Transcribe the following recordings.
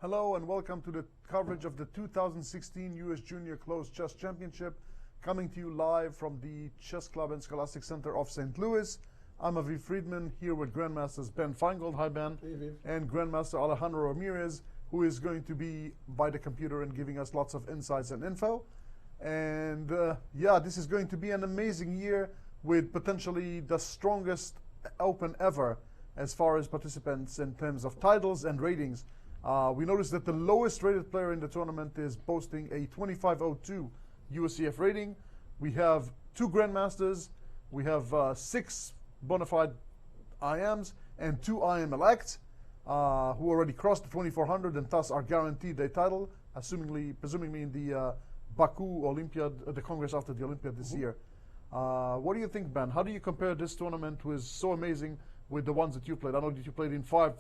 Hello and welcome to the coverage of the 2016 U.S. Junior Closed Chess Championship, coming to you live from the Chess Club and Scholastic Center of St. Louis. I'm Aviv Friedman, here with Grandmasters Ben Finegold, hi Ben, and Grandmaster Alejandro Ramirez, who is going to be by the computer and giving us lots of insights and info. And yeah, this is going to be an amazing year with potentially the strongest Open ever as far as participants in terms of titles and ratings. We noticed that the lowest rated player in the tournament is boasting a 2502 USCF rating. We have 2 Grandmasters, we have 6 bona fide IMs, and 2 IM elects who already crossed the 2400 and thus are guaranteed a title, presumably in the Baku Olympiad, the Congress after the Olympiad this year. What do you think, Ben? How do you compare this tournament, who is so amazing, with the ones that you played? I know that you played in 5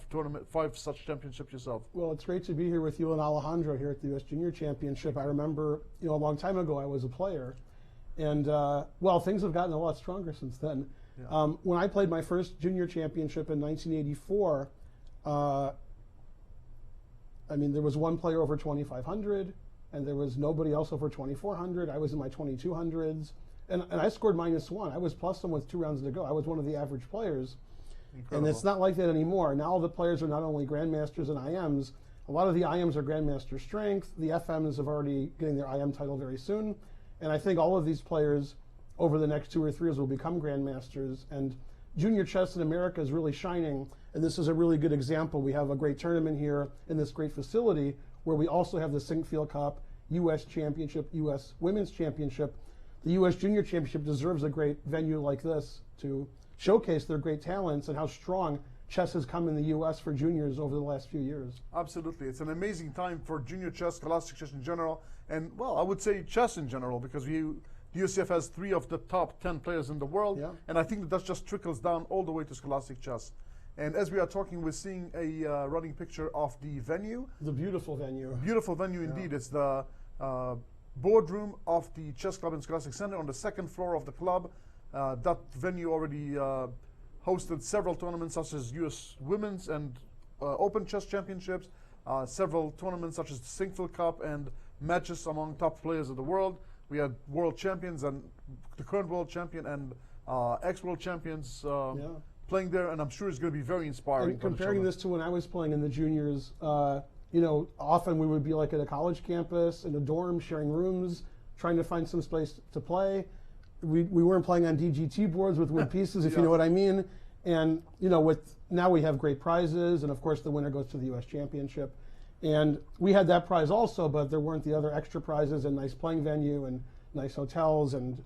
such championships yourself. Well, it's great to be here with you and Alejandro here at the U.S. Junior Championship. I remember, a long time ago I was a player, and well, things have gotten a lot stronger since then. Yeah. When I played my first junior championship in 1984, there was one player over 2,500, and there was nobody else over 2,400. I was in my 2,200s, and I scored -1. I was +1 with 2 rounds to go. I was one of the average players. Incredible. And it's not like that anymore. Now the players are not only Grandmasters and IMs, a lot of the IMs are Grandmaster Strength. The FMs have already getting their IM title very soon. And I think all of these players over the next 2 or 3 years will become Grandmasters. And junior chess in America is really shining. And this is a really good example. We have a great tournament here in this great facility where we also have the Sinkfield Cup, U.S. Championship, U.S. Women's Championship. The U.S. Junior Championship deserves a great venue like this to showcase their great talents and how strong chess has come in the U.S. for juniors over the last few years. Absolutely. It's an amazing time for junior chess, scholastic chess in general, and, well, I would say chess in general, because the UCF has 3 of the top 10 players in the world, yeah. And I think that just trickles down all the way to scholastic chess. And as we are talking, we're seeing a running picture of the venue. The beautiful venue. Beautiful venue indeed. It's the boardroom of the Chess Club and Scholastic Center on the 2nd floor of the club. That venue already hosted several tournaments such as U.S. Women's and Open Chess Championships, several tournaments such as the Sinkfield Cup, and matches among top players of the world. We had world champions and the current world champion and ex-world champions playing there, and I'm sure it's going to be very inspiring. And comparing this to when I was playing in the juniors, often we would be like at a college campus, in a dorm, sharing rooms, trying to find some space to play. We weren't playing on DGT boards with wood pieces, if you know what I mean. And now we have great prizes, and of course the winner goes to the U.S. Championship. And we had that prize also, but there weren't the other extra prizes and nice playing venue and nice hotels and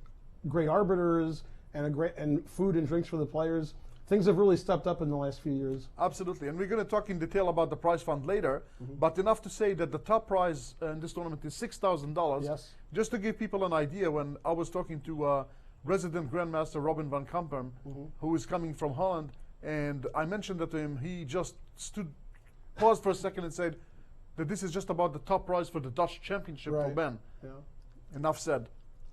great arbiters and food and drinks for the players. Things have really stepped up in the last few years. Absolutely, and we're going to talk in detail about the prize fund later, but enough to say that the top prize in this tournament is $6,000. Yes. Just to give people an idea, when I was talking to resident Grandmaster Robin van Kampen, who is coming from Holland, and I mentioned that to him, he just paused for a second and said that this is just about the top prize for the Dutch Championship for Ben. Yeah. Enough said.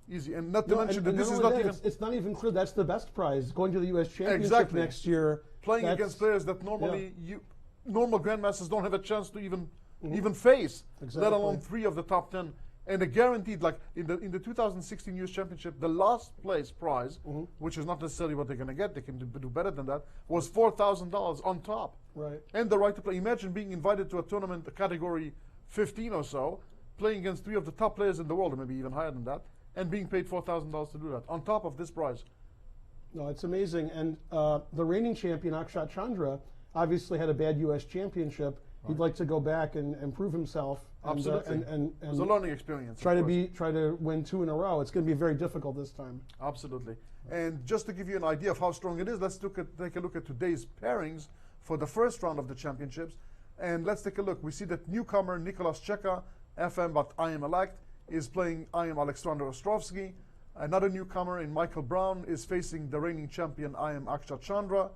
Easy, and not to mention that this is not even... It's not even clear that's the best prize, going to the U.S. Championship next year. Playing against players that normally normal Grandmasters don't have a chance to even face, let alone 3 of the top 10. And a guaranteed, like in the 2016 U.S. Championship, the last place prize, which is not necessarily what they're going to get, they can do better than that, was $4,000 on top. Right. And the right to play. Imagine being invited to a tournament, a category 15 or so, playing against 3 of the top players in the world, or maybe even higher than that, and being paid $4,000 to do that, on top of this prize. No, it's amazing. And the reigning champion, Akshat Chandra, obviously had a bad U.S. championship. Right. He'd like to go back and prove himself. Absolutely. And it was a learning experience. Try to win 2 in a row. It's going to be very difficult this time. Absolutely. And just to give you an idea of how strong it is, let's take a look at today's pairings for the first round of the championships. And let's take a look. We see that newcomer Nicolas Cheka, FM but IM elect, is playing IM Alexander Ostrovsky. Another newcomer in Michael Brown is facing the reigning champion IM Akshat Chandra.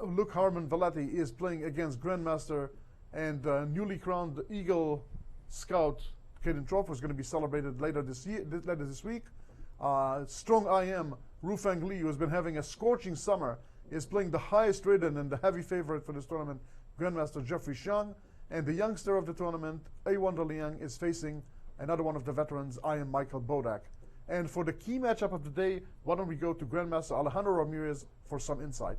Luke Harmon Valetti is playing against Grandmaster and newly crowned Eagle Scout Caden Troff, who's going to be celebrated later this week. Strong IM Ru Feng Li, who has been having a scorching summer, is playing the highest rated and the heavy favorite for this tournament, Grandmaster Jeffrey Xiang. And the youngster of the tournament, A1 Liang, is facing another one of the veterans, I am Michael Bodak. And for the key matchup of the day, why don't we go to Grandmaster Alejandro Ramirez for some insight.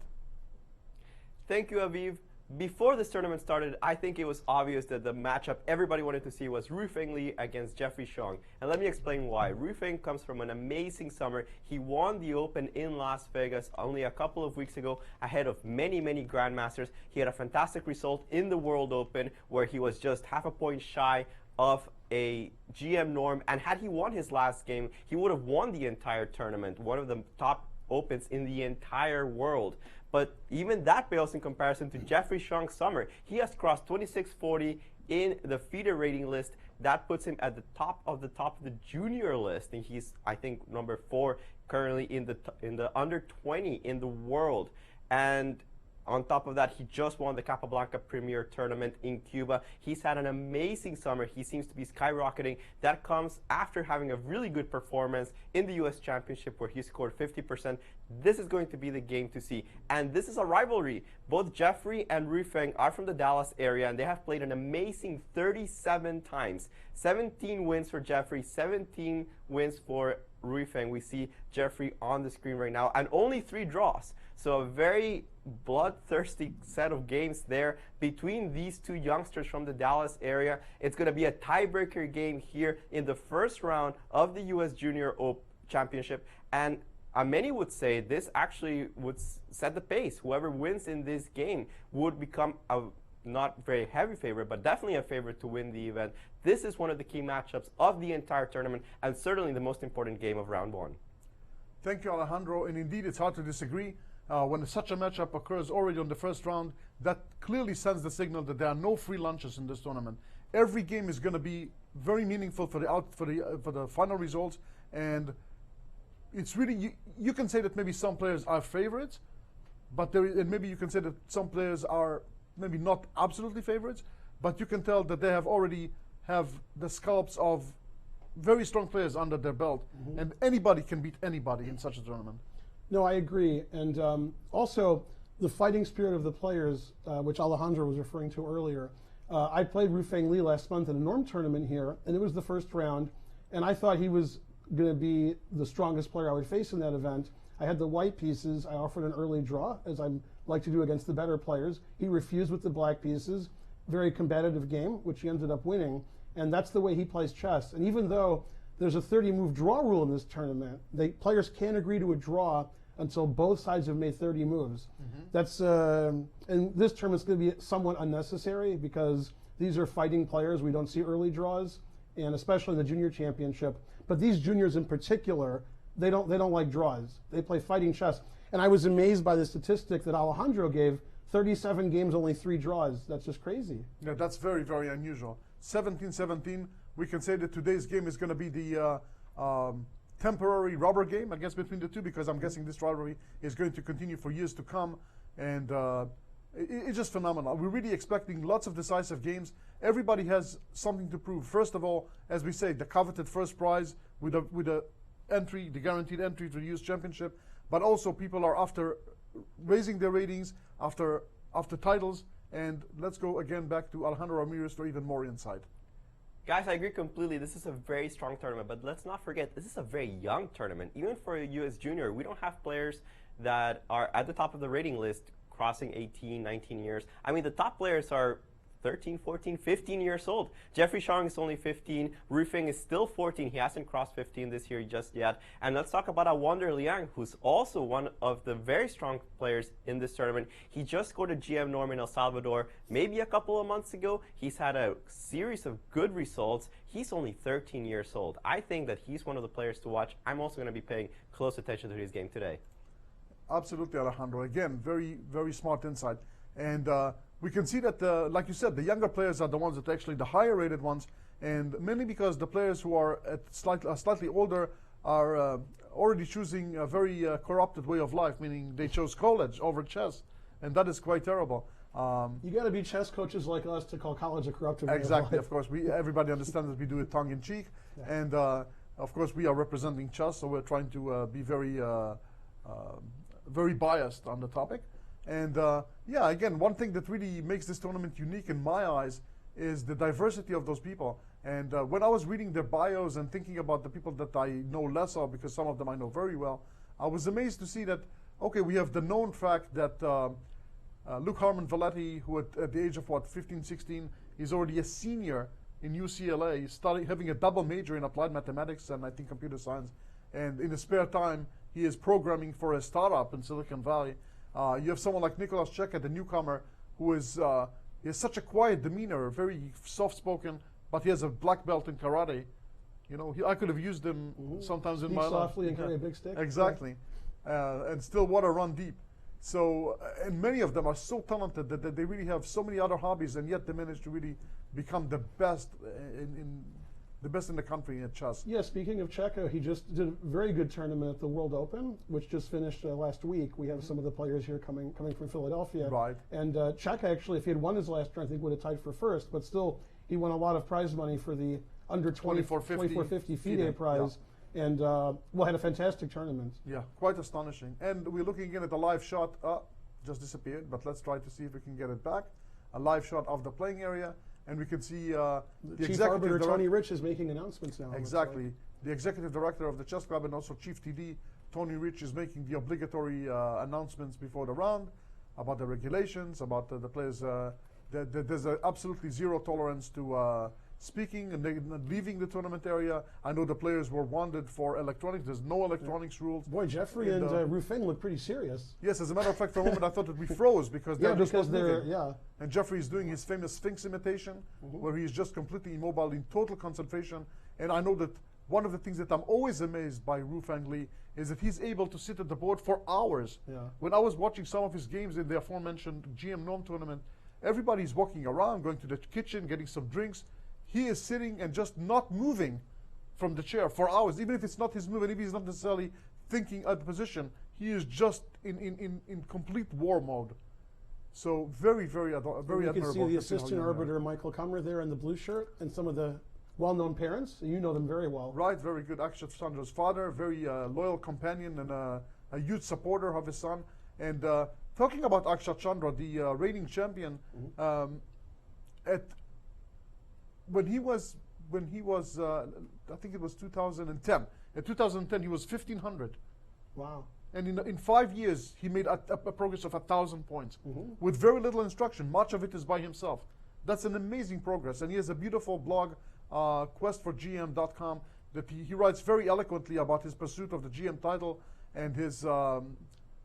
Thank you, Aviv. Before this tournament started, I think it was obvious that the matchup everybody wanted to see was Rufeng Li against Jeffrey Xiong. And let me explain why. Rufeng comes from an amazing summer. He won the Open in Las Vegas only a couple of weeks ago ahead of many, many grandmasters. He had a fantastic result in the World Open where he was just half a point shy of a GM norm. And had he won his last game, he would have won the entire tournament, one of the top Opens in the entire world. But even that pales in comparison to Jeffrey Xiong's summer. He has crossed 2640 in the FIDE rating list. That puts him at the top of the junior list, and he's, I think, number 4 currently in the under 20 in the world. And on top of that, he just won the Capablanca Premier Tournament in Cuba. He's had an amazing summer. He seems to be skyrocketing. That comes after having a really good performance in the U.S. Championship where he scored 50%. This is going to be the game to see. And this is a rivalry. Both Jeffrey and Rufeng are from the Dallas area, and they have played an amazing 37 times. 17 wins for Jeffrey, 17 wins for Rufeng. We see Jeffrey on the screen right now, and only 3 draws. So a very bloodthirsty set of games there between these two youngsters from the Dallas area. It's going to be a tiebreaker game here in the first round of the U.S. Junior Championship. And many would say this actually would set the pace. Whoever wins in this game would become a not very heavy favorite, but definitely a favorite to win the event. This is one of the key matchups of the entire tournament and certainly the most important game of round 1. Thank you, Alejandro. And indeed, it's hard to disagree. When such a matchup occurs already on the first round, that clearly sends the signal that there are no free lunches in this tournament. Every game is going to be very meaningful for the final results, and it's really you can say that maybe some players are favorites, but and maybe you can say that some players are maybe not absolutely favorites, but you can tell that they already have the scalps of very strong players under their belt, and anybody can beat anybody in such a tournament. No, I agree. And also, the fighting spirit of the players, which Alejandro was referring to earlier. I played Rufeng Li last month in a norm tournament here, and it was the first round, and I thought he was going to be the strongest player I would face in that event. I had the white pieces. I offered an early draw, as I like to do against the better players. He refused with the black pieces. Very competitive game, which he ended up winning, and that's the way he plays chess. And even though there's a 30-move draw rule in this tournament, players can't agree to a draw until both sides have made 30 moves. That's and this tournament's going to be somewhat unnecessary because these are fighting players. We don't see early draws, and especially in the junior championship. But these juniors in particular, they don't like draws. They play fighting chess. And I was amazed by the statistic that Alejandro gave: 37 games, only 3 draws. That's just crazy. Yeah, that's very, very unusual. 17-17. We can say that today's game is going to be the temporary rubber game, I guess, between the two, because I'm guessing this rivalry is going to continue for years to come, and it's just phenomenal. We're really expecting lots of decisive games. Everybody has something to prove. First of all, as we say, the coveted first prize with the entry, the guaranteed entry to the U.S. Championship, but also people are after raising their ratings, after titles, and let's go again back to Alejandro Ramirez for even more insight. Guys, I agree completely. This is a very strong tournament, but let's not forget, this is a very young tournament. Even for a U.S. Junior, we don't have players that are at the top of the rating list crossing 18, 19 years. I mean, the top players are 13, 14, 15 years old. Jeffrey Xiong is only 15. Rufeng is still 14. He hasn't crossed 15 this year just yet. And let's talk about A1 Liang, who's also one of the very strong players in this tournament. He just scored a GM norm in El Salvador maybe a couple of months ago. He's had a series of good results. He's only 13 years old. I think that he's one of the players to watch. I'm also going to be paying close attention to his game today. Absolutely, Alejandro. Again, very, very smart insight. And we can see that, like you said, the younger players are the ones that are actually the higher rated ones, and mainly because the players who are at slightly older are already choosing a very corrupted way of life, meaning they chose college over chess, and that is quite terrible. You got to be chess coaches like us to call college a corrupted way exactly, of life. of course. Everybody understands that we do it tongue in cheek, and of course we are representing chess, so we're trying to be very biased on the topic. And yeah, again, one thing that really makes this tournament unique in my eyes is the diversity of those people. And when I was reading their bios and thinking about the people that I know less of, because some of them I know very well, I was amazed to see that, okay, we have the known fact that Luke Harmon Valetti, who at the age of 15, 16, is already a senior in UCLA, having a double major in applied mathematics and I think computer science. And in his spare time, he is programming for a startup in Silicon Valley. You have someone like Nicholas Cheka, the newcomer, who is he has such a quiet demeanor, very soft-spoken, but he has a black belt in karate. You know, I could have used him sometimes in my life. Softly and carry a big stick. Exactly, and still water run deep. So, and many of them are so talented that they really have so many other hobbies, and yet they manage to really become the best in the country at chess. Yeah, speaking of Cheka, he just did a very good tournament at the World Open, which just finished last week. We have some of the players here coming from Philadelphia. Right. And Cheka, actually, if he had won his last turn, I think would have tied for first, but still, he won a lot of prize money for the under 2450 FIDE prize. Yeah. And had a fantastic tournament. Yeah, quite astonishing. And we're looking again at the live shot. Just disappeared, but let's try to see if we can get it back. A live shot of the playing area. And we can see the Chief Arbiter Tony Rich is making announcements now. Exactly. The executive director of the chess club and also Chief TD, Tony Rich, is making the obligatory announcements before the round about the regulations, about the players. There's absolutely zero tolerance to speaking and leaving the tournament area. I know the players were wanted for electronics. There's no electronics rules. Boy, Jeffrey and Rufeng look pretty serious. Yes, as a matter of fact, for a moment I thought that we froze because they're moving. Yeah. And Jeffrey is doing his famous Sphinx imitation, where he's just completely immobile in total concentration. And I know that one of the things that I'm always amazed by Rufeng Li is that he's able to sit at the board for hours. Yeah. When I was watching some of his games in the aforementioned GM Norm tournament, everybody's walking around, going to the kitchen, getting some drinks. He is sitting and just not moving from the chair for hours, even if it's not his move, and if he's not necessarily thinking at the position, he is just in complete war mode. So very admirable. You can see the assistant arbiter, Michael Kummer, there in the blue shirt, and some of the well-known parents. You know them very well. Right, very good. Akshat Chandra's father, very loyal companion and a huge supporter of his son. And talking about Akshat Chandra, the reigning champion, when he was I think it was 2010. In 2010 he was 1500. Wow. And in 5 years he made a progress of 1,000 points with very little instruction. Much of it is by himself. That's an amazing progress. And he has a beautiful blog, questforgm.com, that he writes very eloquently about his pursuit of the GM title and his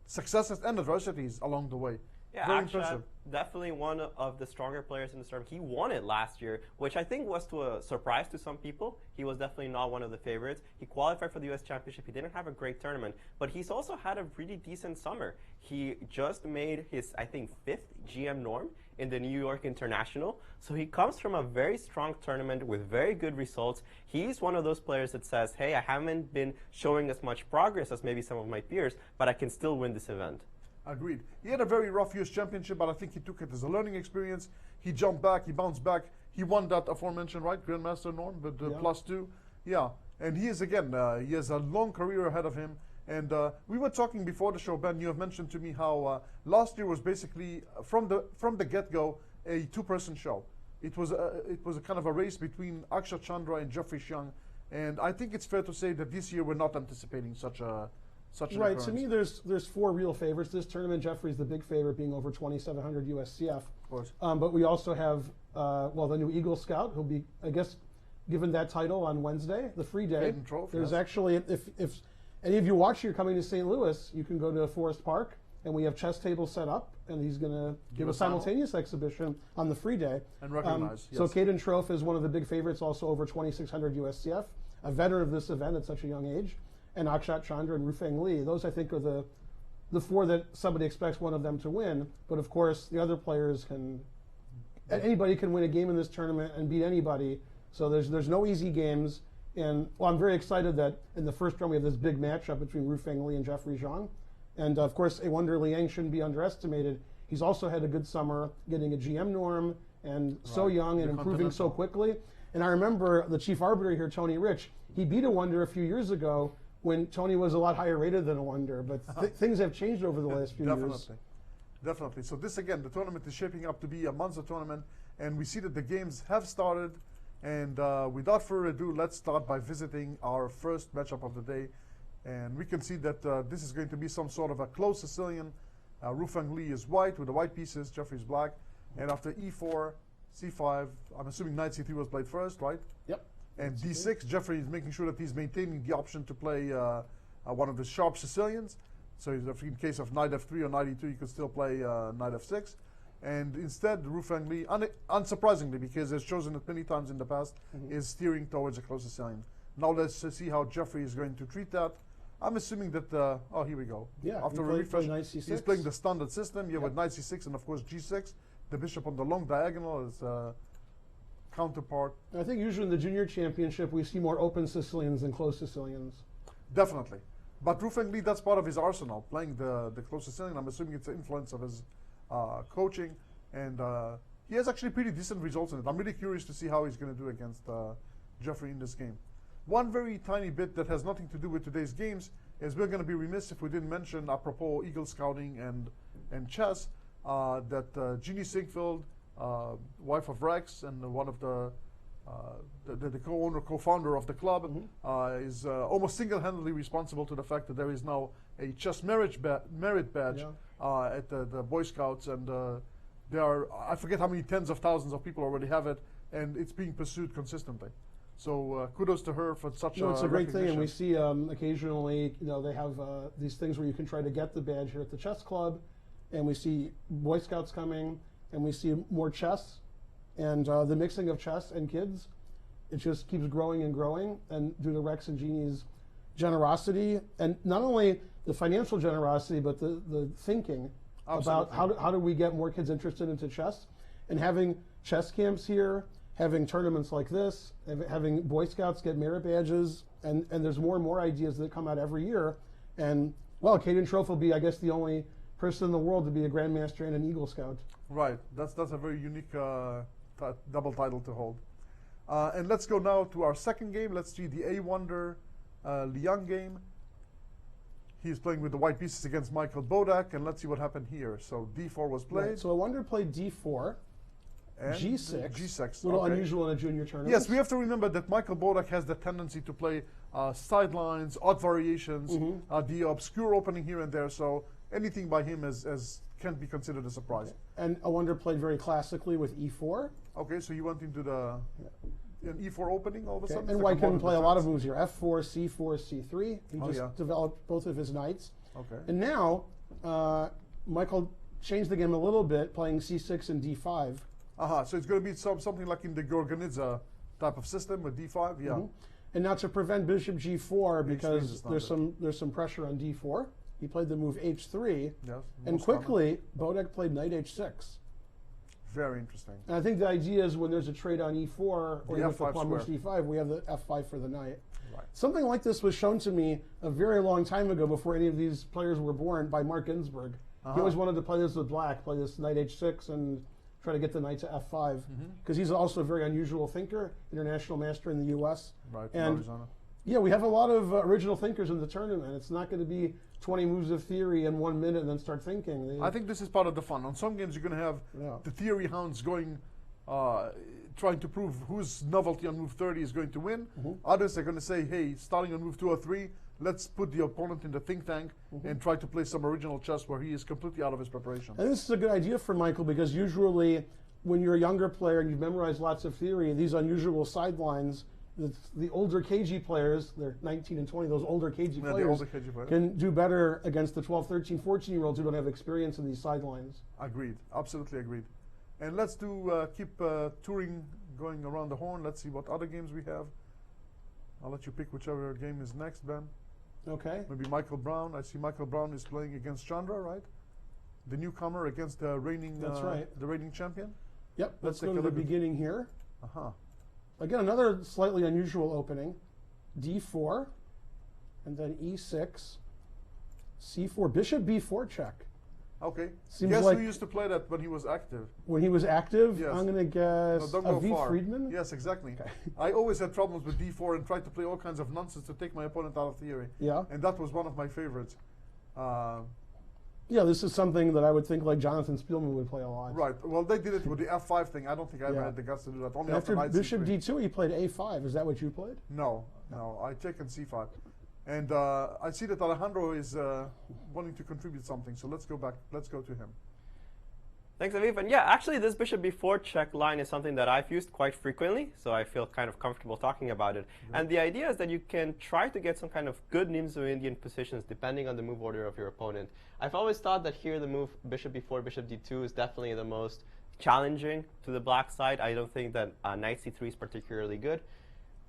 successes and adversities along the way. Yeah, very actually, impressive. Definitely one of the stronger players in the tournament. He won it last year, which I think was to a surprise to some people. He was definitely not one of the favorites. He qualified for the U.S. Championship. He didn't have a great tournament, but he's also had a really decent summer. He just made his, I think, 5th GM Norm in the New York International. So he comes from a very strong tournament with very good results. He's one of those players that says, hey, I haven't been showing as much progress as maybe some of my peers, but I can still win this event. Agreed. He had a very rough US Championship, but I think he took it as a learning experience. He jumped back, he bounced back. He won that aforementioned, right, Grandmaster Norm, but +2. Yeah, and he is, again, he has a long career ahead of him. And we were talking before the show, Ben, you have mentioned to me how last year was basically, from the get-go, a two-person show. It was a kind of a race between Akshat Chandra and Jeffrey Xiang. And I think it's fair to say that this year we're not anticipating such an right. To me, there's 4 real favorites. This tournament, Jeffrey's the big favorite, being over 2,700 USCF. Of course. But we also have the new Eagle Scout, who'll be, I guess, given that title on Wednesday, the free day. There's actually, if any of you watch here coming to St. Louis, you can go to Forest Park, and we have chess tables set up, and he's going to give a simultaneous exhibition on the free day. And recognize. So Caden Trofe is one of the big favorites, also over 2,600 USCF, a veteran of this event at such a young age. And Akshat Chandra and Rufeng Li. Those, I think, are the 4 that somebody expects one of them to win. But of course, the other players anybody can win a game in this tournament and beat anybody. So there's no easy games. And I'm very excited that in the first round we have this big matchup between Rufeng Li and Jeffrey Zhang. And of course, Wonder Liang shouldn't be underestimated. He's also had a good summer, getting a GM Norm, and so young and improving so quickly. And I remember the chief arbiter here, Tony Rich, he beat a Wonder a few years ago, when Tony was a lot higher rated than a Wonder, but things have changed over the last few years. Definitely. So this, again, the tournament is shaping up to be a monster tournament, And we see that the games have started. And without further ado, let's start by visiting our first matchup of the day. And we can see that this is going to be some sort of a close Sicilian. Rufang Li is white with the white pieces, Jeffrey's black. And after e4, c5, I'm assuming knight c3 was played first, right? Yep. And d6, Jeffrey is making sure that he's maintaining the option to play one of the sharp Sicilians. So in case of knight f3 or knight e2, you could still play knight f6. And instead, Rufang Li, unsurprisingly, because he's chosen it many times in the past, is steering towards a close Sicilian. Now let's see how Jeffrey is going to treat that. I'm assuming that, oh, here we go. Yeah, after a refresh, knight c6. He's playing the standard system. You have with knight c6 and, of course, g6. The bishop on the long diagonal is counterpart. I think usually in the junior championship, we see more open Sicilians than closed Sicilians. Definitely. But Rufang Li, that's part of his arsenal, playing the close Sicilian. I'm assuming it's the influence of his coaching. And he has actually pretty decent results in it. I'm really curious to see how he's going to do against Jeffrey in this game. One very tiny bit that has nothing to do with today's games is we're going to be remiss if we didn't mention, apropos Eagle Scouting and chess, that Jeannie Siegfeld, wife of Rex and one of the co-owner, co-founder of the club, is almost single-handedly responsible to the fact that there is now a chess merit badge at the Boy Scouts, and there are, I forget how many tens of thousands of people already have it, and it's being pursued consistently. So kudos to her for such it's a great thing, and we see occasionally, they have these things where you can try to get the badge here at the chess club, and we see Boy Scouts coming, and we see more chess, and the mixing of chess and kids, it just keeps growing and growing, and due to Rex and Jeannie's generosity, and not only the financial generosity, but the thinking about how do we get more kids interested into chess, and having chess camps here, having tournaments like this, having Boy Scouts get merit badges, and there's more and more ideas that come out every year. And, well, Caden Trofe will be, I guess, the only person in the world to be a Grandmaster and an Eagle Scout. Right. That's a very unique double title to hold. And let's go now to our second game. Let's see the A Wonder Liang game. He's playing with the white pieces against Michael Bodak, and let's see what happened here. So d4 was played. Right, so A Wonder played d4. And G6. G6. A little unusual in a junior tournament. Yes, we have to remember that Michael Bodak has the tendency to play sidelines, odd variations, the obscure opening here and there. So anything by him can't be considered a surprise. Okay. And A Wonder played very classically with e4. Okay, so he went into an e4 opening all of a sudden. And White can play a lot of moves here: f4, c4, c3. He just developed both of his knights. Okay. And now Michael changed the game a little bit, playing c6 and d5. So it's going to be something like in the Gorgonidze type of system with d5, yeah. And now to prevent bishop g4, because there's some pressure on d4, he played the move h3. Yes. And quickly, Bodak played knight h6. Very interesting. And I think the idea is when there's a trade on e4, or even if the pawn moves d5, we have the f5 for the knight. Right. Something like this was shown to me a very long time ago, before any of these players were born, by Mark Ginsburg. He always wanted to play this with black, play this knight h6, and try to get the knight to f5, because he's also a very unusual thinker, international master in the U.S. Right, and Arizona. Yeah, we have a lot of original thinkers in the tournament. It's not going to be 20 moves of theory in 1 minute and then start thinking. I think this is part of the fun. On some games, you're going to have the theory hounds going, trying to prove whose novelty on move 30 is going to win. Others are going to say, hey, starting on move 2 or 3, let's put the opponent in the think tank and try to play some original chess where he is completely out of his preparation. And this is a good idea for Michael, because usually when you're a younger player and you've memorized lots of theory, these unusual sidelines, the older KG players, they're 19 and 20, those older KG players can do better against the 12, 13, 14-year-olds who don't have experience in these sidelines. Agreed. Absolutely agreed. And let's keep touring, going around the horn. Let's see what other games we have. I'll let you pick whichever game is next, Ben. Okay. Maybe Michael Brown. I see Michael Brown is playing against Chandra, right? The newcomer against the reigning, the reigning champion. Yep. Let's go to the beginning here. Uh-huh. Again, another slightly unusual opening. d4, and then e6, c4, bishop b4 check. Okay. Seems guess like who used to play that when he was active? When he was active? Yes. I'm going to guess Aviv Friedman? Yes, exactly. Okay. I always had problems with d4 and tried to play all kinds of nonsense to take my opponent out of theory. Yeah. And that was one of my favorites. Yeah, this is something that I would think like Jonathan Spielman would play a lot. Right. Well, they did it with the F5 thing. I don't think I ever Yeah. had the guts to do that. Only And after knight Bishop C3. D2, he played A5. Is that what you played? No, I taken C5. And I see that Alejandro is wanting to contribute something. So let's go back. Let's go to him. Thanks, Aviv. And yeah, actually, this bishop b4 check line is something that I've used quite frequently, so I feel kind of comfortable talking about it. And the idea is that you can try to get some kind of good Nimzo-Indian positions depending on the move order of your opponent. I've always thought that here the move bishop b4, bishop d2 is definitely the most challenging to the black side. I don't think that knight c3 is particularly good.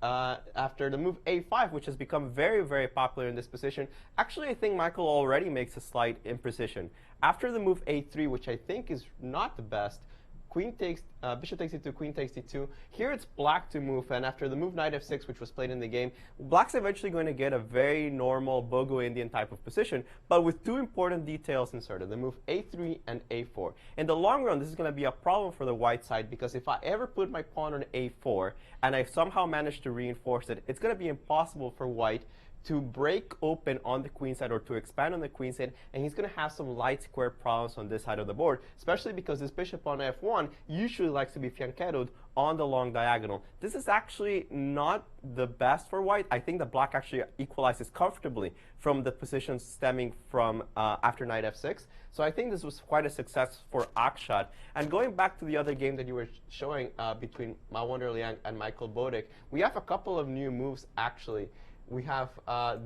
After the move a5, which has become very, very popular in this position, actually I think Michael already makes a slight imprecision. After the move a3, which I think is not the best, queen takes, bishop takes e2, queen takes d2. Here it's black to move, and after the move knight f6, which was played in the game, black's eventually going to get a very normal Bogo-Indian type of position, but with two important details inserted, the move a3 and a4. In the long run, this is going to be a problem for the white side, because if I ever put my pawn on a4, and I somehow manage to reinforce it, it's going to be impossible for white to break open on the queen side or to expand on the queen side, and he's going to have some light square problems on this side of the board, especially because this bishop on f1 usually likes to be fianchettoed on the long diagonal. This is actually not the best for white. I think that black actually equalizes comfortably from the positions stemming from after knight f6. So I think this was quite a success for Akshat. And going back to the other game that you were showing between Mawonder Liang and Michael Bodek, we have a couple of new moves actually. We have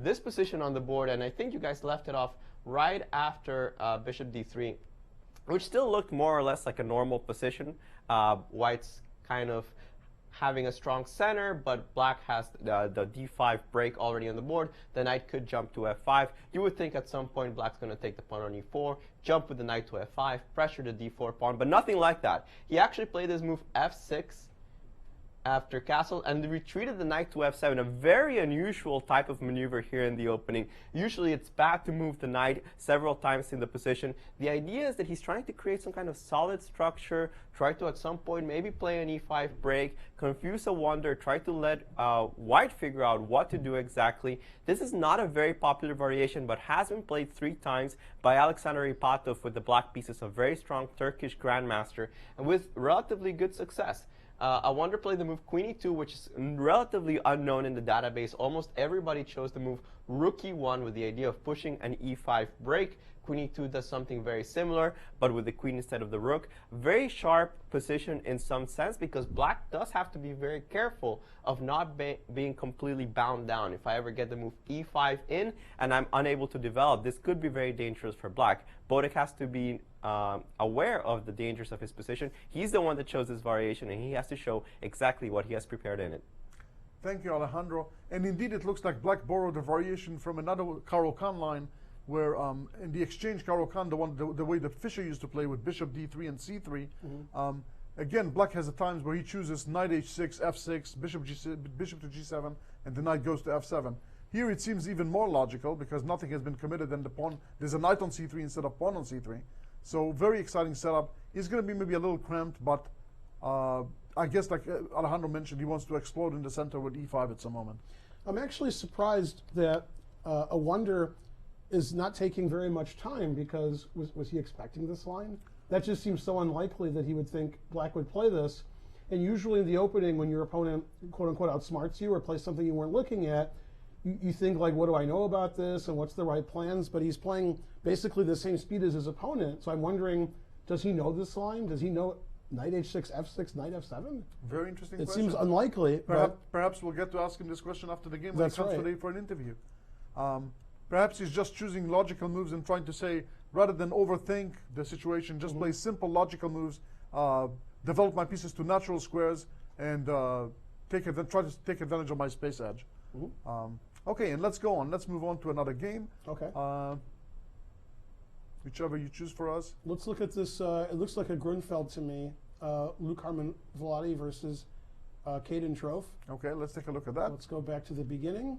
this position on the board, and I think you guys left it off right after bishop d3, which still looked more or less like a normal position. White's kind of having a strong center, but black has the d5 break already on the board. The knight could jump to f5. You would think at some point black's going to take the pawn on e4, jump with the knight to f5, pressure the d4 pawn, but nothing like that. He actually played this move f6 after castle and retreated the knight to f7, a very unusual type of maneuver here in the opening. Usually it's bad to move the knight several times in the position. The idea is that he's trying to create some kind of solid structure, try to at some point maybe play an e5 break, confuse a wonder, try to let white figure out what to do exactly. This is not a very popular variation, but has been played 3 times by Alexander Ipatov with the black pieces, a very strong Turkish grandmaster, and with relatively good success. A wonder played the move queen e2, which is relatively unknown in the database. Almost everybody chose the move rook e1 with the idea of pushing an e5 break. Queen e2 does something very similar, but with the queen instead of the rook. Very sharp position in some sense, because black does have to be very careful of not being completely bound down. If I ever get the move e5 in and I'm unable to develop, this could be very dangerous for black. Bodek has to be aware of the dangers of his position. He's the one that chose this variation, and he has to show exactly what he has prepared in it. Thank you, Alejandro. And indeed, it looks like black borrowed a variation from another Caro-Kann line, where in the exchange Caro-Kann, the way that Fischer used to play with bishop d3 and c3, again, black has the times where he chooses knight h6, f6, bishop to g7, and the knight goes to f7. Here it seems even more logical, because nothing has been committed, and the pawn, there's a knight on c3 instead of pawn on c3. So very exciting setup. It's going to be maybe a little cramped, but I guess, like Alejandro mentioned, he wants to explode in the center with e5 at some moment. I'm actually surprised that a wonder is not taking very much time, because was he expecting this line? That just seems so unlikely that he would think black would play this. And usually in the opening, when your opponent, quote unquote, outsmarts you or plays something you weren't looking at, you think, like, what do I know about this, and what's the right plans? But he's playing basically the same speed as his opponent. So I'm wondering, does he know this line? Does he know knight h6, f6, knight f7? Very interesting It question. seems unlikely. Perhaps we'll get to ask him this question after the game when he That's comes right. today for an interview. Perhaps he's just choosing logical moves and trying to say, rather than overthink the situation, just play simple logical moves, develop my pieces to natural squares, and try to take advantage of my space edge. Okay, and let's go on. Let's move on to another game. Okay. Whichever you choose for us. Let's look at this. It looks like a Grunfeld to me. Luke Harmon Vladi versus Caden Trofe. Okay, let's take a look at that. Let's go back to the beginning.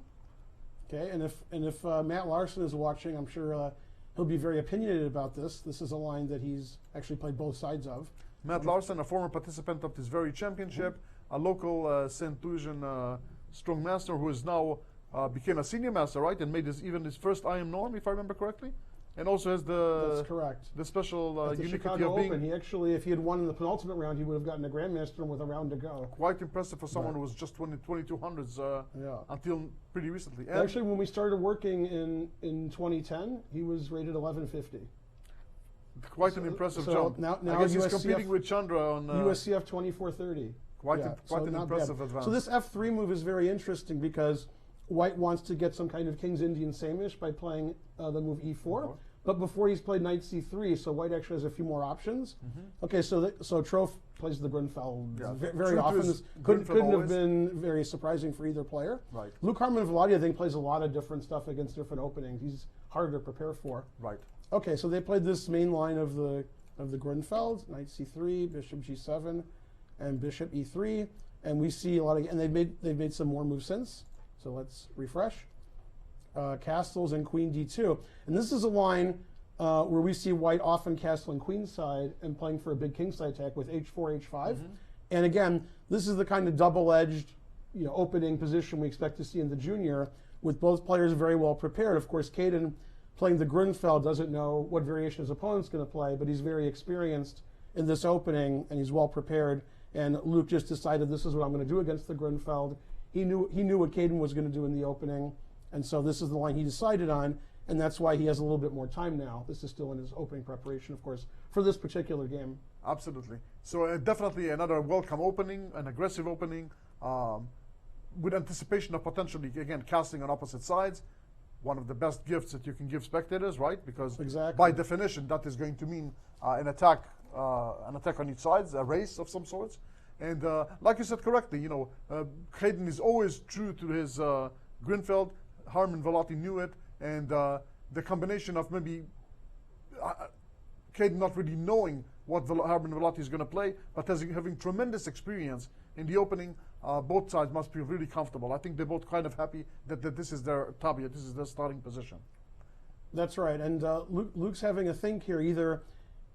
Okay, and if Matt Larson is watching, I'm sure he'll be very opinionated about this. This is a line that he's actually played both sides of. Matt Larson, a former participant of this very championship, a local St. Lucian strong master who is now became a senior master, right? And made even his first IM norm, if I remember correctly. And also has That's correct. the special At the uniquity Chicago of being Open, he actually, if he had won in the penultimate round, he would have gotten a Grandmaster with a round to go. quite impressive for someone who was just 2200s Yeah. until pretty recently. And Actually, when we started working in 2010, he was rated 1150. quite an impressive so jump. now I guess he's USCF competing with Chandra on USCF 2430. quite Yeah, quite so an not impressive bad. advance. So this F3 move is very interesting because White wants to get some kind of King's Indian Samish by playing the move E4. But before he's played Knight C3, so White actually has a few more options. Okay, so Trof plays the Grunfeld Yeah, very true to often. his This couldn't Grunfeld have always. been very surprising for either player. Right. Luke Harmon Vladi, I think, plays a lot of different stuff against different openings. He's harder to prepare for. Right. Okay, so they played this main line of the Grunfeld, Knight C3, Bishop G7, and Bishop E3, and we see a lot of, and they've made some more moves since. So let's refresh. Castles and Queen D2, and this is a line where we see White often castling queenside and playing for a big kingside attack with H4, H5, and again, this is the kind of double-edged, opening position we expect to see in the junior, with both players very well prepared. Of course, Caden playing the Grunfeld doesn't know what variation his opponent's going to play, but he's very experienced in this opening and he's well prepared. And Luke just decided this is what I'm going to do against the Grunfeld. He knew what Caden was going to do in the opening, and so this is the line he decided on, and that's why he has a little bit more time now. This is still in his opening preparation, of course, for this particular game. Absolutely. So definitely another welcome opening, an aggressive opening, with anticipation of potentially, again, casting on opposite sides. One of the best gifts that you can give spectators, right? Because Exactly. by definition, that is going to mean an attack on each side, a race of some sorts. And like you said correctly, Caden is always true to his Grunfeld. Harmon Velati knew it, and the combination of maybe Caden not really knowing what Harmon Velati is going to play, but having tremendous experience in the opening, both sides must be really comfortable. I think they're both kind of happy that this is their tabia, this is their starting position. That's right, and Luke's having a think here. Either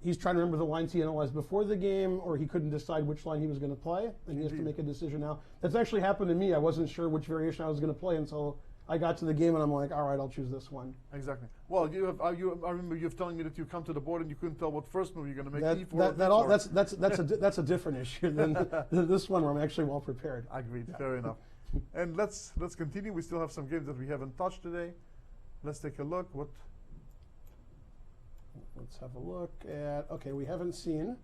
he's trying to remember the lines he analyzed before the game, or he couldn't decide which line he was going to play, and he has to make a decision now. That's actually happened to me. I wasn't sure which variation I was going to play until I got to the game, and I'm like, all right, I'll choose this one. Exactly. Well, I remember you telling me that you come to the board and you couldn't tell what first move you're going to make. That's a different issue than this one where I'm actually well prepared. Agreed. Fair enough. And let's continue. We still have some games that we haven't touched today. Let's take a look. Let's have a look at. Okay, we haven't seen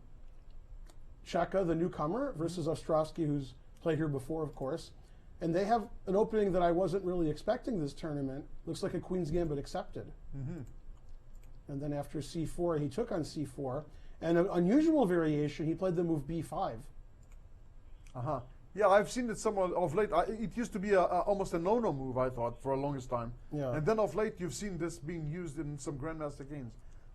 Chaka, the newcomer, versus Ostrovsky, who's played here before, of course. And they have an opening that I wasn't really expecting this tournament. Looks like a Queen's Gambit accepted. And then after C4, he took on C4. And an unusual variation, he played the move B5. Yeah, I've seen it somewhat of late. It used to be almost a no-no move, I thought, for a longest time. Yeah. And then of late, you've seen this being used in some Grandmaster games.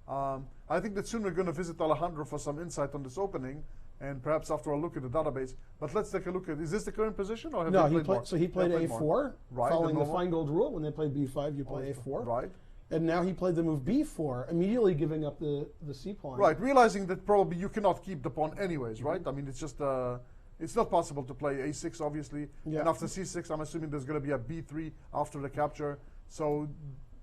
I think that soon we're going to visit Alejandro for some insight on this opening, and perhaps after a look at the database. But let's take a look at, is this the current position, or have No, they played more? so he played They A4, more. Right, following the normal. Finegold rule. When they played B5, you play A4. Right. And now he played the move B4, immediately giving up the C pawn. Right, realizing that probably you cannot keep the pawn anyways, right? I mean, it's just, it's not possible to play A6, obviously. Yeah. And after C6, I'm assuming there's going to be a B3 after the capture. So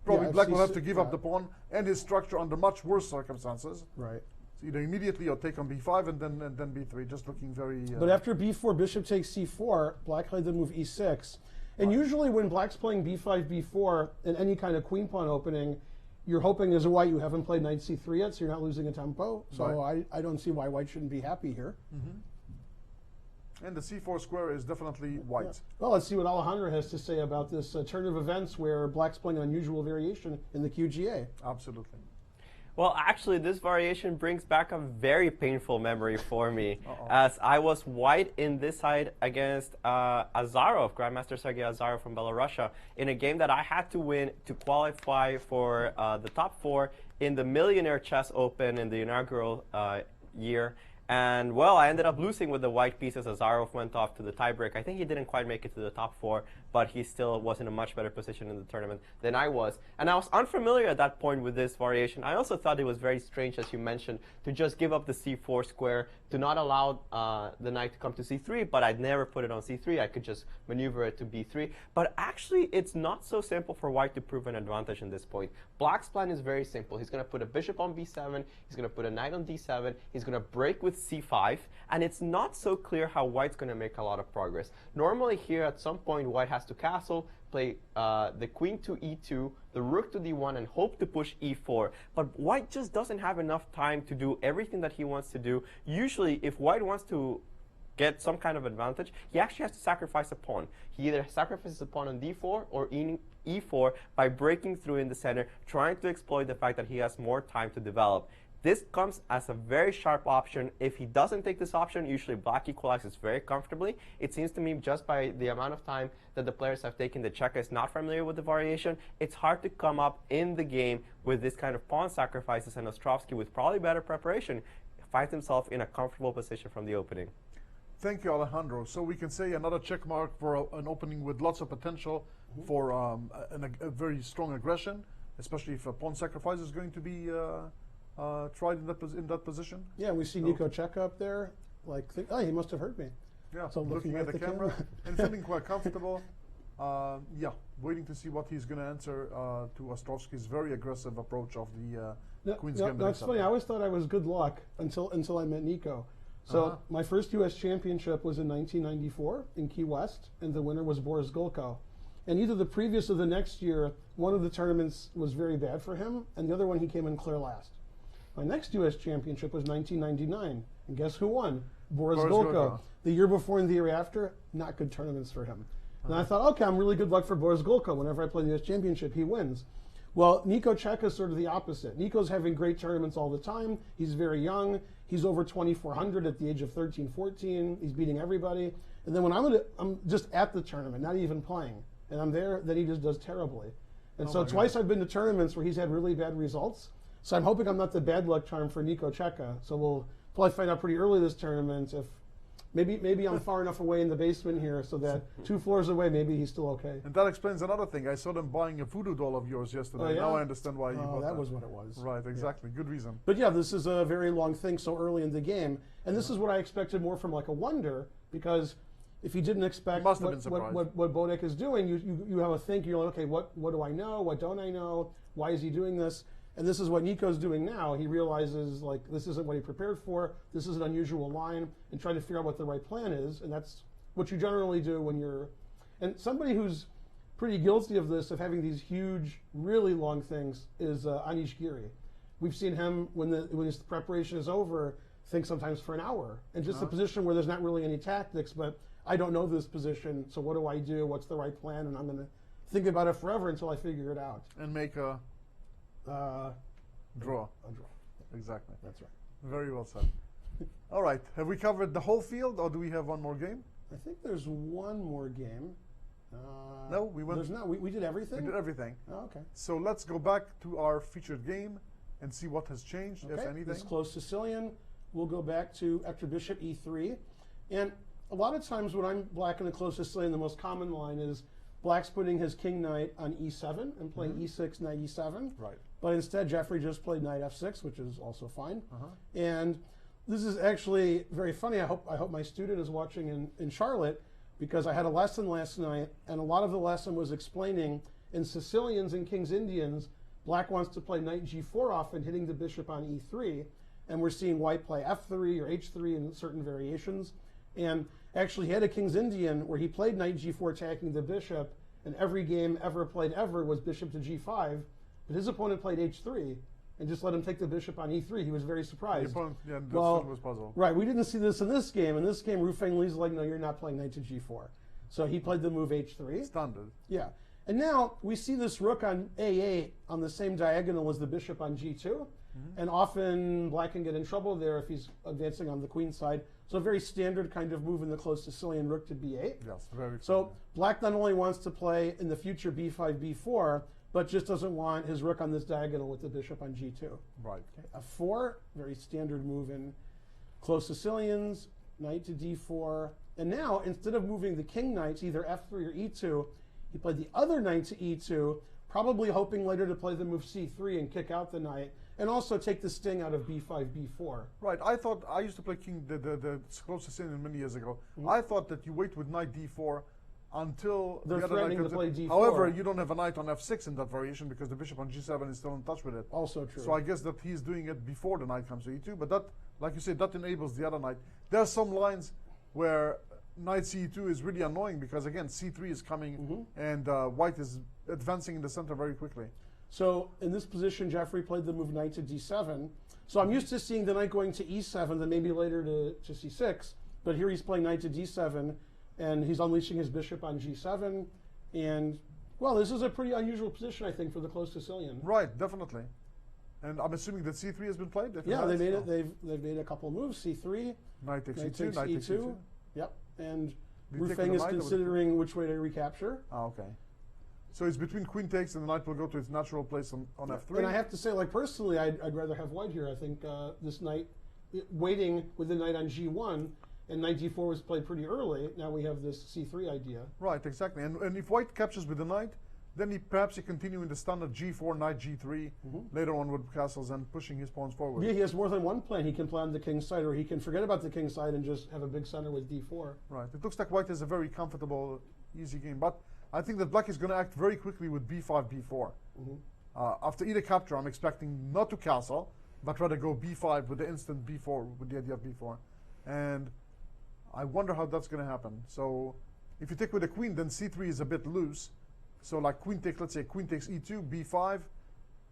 probably Yeah, Black will have to C6, give up the pawn and his structure under much worse circumstances. Right. So either immediately or take on B5 and then B3, just looking very... But after B4, bishop takes C4, Black played the move E6. And usually when Black's playing B5, B4 in any kind of queen pawn opening, you're hoping as a White you haven't played Knight C3 yet, so you're not losing a tempo. So I don't see why White shouldn't be happy here. And the C4 square is definitely White. Yeah. Well, let's see what Alejandro has to say about this turn of events where Black's playing an unusual variation in the QGA. Absolutely. Well, actually, this variation brings back a very painful memory for me, as I was White in this side against Azarov, Grandmaster Sergei Azarov from Belarus, in a game that I had to win to qualify for the top 4 in the Millionaire Chess Open in the inaugural year. And, well, I ended up losing with the white pieces. Azarov went off to the tiebreak. I think he didn't quite make it to the top 4, but he still was in a much better position in the tournament than I was. And I was unfamiliar at that point with this variation. I also thought it was very strange, as you mentioned, to just give up the c4 square, to not allow the knight to come to c3, but I'd never put it on c3. I could just maneuver it to b3. But actually, it's not so simple for white to prove an advantage in this point. Black's plan is very simple. He's going to put a bishop on b7. He's going to put a knight on d7. He's going to break with c5. And it's not so clear how white's going to make a lot of progress. Normally here, at some point, white has to castle, play the queen to e2, the rook to d1, and hope to push e4. But white just doesn't have enough time to do everything that he wants to do. Usually, if white wants to get some kind of advantage, he actually has to sacrifice a pawn. He either sacrifices a pawn on d4 or e4 by breaking through in the center, trying to exploit the fact that he has more time to develop. This comes as a very sharp option. If he doesn't take this option, usually black equalizes very comfortably. It seems to me, just by the amount of time that the players have taken, the Czech is not familiar with the variation. It's hard to come up in the game with this kind of pawn sacrifices, and Ostrovsky, with probably better preparation, finds himself in a comfortable position from the opening. Thank you, Alejandro. So we can say another check mark for an opening with lots of potential for a very strong aggression, especially if a pawn sacrifice is going to be tried in that position. Yeah, we see Nico Čeka up there, like, oh, he must have heard me. Yeah, so looking at the camera and feeling quite comfortable. Yeah, waiting to see what he's going to answer to Ostrovsky's very aggressive approach of the Queen's Gambit. That's funny. I always thought I was good luck until I met Nico. So my first U.S. championship was in 1994 in Key West, and the winner was Boris Golko. And either the previous or the next year, one of the tournaments was very bad for him, and the other one he came in clear last. My next U.S. championship was 1999, and guess who won? Boris Golko. The year before and the year after, not good tournaments for him. And I thought, okay, I'm really good luck for Boris Golko. Whenever I play the U.S. championship, he wins. Well, Nico Čeka is sort of the opposite. Nico's having great tournaments all the time. He's very young. He's over 2,400 at the age of 13, 14. He's beating everybody. And then when I'm just at the tournament, not even playing, and I'm there, then he just does terribly. And so twice I've been to tournaments where he's had really bad results. So I'm hoping I'm not the bad luck charm for Nico Čeka. So we'll probably find out pretty early this tournament if maybe I'm far enough away in the basement here so that 2 floors away, maybe he's still okay. And that explains another thing. I saw them buying a voodoo doll of yours yesterday. Oh, yeah? Now I understand why you bought that. That was what it was. Right, exactly. Yeah. Good reason. But yeah, this is a very long thing so early in the game. And this is what I expected more from like a wonder, because if you didn't expect what Bodek is doing, you have a think, you're like, okay, what do I know? What don't I know? Why is he doing this? And this is what Nico's doing now. He realizes, like, this isn't what he prepared for. This is an unusual line, and trying to figure out what the right plan is. And that's what you generally do when you're... And somebody who's pretty guilty of this, of having these huge, really long things, is Anish Giri. We've seen him, when his preparation is over, think sometimes for an hour. And just a position where there's not really any tactics, but I don't know this position, so what do I do? What's the right plan? And I'm going to think about it forever until I figure it out. And make a... draw. A draw. Exactly. That's right. Very well said. All right. Have we covered the whole field, or do we have one more game? I think there's one more game. No, we went. There's not. We did everything? We did everything. Oh, okay. So let's go back to our featured game and see what has changed, if anything. This closed Sicilian. We'll go back to after bishop e3. And a lot of times when I'm black in a closed Sicilian, the most common line is black's putting his king knight on e7 and playing e6, knight e7. Right. But instead, Jeffrey just played knight f6, which is also fine. And this is actually very funny. I hope my student is watching in Charlotte, because I had a lesson last night, and a lot of the lesson was explaining in Sicilians and King's Indians, black wants to play knight g4 often, hitting the bishop on e3, and we're seeing white play f3 or h3 in certain variations. And actually, he had a King's Indian where he played knight g4 attacking the bishop, and every game ever played ever was bishop to g5, but his opponent played h3 and just let him take the bishop on e3. He was very surprised. The opponent, was puzzled. Right, we didn't see this in this game. In this game, Rufeng Li's like, no, you're not playing knight to g4. So he played the move h3. Standard. Yeah. And now we see this rook on a8 on the same diagonal as the bishop on g2. And often black can get in trouble there if he's advancing on the queen side. So a very standard kind of move in the closed Sicilian, rook to b8. Yes, very So black not only wants to play in the future b5, b4, but just doesn't want his rook on this diagonal with the bishop on g2. Right. Okay. f4, very standard move in Close Sicilians, knight to d4. And now, instead of moving the king knight to either f3 or e2, he played the other knight to e2, probably hoping later to play the move c3 and kick out the knight, and also take the sting out of b5, b4. Right. I used to play the close Sicilian many years ago. I thought that you wait with knight d4 until They're the other threatening knight to play d4. However, you don't have a knight on f6 in that variation because the bishop on g7 is still in touch with it. Also true. So I guess that he's doing it before the knight comes to e2, but that, like you said, that enables the other knight. There are some lines where knight c2 is really annoying because, again, c3 is coming and white is advancing in the center very quickly. So in this position, Jeffrey played the move knight to d7. So I'm used to seeing the knight going to e7, then maybe later to c6, but here he's playing knight to d7, and he's unleashing his bishop on g7, and, well, this is a pretty unusual position, I think, for the close Sicilian. Right, definitely. And I'm assuming that c3 has been played? Yeah, they made it. They've made a couple moves. c3, Knight takes knight e2, takes knight takes e2. e2. Yep, and Do you take Rufeng with is the knight or with the considering which way to recapture. Ah, okay. So it's between queen takes and the knight will go to its natural place on f3. And I have to say, like, personally, I'd rather have white here. I think this knight, waiting with the knight on g1, and knight g4 was played pretty early. Now we have this c3 idea. Right, exactly. And if white captures with the knight, then perhaps he continue in the standard g4, knight g3, later on with castles and pushing his pawns forward. Yeah, he has more than one plan. He can play on the king's side, or he can forget about the king's side and just have a big center with d4. Right. It looks like white has a very comfortable, easy game. But I think that black is going to act very quickly with b5, b4. After either capture, I'm expecting not to castle, but rather go b5 with the instant b4, with the idea of b4. And I wonder how that's going to happen. So if you take with the queen, then c3 is a bit loose. So like queen takes, let's say queen takes e2, b5.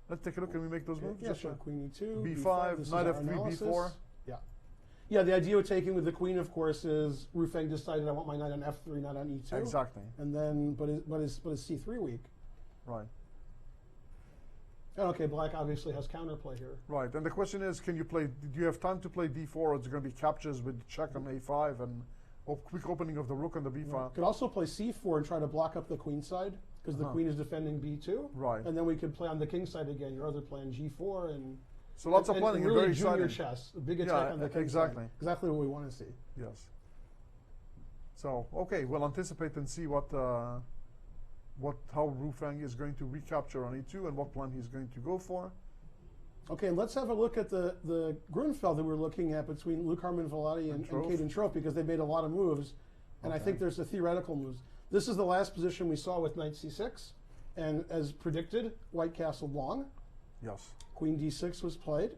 Let's take a look. Can we make those moves? Yeah, sure. Queen e2, b5, knight f3, b4. Yeah. Yeah, the idea of taking with the queen, of course, is Rufeng decided I want my knight on f3, not on e2. Exactly. And then, but is c3 weak? Right. Okay, black obviously has counterplay here. Right, and the question is, can you play, do you have time to play d4, or is it going to be captures with check on a5 and quick opening of the rook on the b file? Could also play c4 and try to block up the queen side, because the queen is defending b2. Right. And then we could play on the king side again, your other plan g4, and so lots of planning, and really very junior exciting. chess, a big attack on the king exactly. side. Exactly what we want to see. Yes. So, okay, we'll anticipate and see how Rufeng is going to recapture on e2 and what plan he's going to go for. Okay, let's have a look at the Grunfeld that we were looking at between Luke Harmon Velati and Caden Trope, because they made a lot of moves, and I think there's the theoretical moves. This is the last position we saw with knight c6, and as predicted, white castled long. Yes. Queen d6 was played,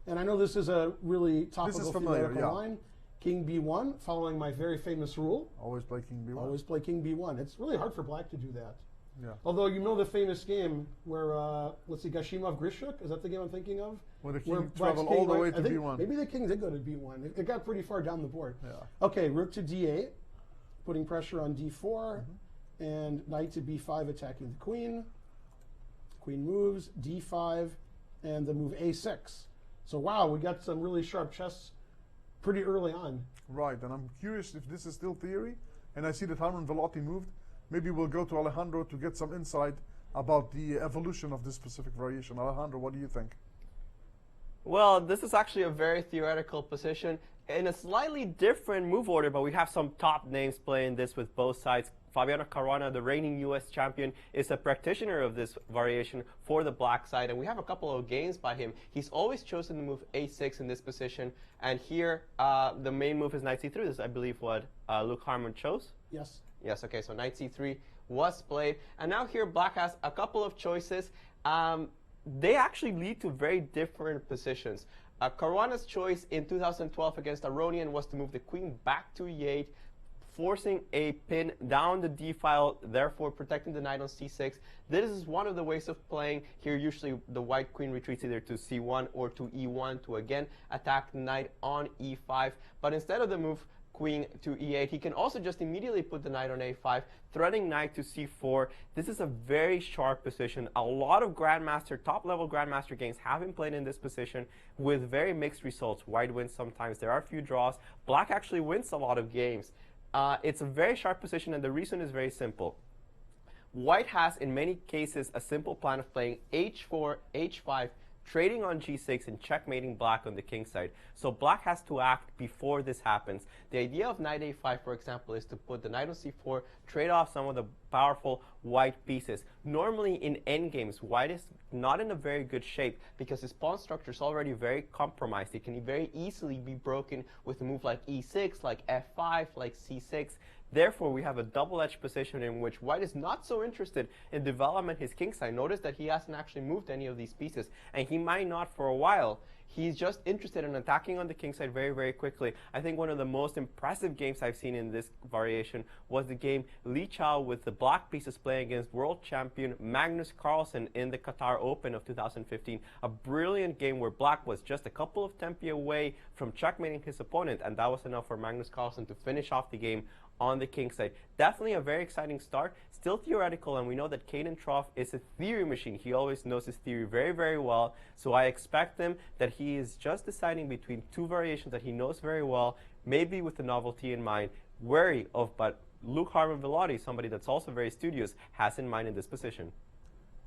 and I know this is a really topical theoretical line. King b1, following my very famous rule. Always play king b1. Always play king b1. It's really hard for black to do that. Yeah. Although you know the famous game where, let's see, Gashimov Grishuk, is that the game I'm thinking of? Where the king traveled all the way to b1. Maybe the king did go to b1. It got pretty far down the board. Yeah. Okay, rook to d8, putting pressure on d4, and knight to b5, attacking the queen. Queen moves, d5, and the move a6. So wow, we got some really sharp chess pretty early on. Right, and I'm curious if this is still theory, and I see that Harmon Velati moved. Maybe we'll go to Alejandro to get some insight about the evolution of this specific variation. Alejandro, what do you think? Well, this is actually a very theoretical position in a slightly different move order, but we have some top names playing this with both sides. Fabiano Caruana, the reigning U.S. champion, is a practitioner of this variation for the black side, and we have a couple of games by him. He's always chosen to move a6 in this position, and here the main move is knight c3. This is, I believe, what Luke Harmon chose. Yes. Yes, okay, so knight c3 was played, and now here black has a couple of choices. They actually lead to very different positions. Caruana's choice in 2012 against Aronian was to move the queen back to e8, forcing a pin down the d file, therefore protecting the knight on c6. This is one of the ways of playing. Here usually the white queen retreats either to c1 or to e1 to again attack the knight on e5. But instead of the move queen to e8, he can also just immediately put the knight on a5, threatening knight to c4. This is a very sharp position. A lot of grandmaster, top-level grandmaster games have been played in this position with very mixed results. White wins sometimes. There are a few draws. Black actually wins a lot of games. It's a very sharp position, and the reason is very simple. White has, in many cases, a simple plan of playing h4, h5, trading on g6 and checkmating black on the king side. So black has to act before this happens. The idea of knight a5, for example, is to put the knight on c4, trade off some of the powerful white pieces. Normally in endgames, white is not in a very good shape because his pawn structure is already very compromised. It can very easily be broken with a move like e6, like f5, like c6. Therefore, we have a double-edged position in which white is not so interested in development his king side. Notice that he hasn't actually moved any of these pieces, and he might not for a while. He's just interested in attacking on the king side very, very quickly. I think one of the most impressive games I've seen in this variation was the game Li Chao with the black pieces playing against world champion Magnus Carlsen in the Qatar Open of 2015. A brilliant game where black was just a couple of tempi away from checkmating his opponent, and that was enough for Magnus Carlsen to finish off the game on the king side. Definitely a very exciting start, still theoretical, and we know that Caden Trough is a theory machine. He always knows his theory very, very well, so I expect him that he is just deciding between two variations that he knows very well, maybe with the novelty in mind, wary of, but Luke Harmon-Velotti, somebody that's also very studious, has in mind in this position.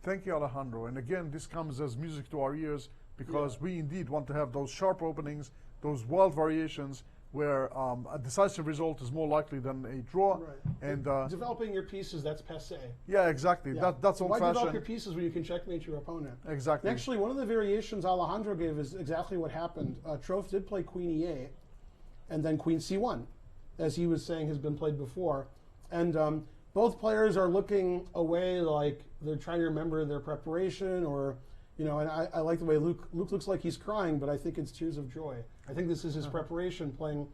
Thank you, Alejandro. And again, this comes as music to our ears because we indeed want to have those sharp openings, those wild variations, where a decisive result is more likely than a draw. Right. And developing your pieces, that's passé. yeah, exactly. Yeah. That's Why develop old-fashioned. your pieces when you can checkmate your opponent? Exactly. And actually, one of the variations Alejandro gave is exactly what happened. Trough did play queen e8, and then queen c1, as he was saying has been played before. And both players are looking away like they're trying to remember their preparation, or, you know, and I like the way Luke looks like he's crying, but I think it's tears of joy. I think this is his preparation, playing,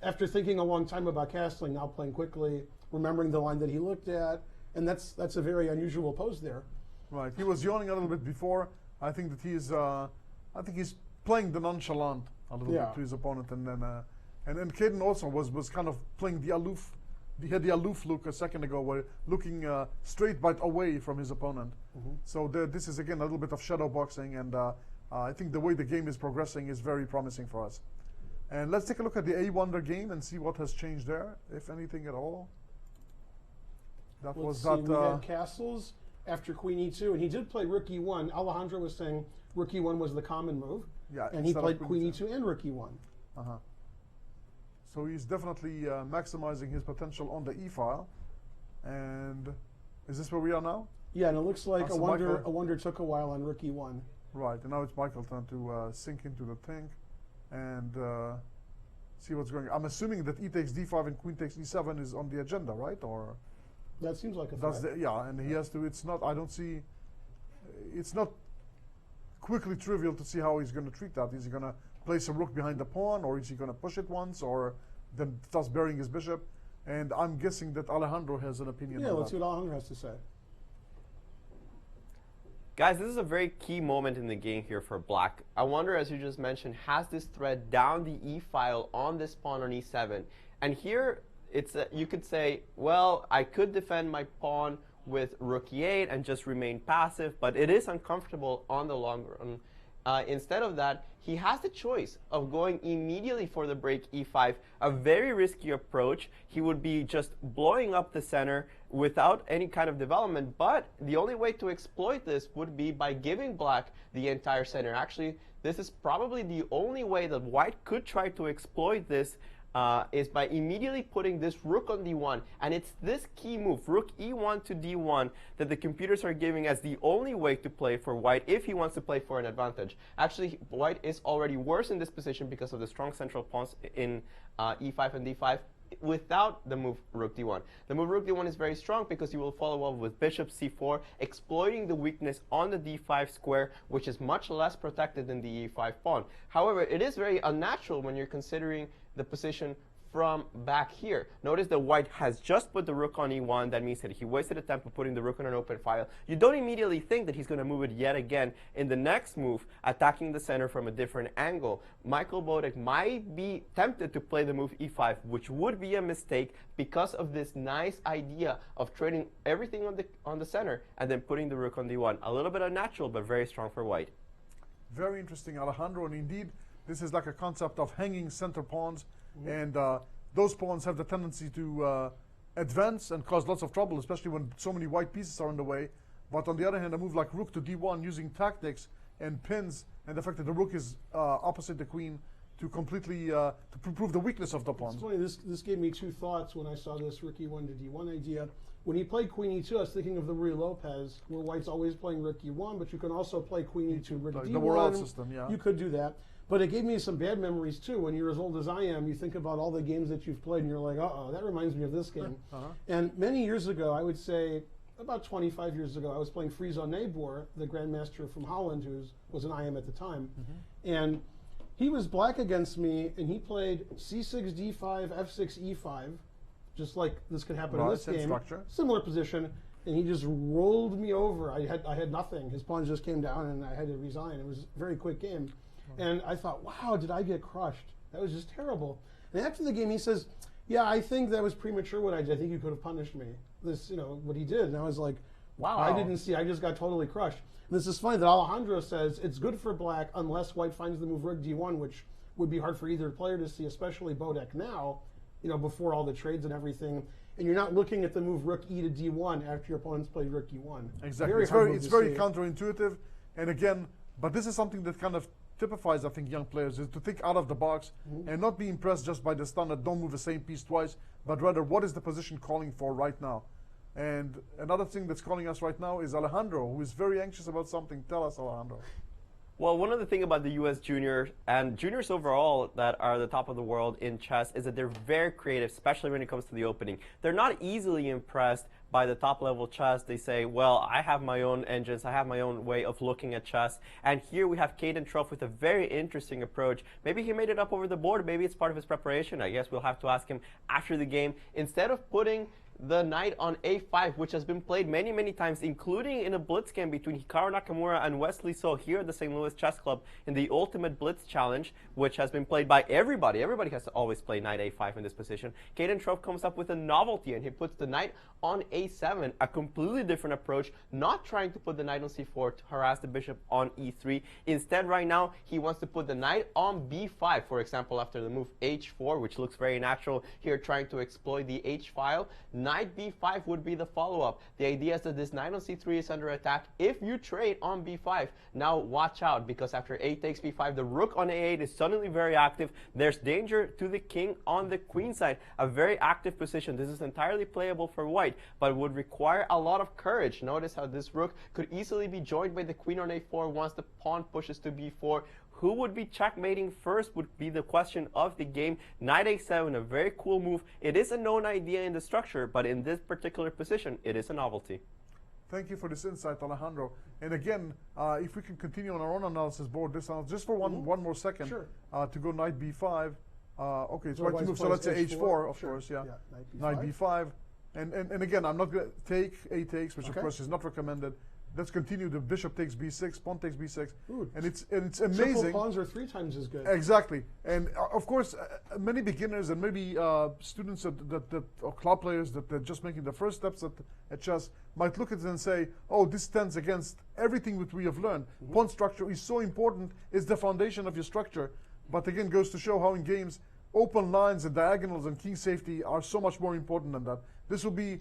after thinking a long time about castling, now playing quickly, remembering the line that he looked at, and that's a very unusual pose there. Right. He was yawning a little bit before. I think that he's playing the nonchalant a little bit to his opponent, and then and Caden also was kind of playing the aloof. He had the aloof look a second ago, where looking straight but away from his opponent. So this is again a little bit of shadow boxing, and I think the way the game is progressing is very promising for us. And let's take a look at the A Wonder game and see what has changed there, if anything at all. That Let's see, we had castles after queen e2, and he did play rook e1. Alejandro was saying rook e1 was the common move, and he played queen e2 and rook e1. So he's definitely maximizing his potential on the e-file. And is this where we are now? Yeah, and it looks like So a wonder took a while on rook e1. Right, and now it's Michael's turn to sink into the thing and see what's going on. I'm assuming that e takes d5 and queen takes e7 is on the agenda, right? Or that seems like a that's threat. yeah, and he has to. It's not. I don't see. It's not quickly trivial to see how he's going to treat that. Is he going to place a rook behind the pawn, or is he going to push it once, or then thus burying his bishop? And I'm guessing that Alejandro has an opinion. Yeah, on let's that. see what Alejandro has to say. Guys, this is a very key moment in the game here for black. I wonder, as you just mentioned, has this thread down the e-file on this pawn on e7? And here, it's you could say, well, I could defend my pawn with rook e8 and just remain passive, but it is uncomfortable on the long run. Instead of that, he has the choice of going immediately for the break e5, a very risky approach. He would be just blowing up the center without any kind of development, but the only way to exploit this would be by giving black the entire center. Actually, this is probably the only way that white could try to exploit this is by immediately putting this rook on d1. And it's this key move, rook e1 to d1, that the computers are giving as the only way to play for white if he wants to play for an advantage. Actually, white is already worse in this position because of the strong central pawns in e5 and d5 without the move rook d1. The move rook d1 is very strong because you will follow up with bishop c4, exploiting the weakness on the d5 square, which is much less protected than the e5 pawn. However, it is very unnatural when you're considering the position from back here. Notice that white has just put the rook on e1. That means that he wasted a time of putting the rook on an open file. You don't immediately think that he's going to move it yet again in the next move, attacking the center from a different angle. Michael Bodek might be tempted to play the move e5, which would be a mistake because of this nice idea of trading everything on the center and then putting the rook on d1. A little bit unnatural, but very strong for white. Very interesting, Alejandro, and indeed, this is like a concept of hanging center pawns, and those pawns have the tendency to advance and cause lots of trouble, especially when so many white pieces are in the way. But on the other hand, a move like rook to d1 using tactics, and pins, and the fact that the rook is opposite the queen to completely to prove the weakness of the pawns. It's funny, this gave me two thoughts when I saw this rook e1 to d1 idea. When he played queen e2, I was thinking of the Ruy Lopez, where white's always playing rook e1, but you can also play queen e2, rook d1. The Worrell system, yeah. You could do that. But it gave me some bad memories, too. When you're as old as I am, you think about all the games that you've played, and you're like, uh-oh, that reminds me of this game. And many years ago, I would say, about 25 years ago, I was playing Friso Nebor, the grandmaster from Holland, who was an IM at the time. And he was black against me, and he played c6, d5, f6, e5, just like this could happen in this game. Structure. Similar position, and he just rolled me over. I had nothing. His pawns just came down, and I had to resign. It was a very quick game. And I thought, wow, did I get crushed? That was just terrible. And after the game, he says, yeah, I think that was premature what I did. I think you could have punished me. This, what he did. And I was like, wow, I didn't see. I just got totally crushed. And this is funny that Alejandro says it's good for black unless white finds the move rook d1, which would be hard for either player to see, especially Bodek now, before all the trades and everything. And you're not looking at the move rook e to d1 after your opponent's played rook e1. Exactly. It's very counterintuitive. And again, but this is something that kind of typifies, I think, young players, is to think out of the box and not be impressed just by the standard, don't move the same piece twice, but rather what is the position calling for right now. And another thing that's calling us right now is Alejandro, who is very anxious about something. Tell us, Alejandro. Well, one of the things about the U.S. juniors and juniors overall that are the top of the world in chess is that they're very creative, especially when it comes to the opening. They're not easily impressed by the top level chess. They say, well, I have my own engines, I have my own way of looking at chess. And here we have Caden Truff with a very interesting approach. Maybe he made it up over the board, maybe it's part of his preparation. I guess we'll have to ask him after the game. Instead of putting the knight on a5, which has been played many, many times, including in a blitz game between Hikaru Nakamura and Wesley So here at the St. Louis Chess Club in the Ultimate Blitz Challenge, which has been played by everybody. Everybody has to always play knight a5 in this position. Caden Truff comes up with a novelty, and he puts the knight on a7, a completely different approach, not trying to put the knight on c4 to harass the bishop on e3. Instead, right now, he wants to put the knight on b5, for example, after the move h4, which looks very natural here, trying to exploit the h-file. Knight b5 would be the follow-up. The idea is that this knight on c3 is under attack if you trade on b5. Now watch out, because after a takes b5, the rook on a8 is suddenly very active. There's danger to the king on the queen side. A very active position. This is entirely playable for white, but would require a lot of courage. Notice how this rook could easily be joined by the queen on a4 once the pawn pushes to b4. Who would be checkmating first would be the question of the game. Knight a7, a very cool move. It is a known idea in the structure, but in this particular position, it is a novelty. Thank you for this insight, Alejandro. And again, if we can continue on our own analysis board, just for one more second, sure. To go knight b5. Okay, it's So right to move. So let's say h4, of Sure. course, yeah. Knight Knight b5. And again, I'm not going to take a takes, which of course is not recommended. Let's continue. The bishop takes b6, pawn takes b6, and it's amazing. Triple pawns are 3 times as good. Exactly, and of course, many beginners and maybe students or club players that are just making the first steps at chess might look at it and say, "Oh, this stands against everything that we have learned. Pawn structure is so important; it's the foundation of your structure." But again, goes to show how in games, open lines and diagonals and king safety are so much more important than that. This will be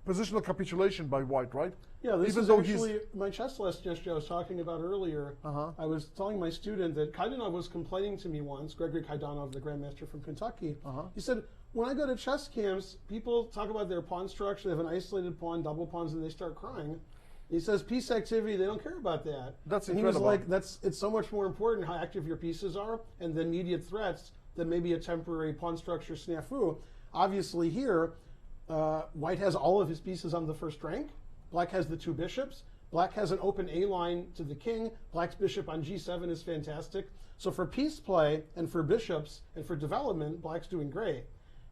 positional capitulation by white, right? Yeah, this is actually my chess lesson yesterday I was talking about earlier. I was telling my student that Kaidanov was complaining to me once, Gregory Kaidanov, the grandmaster from Kentucky. He said, when I go to chess camps, people talk about their pawn structure, they have an isolated pawn, double pawns, and they start crying. He says, piece activity, they don't care about that. That's and incredible. He was like, it's so much more important how active your pieces are and the immediate threats than maybe a temporary pawn structure snafu. Obviously here, white has all of his pieces on the first rank. Black has the 2 bishops. Black has an open A line to the king. Black's bishop on g7 is fantastic. So for piece play and for bishops and for development, Black's doing great.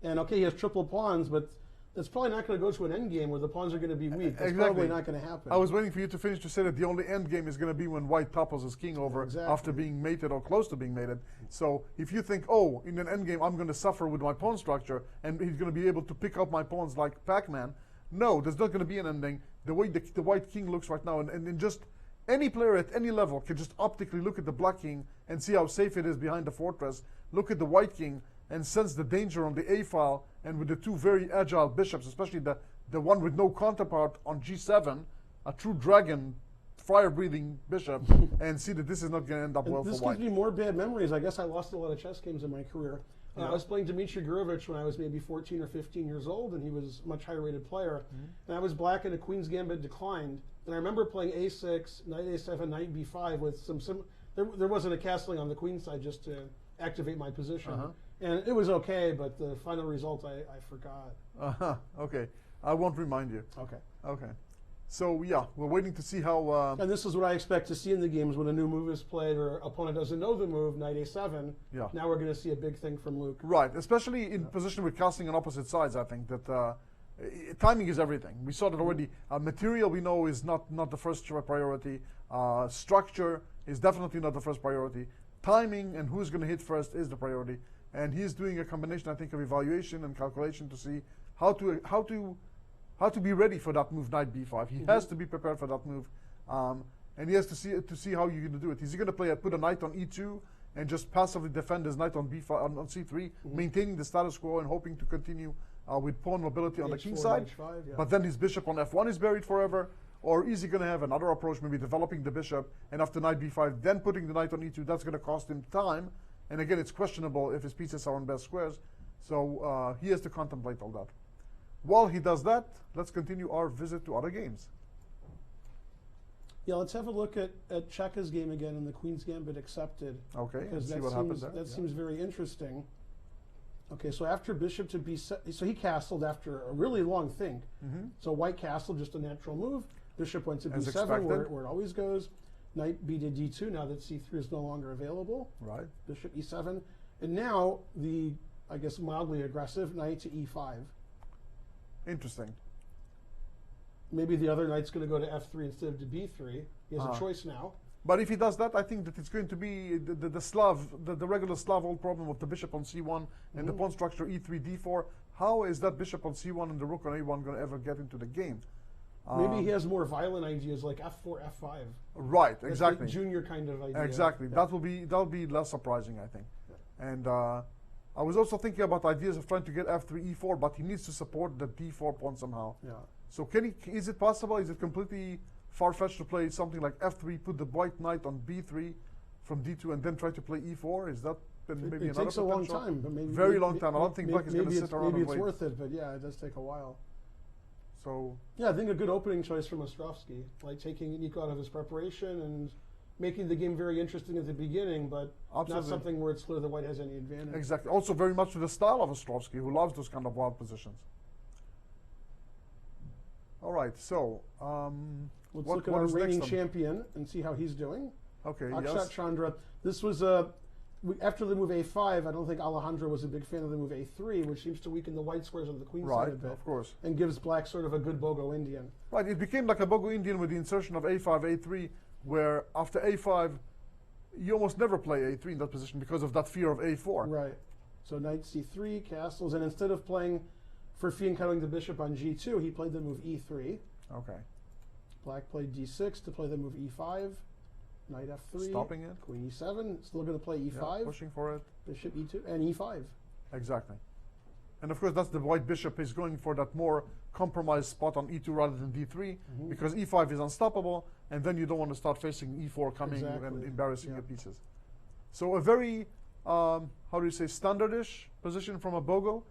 And okay, he has triple pawns, but that's probably not going to go to an endgame where the pawns are going to be weak. That's probably not going to happen. I was waiting for you to finish to say that the only endgame is going to be when white topples his king over after being mated or close to being mated. So if you think, oh, in an endgame I'm going to suffer with my pawn structure and he's going to be able to pick up my pawns like Pac-Man, no, there's not going to be an ending. The way the white king looks right now, and just any player at any level can just optically look at the black king and see how safe it is behind the fortress, look at the white king and sense the danger on the A file, and with the 2 very agile bishops, especially the one with no counterpart on g7, a true dragon fire-breathing bishop and see that this is not going to end up well this for white. gives me more bad memories. I guess I lost a lot of chess games in my career. I was playing Dmitry Gurovich when I was maybe 14 or 15 years old, and he was a much higher rated player. And I was black and a Queen's Gambit declined. And I remember playing a6, knight a7, knight b5 with there wasn't a castling on the queen side just to activate my position. And it was okay, but the final result I forgot. Okay. I won't remind you. Okay. Okay. So, yeah, we're waiting to see how... and this is what I expect to see in the games when a new move is played or opponent doesn't know the move, knight a7. Yeah. Now we're going to see a big thing from Luke. Right, especially in position with casting on opposite sides, I think that timing is everything. We saw that already. Material, we know, is not the first priority. Structure is definitely not the first priority. Timing and who's going to hit first is the priority. And he's doing a combination, I think, of evaluation and calculation to see how to be ready for that move, knight b5. He has to be prepared for that move, and he has to see how you're going to do it. Is he going to put a knight on e2 and just passively defend his knight on b5 on c3, maintaining the status quo and hoping to continue with pawn mobility on the king side? But then his bishop on f1 is buried forever. Or is he going to have another approach, maybe developing the bishop, and after knight b5, then putting the knight on e2? That's going to cost him time. And again, it's questionable if his pieces are on best squares. So he has to contemplate all that. While he does that, let's continue our visit to other games. Yeah, let's have a look at Cheka's game again and the Queen's Gambit accepted. Okay, because see what happens there. That seems very interesting. Okay, so after bishop to b7, so he castled after a really long think. So white castled, just a natural move. Bishop went to b7, where it always goes. Knight b to d2, now that c3 is no longer available. Right. Bishop e7. And now the, I guess, mildly aggressive knight to e5. Interesting. Maybe the other knight's going to go to f3 instead of to b3. He has a choice now. But if he does that, I think that it's going to be the regular Slav old problem of the bishop on c1 and the pawn structure e3, d4. How is that bishop on c1 and the rook on a1 going to ever get into the game? Maybe he has more violent ideas like f4, f5. Right, exactly. That's the junior kind of idea. Exactly. Yeah. That'll be less surprising, I think. Yeah. And I was also thinking about ideas of trying to get f3, e4, but he needs to support the d4 pawn somehow. Yeah. So is it possible? Is it completely far-fetched to play something like f3, put the white knight on b3 from d2, and then try to play e4? Is that maybe another potential? It takes a long time, but maybe very long time. I don't think Black is going to sit around and wait. Maybe it's worth it, but yeah, it does take a while. So yeah, I think a good opening choice from Ostrovsky, like taking Nico out of his preparation and making the game very interesting at the beginning, but not something where it's clear the white has any advantage. Exactly. Also very much to the style of Ostrovsky, who loves those kind of wild positions. All right, so let's look at our reigning champion and see how he's doing. Okay, Akshat Chandra. This was after the move a5, I don't think Alejandro was a big fan of the move a3, which seems to weaken the white squares of the queen side a bit. Of course. And gives black sort of a good Bogo Indian. Right, it became like a Bogo Indian with the insertion of a5, a3, where after a5, you almost never play a3 in that position because of that fear of a4. Right. So knight c3, castles, and instead of playing for fianchettoing the bishop on g2, he played the move e3. Okay. Black played d6 to play the move e5. Knight f3. Stopping it. Queen e7. Still going to play e5. Yeah, pushing for it. Bishop e2 and e5. Exactly. And of course, that's the white bishop is going for that more compromised spot on e2 rather than d3, because e5 is unstoppable, and then you don't want to start facing e4 coming and embarrassing your pieces. So a very, how do you say, standardish position from a Bogo.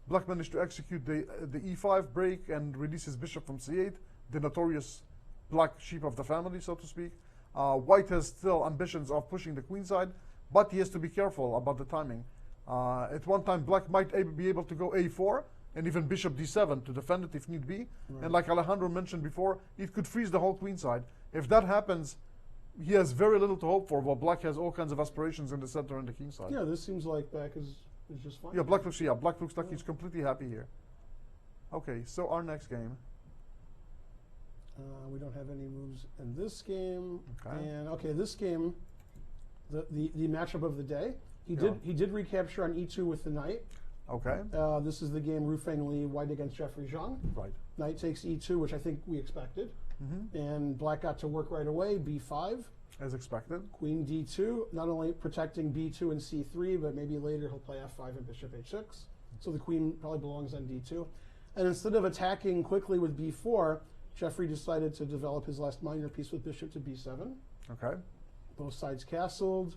Black managed to execute the e5 break and release his bishop from c8, the notorious black sheep of the family, so to speak. White has still ambitions of pushing the queen side, but he has to be careful about the timing. At one time, black might be able to go a4 and even bishop d7 to defend it if need be. Right. And like Alejandro mentioned before, it could freeze the whole queen side. If that happens, he has very little to hope for, while black has all kinds of aspirations in the center and the king side. Yeah, this seems like black is just fine. Yeah, black looks like he's completely happy here. Okay, so our next game. We don't have any moves in this game. Okay. And okay, this game, the matchup of the day. He did recapture on e2 with the knight. Okay. This is the game Rufeng Li, white against Jeffrey Zhang. Right. Knight takes e2, which I think we expected. And black got to work right away, b5. As expected. Queen d2, not only protecting b2 and c3, but maybe later he'll play f5 and bishop h6. So the queen probably belongs on d2. And instead of attacking quickly with b4, Jeffrey decided to develop his last minor piece with bishop to b7. Okay. Both sides castled.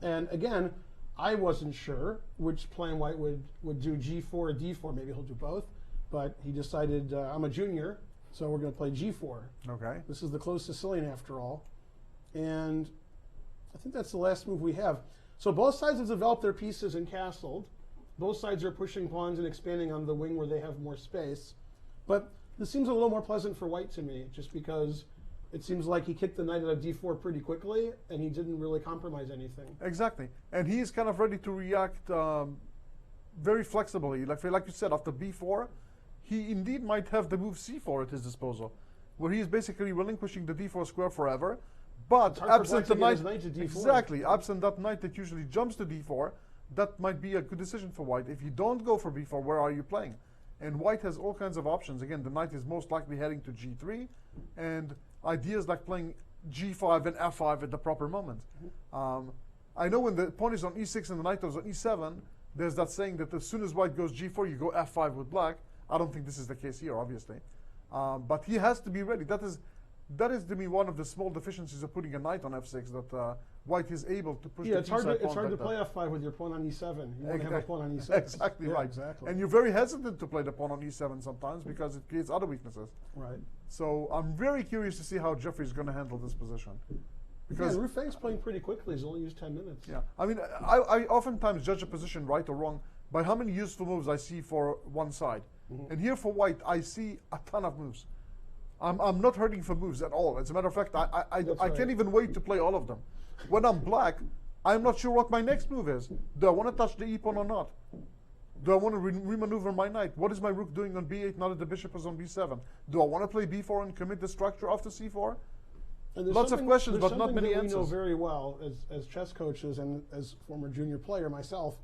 And again, I wasn't sure which plan white would do, g4 or d4. Maybe he'll do both. But he decided, I'm a junior, so we're going to play g4. Okay. This is the closed Sicilian after all. And I think that's the last move we have. So both sides have developed their pieces and castled. Both sides are pushing pawns and expanding on the wing where they have more space. But this seems a little more pleasant for white to me, just because it seems like he kicked the knight out of d4 pretty quickly, and he didn't really compromise anything. Exactly. And he's kind of ready to react very flexibly. Like you said, after b4, he indeed might have the move c4 at his disposal, where he's basically relinquishing the d4 square forever. But absent the knight, exactly, absent that knight that usually jumps to d4, that might be a good decision for white. If you don't go for b4, where are you playing? And white has all kinds of options. Again, the knight is most likely heading to g3, and ideas like playing g5 and f5 at the proper moment. I know when the pawn is on e6 and the knight is on e7, there's that saying that as soon as white goes g4, you go f5 with black. I don't think this is the case here, obviously. But he has to be ready. That is to me one of the small deficiencies of putting a knight on f6, that white is able to push the it's hard pawn to play f5 with your pawn on e7. You want to have a pawn on e6. Exactly yeah, right. Exactly. And you're very hesitant to play the pawn on e7 sometimes because it creates other weaknesses. Right. So I'm very curious to see how Jeffrey's going to handle this position. Because Ru Feng's playing pretty quickly. He's only used 10 minutes. Yeah. I mean, I oftentimes judge a position right or wrong by how many useful moves I see for one side. And here for white, I see a ton of moves. I'm not hurting for moves at all. As a matter of fact, I can't even wait to play all of them. When I'm black, I'm not sure what my next move is. Do I want to touch the e-pawn or not? Do I want to remaneuver my knight? What is my rook doing on b8 now that the bishop is on b7? Do I want to play b4 and commit the structure after c4? Lots of questions, but not many answers. We know very well as chess coaches and as former junior player myself.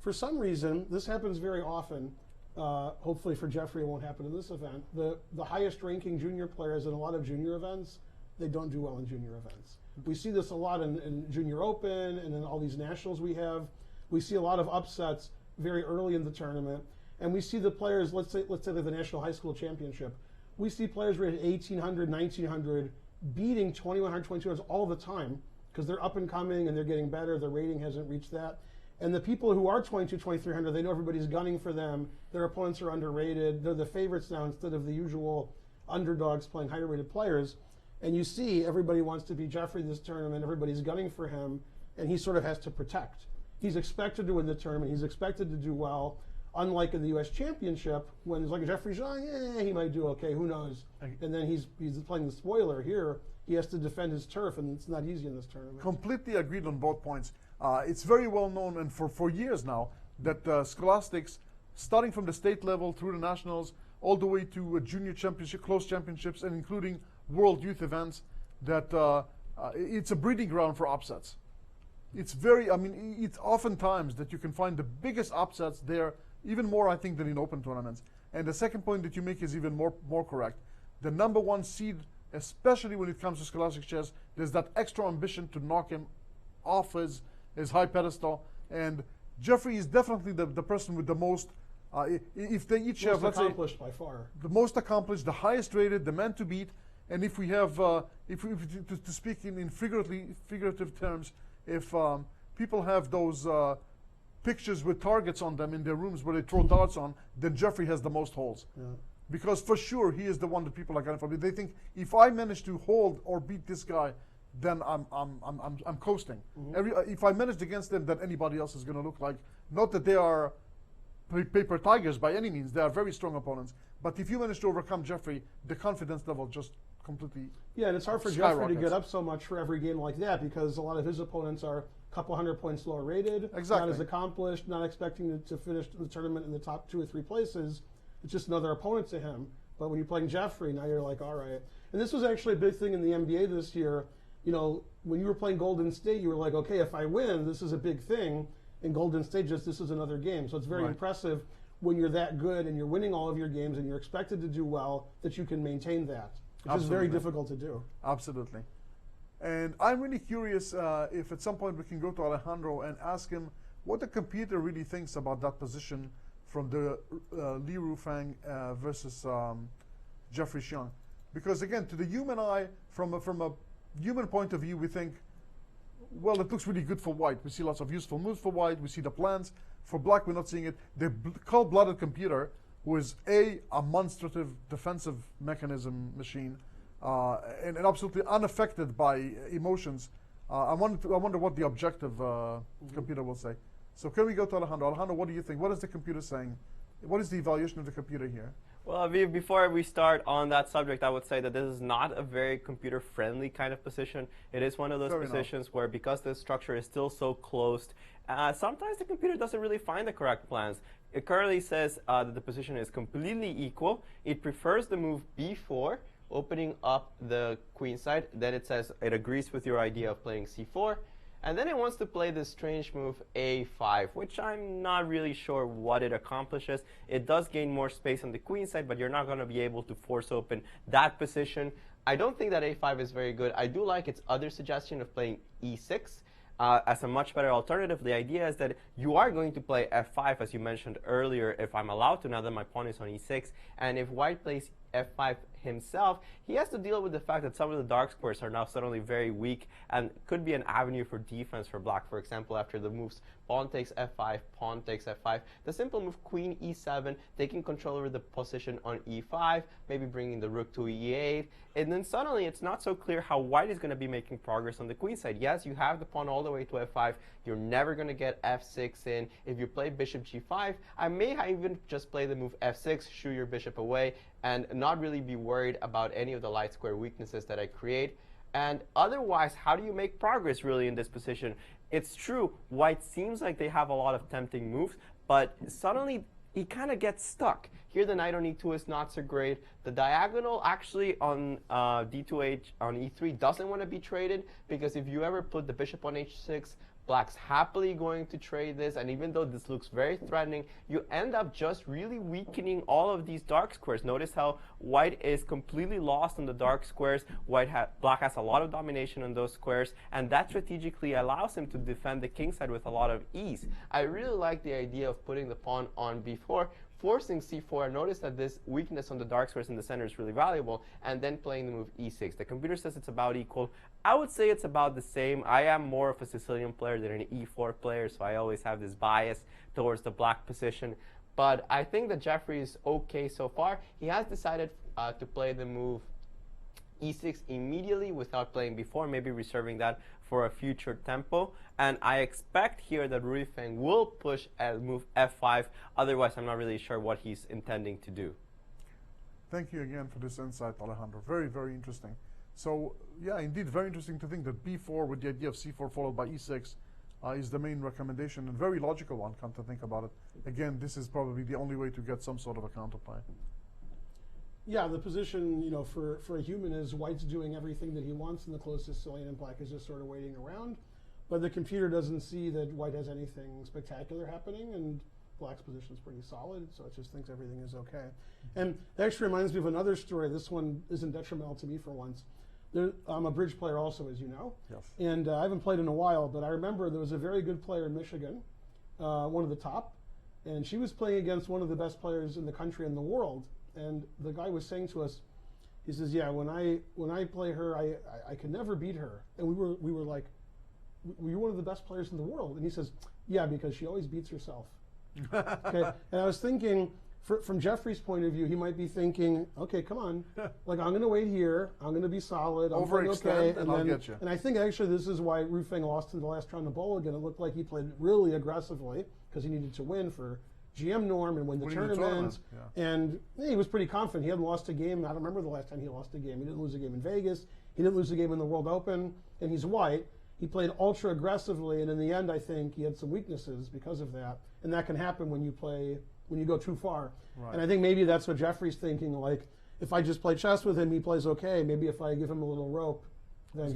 For some reason, this happens very often. Hopefully for Jeffrey, it won't happen in this event. The highest ranking junior players in a lot of junior events, they don't do well in junior events. We see this a lot in Junior Open and in all these nationals we have. We see a lot of upsets very early in the tournament. And we see the players, let's say they're the National High School Championship. We see players rated 1,800, 1,900, beating 2,100, 2,200 all the time because they're up and coming and they're getting better. Their rating hasn't reached that. And the people who are 22, 2,300, they know everybody's gunning for them. Their opponents are underrated. They're the favorites now instead of the usual underdogs playing higher rated players. And you see everybody wants to beat Jeffrey this tournament. Everybody's gunning for him. And he sort of has to protect. He's expected to win the tournament. He's expected to do well. Unlike in the U.S. Championship, when it's like a Jeffrey Zhang, he might do okay, who knows? And then he's playing the spoiler here. He has to defend his turf, and it's not easy in this tournament. Completely agreed on both points. It's very well known, and for years now, that scholastics, starting from the state level through the nationals, all the way to junior championship, close championships, and including world youth events, that it's a breeding ground for upsets. It's oftentimes that you can find the biggest upsets there, even more, I think, than in open tournaments. And the second point that you make is even more correct. The number one seed, especially when it comes to scholastic chess, there's that extra ambition to knock him off his high pedestal. And Jeffrey is definitely the person with the most, if they each have, let's say, accomplished by far. The most accomplished, the highest rated, the man to beat. And if we have, to speak in figurative terms, if people have those pictures with targets on them in their rooms where they throw darts on, then Jeffrey has the most holes. Yeah. Because for sure he is the one that people are gunning for. They think if I manage to hold or beat this guy, then I'm coasting. If I managed against them, then anybody else is going to look like, not that they are paper tigers by any means. They are very strong opponents. But if you manage to overcome Jeffrey, the confidence level just completely and it's hard for Jeffrey to get up so much for every game like that because a lot of his opponents are a couple hundred points lower rated, not as accomplished, not expecting to finish the tournament in the top 2 or 3 places. It's just another opponent to him. But when you're playing Jeffrey, now you're like, all right. And this was actually a big thing in the NBA this year. You know, when you were playing Golden State, you were like, okay, if I win, this is a big thing. In Golden State, just this is another game. So it's very impressive when you're that good and you're winning all of your games and you're expected to do well, that you can maintain that. Which is very difficult to do. Absolutely. And I'm really curious if at some point we can go to Alejandro and ask him what the computer really thinks about that position from the Li Rufang versus Jeffrey Xiong. Because again, to the human eye, from a human point of view, we think, well, it looks really good for white. We see lots of useful moves for white. We see the plans. For black, we're not seeing it. The cold-blooded computer, who is a monstrative defensive mechanism machine, and absolutely unaffected by emotions. I wonder what the objective computer will say. So can we go to Alejandro? Alejandro, what do you think? What is the computer saying? What is the evaluation of the computer here? Well, Aviv, before we start on that subject, I would say that this is not a very computer-friendly kind of position. It is one of those positions where, because the structure is still so closed, sometimes the computer doesn't really find the correct plans. It currently says that the position is completely equal. It prefers the move b4, opening up the queen side. Then it says it agrees with your idea of playing c4. And then it wants to play this strange move a5, which I'm not really sure what it accomplishes. It does gain more space on the queen side, but you're not going to be able to force open that position. I don't think that a5 is very good. I do like its other suggestion of playing e6 as a much better alternative. The idea is that you are going to play f5, as you mentioned earlier, if I'm allowed to, now that my pawn is on e6. And if white plays f5 himself, he has to deal with the fact that some of the dark squares are now suddenly very weak and could be an avenue for defense for black. For example, after the moves pawn takes f5, pawn takes f5, the simple move queen e7, taking control over the position on e5, maybe bringing the rook to e8, and then suddenly it's not so clear how white is going to be making progress on the queen side. Yes, you have the pawn all the way to f5. You're never going to get f6 in. If you play bishop g5, I may even just play the move f6, shoo your bishop away, and not really be worried about any of the light square weaknesses that I create. And otherwise, how do you make progress really in this position? It's true, white seems like they have a lot of tempting moves, but suddenly he kind of gets stuck. Here the knight on e2 is not so great. The diagonal actually on d2h on e3 doesn't want to be traded, because if you ever put the bishop on h6, black's happily going to trade this, and even though this looks very threatening, you end up just really weakening all of these dark squares. Notice how white is completely lost on the dark squares. Black has a lot of domination on those squares, and that strategically allows him to defend the king side with a lot of ease. I really like the idea of putting the pawn on b4, forcing c4. Notice that this weakness on the dark squares in the center is really valuable, and then playing the move e6. The computer says it's about equal. I would say it's about the same. I am more of a Sicilian player than an e4 player, so I always have this bias towards the black position. But I think that Jeffrey is okay so far. He has decided to play the move e6 immediately without playing before, maybe reserving that for a future tempo. And I expect here that Rui Feng will push move f5. Otherwise, I'm not really sure what he's intending to do. Thank you again for this insight, Alejandro. Very, very interesting. So, yeah, indeed, very interesting to think that b4 with the idea of c4 followed by e6 is the main recommendation, and very logical one, come to think about it. Again, this is probably the only way to get some sort of a counterplay. Yeah, the position, you know, for a human is white's doing everything that he wants in the closed Sicilian, and black is just sort of waiting around. But the computer doesn't see that white has anything spectacular happening, and black's position is pretty solid, so it just thinks everything is okay. And that actually reminds me of another story. This one isn't detrimental to me for once. I'm a bridge player also, as you know. Yes. And I haven't played in a while, but I remember there was a very good player in Michigan, one of the top, and she was playing against one of the best players in the country and the world. And the guy was saying to us, he says, "Yeah, when I play her, I can never beat her." And we were like, "You're one of the best players in the world." And he says, "Yeah, because she always beats herself." Okay. And I was thinking, from Jeffrey's point of view, he might be thinking, "Okay, come on, like I'm going to wait here. I'm going to be solid. I'm playing okay, and I'll get you." And I think actually this is why Rui Feng lost in the last round of bowl again. It looked like he played really aggressively because he needed to win for GM norm and win the tournament. Yeah. And he was pretty confident. He hadn't lost a game. I don't remember the last time he lost a game. He didn't lose a game in Vegas. He didn't lose a game in the World Open. And he's white. He played ultra aggressively, and in the end, I think he had some weaknesses because of that. And that can happen when you go too far. Right. And I think maybe that's what Jeffrey's thinking. Like, if I just play chess with him, he plays okay. Maybe if I give him a little rope, then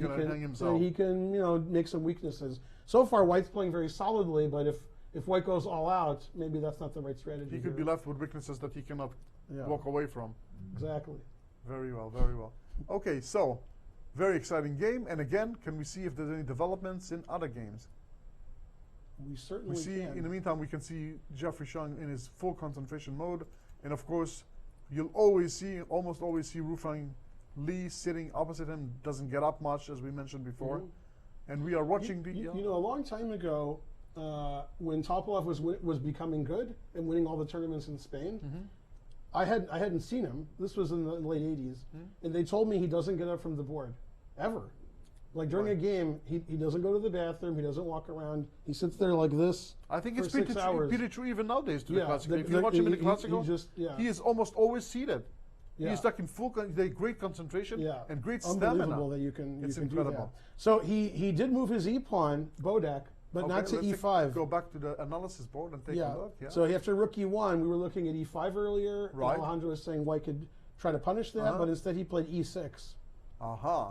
he can make some weaknesses. So far, white's playing very solidly, but if white goes all out, maybe that's not the right strategy. He could be left with weaknesses that he cannot walk away from. Exactly. Very well, very well. Okay, so very exciting game. And again, can we see if there's any developments in other games? We certainly can. In the meantime, we can see Jeffrey Shang in his full concentration mode. And of course, you'll almost always see Rui Feng Lee sitting opposite him doesn't get up much, as we mentioned before. And we are watching You know, a long time ago, when Topalov was becoming good and winning all the tournaments in Spain, I hadn't seen him. This was in the late 80s. And they told me he doesn't get up from the board, ever. Like during a game, he doesn't go to the bathroom, he doesn't walk around, he sits there like this. I think for it's 6 hours. pretty true even nowadays to the Yeah, Classical. the- If you watch him in the Classical, he he is almost always seated. Yeah. He's stuck in full, great concentration Yeah, and great unbelievable stamina. that you can It's do incredible. that. So he did move his e pawn Bodak, but not to let's e5. go back to the analysis board and take a look. Yeah. So after rook e1, we were looking at e5 earlier. And Right. Alejandro was saying White could try to punish that, but instead he played e6.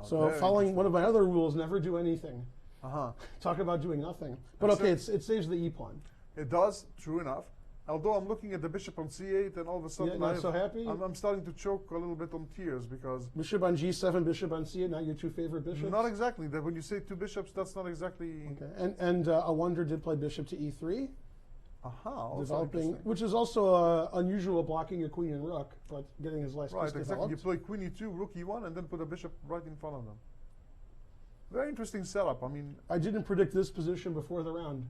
So very following one of my other rules, never do anything. interesting. Talk about doing nothing. But That's okay, it. it saves the e pawn. It does, true enough. Although I'm looking at the bishop on c8, and all of a sudden Yeah, not so happy? I'm starting to choke a little bit on tears because Bishop on g7, bishop on c8, not your two favorite bishops? not exactly. That when you say two bishops, that's not exactly. Okay. And a wonder did play bishop to e3, Also developing, interesting. which is also unusual, blocking a queen and rook, but getting his last Right, piece exactly. You developed. play queen e2, rook e1, and then put a bishop right in front of them. Very interesting setup. I mean, I didn't predict this position before the round.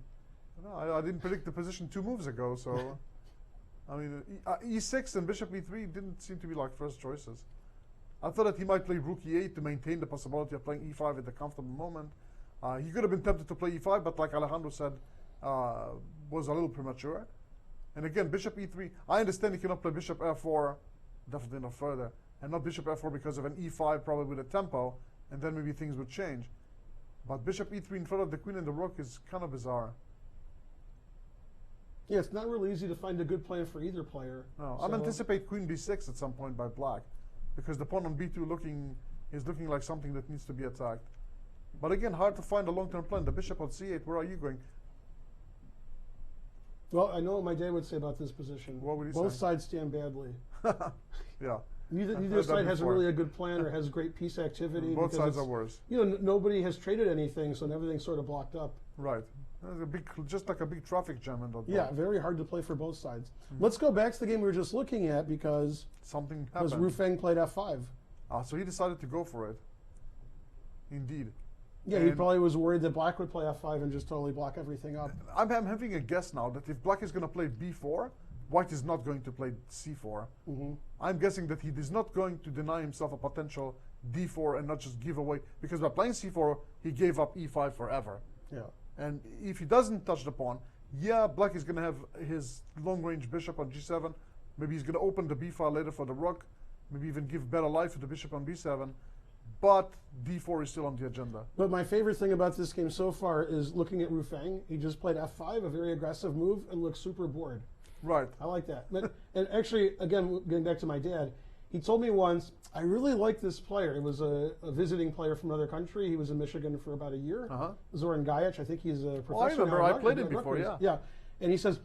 no, I didn't predict the position 2 moves ago, so. I mean, e6 and bishop e3 didn't seem to be like first choices. I thought that he might play rook e8 to maintain the possibility of playing e5 at the comfortable moment. He could have been tempted to play e5, but like Alejandro said, was a little premature. And again, bishop e3, I understand he cannot play bishop f4, definitely not further, and not bishop f4 because of an e5 probably with a tempo, and then maybe things would change. But bishop e3 in front of the queen and the rook is kind of bizarre. Yeah, it's not really easy to find a good plan for either player. No, I'm anticipate queen b6 at some point by black, because the pawn on b2 is looking like something that needs to be attacked. But again, hard to find a long-term plan. The bishop on c8, where are you going? Well, I know what my dad would say about this position. What would he Both say? sides stand badly. Yeah. Neither heard that side has before. really a good plan or has great piece activity. Both because sides are it's- worse. You know, nobody has traded anything, so everything's sort of blocked up. Right. There's a big, just like a big traffic jam in that Yeah, block. very hard to play for both sides. Let's go back to the game we were just looking at because Something happened. Rufeng played f5. So he decided to go for it. Indeed. Yeah, he And- probably was worried that black would play f5 and just totally block everything up. I'm having a guess now that if black is going to play b4, white is not going to play c4. I'm guessing that he is not going to deny himself a potential d4 and not just give away, because by playing c4, he gave up e5 forever. Yeah. And if he doesn't touch the pawn, yeah, black is going to have his long-range bishop on g7. Maybe he's going to open the b file later for the rook. Maybe even give better life to the bishop on b7. But d4 is still on the agenda. But my favorite thing about this game so far is looking at Rufeng. He just played f5, a very aggressive move, and looks super bored. Right. I like that. But, and actually, again, getting back to my dad, he told me once, I really like this player. It was a visiting player from another country. He was in Michigan for about a year. Zoran Gajic, I think he's a professor. I remember. now I at played him Rutgers. before, yeah. Yeah. And he says,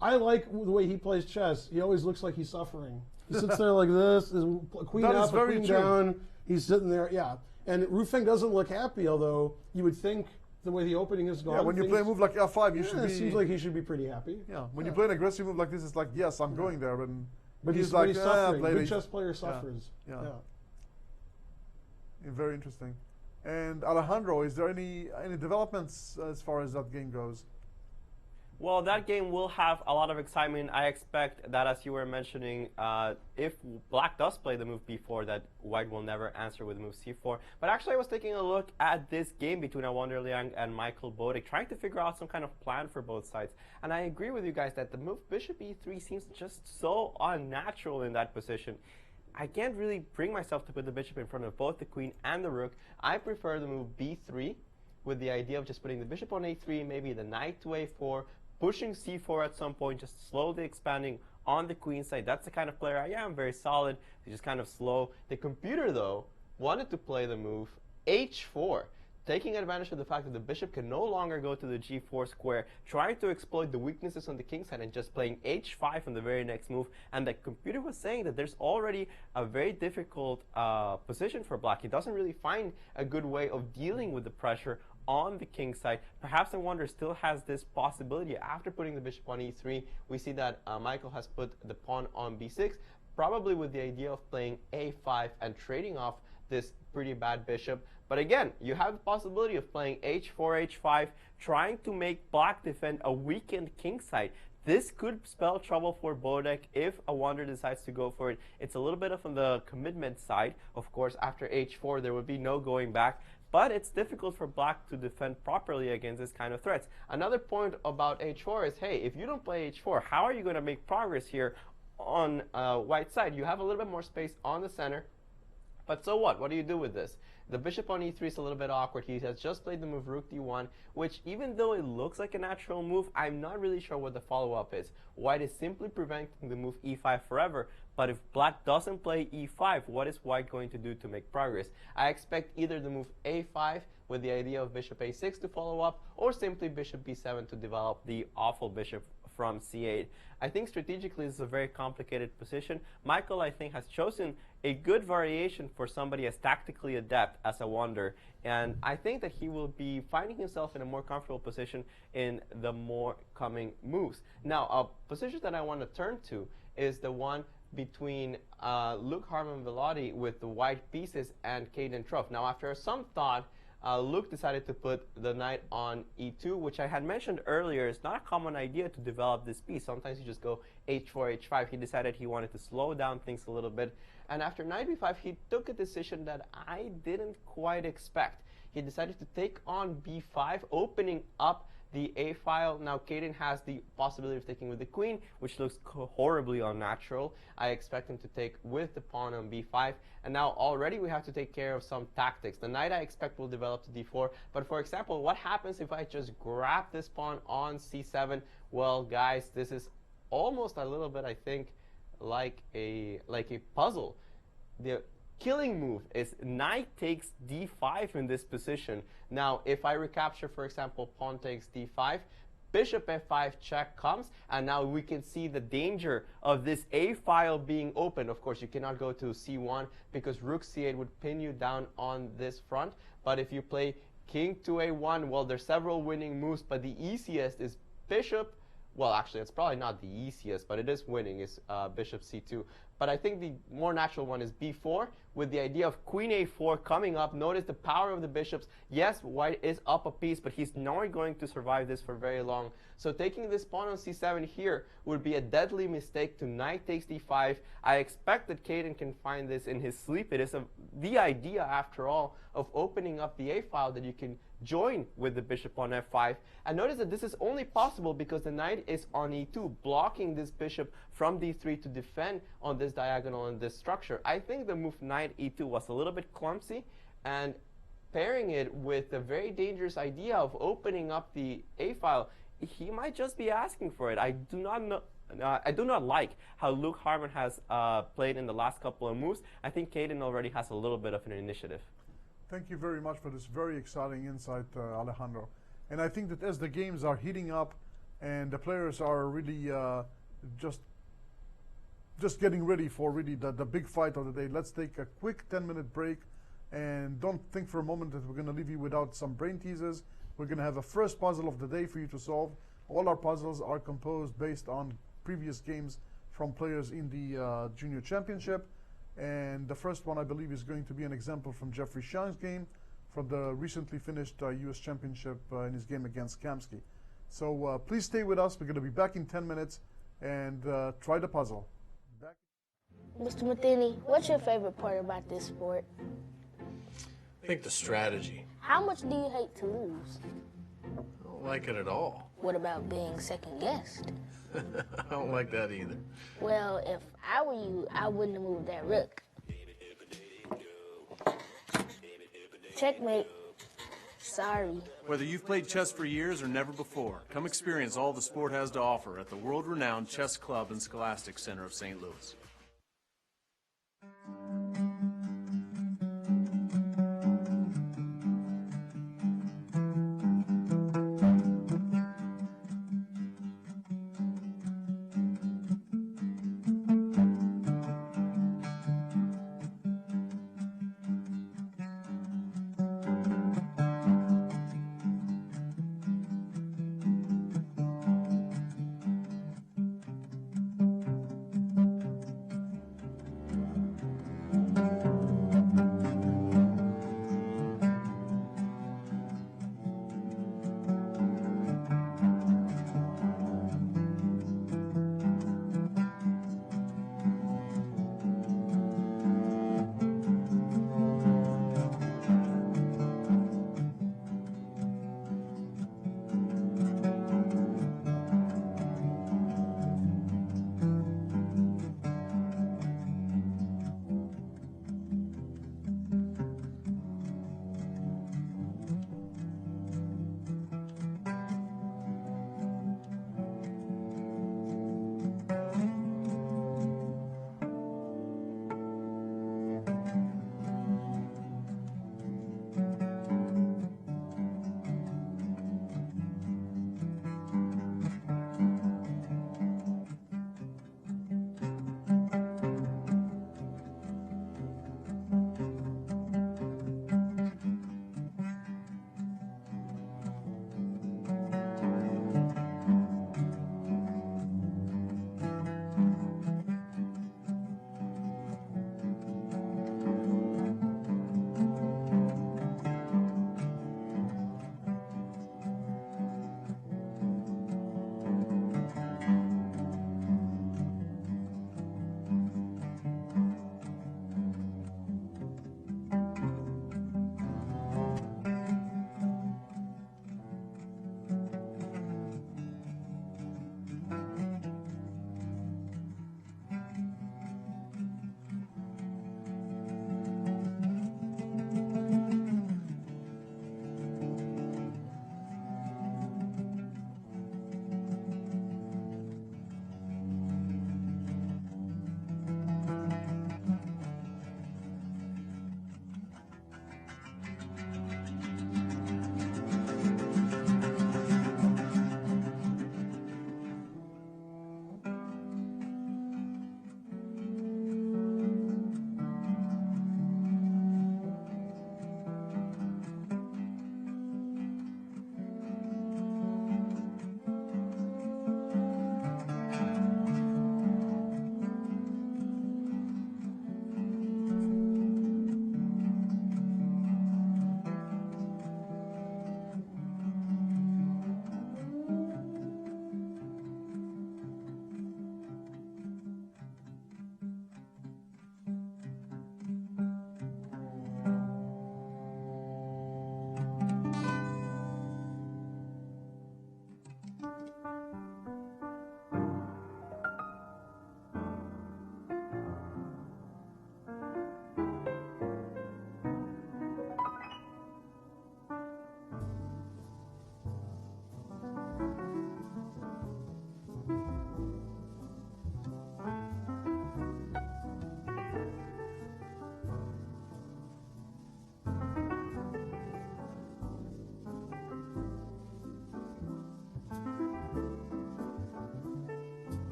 I like the way he plays chess. He always looks like he's suffering. He sits there like this, his queen That is up, a very queen true. down. He's sitting there, yeah. And Rufeng doesn't look happy, although you would think the way the opening is going. Yeah, when you play a move like f5, you should it be. seems like he should be pretty happy. Yeah, when you play an aggressive move like this, it's like, yes, I'm going there. But he's like, suffering. play Good the- chess player suffers. Yeah. Very interesting. And Alejandro, is there any developments as far as that game goes? Well, that game will have a lot of excitement. I expect that, as you were mentioning, if black does play the move b4, that white will never answer with the move c4. But actually, I was taking a look at this game between Awonder Liang and Michael Bodik, trying to figure out some kind of plan for both sides. And I agree with you guys that the move bishop e3 seems just so unnatural in that position. I can't really bring myself to put the bishop in front of both the queen and the rook. I prefer the move b3 with the idea of just putting the bishop on a3, maybe the knight to a4, pushing c4 at some point, just slowly expanding on the queen side. That's the kind of player I am, very solid, just kind of slow. The computer, though, wanted to play the move h4, taking advantage of the fact that the bishop can no longer go to the g4 square, trying to exploit the weaknesses on the king side and just playing h5 on the very next move. And the computer was saying that there's already a very difficult position for black. He doesn't really find a good way of dealing with the pressure on the king side. Perhaps Awonder still has this possibility after putting the bishop on e3. We see that Michael has put the pawn on b6, probably with the idea of playing a5 and trading off this pretty bad bishop. But again, you have the possibility of playing h4, h5, trying to make black defend a weakened king side. This could spell trouble for Bodek if a Wander decides to go for it. It's a little bit on the commitment side. Of course, after h4, there would be no going back. But it's difficult for black to defend properly against this kind of threats. Another point about h4 is, hey, if you don't play h4, how are you going to make progress here on white side? You have a little bit more space on the center. But so what? What do you do with this? The bishop on e3 is a little bit awkward. He has just played the move rook d1, which even though it looks like a natural move, I'm not really sure what the follow-up is. White is simply preventing the move e5 forever, but if black doesn't play e5, what is white going to do to make progress? I expect either the move a5 with the idea of bishop a6 to follow up, or simply bishop b7 to develop the awful bishop from c8. I think strategically this is a very complicated position. Michael, I think, has chosen a good variation for somebody as tactically adept as a Wander, and I think that he will be finding himself in a more comfortable position in the more coming moves. Now, a position that I want to turn to is the one between Luke Harmon Velotti with the white pieces and Caden Truff. Now, after some thought, Luke decided to put the knight on e2, which I had mentioned earlier is not a common idea to develop this piece. Sometimes you just go h4, h5. He decided he wanted to slow down things a little bit. And after knight b5, he took a decision that I didn't quite expect. He decided to take on b5, opening up the a file. Now Caden has the possibility of taking with the queen, which looks horribly unnatural. I expect him to take with the pawn on b5. And now already we have to take care of some tactics. The knight I expect will develop to d4. But for example, what happens if I just grab this pawn on c7? Well, guys, this is almost a little bit, I think, like a puzzle. The killing move is knight takes d5 in this position. Now, if I recapture, for example, pawn takes d5, bishop f5 check comes, and now we can see the danger of this a file being open. Of course, you cannot go to c1 because rook c8 would pin you down on this front. But if you play king to a1, well, there's several winning moves, but the easiest is bishop. Well, actually, it's probably not the easiest, but it is winning, is bishop c2. But I think the more natural one is b4, with the idea of queen a4 coming up. Notice the power of the bishops. Yes, white is up a piece, but he's not going to survive this for very long. So taking this pawn on c7 here would be a deadly mistake to knight takes d5. I expect that Caden can find this in his sleep. It is the idea, after all, of opening up the a file that you can join with the bishop on f5. And notice that this is only possible because the knight is on e2, blocking this bishop from d3 to defend on this diagonal and this structure. I think the move knight e2 was a little bit clumsy, and pairing it with the very dangerous idea of opening up the a file, he might just be asking for it. I do not know. I do not like how Luke Harmon has played in the last couple of moves. I think Caden already has a little bit of an initiative. Thank you very much for this very exciting insight, Alejandro. And I think that as the games are heating up and the players are really just getting ready for really the big fight of the day, let's take a quick 10-minute break. And don't think for a moment that we're going to leave you without some brain teasers. We're going to have a first puzzle of the day for you to solve. All our puzzles are composed based on previous games from players in the Junior Championship. And the first one, I believe, is going to be an example from Jeffrey Xiang's game from the recently finished US Championship in his game against Kamsky. So please stay with us. We're going to be back in 10 minutes and try the puzzle. Mr. Matheny, what's your favorite part about this sport? I think the strategy. How much do you hate to lose? I don't like it at all. What about being second guessed? I don't like that either. Well, if I were you, I wouldn't have moved that rook. Checkmate. Sorry. Whether you've played chess for years or never before, come experience all the sport has to offer at the world-renowned Chess Club and Scholastic Center of St. Louis.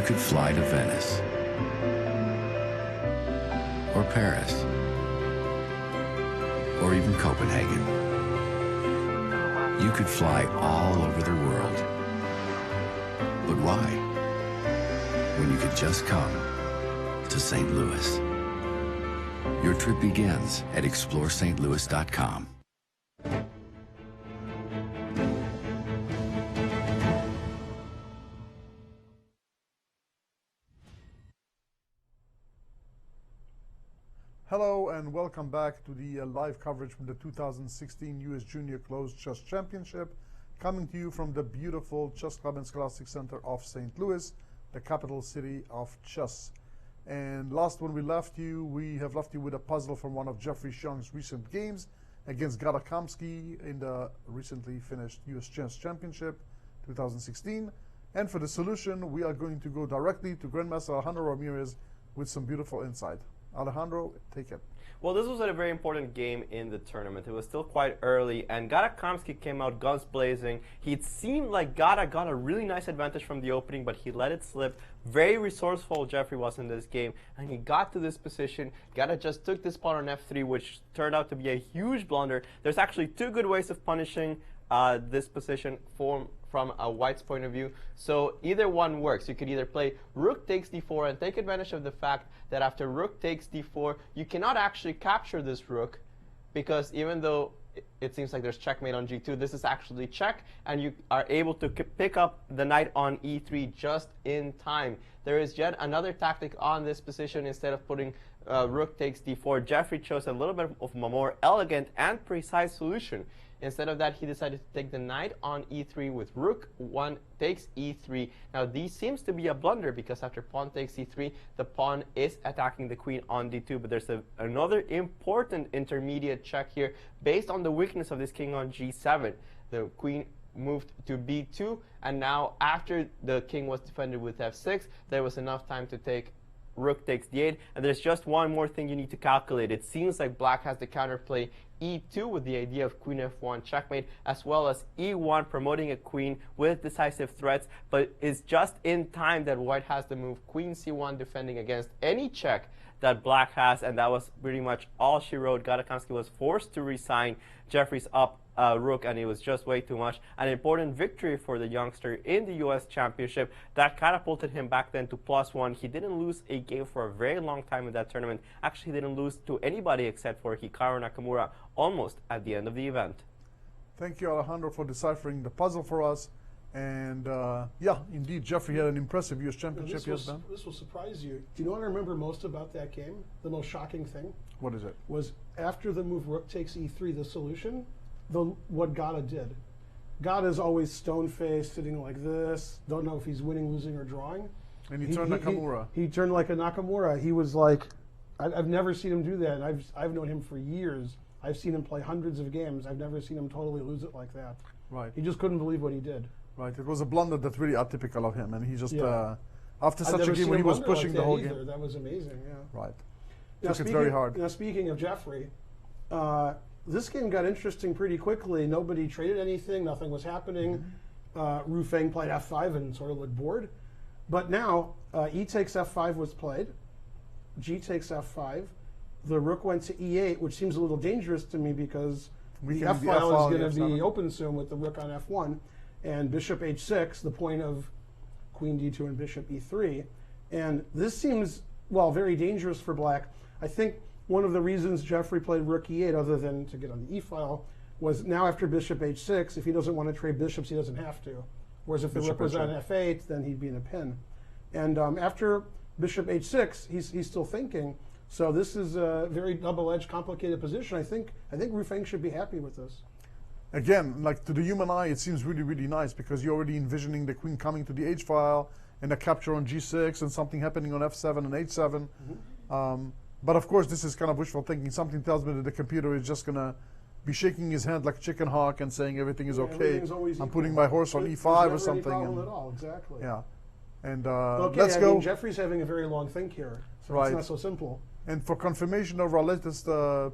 You could fly to Venice or Paris or even Copenhagen. You could fly all over the world. But why? When you could just come to St. Louis. Your trip begins at ExploreSt.Louis.com. Hello and welcome back to the live coverage from the 2016 U.S. Junior Closed Chess Championship, coming to you from the beautiful Chess Club and Scholastic Center of St. Louis, the capital city of chess. And last when we left you, we have left you with a puzzle from one of Jeffrey Xiong's recent games against Gada Kamsky in the recently finished U.S. Chess Championship 2016. And for the solution, we are going to go directly to Grandmaster Alejandro Ramirez with some beautiful insight. Alejandro, take it. Well, this was a very important game in the tournament. It was still quite early, and Gada Kamsky came out guns blazing. It seemed like Gada got a really nice advantage from the opening, but he let it slip. Very resourceful Jeffrey was in this game, and he got to this position. Gada just took this pawn on f3, which turned out to be a huge blunder. There's actually two good ways of punishing this position from a white's point of view. So either one works. You could either play rook takes d4 and take advantage of the fact that after rook takes d4, you cannot actually capture this rook, because even though it seems like there's checkmate on g2, this is actually check, and you are able to pick up the knight on e3 just in time. There is yet another tactic on this position. Instead of putting rook takes d4, Jeffrey chose a little bit of a more elegant and precise solution. Instead of that, he decided to take the knight on e3 with rook 1 takes e3. Now, this seems to be a blunder, because after pawn takes e3, the pawn is attacking the queen on d2. But there's another important intermediate check here based on the weakness of this king on g7. The queen moved to b2, and now after the king was defended with f6, there was enough time to take rook takes d8. And there's just one more thing you need to calculate. It seems like black has the counterplay e2 with the idea of queen f1 checkmate, as well as e1 promoting a queen with decisive threats, but it's just in time that white has the move queen c1 defending against any check that black has, and that was pretty much all she wrote. Gada Kamsky was forced to resign Jeffrey's up rook, and it was just way too much. An important victory for the youngster in the U.S. Championship that catapulted him back then to +1. He didn't lose a game for a very long time in that tournament. Actually, he didn't lose to anybody except for Hikaru Nakamura almost at the end of the event. Thank you, Alejandro, for deciphering the puzzle for us. And yeah, indeed, Jeffrey had an impressive U.S. Championship. This will surprise you. Do you know what I remember most about that game? The most shocking thing? What is it? Was after the move rook takes e3, the solution, what Gada did. Gada's always stone-faced, sitting like this, don't know if he's winning, losing, or drawing. And he turned Nakamura. He turned like a Nakamura. He was like, I've never seen him do that. And I've known him for years. I've seen him play hundreds of games. I've never seen him totally lose it like that. Right. He just couldn't believe what he did. Right. It was a blunder that's really atypical of him. And he just, after such a game when he was pushing the whole game. That was amazing, yeah. Right. Now, Took it very hard. Now, speaking of Jeffrey, this game got interesting pretty quickly. Nobody traded anything. Nothing was happening. Ru Feng played f5 and sort of looked bored. But now, e takes f5 was played. G takes f5. The rook went to e8, which seems a little dangerous to me because the f file is going to be open soon with the rook on f1. And bishop h6, the point of queen d2 and bishop e3. And this seems, well, very dangerous for black. I think one of the reasons Jeffrey played rook e8, other than to get on the e-file, was now after bishop h6, if he doesn't want to trade bishops, he doesn't have to. Whereas if the rook was on f8, then he'd be in a pin. And after bishop h6, he's still thinking. So this is a very double-edged, complicated position. I think Ru Feng should be happy with this. Again, like to the human eye, it seems really, really nice because you're already envisioning the queen coming to the h-file and a capture on g6 and something happening on f7 and h7. But of course, this is kind of wishful thinking. Something tells me that the computer is just going to be shaking his hand like chicken hawk and saying everything is okay. I'm putting my horse on e5 or something. There's never any problem at all, exactly. Yeah. And okay, let's go. Mean, Jeffrey's having a very long think here, so it's not so simple. And for confirmation of our latest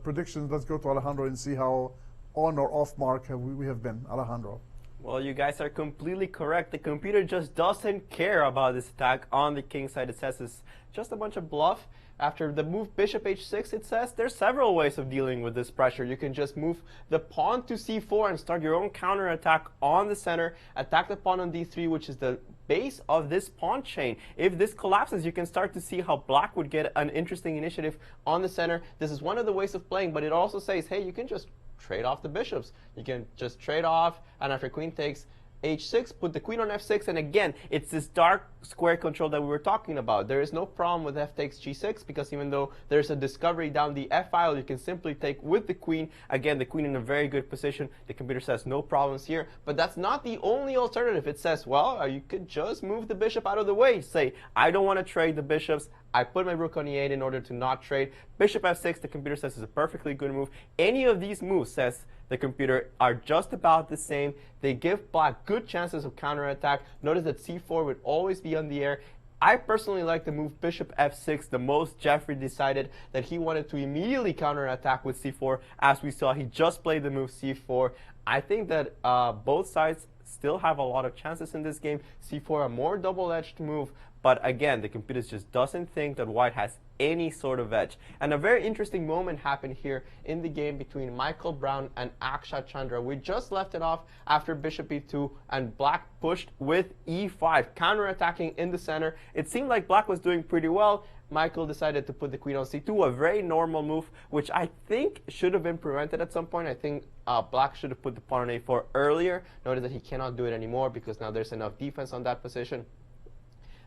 predictions, let's go to Alejandro and see how on or off mark we have been. Alejandro. Well, you guys are completely correct. The computer just doesn't care about this attack on the king side. It says it's just a bunch of bluff. After the move bishop h6, it says there's several ways of dealing with this pressure. You can just move the pawn to c4 and start your own counter attack on the center. Attack the pawn on d3, which is the base of this pawn chain. If this collapses, you can start to see how black would get an interesting initiative on the center. This is one of the ways of playing, but it also says, hey, you can just trade off the bishops. You can just trade off, and after queen takes h6, put the queen on f6, and again, it's this dark square control that we were talking about. There is no problem with f takes g6, because even though there's a discovery down the f file, you can simply take with the queen. Again, the queen in a very good position. The computer says no problems here, but that's not the only alternative. It says, well, you could just move the bishop out of the way. Say, I don't want to trade the bishops. I put my rook on e8 in order to not trade. Bishop f6, the computer says, is a perfectly good move. Any of these moves, says the computer, are just about the same. They give black good chances of counterattack. Notice that c4 would always be on the air. I personally like the move bishop f6 the most. Jeffrey decided that he wanted to immediately counterattack with c4. As we saw, he just played the move c4. I think that both sides still have a lot of chances in this game. c4, a more double-edged move. But again, the computer just doesn't think that white has any sort of edge. And a very interesting moment happened here in the game between Michael Brown and Akshat Chandra. We just left it off after bishop e2, and black pushed with e5, counterattacking in the center. It seemed like black was doing pretty well. Michael decided to put the queen on c2, a very normal move, which I think should have been prevented at some point. I think black should have put the pawn on a4 earlier. Notice that he cannot do it anymore because now there's enough defense on that position.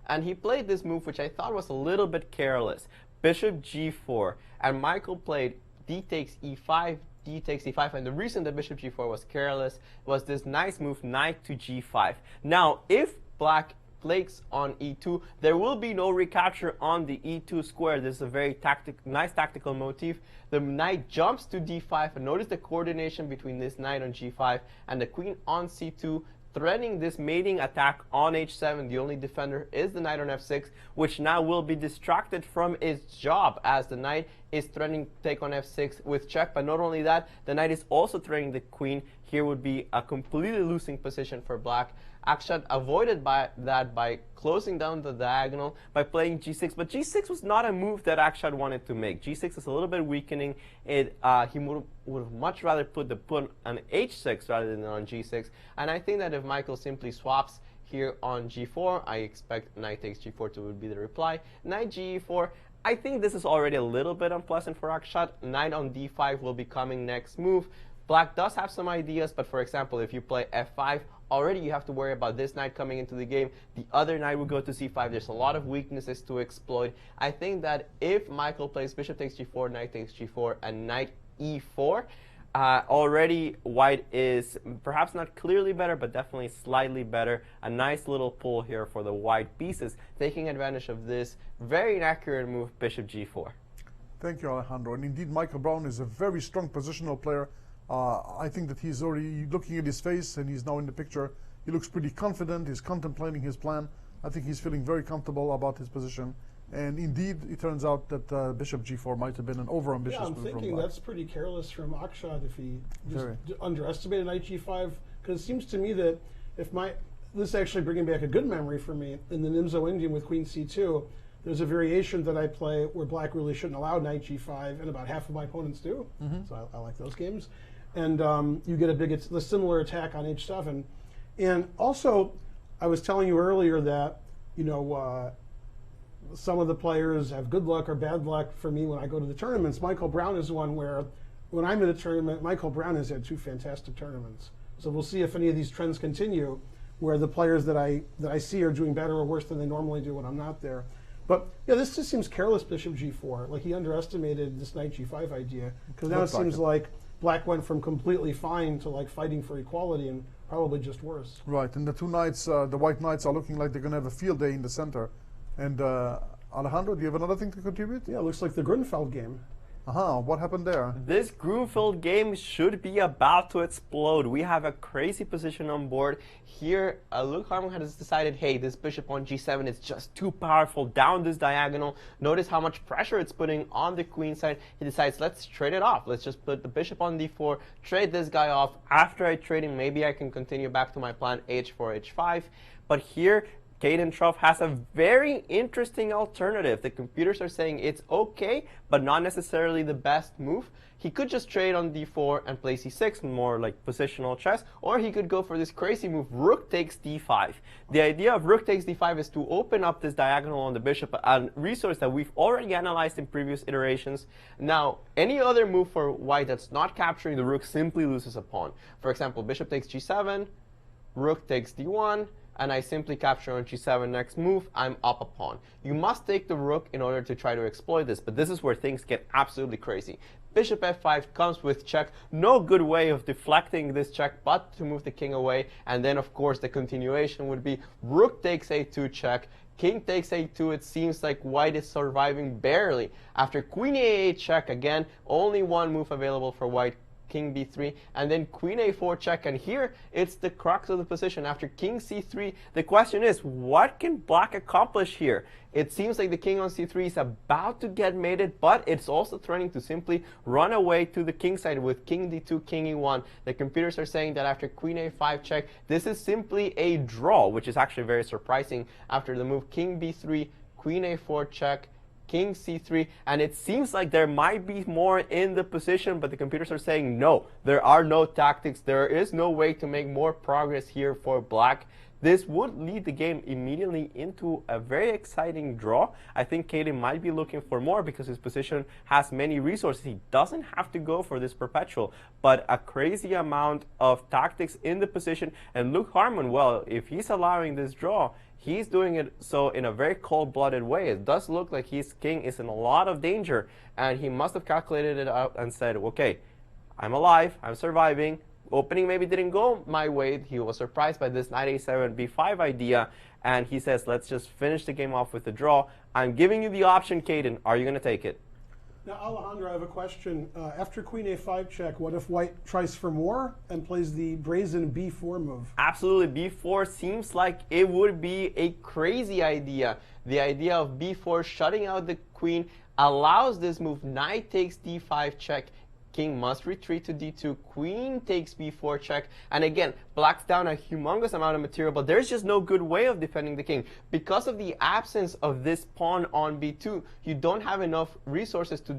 And he played this move, which I thought was a little bit careless. Bishop g4. And Michael played d takes e5, d takes e5. And the reason that bishop g4 was careless was this nice move, knight to g5. Now, if black plays on e2, there will be no recapture on the e2 square. This is a very nice tactical motif. The knight jumps to d5. And notice the coordination between this knight on g5 and the queen on c2. Threatening this mating attack on h7. The only defender is the knight on f6, which now will be distracted from its job as the knight is threatening to take on f6 with check. But not only that, the knight is also threatening the queen. Here would be a completely losing position for black. Akshat avoided that by closing down the diagonal by playing g6. But g6 was not a move that Akshat wanted to make. g6 is a little bit weakening. He would have much rather put the pawn on h6 rather than on g6. And I think that if Michael simply swaps here on g4, I expect knight takes g4 to be the reply. Knight ge4. I think this is already a little bit unpleasant for Akshat. Knight on d5 will be coming next move. Black does have some ideas, but for example, if you play f5, already you have to worry about this knight coming into the game. The other knight will go to c5. There's a lot of weaknesses to exploit. I think that if Michael plays bishop takes g4, knight takes g4, and knight e4, already white is perhaps not clearly better, but definitely slightly better. A nice little pull here for the white pieces, taking advantage of this very inaccurate move, bishop g4. Thank you, Alejandro. And indeed, Michael Brown is a very strong positional player. I think that he's already looking at his face, and he's now in the picture. He looks pretty confident. He's contemplating his plan. I think he's feeling very comfortable about his position. And indeed, it turns out that bishop g4 might have been an overambitious move. Yeah, I'm thinking that's pretty careless from Akshat if he just underestimated knight g5. Because it seems to me that if this is actually bringing back a good memory for me. In the Nimzo Indian with queen c2, there's a variation that I play where black really shouldn't allow knight g5, and about half of my opponents do. So I like those games. And you get a similar attack on h7. And also, I was telling you earlier that, some of the players have good luck or bad luck for me when I go to the tournaments. Michael Brown is one where, when I'm in a tournament, Michael Brown has had 2 fantastic tournaments. So we'll see if any of these trends continue, where the players that I see are doing better or worse than they normally do when I'm not there. But yeah, this just seems careless, bishop g4. Like he underestimated this knight g5 idea, because now it seems like black went from completely fine to like fighting for equality and probably just worse. Right, and the two knights, the white knights, are looking like they're going to have a field day in the center. And Alejandro, do you have another thing to contribute? Yeah, it looks like the Grunfeld game. What happened there? This groove-filled game should be about to explode. We have a crazy position on board. Here, Luke Harmon has decided, hey, this bishop on g7 is just too powerful down this diagonal. Notice how much pressure it's putting on the queen side. He decides, let's trade it off. Let's just put the bishop on d4, trade this guy off. After I trade him, maybe I can continue back to my plan h4, h5. But here, Caden Truff has a very interesting alternative. The computers are saying it's okay, but not necessarily the best move. He could just trade on d4 and play c6, more like positional chess, or he could go for this crazy move, rook takes d5. The idea of rook takes d5 is to open up this diagonal on the bishop, a resource that we've already analyzed in previous iterations. Now, any other move for white that's not capturing the rook simply loses a pawn. For example, bishop takes g7, rook takes d1, and I simply capture on g7 next move, I'm up a pawn. You must take the rook in order to try to exploit this, but this is where things get absolutely crazy. Bishop f5 comes with check. No good way of deflecting this check but to move the king away. And then, of course, the continuation would be rook takes a2 check. King takes a2. It seems like white is surviving barely. After queen a8 check, again, only one move available for white. King b3, and then queen a4 check, and here it's the crux of the position. After king c3, the question is, what can black accomplish here? It seems like the king on c3 is about to get mated, but it's also threatening to simply run away to the king side with king d2, king e1. The computers are saying that after queen a5 check, this is simply a draw, which is actually very surprising. After the move king b3, queen a4 check, king c3, and it seems like there might be more in the position, but the computers are saying no, there are no tactics, there is no way to make more progress here for black. This would lead the game immediately into a very exciting draw. I think Caden might be looking for more because his position has many resources. He doesn't have to go for this perpetual, but a crazy amount of tactics in the position. And Luke Harmon, well, if he's allowing this draw, he's doing it so in a very cold-blooded way. It does look like his king is in a lot of danger, and he must have calculated it out and said, okay, I'm alive, I'm surviving. Opening maybe didn't go my way. He was surprised by this knight a7 b5 idea, and he says, let's just finish the game off with a draw. I'm giving you the option, Caden. Are you going to take it? Now, Alejandro, I have a question. After queen a5 check, what if white tries for more and plays the brazen b4 move? Absolutely. b4 seems like it would be a crazy idea. The idea of b4 shutting out the queen allows this move. Knight takes d5 check. King must retreat to d2, queen takes b4 check, and again, black's down a humongous amount of material, but there's just no good way of defending the king. Because of the absence of this pawn on b2, you don't have enough resources to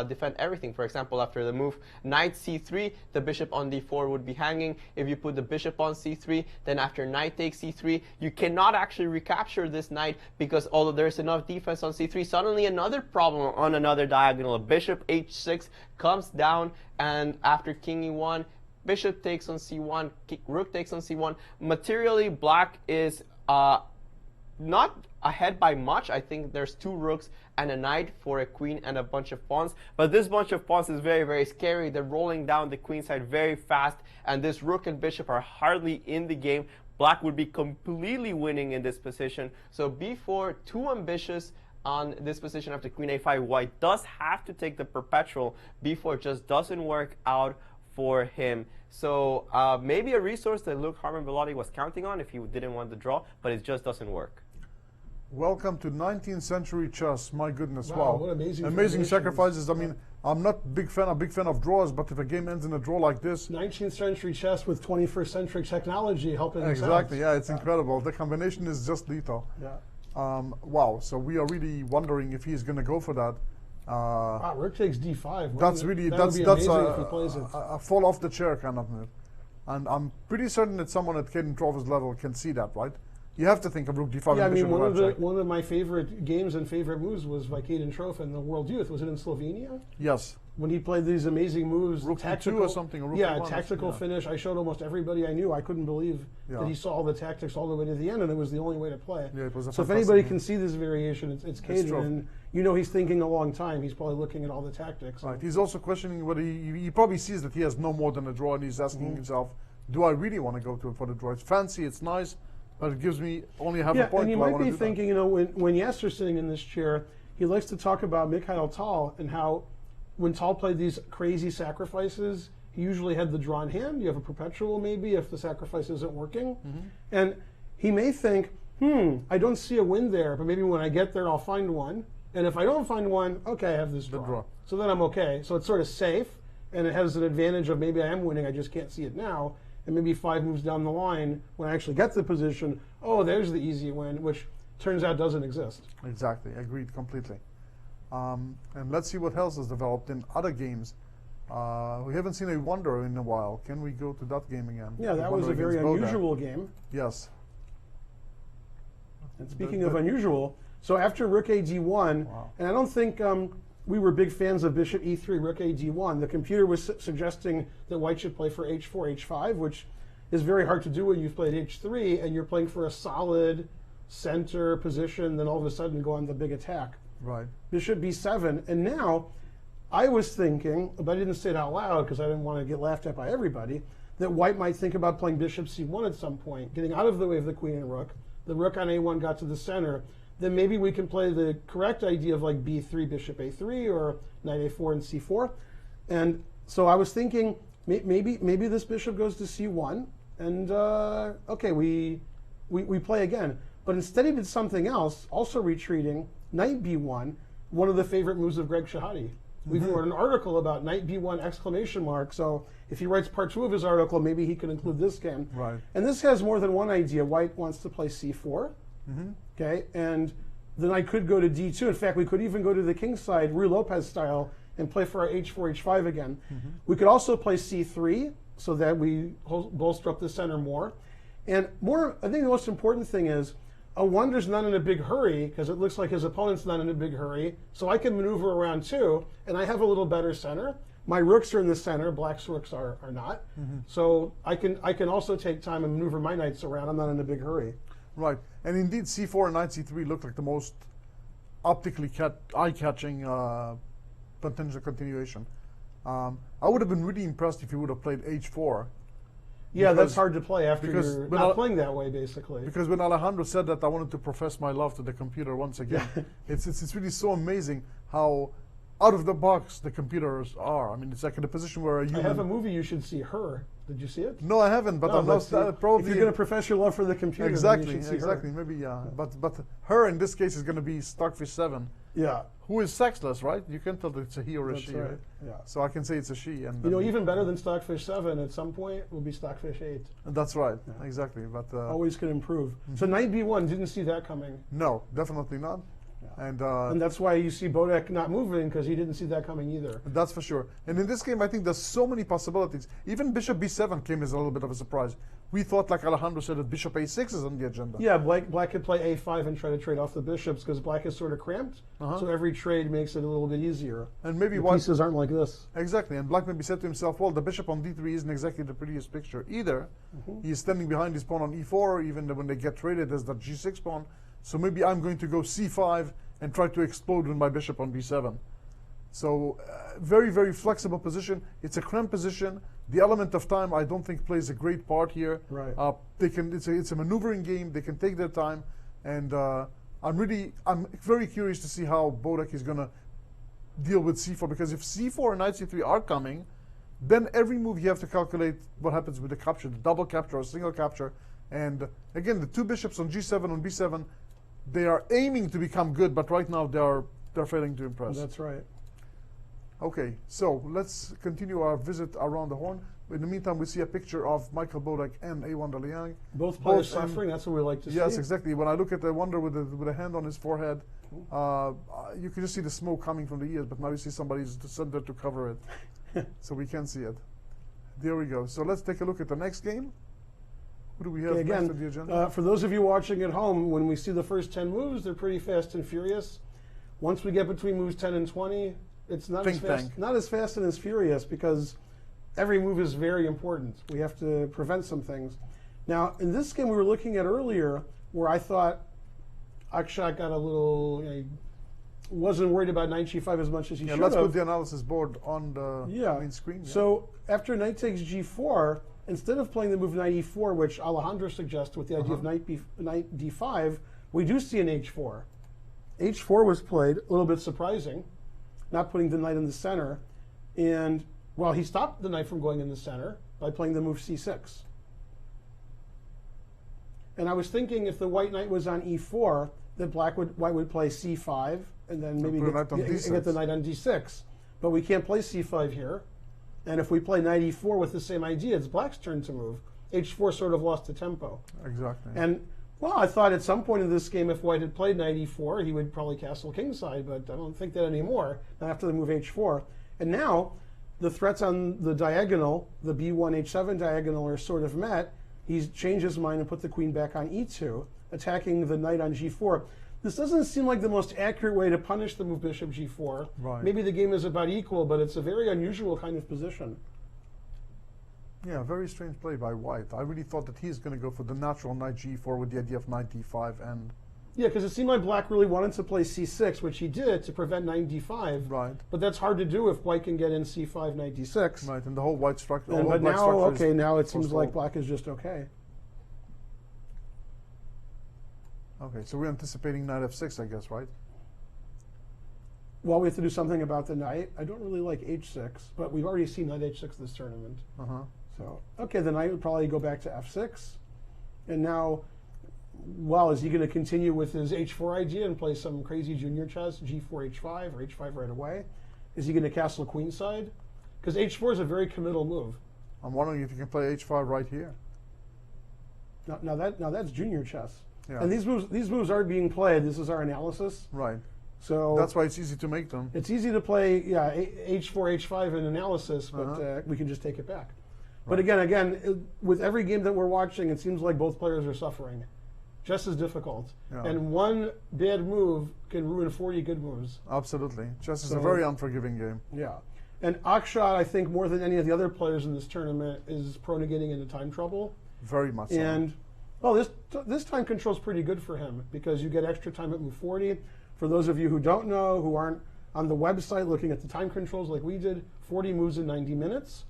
defend everything. For example, after the move knight c3, the bishop on d4 would be hanging. If you put the bishop on c3, then after knight takes c3, you cannot actually recapture this knight because although there's enough defense on c3, suddenly another problem on another diagonal. Bishop h6 comes down, and after king e1, bishop takes on c1, rook takes on c1. Materially, black is not ahead by much. I think there's two rooks and a knight for a queen and a bunch of pawns. But this bunch of pawns is very, very scary. They're rolling down the queen side very fast, and this rook and bishop are hardly in the game. Black would be completely winning in this position. So b4, too ambitious on this position after queen a5. White does have to take the perpetual. b4 just doesn't work out for him. So maybe a resource that Luke Harmon Velotti was counting on if he didn't want the draw, but it just doesn't work. Welcome to 19th century chess. My goodness, Wow, wow. what amazing sacrifices. I mean, I'm not a big fan of draws, but if a game ends in a draw like this. 19th century chess with 21st century technology helping us out. Exactly, yeah, it's incredible. The combination is just lethal. Yeah. Wow, so we are really wondering if he's going to go for that. Wow, rook takes d5. That's really, that that's would be amazing if he plays it. a fall off the chair kind of move. And I'm pretty certain that someone at Caden Truff's level can see that, right? You have to think of rook d5. Yeah, I mean, one of my favorite games and favorite moves was by Caden Truff in the World Youth. Was it in Slovenia? Yes. When he played these amazing moves, Rook tactical, e2 or something. Or rook yeah, e1 tactical finish. I showed almost everybody I knew. I couldn't believe that he saw all the tactics all the way to the end, and it was the only way to play. Yeah, it was a so if fantastic anybody game. can see this variation, it's Caden, and you know he's thinking a long time. He's probably looking at all the tactics. Right. He's also questioning whether he probably sees that he has no more than a draw, and he's asking himself, do I really want to go for the draw? It's fancy, it's nice, but it gives me only half a point. And you Do I might want be to do thinking, you know, when Yasser's sitting in this chair, he likes to talk about Mikhail Tal and how when Tal played these crazy sacrifices, he usually had the drawn hand. You have a perpetual maybe if the sacrifice isn't working. And he may think, I don't see a win there, but maybe when I get there, I'll find one. And if I don't find one, okay, I have this draw. So then I'm okay. So it's sort of safe, and it has an advantage of maybe I am winning, I just can't see it now. And maybe 5 moves down the line, when I actually get to the position, oh, there's the easy win, which turns out doesn't exist. Exactly, agreed completely. And let's see what else has developed in other games. We haven't seen a Wonder in a while. Can we go to that game again? Yeah, that was a very unusual game. Yes. And speaking of unusual, so after Rook A D1, and I don't think we were big fans of Bishop E3, Rook A D1, the computer was suggesting that White should play for H4, H5, which is very hard to do when you've played H3 and you're playing for a solid center position, then all of a sudden go on the big attack. Right. Bishop B7, and now I was thinking, but I didn't say it out loud because I didn't want to get laughed at by everybody, that White might think about playing Bishop C1 at some point, getting out of the way of the Queen and Rook. The Rook on A1 got to the center. Then maybe we can play the correct idea of like B3, Bishop A3, or Knight A4 and C4. And so I was thinking maybe this bishop goes to C1, and okay, we play again. But instead he did something else, also retreating, Knight B1, one of the favorite moves of Greg Shahade. We've wrote an article about Knight B1 exclamation mark, so if he writes part 2 of his article, maybe he can include this game. Right. And this has more than one idea. White wants to play C4, okay, and then I could go to D2. In fact, we could even go to the king side, Ruy Lopez style, and play for our H4, H5 again. We could also play C3, so that we bolster up the center more. And more, I think the most important thing is, a Wonder's not in a big hurry, because it looks like his opponent's not in a big hurry, so I can maneuver around too, and I have a little better center. My rooks are in the center, Black's rooks are not. So I can also take time and maneuver my knights around. I'm not in a big hurry. Right. And indeed, C4 and Knight C3 look like the most optically eye-catching potential continuation. I would have been really impressed if he would have played H4. Yeah, that's hard to play after you're not I'll, playing that way, basically. Because when Alejandro said that, I wanted to profess my love to the computer once again. It's really so amazing how out of the box the computers are. I mean, it's like in a position where a human... I have a movie you should see, Her. Did you see it? No, I haven't, but I'm not probably... If you're going to profess your love for the computer, exactly, then you should see Her. Maybe, yeah. But Her, in this case, is going to be Stockfish 7. Yeah. Who is sexless, right? You can tell that it's a he or a she, right? Yeah. So I can say it's a she. And you know, even better than Stockfish 7 at some point will be Stockfish 8. That's right, exactly. But always can improve. So Knight B1, didn't see that coming. No, definitely not. Yeah. And that's why you see Bodek not moving, because he didn't see that coming either. That's for sure. And in this game, I think there's so many possibilities. Even Bishop B7 came as a little bit of a surprise. We thought, like Alejandro said, that Bishop A6 is on the agenda. Yeah, Black could play A5 and try to trade off the bishops, because Black is sort of cramped. So every trade makes it a little bit easier. And maybe the pieces aren't like this. Exactly. And Black maybe said to himself, well, the bishop on D3 isn't exactly the prettiest picture either. He's standing behind his pawn on E4, even when they get traded as the G6 pawn. So maybe I'm going to go C5 and try to explode with my bishop on B7. So very, very flexible position. It's a cramped position. The element of time, I don't think, plays a great part here. Right. It's a maneuvering game. They can take their time, and I'm very curious to see how Bodek is going to deal with C4, because if C4 and Knight C3 are coming, then every move you have to calculate what happens with the capture, the double capture or single capture. And again, the two bishops on G7 and B7, they are aiming to become good, but right now they're failing to impress. That's right. Okay, so let's continue our visit around the horn. In the meantime, we see a picture of Michael Bodek and A1 Liang. Both players suffering, that's what we like to see. Yes, exactly. When I look at the Wonder with a hand on his forehead, you can just see the smoke coming from the ears, but now you see somebody's sent there to cover it. So we can see it. There we go. So let's take a look at the next game. What do we have next on the agenda? For those of you watching at home, when we see the first 10 moves, they're pretty fast and furious. Once we get between moves 10 and 20, it's not as fast and as furious, because every move is very important. We have to prevent some things. Now, in this game we were looking at earlier, where I thought Akshat got a little, wasn't worried about Knight G5 as much as he should have. Let's put the analysis board on the main screen. Yeah. So after Knight takes G4, instead of playing the move Knight E4, which Alejandro suggests with the idea of Knight D5, we do see an H4. H4 was played, a little bit surprising. not putting the knight in the center. And, well, he stopped the knight from going in the center by playing the move c6. And I was thinking if the white knight was on e4, that white would play c5, and then maybe get the knight on d6. But we can't play c5 here. And if we play knight e4 with the same idea, it's black's turn to move. h4 sort of lost the tempo. Exactly. And, well, I thought at some point in this game, if white had played knight e4, he would probably castle kingside, but I don't think that anymore, not after the move h4. And now, the threats on the diagonal, the b1, h7 diagonal, are sort of met. He's changed his mind and put the queen back on e2, attacking the knight on g4. This doesn't seem like the most accurate way to punish the move bishop g4. Right. Maybe the game is about equal, but it's a very unusual kind of position. Yeah, very strange play by white. I really thought that he's going to go for the natural knight g4 with the idea of knight d5 and... Yeah, because it seemed like black really wanted to play c6, which he did to prevent knight d5. Right. But that's hard to do if white can get in c5, knight d6. Right, and the whole white structure... But now, okay, now it seems like black is just okay. Okay, so we're anticipating knight f6, I guess, right? Well, we have to do something about the knight. I don't really like h6, but we've already seen knight h6 this tournament. So, okay, the knight would probably go back to f6. And now, well, is he going to continue with his h4 idea and play some crazy junior chess, g4, h5, or h5 right away? Is he going to castle queenside? Because h4 is a very committal move. I'm wondering if you can play h5 right here. Now that's junior chess. Yeah. And these moves aren't being played. This is our analysis. Right. So that's why it's easy to make them. It's easy to play, yeah, h4, h5 in analysis, but we can just take it back. But again, with every game that we're watching, it seems like both players are suffering. Chess is difficult. Yeah. And one bad move can ruin 40 good moves. Absolutely. Chess is a very unforgiving game. Yeah. And Akshat, I think, more than any of the other players in this tournament, is prone to getting into time trouble. Very much so. And, well, this time control is pretty good for him because you get extra time at move 40. For those of you who don't know, who aren't on the website looking at the time controls like we did, 40 moves in 90 minutes,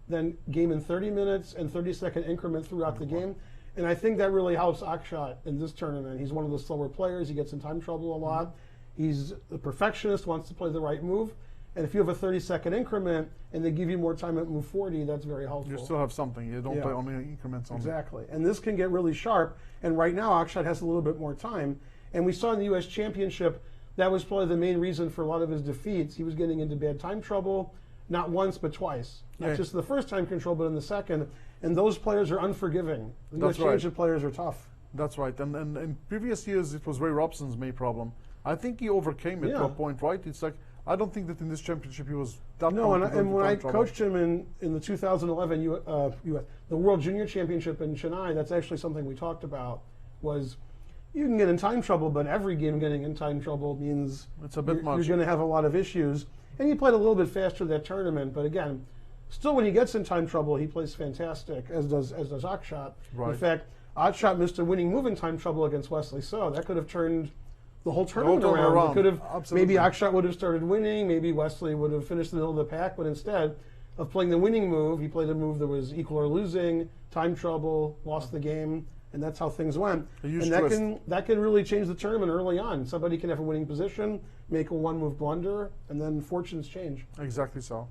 then game in 30 minutes, and 30-second increment throughout the game. And I think that really helps Akshat in this tournament. He's one of the slower players. He gets in time trouble a lot. He's a perfectionist, wants to play the right move. And if you have a 30-second increment and they give you more time at move 40, that's very helpful. You still have something. You don't play only increments on Exactly. And this can get really sharp. And right now, Akshat has a little bit more time. And we saw in the U.S. Championship, that was probably the main reason for a lot of his defeats. He was getting into bad time trouble, not once, but twice. Not just the first time control, but in the second. And those players are unforgiving. The U.S. Championship players are tough. That's right. And in previous years, it was Ray Robson's main problem. I think he overcame it to a point, right? It's like, I don't think that in this championship he was that No, and when I coached him in the 2011 the World Junior Championship in Chennai, that's actually something we talked about, was you can get in time trouble, but every game getting in time trouble means it's a bit much. You're going to have a lot of issues. And he played a little bit faster that tournament, but again, still when he gets in time trouble, he plays fantastic, as does Akshat. Right. In fact, Akshat missed a winning move in time trouble against Wesley So. That could have turned the whole tournament around. It could have, maybe Akshat would have started winning, maybe Wesley would have finished in the middle of the pack, but instead of playing the winning move, he played a move that was equal or losing, time trouble, lost the game, and that's how things went. And that can really change the tournament early on. Somebody can have a winning position, make a one-move blunder, and then fortunes change. Exactly so.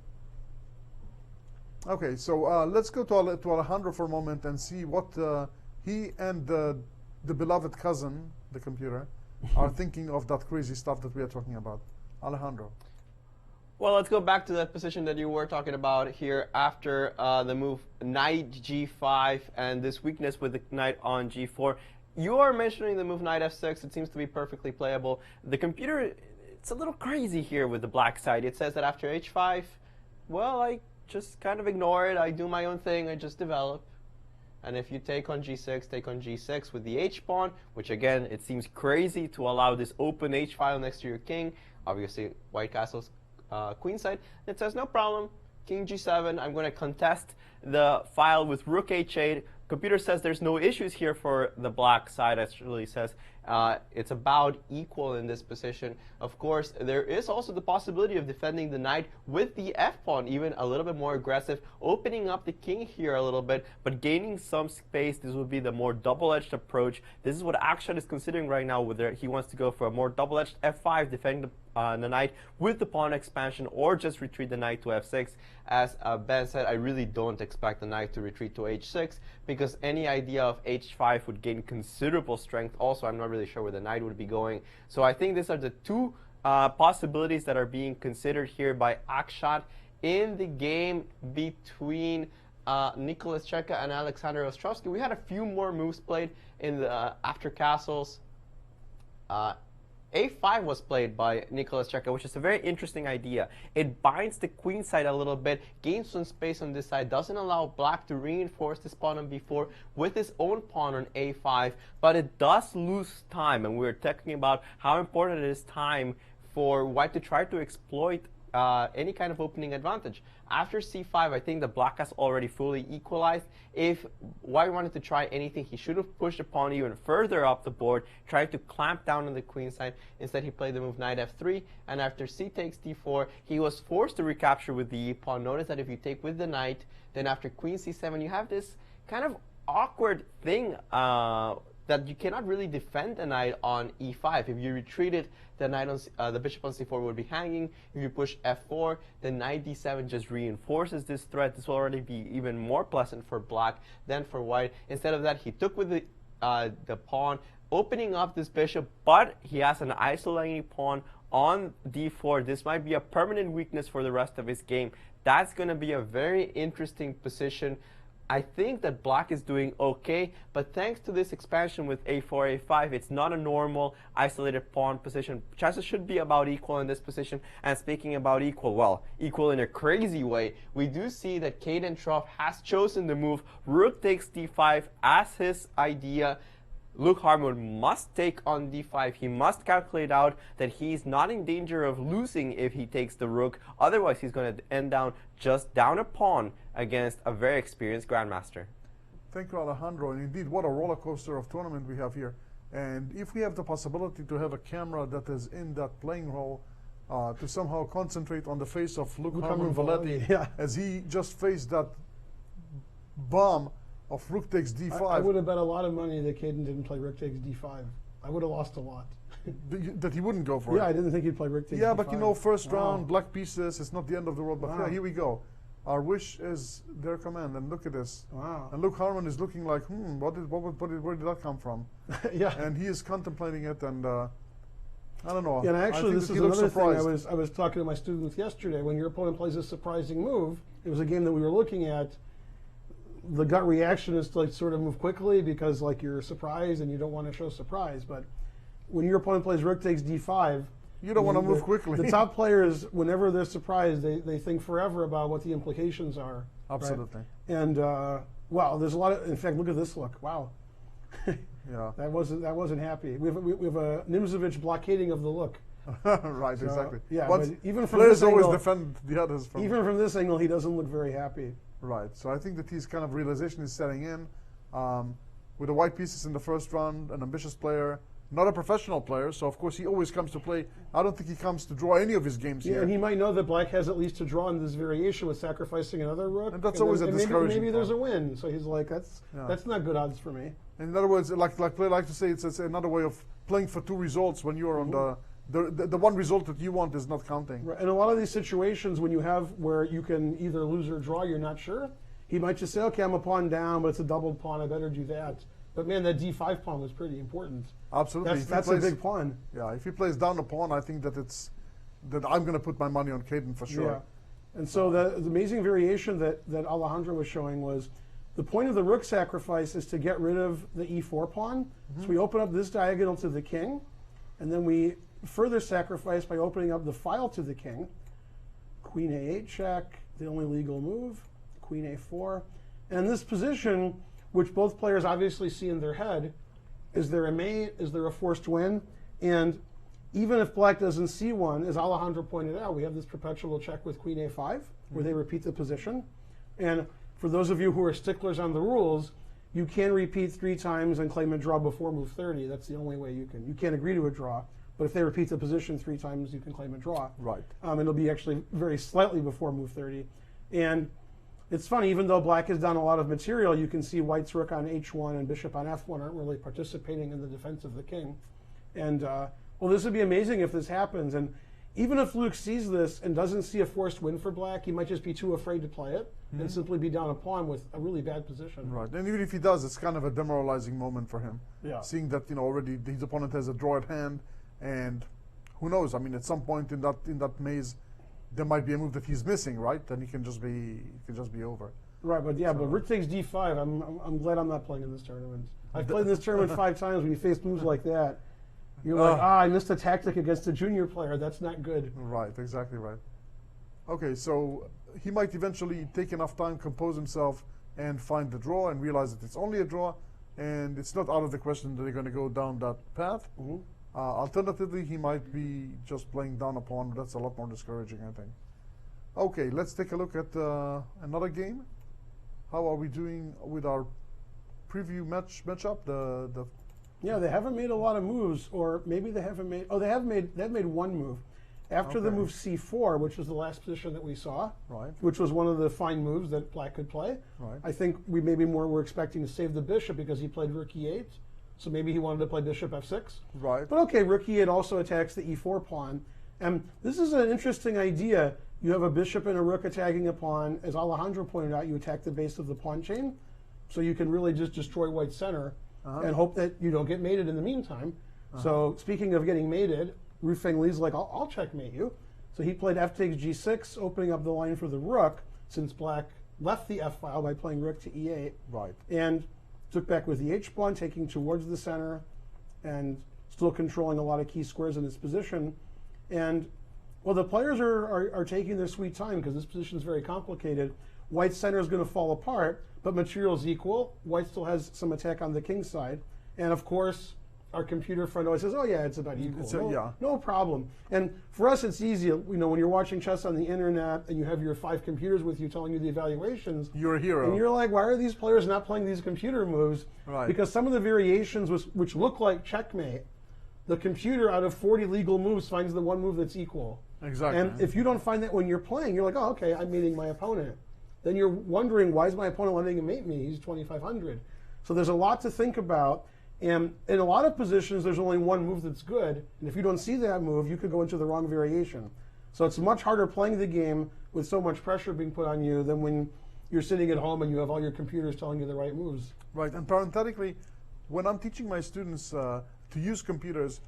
Okay, so let's go to Alejandro for a moment and see what he and the beloved cousin, the computer, are thinking of that crazy stuff that we are talking about. Alejandro. Well, let's go back to that position that you were talking about here after the move knight g5 and this weakness with the knight on g4. You are mentioning the move knight f6. It seems to be perfectly playable. The computer, it's a little crazy here with the black side. It says that after h5, well, I just kind of ignore it. I do my own thing. I just develop. And if you take on g6, take on g6 with the h-pawn, which again, it seems crazy to allow this open h-file next to your king. Obviously, white castle's queenside. It says, no problem, king g7. I'm going to contest the file with rook h8. Computer says there's no issues here for the black side. Actually says It's about equal in this position. Of course, there is also the possibility of defending the knight with the f-pawn, even a little bit more aggressive, opening up the king here a little bit, but gaining some space. This would be the more double-edged approach. This is what Akshat is considering right now, whether he wants to go for a more double-edged f5, defending the knight with the pawn expansion, or just retreat the knight to f6. As Ben said, I really don't expect the knight to retreat to h6, because any idea of h5 would gain considerable strength. Also, I'm not really sure where the knight would be going. So I think these are the two possibilities that are being considered here by Akshat in the game between Nicholas Cheka and Alexander Ostrovsky. We had a few more moves played in the after castles. A5 was played by Nicholas Cheka, which is a very interesting idea. It binds the queen side a little bit, gains some space on this side, doesn't allow black to reinforce this pawn on b4 with his own pawn on a5, but it does lose time, and we're talking about how important it is time for white to try to exploit any kind of opening advantage. After c5, I think the black has already fully equalized. If white wanted to try anything, he should have pushed the pawn even further up the board, trying to clamp down on the queen side. Instead, he played the move knight f3, and after c takes d4, he was forced to recapture with the e pawn. Notice that if you take with the knight, then after queen c7, you have this kind of awkward thing that you cannot really defend the knight on e5. If you retreated, the knight on the bishop on c4 would be hanging. If you push f4, the knight d7 just reinforces this threat. This will already be even more pleasant for black than for white. Instead of that, he took with the pawn, opening up this bishop, but he has an isolating pawn on d4. This might be a permanent weakness for the rest of his game. That's going to be a very interesting position. I think that black is doing okay, but thanks to this expansion with a4, a5, it's not a normal isolated pawn position. Chances should be about equal in this position. And speaking about equal, well, equal in a crazy way, we do see that Caden Trough has chosen the move rook takes d5 as his idea. Luke Harmon must take on d5. He must calculate out that he's not in danger of losing if he takes the rook. Otherwise, he's going to end down just down a pawn against a very experienced grandmaster. Thank you, Alejandro. And indeed, what a roller coaster of tournament we have here. And if we have the possibility to have a camera that is in that playing role to somehow concentrate on the face of Luke Harmon Valetti, yeah, as he just faced that bomb of rook takes d5. I would have bet a lot of money that Caden didn't play rook takes d5. I would have lost a lot. That he wouldn't go for it. Yeah, I didn't think he'd play rook takes d5. Yeah, but you know, first round, black pieces, it's not the end of the world. But Wow. yeah, here we go. Our wish is their command, and look at this. Wow. And Luke Harmon is looking like, where did that come from? Yeah. And he is contemplating it, and I don't know. Yeah, and I actually, think this that is he looks another surprised. thing I was talking to my students yesterday. When your opponent plays a surprising move, it was a game that we were looking at. The gut reaction is to like sort of move quickly because like you're surprised and you don't want to show surprise. But when your opponent plays rook takes d5, You don't want to move quickly. The top players, whenever they're surprised, they think forever about what the implications are. Absolutely. Right? And wow, there's a lot of. In fact, look at this look. Wow. Yeah. That wasn't happy. We have a Nimzovich blockading of the look. Right, So, exactly. yeah, but but even from players this always angle- defend the others from. Even from this angle, he doesn't look very happy. Right. So I think that his kind of realization is setting in. With the white pieces in the first round, an ambitious player, not a professional player, so of course he always comes to play. I don't think he comes to draw any of his games Yeah, here. and he might know that black has at least to draw in this variation with sacrificing another rook. And that's always a discouraging maybe there's a part. win. So he's like, that's not good odds for me. In other words, like to say, it's another way of playing for two results when you are on the one result that you want is not counting. Right. And a lot of these situations, when you have where you can either lose or draw, you're not sure. He might just say, okay, I'm a pawn down, but it's a doubled pawn. I better do that. But man, that d5 pawn was pretty important. Absolutely. That's a big pawn. Yeah, if he plays down the pawn, I think that I'm going to put my money on Caden for sure. Yeah. And so the amazing variation that Alejandro was showing was the point of the rook sacrifice is to get rid of the e4 pawn. So we open up this diagonal to the king, and then we further sacrifice by opening up the file to the king. Queen a8 check, the only legal move. Queen a4. And this position, which both players obviously see in their head, is there a mate? Is there a forced win? And even if black doesn't see one, as Alejandro pointed out, we have this perpetual check with queen a5, where they repeat the position. And for those of you who are sticklers on the rules, you can repeat 3 times and claim a draw before move 30. That's the only way you can. You can't agree to a draw, but if they repeat the position 3 times, you can claim a draw. Right. It'll be actually very slightly before move 30. And it's funny, even though black has done a lot of material, you can see white's rook on h1 and bishop on f1 aren't really participating in the defense of the king. And, well, this would be amazing if this happens. And even if Luke sees this and doesn't see a forced win for black, he might just be too afraid to play it and simply be down a pawn with a really bad position. Right. And even if he does, it's kind of a demoralizing moment for him. Yeah. Seeing that, already his opponent has a draw at hand, and who knows? I mean, at some point in that maze, there might be a move that he's missing, right? Then he can just be over. Right, but yeah, but rook takes d5. I'm glad I'm not playing in this tournament. I've played in this tournament 5 times. When you face moves like that, you're like, I missed a tactic against a junior player. That's not good. Right, exactly right. Okay, so he might eventually take enough time, compose himself, and find the draw and realize that it's only a draw, and it's not out of the question that they're going to go down that path. Alternatively, he might be just playing down a pawn. That's a lot more discouraging, I think. Okay, let's take a look at another game. How are we doing with our preview matchup? Yeah, they haven't made a lot of moves, or maybe they haven't made. Oh, they've made one move. After the move c4, which was the last position that we saw, right, which was one of the fine moves that black could play. Right. I think we maybe more were expecting to save the bishop because he played rook e8. So maybe he wanted to play bishop f6. Right. But okay, rook e8 also attacks the e4 pawn. And this is an interesting idea. You have a bishop and a rook attacking a pawn. As Alejandro pointed out, you attack the base of the pawn chain. So you can really just destroy white's center and hope that you don't get mated in the meantime. So speaking of getting mated, Rufeng Li's like, I'll checkmate you. So he played f takes g6, opening up the line for the rook, since black left the f file by playing rook to e8. Right. And took back with the h pawn, taking towards the center, and still controlling a lot of key squares in this position. And, well, the players are taking their sweet time because this position is very complicated. White's center is going to fall apart, but material is equal. White still has some attack on the king side. And, of course, our computer friend always says, oh, yeah, it's about equal. No problem. And for us, it's easy. When you're watching chess on the internet and you have your 5 computers with you telling you the evaluations. You're a hero. And you're like, why are these players not playing these computer moves? Right. Because some of the variations which look like checkmate, the computer out of 40 legal moves finds the one move that's equal. Exactly. And if you don't find that when you're playing, you're like, oh, okay, I'm mating my opponent. Then you're wondering, why is my opponent letting him mate me? He's 2,500. So there's a lot to think about. And in a lot of positions, there's only one move that's good. And if you don't see that move, you could go into the wrong variation. So it's much harder playing the game with so much pressure being put on you than when you're sitting at home and you have all your computers telling you the right moves. Right. And parenthetically, when I'm teaching my students to use computers,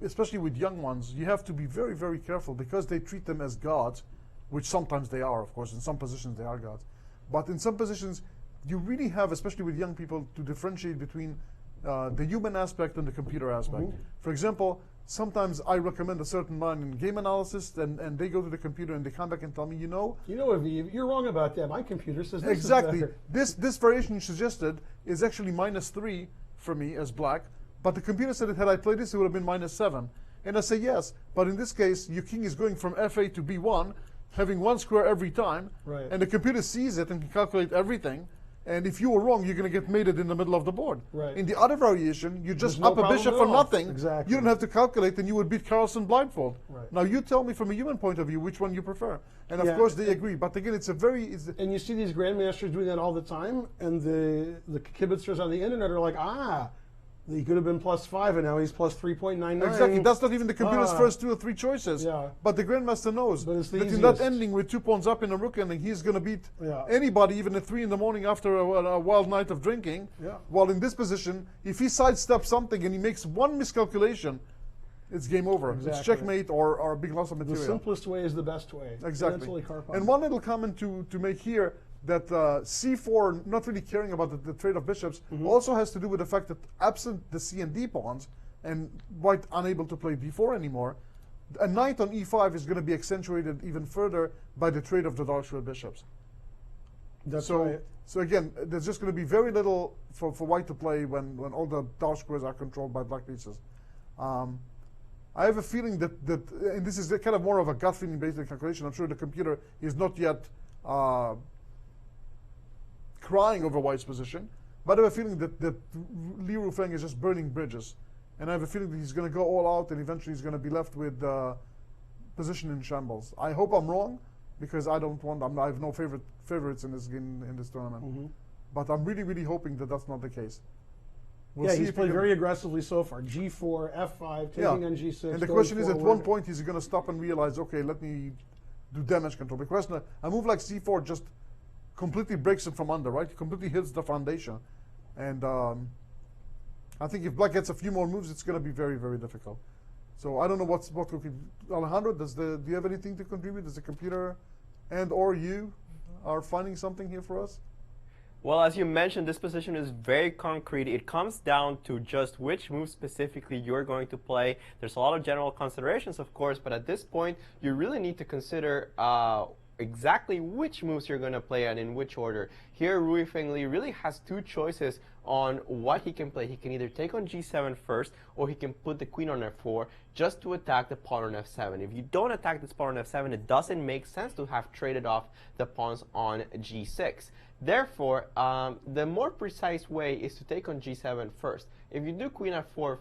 especially with young ones, you have to be very, very careful because they treat them as gods, which sometimes they are, of course. In some positions, they are gods. But in some positions, you really have, especially with young people, to differentiate between the human aspect and the computer aspect. For example, sometimes I recommend a certain line in game analysis, and they go to the computer and they come back and tell me, Aviv, you're wrong about that. My computer says this exactly. is better. This variation you suggested is actually -3 for me as black, but the computer said that had I played this, it would have been -7. And I say yes, but in this case, your king is going from f8 to b1, having 1 square every time, right. And the computer sees it and can calculate everything. And if you were wrong, you're going to get mated in the middle of the board. Right. In the other variation, you just no up a bishop for nothing. Exactly. You don't have to calculate, and you would beat Carlsen blindfold. Right. Now you tell me from a human point of view which one you prefer. And of course they agree. But again, and you see these grandmasters doing that all the time, and the kibitzers on the internet are like, he could have been +5, and now he's +3.99. Exactly. That's not even the computer's first 2 or 3 choices. Yeah. But the grandmaster knows that in that ending with 2 pawns up in a rook ending, he's going to beat anybody, even at 3 in the morning after a wild night of drinking. Yeah. While in this position, if he sidesteps something and he makes one miscalculation, it's game over. Exactly. It's checkmate or a big loss of material. The simplest way is the best way. Exactly. And one little comment to make here, that c4, not really caring about the trade of bishops, also has to do with the fact that absent the c and d pawns, and white unable to play d4 anymore, a knight on e5 is going to be accentuated even further by the trade of the dark square bishops. That's right. So again, there's just going to be very little for white to play when all the dark squares are controlled by black pieces. I have a feeling that and this is kind of more of a gut feeling based on calculation. I'm sure the computer is not yet crying over white's position, But I have a feeling that Li Rufeng is just burning bridges. And I have a feeling that he's going to go all out and eventually he's going to be left with position in shambles. I hope I'm wrong because I have no favorites in this game, in this tournament. But I'm really, really hoping that that's not the case. We'll see he's if played very aggressively so far. G4, F5, taking on G6. And the question is, at one point, is he going to stop and realize, okay, let me do damage control? The question, a move like C4 just completely breaks him from under, right? He completely hits the foundation. And I think if Black gets a few more moves, it's going to be very, very difficult. So I don't know what Alejandro, do you have anything to contribute? Does the computer and or you are finding something here for us? Well, as you mentioned, this position is very concrete. It comes down to just which move specifically you're going to play. There's a lot of general considerations, of course, but at this point, you really need to consider exactly which moves you're going to play and in which order. Here, Rui Fengli really has two choices on what he can play. He can either take on G7 first, or he can put the queen on F4 just to attack the pawn on F7. If you don't attack this pawn on F7, it doesn't make sense to have traded off the pawns on G6. Therefore, the more precise way is to take on G7 first. If you do queen F4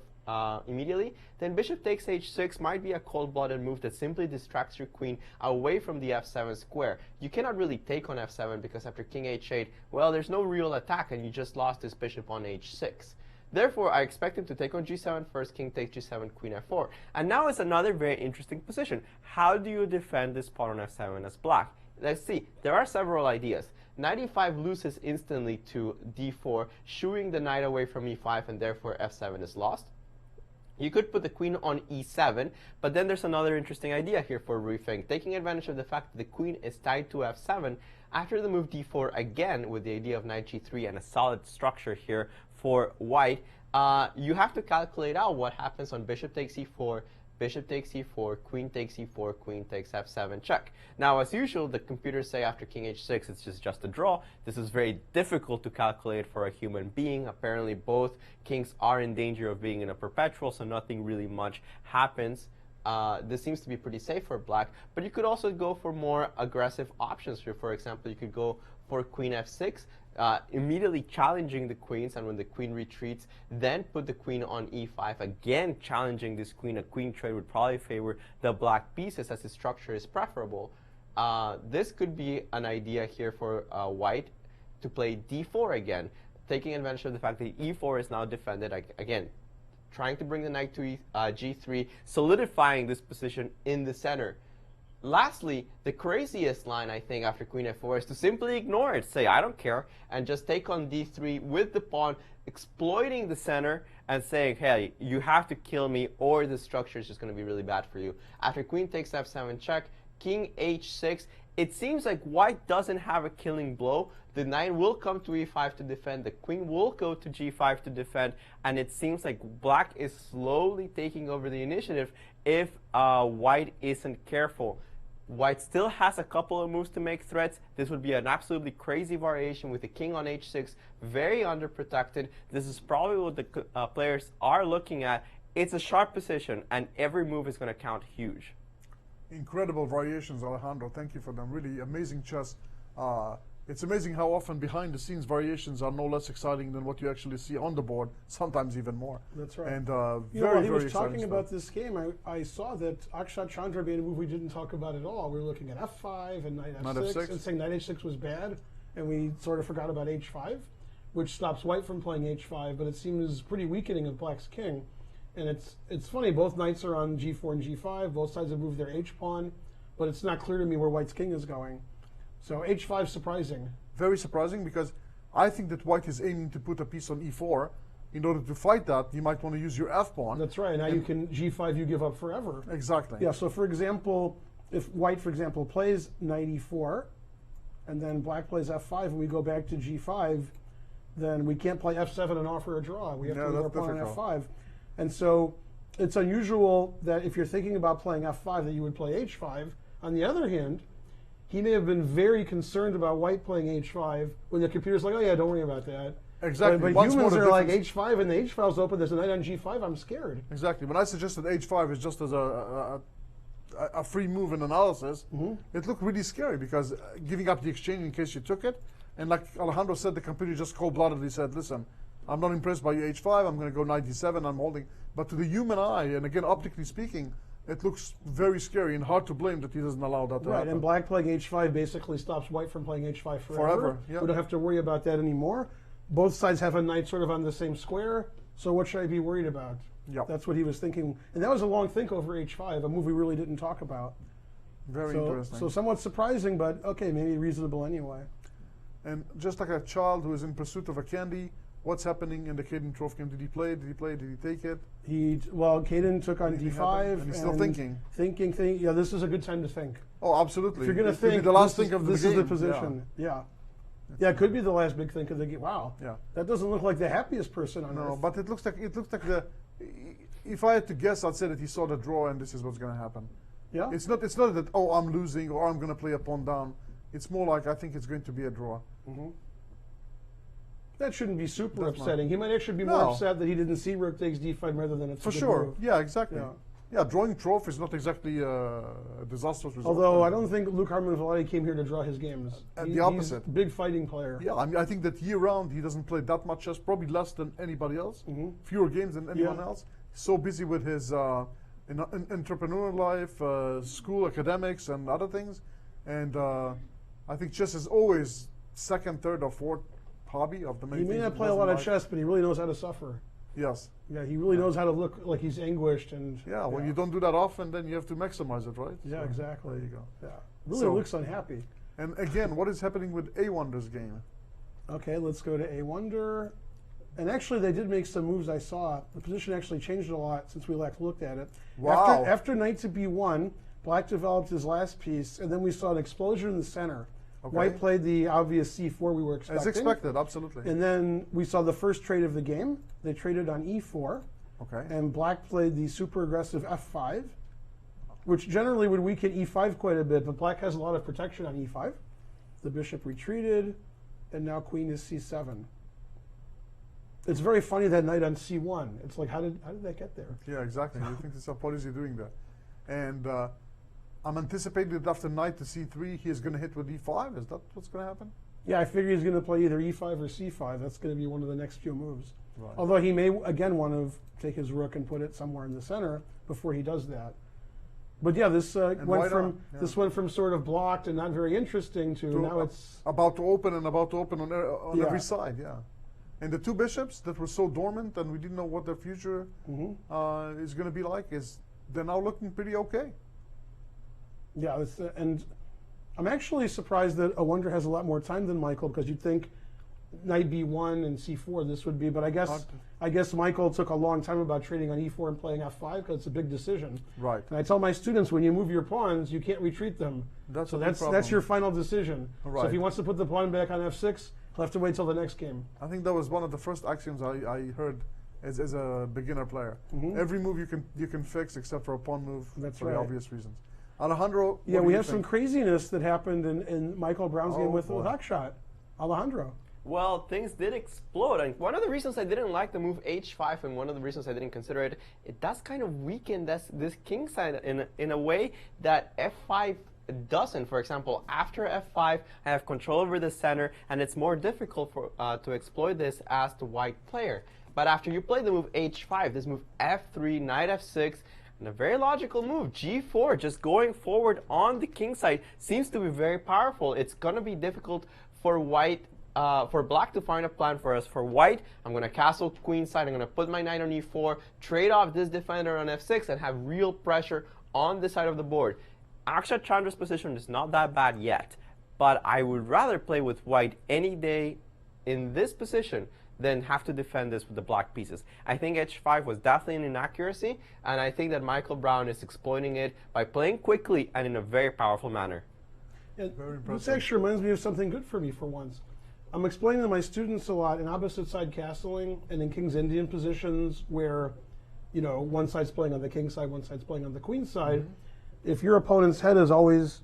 immediately, then bishop takes H6 might be a cold-blooded move that simply distracts your queen away from the F7 square. You cannot really take on F7 because after king H8, well, there's no real attack and you just lost this bishop on H6. Therefore, I expect him to take on G7 first, king takes G7, queen F4. And now it's another very interesting position. How do you defend this pawn on F7 as Black? Let's see. There are several ideas. Knight e5 loses instantly to d4, shooing the knight away from e5, and therefore f7 is lost. You could put the queen on e7, but then there's another interesting idea here for Rui Feng. Taking advantage of the fact that the queen is tied to f7, after the move d4 again, with the idea of knight g3 and a solid structure here for white, you have to calculate out what happens on bishop takes e4, bishop takes e4, queen takes e4, queen takes f7, check. Now, as usual, the computers say after king h6, it's just a draw. This is very difficult to calculate for a human being. Apparently, both kings are in danger of being in a perpetual, so nothing really much happens. This seems to be pretty safe for Black, but you could also go for more aggressive options here. For example, you could go for queen f6, immediately challenging the queens, and when the queen retreats, then put the queen on e5, again challenging this queen. A queen trade would probably favor the black pieces as the structure is preferable. This could be an idea here for white to play d4 again, taking advantage of the fact that e4 is now defended, again, trying to bring the knight to g3, solidifying this position in the center. Lastly, the craziest line, I think, after queen f4 is to simply ignore it, say, I don't care, and just take on d3 with the pawn, exploiting the center and saying, hey, you have to kill me or the structure is just going to be really bad for you. After queen takes f7 check, king h6, it seems like white doesn't have a killing blow. The knight will come to e5 to defend, the queen will go to g5 to defend, and it seems like black is slowly taking over the initiative if white isn't careful. White still has a couple of moves to make threats. This would be an absolutely crazy variation with the king on h6, very underprotected. This is probably what the players are looking at. It's a sharp position, and every move is going to count huge. Incredible variations, Alejandro. Thank you for them. Really amazing chess. It's amazing how often behind the scenes variations are no less exciting than what you actually see on the board, sometimes even more. That's right. And while he was talking about this game, I saw that Akshat Chandra made a move we didn't talk about at all. We were looking at f5 and knight f6 and saying knight h6 was bad, and we sort of forgot about h5, which stops white from playing h5, but it seems pretty weakening of black's king. And it's funny, both knights are on g4 and g5, both sides have moved their h-pawn, but it's not clear to me where white's king is going. So h5 surprising. Very surprising, because I think that white is aiming to put a piece on e4. In order to fight that, you might want to use your f-pawn. That's right. Now you can g5, you give up forever. Exactly. Yeah, so for example, if white, for example, plays knight e4, and then black plays f5, and we go back to g5, then we can't play f7 and offer a draw. We have to leave our pawn on f5. And so it's unusual that if you're thinking about playing f5 that you would play h5. On the other hand, he may have been very concerned about white playing h5 when the computer's like, oh yeah, don't worry about that. Exactly. But humans are like h5 and the h-file's open, there's a knight on g5, I'm scared. Exactly. When I suggested h5 is just as a free move in analysis, it looked really scary because giving up the exchange in case you took it, And like Alejandro said, the computer just cold-bloodedly said, listen, I'm not impressed by your h5, I'm going to go 97, I'm holding. But to the human eye, and again, optically speaking, it looks very scary and hard to blame that he doesn't allow that to Right, happen. and black playing h5 basically stops white from playing h5 forever. Yeah. We don't have to worry about that anymore. Both sides have a knight sort of on the same square, so what should I be worried about? Yep. That's what he was thinking. And that was a long think over h5, a move we really didn't talk about. Very interesting. So somewhat surprising, but okay, maybe reasonable anyway. And just like a child who is in pursuit of a candy, what's happening in the Caden Trophy game? Did he play? Did he play? Did he take it? Caden took on Anything d5. happened? And he's still thinking. Thinking. Yeah, this is a good time to think. Oh, absolutely. If you're going to It could be think, the last this think of the this game. is the position. Yeah. Yeah, it could be the last big think of the game. Wow. Yeah. That doesn't look like the happiest person on No, earth. but it looks like the. If I had to guess, I'd say that he saw the draw and this is what's going to happen. Yeah. It's not that I'm losing or I'm going to play a pawn down. It's more like I think it's going to be a draw. That shouldn't be super That's not- upsetting. He might actually be more No. upset that he didn't see rook takes d5 rather than it's a For good sure. move. Yeah, exactly. Yeah. Yeah, drawing trophy is not exactly a disastrous result. Although I don't think Luke Harmon Vallady came here to draw his games. The opposite. He's a big fighting player. Yeah, I mean, I think that year-round he doesn't play that much chess, probably less than anybody else, fewer games than anyone Yeah. else. So busy with his entrepreneurial life, school, academics, and other things. And I think chess is always second, third, or fourth hobby of the many He may things not he play a does lot in of life. chess, but he really knows how to suffer. Yes. Yeah, he really knows how to look like he's anguished and. Yeah, when you don't do that often, then you have to maximize it, right? Yeah, So, exactly. There you go. Yeah, really So- looks unhappy. And again, what is happening with A Wonder's game? Okay, let's go to A Wonder. And actually, they did make some moves I saw. The position actually changed a lot since we last looked at it. Wow. After knight to b1, black developed his last piece, and then we saw an explosion in the center. Okay. White played the obvious c4 we were expecting. As expected, absolutely. And then we saw the first trade of the game. They traded on e4. Okay. And black played the super aggressive f5, which generally would weaken e5 quite a bit, but black has a lot of protection on e5. The bishop retreated, and now queen is c7. It's very funny that knight on c1. It's like, how did that get there? Yeah, exactly. You think this, what is he doing there? And I'm anticipating that after knight to c3, he is going to hit with e5. Is that what's going to happen? Yeah, I figure he's going to play either e5 or c5. That's going to be one of the next few moves. Right. Although he may, again, want to take his rook and put it somewhere in the center before he does that. But yeah, this why not? Yeah. this went from sort of blocked and not very interesting to now it's about to open and about to open on Yeah. every side. Yeah. And the two bishops that were so dormant and we didn't know what their future is going to be like, they're now looking pretty okay. yeah. And I'm actually surprised that A Wonder has a lot more time than Michael, because you'd think knight b1 and c4 this would be, but I guess Michael took a long time about trading on e4 and playing f5 because it's a big decision. Right. And I tell my students, when you move your pawns, you can't retreat them. That's so a big that's problem. your final decision. So Right. if he wants to put the pawn back on f6, he'll have to wait till the next game. I think that was one of the first axioms I heard as a beginner player. Every move you can fix except for a pawn move That's for the right. obvious reasons. Alejandro, Yeah, what do we you have some think? craziness that happened in Michael Brown's game with boy. Hawkshot. Alejandro. Well, things did explode, and one of the reasons I didn't like the move h5, and one of the reasons I didn't consider it, it does kind of weaken this king side in a way that f5 doesn't. For example, after f5, I have control over the center, and it's more difficult for to exploit this as the white player. But after you play the move h5, this move f3, knight f6, and a very logical move, g4, just going forward on the king side, seems to be very powerful. It's going to be difficult for white. For black to find a plan for us. For white, I'm going to castle queen side. I'm going to put my knight on e4, trade off this defender on f6, and have real pressure on this side of the board. Akshat Chandra's position is not that bad yet, but I would rather play with white any day in this position than have to defend this with the black pieces. I think h5 was definitely an inaccuracy, and I think that Michael Brown is exploiting it by playing quickly and in a very powerful manner. Yeah, Very this impressive. actually reminds me of something good for me for once. I'm explaining to my students a lot in opposite side castling and in King's Indian positions where, one side's playing on the king side, one side's playing on the queen side. If your opponent's head is always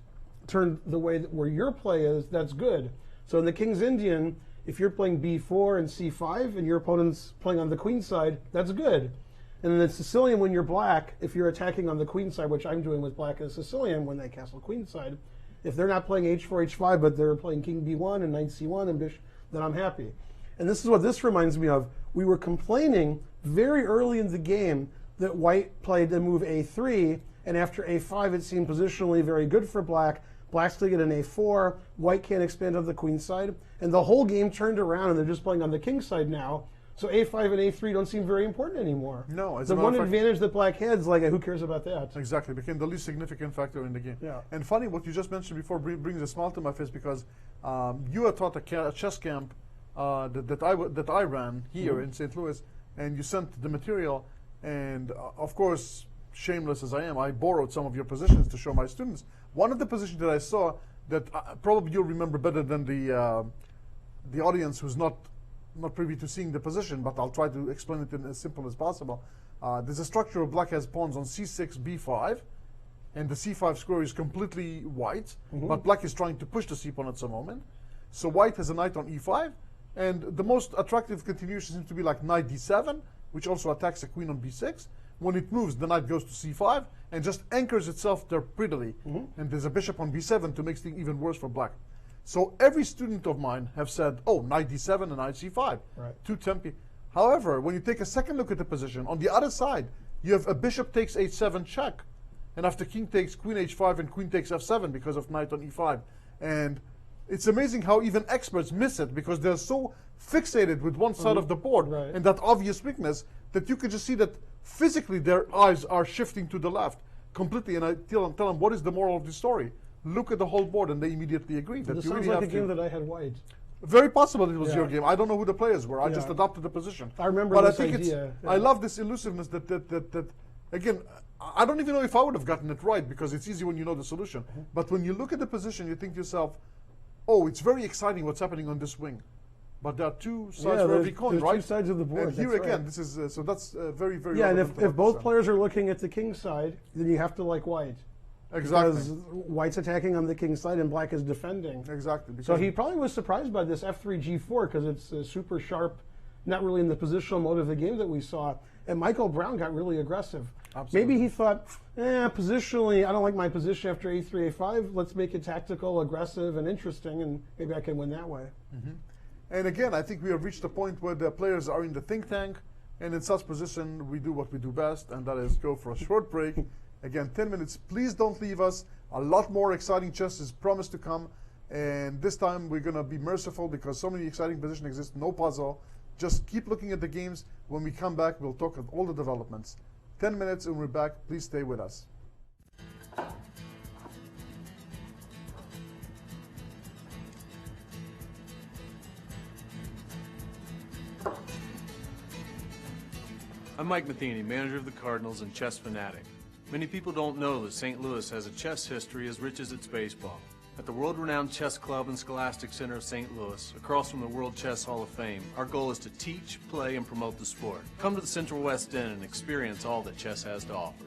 turned the way where your play is, that's good. So in the King's Indian, if you're playing b4 and c5 and your opponent's playing on the queen side, that's good. And in the Sicilian, when you're black, if you're attacking on the queen side, which I'm doing with black and Sicilian when they castle queen side, If they're not playing h4, h5, but they're playing king b1 and knight c1 and bishop, then I'm happy. And this is what this reminds me of. We were complaining very early in the game that white played the move a3, and after a5 it seemed positionally very good for black. Black's going to get an a4, white can't expand on the queen side, and the whole game turned around and they're just playing on the king side now. So a5 and a3 don't seem very important anymore. No, the one advantage that black had is like, who cares about that? Exactly, became the least significant factor in the game. Yeah. And funny, what you just mentioned before brings a smile to my face, because you had taught a chess camp that I ran here in St. Louis, and you sent the material, and of course, shameless as I am, I borrowed some of your positions to show my students. One of the positions that I saw that probably you'll remember better than the audience who's not privy to seeing the position, but I'll try to explain it in as simple as possible. There's a structure where black has pawns on c6, b5, and the c5 square is completely white, but black is trying to push the c pawn at some moment. So white has a knight on e5, and the most attractive continuation seems to be like knight d7, which also attacks the queen on b6. When it moves, the knight goes to c5 and just anchors itself there prettily. And there's a bishop on b7 to make things even worse for black. So every student of mine have said, oh, knight d7 and knight c5, two tempi. However, when you take a second look at the position, on the other side, you have a bishop takes h7 check. And after king takes queen h5 and queen takes f7 because of knight on e5. And it's amazing how even experts miss it, because they're so fixated with one side of the board and that obvious weakness that you can just see that physically their eyes are shifting to the left completely. And I tell them, what is the moral of the story? Look at the whole board, and they immediately agree. That This you sounds really like a have game that I had white. Very possible it was your game. I don't know who the players were. I just adopted the position. I remember but this I think idea. I love this elusiveness that again, I don't even know if I would have gotten it right, because it's easy when you know the solution. But when you look at the position, you think to yourself, oh, it's very exciting what's happening on this wing. But there are two sides for every coin, right? Two sides of the board. And here again, this is so that's very, very and relevant if both players are looking at the king side, then you have to like white. Exactly. Because white's attacking on the king side and black is defending. Exactly. So he probably was surprised by this f3 g4, because it's super sharp, not really in the positional mode of the game that we saw. And Michael Brown got really aggressive. Absolutely. Maybe he thought, positionally, I don't like my position after a3, a5. Let's make it tactical, aggressive, and interesting, and maybe I can win that way. And again, I think we have reached a point where the players are in the think tank, and in such position, we do what we do best, and that is go for a short break. Again, 10 minutes. Please don't leave us. A lot more exciting chess is promised to come, and this time we're going to be merciful, because so many exciting positions exist. No puzzle. Just keep looking at the games. When we come back, we'll talk about all the developments. 10 minutes and we're back. Please stay with us. I'm Mike Matheny, manager of the Cardinals and chess fanatic. Many people don't know that St. Louis has a chess history as rich as its baseball. At the world-renowned Chess Club and Scholastic Center of St. Louis, across from the World Chess Hall of Fame, our goal is to teach, play, and promote the sport. Come to the Central West End and experience all that chess has to offer.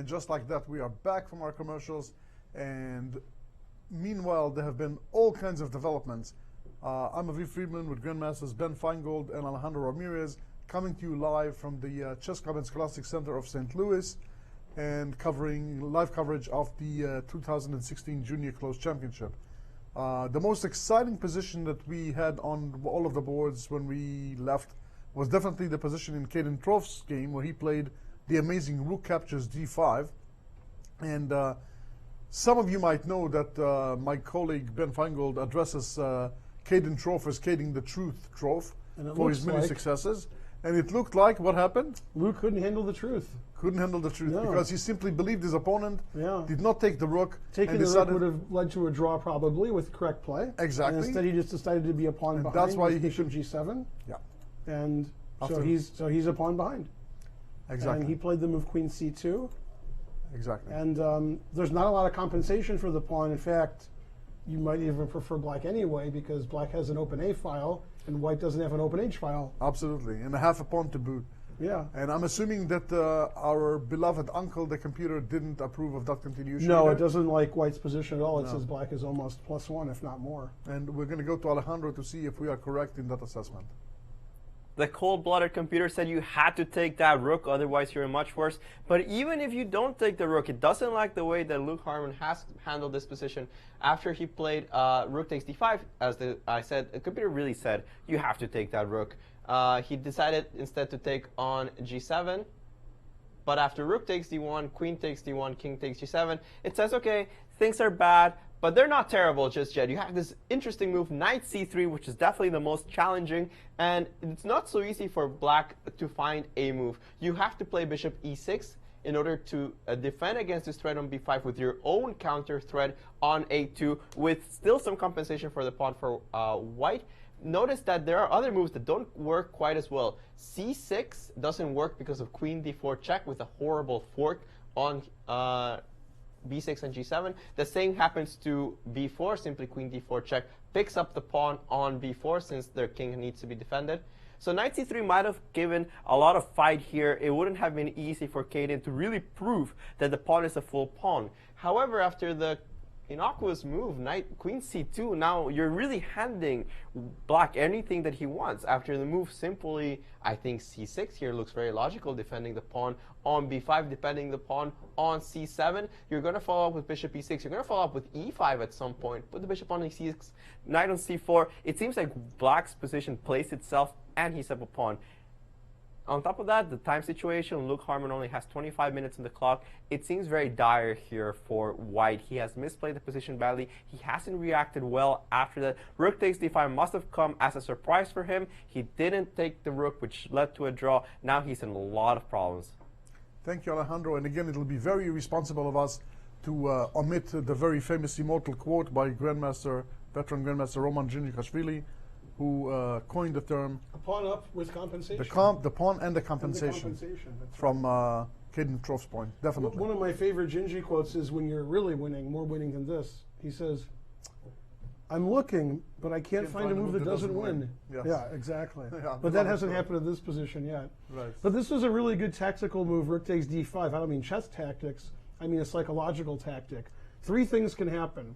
And just like that, we are back from our commercials. And meanwhile, there have been all kinds of developments. I'm Aviv Friedman with Grandmasters Ben Finegold and Alejandro Ramirez, coming to you live from the Chess Club and Scholastic Center of St. Louis, and covering live coverage of the 2016 Junior Close Championship. The most exciting position that we had on all of the boards when we left was definitely the position in Caden Troff's game, where he played the amazing rook captures d5. And some of you might know that my colleague Ben Finegold addresses Caden Troff as Cading the Truth Troff for his many successes. And it looked like, what happened? Luke couldn't handle the truth. Couldn't handle the truth, No. because he simply believed his opponent, did not take the rook. Taking the rook would have led to a draw probably with correct play. Exactly. And instead he just decided to be a pawn And behind. that's why with he bishop g7. Yeah. And so After- he's a pawn behind. Exactly. And he played the move queen c2. Exactly. And there's not a lot of compensation for the pawn. In fact, you might even prefer black anyway, because black has an open A file and white doesn't have an open H file. Absolutely. And a half a pawn to boot. Yeah. And I'm assuming that our beloved uncle, the computer, didn't approve of that continuation. No, either. it doesn't like white's position at all. It No. says black is almost +1, if not more. And we're going to go to Alejandro to see if we are correct in that assessment. The cold-blooded computer said you had to take that rook, otherwise you're much worse. But even if you don't take the rook, it doesn't like the way that Luke Harmon has handled this position. After he played rook takes d5, as I said, the computer really said, you have to take that rook. He decided instead to take on g7. But after rook takes d1, queen takes d1, king takes g7, it says, okay, things are bad, but they're not terrible just yet. You have this interesting move, knight c3, which is definitely the most challenging, and it's not so easy for black to find a move. You have to play bishop e6 in order to defend against this threat on b5 with your own counter threat on a2, with still some compensation for the pawn for white. Notice that there are other moves that don't work quite as well. c6 doesn't work because of queen d4 check with a horrible fork on b6 and g7. The same happens to b4, simply queen d4 check picks up the pawn on b4 since their king needs to be defended. So knight c3 might have given a lot of fight here. It wouldn't have been easy for Caden to really prove that the pawn is a full pawn. However, after the innocuous move, queen c2, now you're really handing black anything that he wants. After the move simply, I think c6 here looks very logical, defending the pawn on b5, defending the pawn on c7. You're going to follow up with bishop e6. You're going to follow up with e5 at some point. Put the bishop on e6, knight on c4. It seems like black's position plays itself and he's up a pawn. On top of that, the time situation, Luke Harmon only has 25 minutes on the clock. It seems very dire here for white. He has misplayed the position badly. He hasn't reacted well after that. Rook takes d5 must have come as a surprise for him. He didn't take the rook, which led to a draw. Now he's in a lot of problems. Thank you, Alejandro. And again, it'll be very irresponsible of us to omit the very famous immortal quote by veteran Grandmaster Roman Djindikashvili, who coined the term A pawn up with compensation. the pawn and the compensation, That's from Caden Troff's point, definitely. One of my favorite Gingy quotes is, when you're really winning, more winning than this, he says, I'm looking, but I can't find a move that doesn't win. Yes. Yeah, exactly. Yeah, but that hasn't happened in this position yet. Right. But this was a really good tactical move, rook takes d5. I don't mean chess tactics, I mean a psychological tactic. Three things can happen.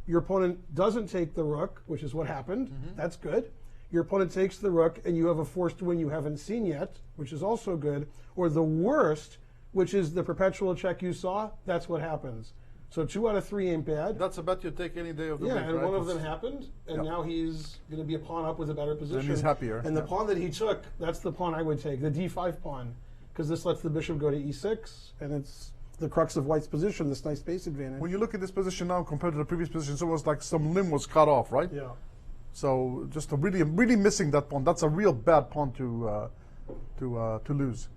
Your opponent doesn't take the rook, which is what happened. That's good. Your opponent takes the rook, and you have a forced win you haven't seen yet, which is also good. Or the worst, which is the perpetual check you saw, that's what happens. So 2 out of 3 ain't bad. That's a bet you take any day of the Yeah, week, and right? one of them happened, and now he's going to be a pawn up with a better position. he's happier. And the pawn that he took, that's the pawn I would take, the d5 pawn, because this lets the bishop go to e6, and it's the crux of white's position, this nice space advantage. When you look at this position now compared to the previous position, it's almost like some limb was cut off, right? Yeah. So just really missing that pawn. That's a real bad pawn to lose.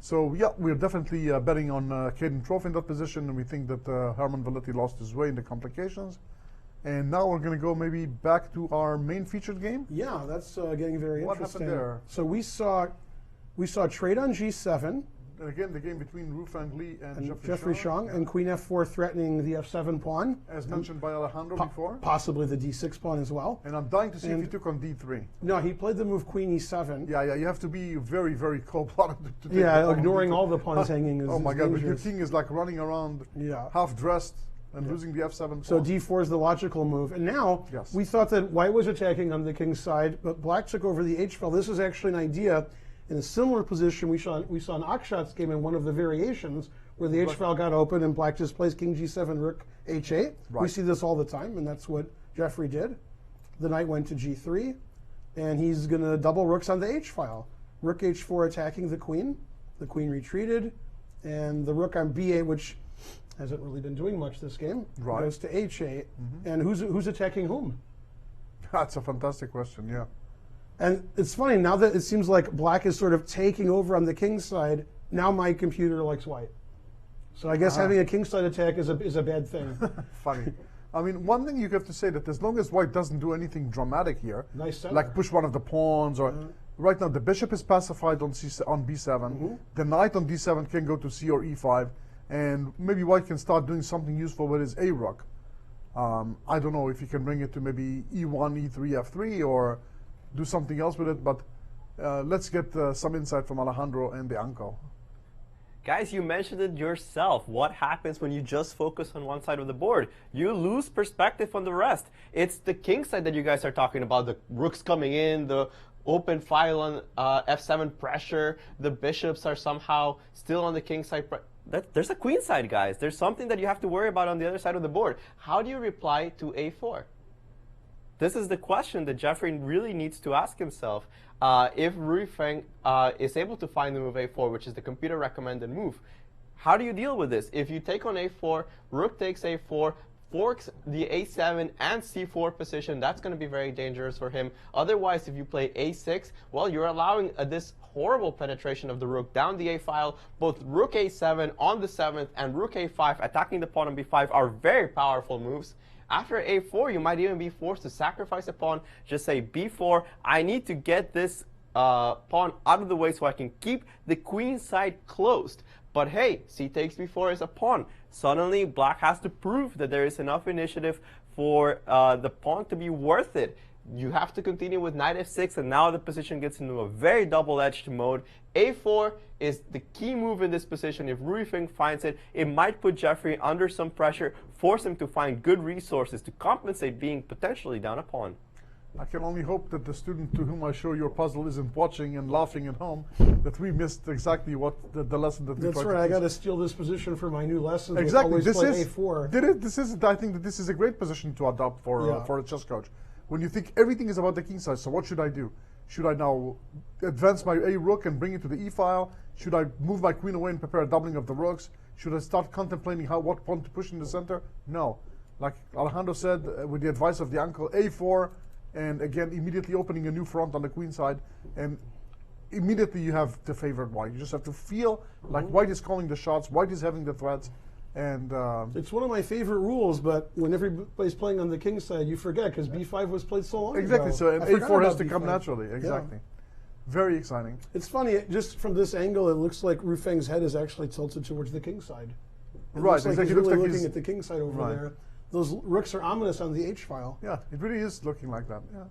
So yeah, we're definitely betting on Caden Troff in that position, and we think that Herman Valetti lost his way in the complications. And now we're going to go maybe back to our main featured game. Yeah, that's getting very What interesting. happened there? So we saw trade on g7, again, the game between Ru Feng Li and Jeffrey Xiong, and Queen F4 threatening the F7 pawn. As mentioned by Alejandro before. Possibly the D6 pawn as well. And I'm dying to see if he took on D3. No, he played the move Queen E7. Yeah, you have to be very, very cold-blooded to take the Yeah, pawn on ignoring D3. all the pawns hanging is Oh my God, but your dangerous. king is like running around half-dressed and losing the F7 pawn. So D4 is the logical move. And now, we thought that white was attacking on the king's side, but black took over the H file. This is actually an idea in a similar position we saw in Akshat's game in one of the variations where the H file got open and black just plays King G7, Rook H8. We see this all the time, and that's what Jeffrey did. The knight went to G3, and he's going to double rooks on the H file. Rook H4 attacking the queen. The queen retreated, and the rook on B8, which hasn't really been doing much this game, goes to H8. And who's attacking whom? That's a fantastic question, yeah. And it's funny, now that it seems like black is sort of taking over on the king's side, now my computer likes white. So I guess having a king side attack is a bad thing. Funny. I mean, one thing you have to say that as long as white doesn't do anything dramatic here, like push one of the pawns, or right now the bishop is pacified on B7, the knight on D7 can go to C or E5, and maybe white can start doing something useful with his A rook. I don't know if he can bring it to maybe E1, E3, F3, or do something else with it, but let's get some insight from Alejandro and the uncle. Guys, you mentioned it yourself. What happens when you just focus on one side of the board? You lose perspective on the rest. It's the king side that you guys are talking about. The rooks coming in, the open file on F7 pressure. The bishops are somehow still on the king side. There's a queen side, guys. There's something that you have to worry about on the other side of the board. How do you reply to A4? This is the question that Jeffrey really needs to ask himself. If Ru Feng is able to find the move A4, which is the computer recommended move, how do you deal with this? If you take on A4, Rook takes A4, forks the A7 and C4 position, that's going to be very dangerous for him. Otherwise, if you play A6, well, you're allowing this horrible penetration of the rook down the A file. Both Rook A7 on the 7th and Rook A5 attacking the pawn on B5 are very powerful moves. After A4, you might even be forced to sacrifice a pawn. Just say B4, I need to get this pawn out of the way so I can keep the queen side closed. But hey, C takes B4 is a pawn. Suddenly, black has to prove that there is enough initiative for the pawn to be worth it. You have to continue with knight F6, and now the position gets into a very double-edged mode. A4 is the key move in this position. If Ru Feng finds it, it might put Jeffrey under some pressure, force him to find good resources to compensate being potentially down a pawn. I can only hope that the student to whom I show your puzzle isn't watching and laughing at home, that we missed exactly what the lesson that we tried to teach. That's right, I got to steal this position for my new lessons. Exactly, This is A4. I think that this is a great position to adopt for a chess coach. When you think everything is about the king side, so what should I do? Should I now advance my A rook and bring it to the E file? Should I move my queen away and prepare a doubling of the rooks? Should I start contemplating what pawn to push in the center? No. Like Alejandro said, with the advice of the uncle, A4, and again, immediately opening a new front on the queen side, and immediately you have the favored white. You just have to feel like white is calling the shots, white is having the threats, and it's one of my favorite rules, but when everybody's playing on the king side, you forget, because B5 was played so long exactly, ago. so and A4 has to come B5. naturally, exactly. Yeah. Very exciting. It's funny, just from this angle, it looks like Ru Feng's head is actually tilted towards the king side. It right, looks like exactly. he's really looking at the king side over there. Those rooks are ominous on the H file. Yeah, it really is looking like that. Yeah.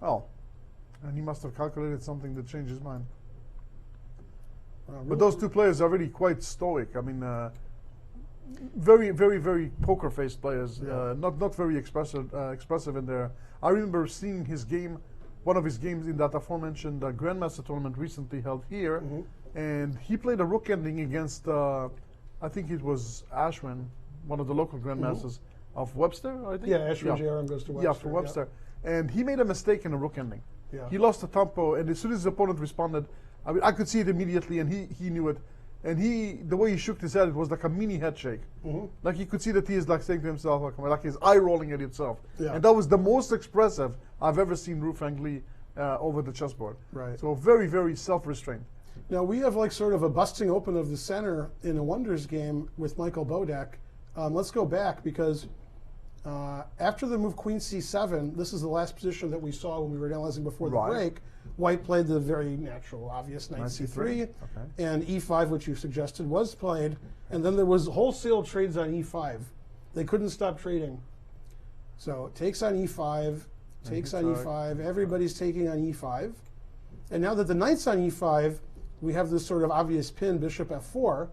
Oh, and he must have calculated something that changed his mind. But those two players are really quite stoic. I mean, very, very, very poker-faced players. Not very expressive in there. I remember seeing his game, one of his games in that aforementioned Grandmaster tournament recently held here, and he played a rook ending against. I think it was Ashwin, one of the local grandmasters of Webster, I think. Yeah, Ashwin JRM goes to Webster. Yeah, for Webster. And he made a mistake in a rook ending. Yeah. He lost the tempo, and as soon as his opponent responded, I mean, I could see it immediately, and he knew it. And the way he shook his head, it was like a mini head shake. Like you could see that he is like saying to himself, like his eye rolling at itself. Yeah. And that was the most expressive I've ever seen Ru Feng Li over the chessboard. Right. So very, very self-restrained. Now we have like sort of a busting open of the center in a Wonders game with Michael Bodek. Let's go back because After the move queen c7, this is the last position that we saw when we were analyzing before the Right. break. White played the very natural, obvious knight c3, Okay. and e5, which you suggested, was played. And then there was wholesale trades on e5. They couldn't stop trading. So takes on e5, takes on e5. Everybody's taking on e5. And now that the knight's on e5, we have this sort of obvious pin, bishop f4,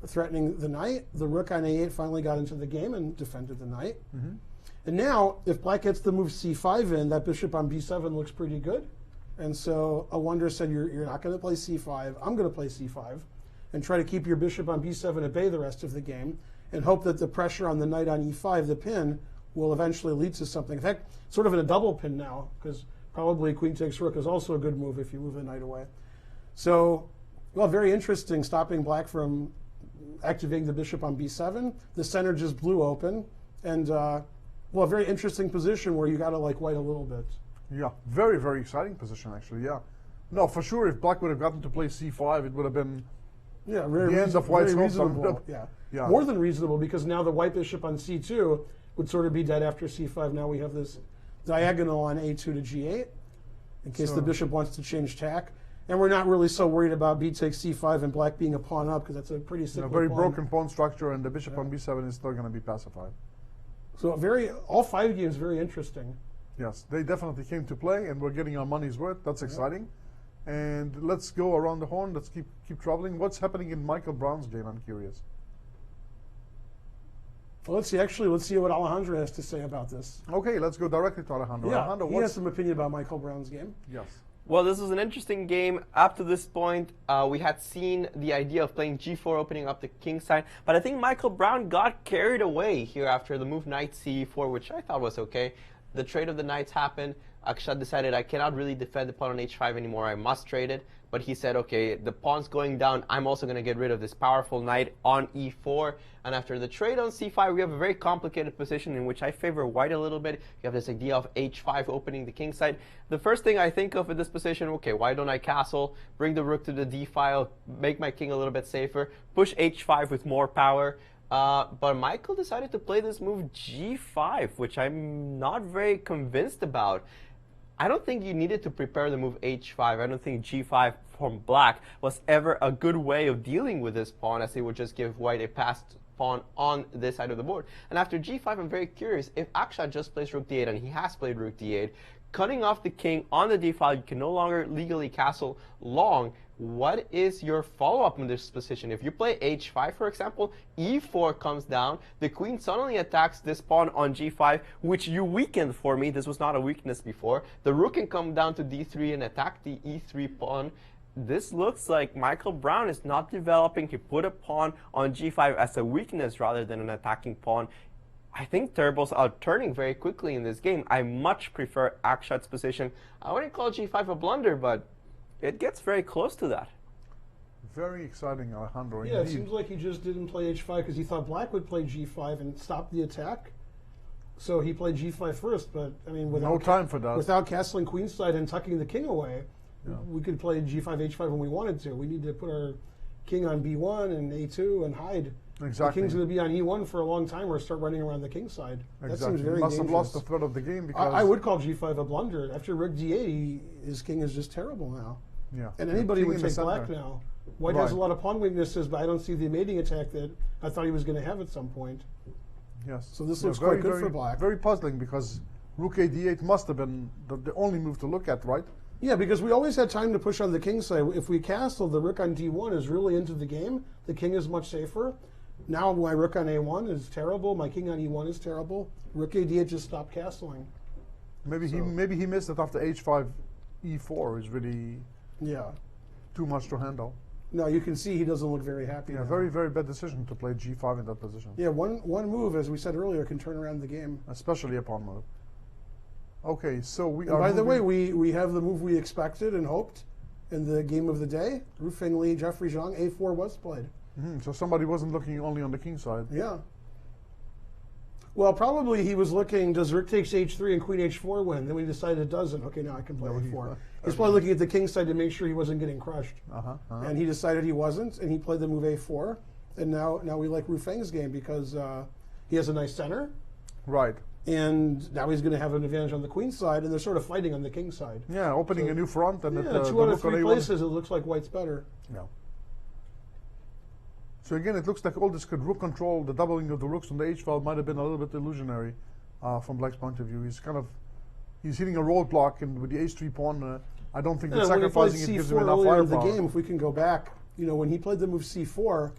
threatening the knight. The rook on a8 finally got into the game and defended the knight. And now, if black gets the move c5 in, that bishop on b7 looks pretty good. And so a wonder said, you're not going to play c5. I'm going to play c5 and try to keep your bishop on b7 at bay the rest of the game and hope that the pressure on the knight on e5, the pin, will eventually lead to something. In fact, sort of in a double pin now, because probably queen takes rook is also a good move if you move the knight away. So, well, very interesting, stopping black from activating the bishop on b7. The center just blew open. And, well, a very interesting position where you got to like white a little bit. Yeah, very, very exciting position, actually, yeah. No, for sure, if black would have gotten to play c5, it would have been Yeah, very, the end of white's very hopes on reasonable. the- Yeah. Yeah. More than reasonable, because now the white bishop on c2 would sort of be dead after c5. Now we have this diagonal on a2 to g8 in case the bishop wants to change tack. And we're not really so worried about b takes c5 and black being a pawn up, because that's a pretty a simple very pawn. broken pawn structure, and the bishop on b7 is still going to be pacified. So all 5 games very interesting. Yes, they definitely came to play, and we're getting our money's worth. That's exciting. And let's go around the horn. Let's keep traveling. What's happening in Michael Brown's game? I'm curious. Well, let's see what Alejandro has to say about this. Okay, let's go directly to Alejandro. Yeah, Alejandro, he has some opinion about Michael Brown's game. Yes. Well, this was an interesting game. Up to this point, we had seen the idea of playing g4, opening up the king side. But I think Michael Brown got carried away here after the move knight c4, which I thought was okay. The trade of the knights happened. Akshat decided, I cannot really defend the pawn on h5 anymore. I must trade it. But he said, okay, the pawn's going down. I'm also going to get rid of this powerful knight on e4. And after the trade on c5, we have a very complicated position in which I favor white a little bit. You have this idea of h5 opening the king side. The first thing I think of in this position, okay, why don't I castle, bring the rook to the d file, make my king a little bit safer, push h5 with more power. But Michael decided to play this move g5, which I'm not very convinced about. I don't think you needed to prepare the move h5. I don't think g5 from black was ever a good way of dealing with this pawn, as it would just give white a passed pawn on this side of the board. And after g5, I'm very curious, if Akshat just plays rook d8, and he has played rook d8, cutting off the king on the d file, you can no longer legally castle long. What is your follow-up in this position? If you play h5, for example, e4 comes down, the queen suddenly attacks this pawn on g5, which you weakened for me. This was not a weakness before. The rook can come down to d3 and attack the e3 pawn. This looks like Michael Brown is not developing. He put a pawn on g5 as a weakness rather than an attacking pawn. I think tables are turning very quickly in this game. I much prefer Akshat's position. I wouldn't call g5 a blunder, but it gets very close to that. Very exciting, Alejandro. Yeah, it indeed. seems like he just didn't play h5 because he thought black would play g5 and stop the attack. So he played g5 first, but I mean, without No time for that. without castling queenside and tucking the king away, we could play g5, h5 when we wanted to. We need to put our king on b1 and a2 and hide. Exactly. The king's going to be on e1 for a long time or start running around the king side. That Exactly. seems very Must have lost dangerous. the thread of the game because I would call g5 a blunder. After rook d8, his king is just terrible now. Yeah. And anybody King would in the take black center. now. White has a Right. lot of pawn weaknesses, but I don't see the mating attack that I thought he was going to have at some point. Yes. So this Yeah, looks very, quite good very, for black. Very puzzling because rook a d8 must have been the only move to look at, right? Yeah, because we always had time to push on the king side. If we castle, the rook on d1 is really into the game. The king is much safer. Now my rook on a1 is terrible. My king on e1 is terrible. Rook a d8 just stopped castling. Maybe he missed it after h5, e4 is really Yeah. too much to handle. No, you can see he doesn't look very happy Yeah, now. very, very bad decision to play g5 in that position. Yeah, one move, as we said earlier, can turn around the game. Especially a pawn move. Okay, so we And are by the way, moving- we have the move we expected and hoped in the game of the day. Rufeng Li, Jeffrey Zhang, a4 was played. So somebody wasn't looking only on the king side. Yeah. Well, probably he was looking, does rook takes h3 and queen h4 win? Then we decided it doesn't. Okay, now I can play No, a4. He's probably looking at the king side to make sure he wasn't getting crushed. And he decided he wasn't, and he played the move a4. And now we like Rufeng's game because he has a nice center. Right. And now he's going to have an advantage on the queen side, and they're sort of fighting on the king side. Yeah, opening a new front. And Yeah, 2 out of 3 places, it looks like white's better. Yeah. So again, it looks like all this could rook control. The doubling of the rooks on the h file might have been a little bit illusionary from Black's point of view. He's hitting a roadblock, and with the h3 pawn, I don't think that sacrificing it gives him enough earlier in firepower. the game, if we can go back, when he played the move c4,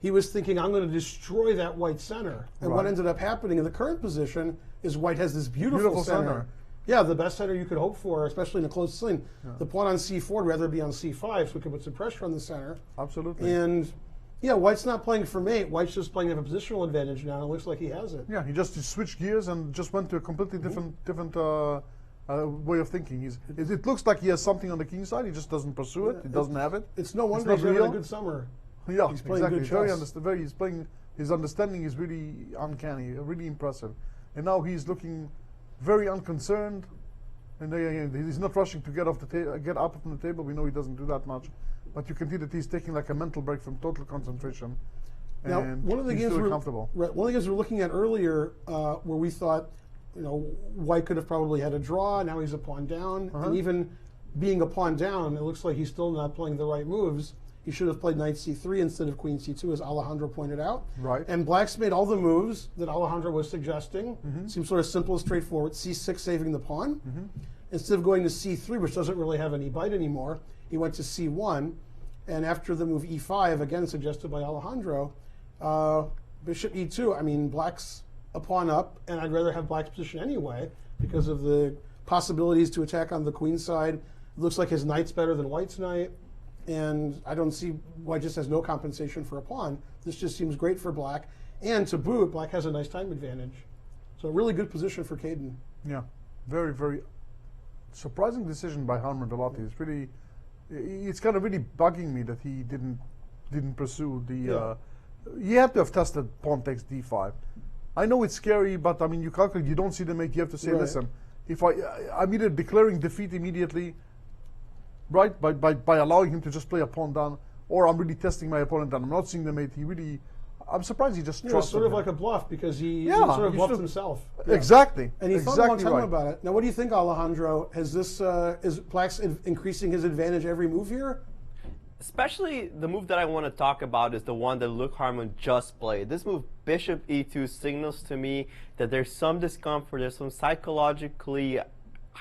he was thinking, I'm going to destroy that white center. And what ended up happening in the current position is white has this beautiful center. Yeah, the best center you could hope for, especially in a close sling. Yeah. The pawn on c4 would rather be on c5, so we could put some pressure on the center. Absolutely. And yeah, white's not playing for mate. White's just playing a positional advantage now. It looks like he has it. Yeah, he just switched gears and just went to a completely different way of thinking. It looks like he has something on the king side. He just doesn't pursue it. He doesn't have it. It's no wonder he's having a good summer. Yeah, he's playing exactly. good chess. His understanding is really uncanny, really impressive. And now he's looking very unconcerned. And again, he's not rushing to get up from the table. We know he doesn't do that much. But you can see that he's taking like a mental break from total concentration. Now, and one of the games comfortable. One of the games we were looking at earlier, where we thought, white could have probably had a draw. Now he's a pawn down, and even being a pawn down, it looks like he's still not playing the right moves. He should have played knight c3 instead of queen c2, as Alejandro pointed out. Right. And black's made all the moves that Alejandro was suggesting. Seems sort of simple and straightforward. c6 saving the pawn. Instead of going to c3, which doesn't really have any bite anymore, he went to c1. And after the move e5, again suggested by Alejandro, bishop e2. I mean, black's a pawn up, and I'd rather have black's position anyway because of the possibilities to attack on the queen side. It looks like his knight's better than white's knight. And I don't see white just has no compensation for a pawn. This just seems great for black. And to boot, black has a nice time advantage. So a really good position for Caden. Yeah, very, very surprising decision by Harman Velati. It's kind of really bugging me that he didn't pursue the. He had to have tested pawn takes d5. I know it's scary, but I mean, you calculate, you don't see the mate. You have to say, listen, if I'm either declaring defeat immediately. Right, by allowing him to just play a pawn down, or I'm really testing my opponent down. I'm not seeing the mate. I'm surprised he just trusted sort of him. like a bluff because he sort of bluffed himself. Yeah. Exactly. And he thought a long time about it. Now, what do you think, Alejandro? Has this is Black's increasing his advantage every move here? Especially the move that I want to talk about is the one that Luke Harmon just played. This move, bishop e2, signals to me that there's some discomfort, there's some psychologically,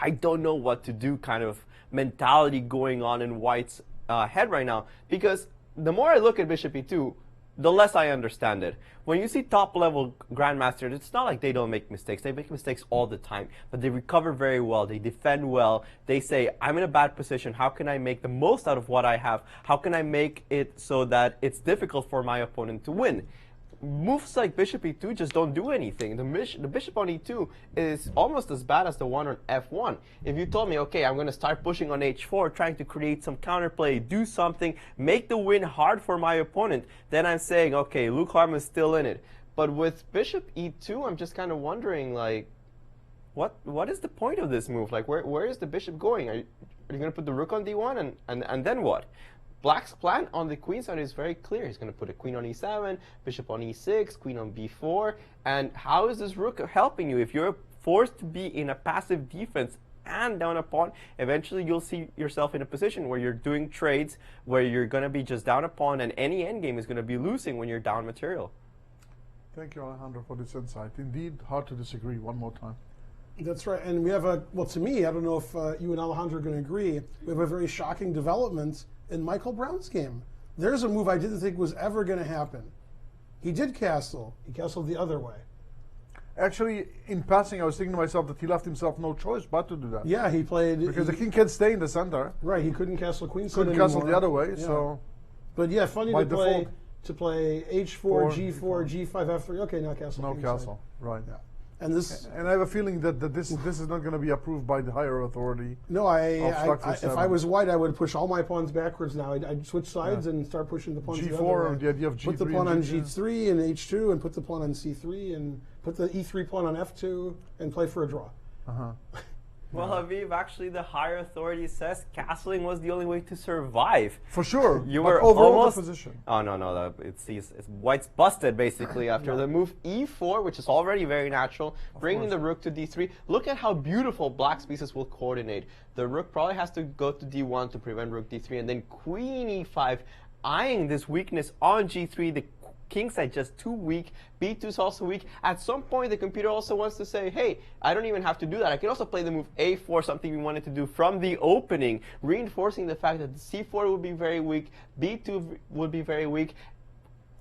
I don't know what to do kind of mentality going on in white's head right now. Because the more I look at bishop e2, the less I understand it. When you see top-level grandmasters, it's not like they don't make mistakes. They make mistakes all the time, but they recover very well. They defend well. They say, I'm in a bad position. How can I make the most out of what I have? How can I make it so that it's difficult for my opponent to win? Moves like bishop e2 just don't do anything. The bishop on e2 is almost as bad as the one on f1. If you told me, okay, I'm going to start pushing on h4, trying to create some counterplay, do something, make the win hard for my opponent, then I'm saying, okay, Luke Harmon's still in it. But with bishop e2, I'm just kind of wondering, like, what is the point of this move? Like, where is the bishop going? Are you going to put the rook on d1 and then what? Black's plan on the queen side is very clear. He's going to put a queen on e7, bishop on e6, queen on b4. And how is this rook helping you? If you're forced to be in a passive defense and down a pawn, eventually you'll see yourself in a position where you're doing trades, where you're going to be just down a pawn, and any endgame is going to be losing when you're down material. Thank you, Alejandro, for this insight. Indeed, hard to disagree. One more time. That's right. And we have to me, I don't know if you and Alejandro are going to agree, we have a very shocking development in Michael Brown's game. There's a move I didn't think was ever going to happen. He did castle. He castled the other way. Actually, in passing, I was thinking to myself that he left himself no choice but to do that. Yeah, he played... Because the king can't stay in the center. Right, he couldn't castle queen side anymore. Couldn't castle the other way, so... But yeah, funny to default, play h4, g4, g5, f3. Okay, now castle. No castle, right. Yeah. And this, and I have a feeling that this is not going to be approved by the higher authority. No, if I was white, I would push all my pawns backwards now. I'd switch sides and start pushing the pawns G4, the other way. the idea of G3. Put the pawn on G3 and H2, and put the pawn on C3, and put the E3 pawn on F2, and play for a draw. Well, Aviv, actually, the higher authority says castling was the only way to survive. For sure. You but were overall almost. the position. Oh no! It's White's busted basically after the move e4, which is already very natural, bringing the rook to d3. Look at how beautiful Black's pieces will coordinate. The rook probably has to go to d1 to prevent rook d3, and then queen e5, eyeing this weakness on g3. The king side just too weak. b2 is also weak. At some point, the computer also wants to say, hey, I don't even have to do that. I can also play the move a4, something we wanted to do from the opening, reinforcing the fact that c4 would be very weak, b2 would be very weak.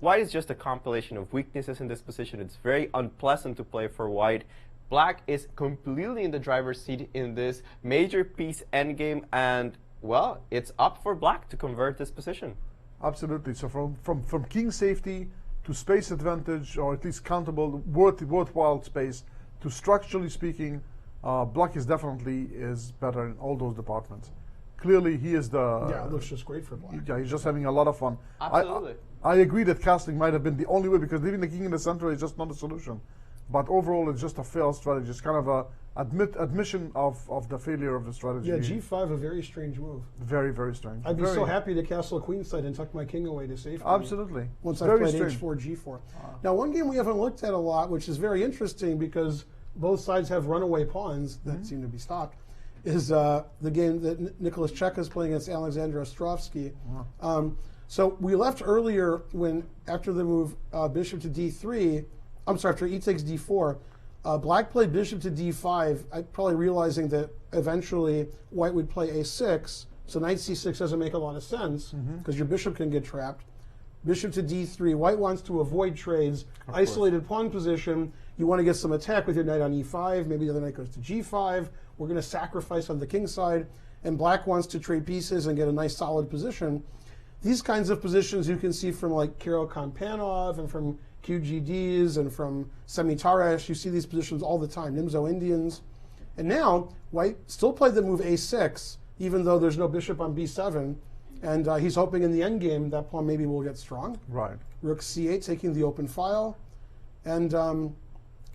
White is just a compilation of weaknesses in this position. It's very unpleasant to play for White. Black is completely in the driver's seat in this major piece endgame, and, well, it's up for Black to convert this position. Absolutely. So from king safety to space advantage, or at least countable, worthwhile space, to structurally speaking, Black is definitely better in all those departments. Clearly, he is the... Yeah, it looks just great for Black. Yeah, he's just having a lot of fun. Absolutely. I agree that castling might have been the only way, because leaving the king in the center is just not a solution. But overall, it's just a failed strategy. It's kind of a admission of the failure of the strategy. Yeah, g5, a very strange move. Very, very strange. I'd be so happy to castle queenside and tuck my king away to safety. Absolutely. Once Very I played strange. h4, g4. Now, one game we haven't looked at a lot, which is very interesting because both sides have runaway pawns that seem to be stopped, is the game that Nicholas Cheka is playing against Alexander Ostrovsky. So we left earlier when, after the move bishop to d3, I'm sorry, after e takes d4, Black played bishop to d5, probably realizing that eventually White would play a6, so knight c6 doesn't make a lot of sense because your bishop can get trapped. Bishop to d3, White wants to avoid trades, isolated pawn position, you want to get some attack with your knight on e5, maybe the other knight goes to g5, we're going to sacrifice on the king side, and Black wants to trade pieces and get a nice solid position. These kinds of positions you can see from like Kirill Kampanov and from QGDs and from Semitaresh. You see these positions all the time, Nimzo Indians. And now, White still played the move a6, even though there's no bishop on b7. And he's hoping in the endgame that pawn maybe will get strong. Right. Rook c8, taking the open file. And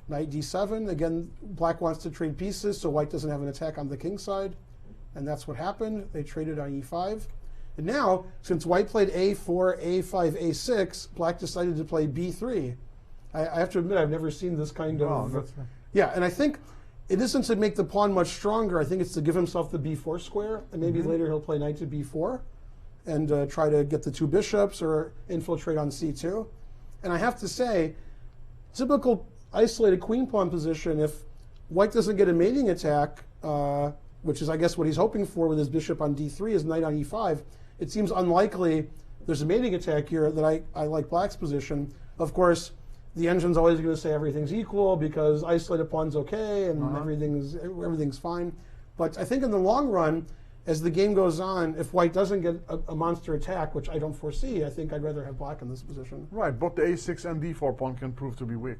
knight d7. Again, Black wants to trade pieces, so White doesn't have an attack on the king side. And that's what happened. They traded on e5. And now, since White played a4, a5, a6, Black decided to play b3. I have to admit, I've never seen this kind of... Yeah, and I think it isn't to make the pawn much stronger. I think it's to give himself the b4 square, and maybe later he'll play knight to b4 and try to get the two bishops or infiltrate on c2. And I have to say, typical isolated queen pawn position, if White doesn't get a mating attack, which is, I guess, what he's hoping for with his bishop on d3, his knight on e5, it seems unlikely there's a mating attack here that I like Black's position. Of course, the engine's always going to say everything's equal because isolated pawn's okay and everything's fine. But I think in the long run, as the game goes on, if White doesn't get a monster attack, which I don't foresee, I think I'd rather have Black in this position. Right, both the a6 and d4 pawn can prove to be weak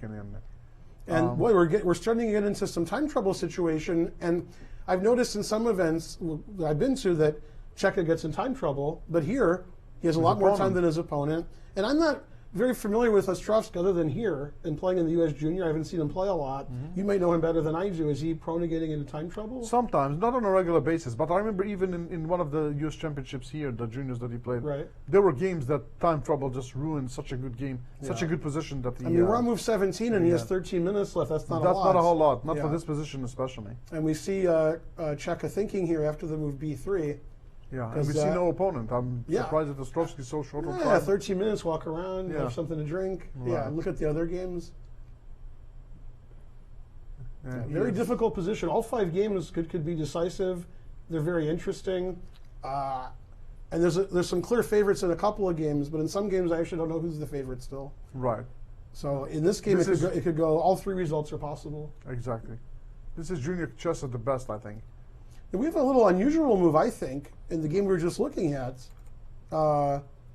in the end. And boy, we're starting to get into some time trouble situation. And I've noticed in some events that I've been to that Cheka gets in time trouble, but here he has a lot more time than his opponent. And I'm not very familiar with Ostrovsky other than here and playing in the U.S. Junior. I haven't seen him play a lot. You might know him better than I do. Is he prone to getting into time trouble? Sometimes, not on a regular basis. But I remember even in one of the U.S. championships here, the juniors that he played, there were games that time trouble just ruined such a good game, such a good position that he... I mean, we're on move 17 and he has 13 minutes left. That's not a lot. That's not a whole lot, not for this position especially. And we see Cheka thinking here after the move b3. Yeah, and we see no opponent. I'm surprised that Ostrovsky's so short on time. Yeah, 13 minutes, walk around, have something to drink. Right. Yeah, look at the other games. Very difficult position. All 5 games could be decisive. They're very interesting. And there's some clear favorites in a couple of games, but in some games I actually don't know who's the favorite still. Right. So in this game, it could go, all 3 results are possible. Exactly. This is junior chess at the best, I think. And we have a little unusual move, I think, in the game we were just looking at.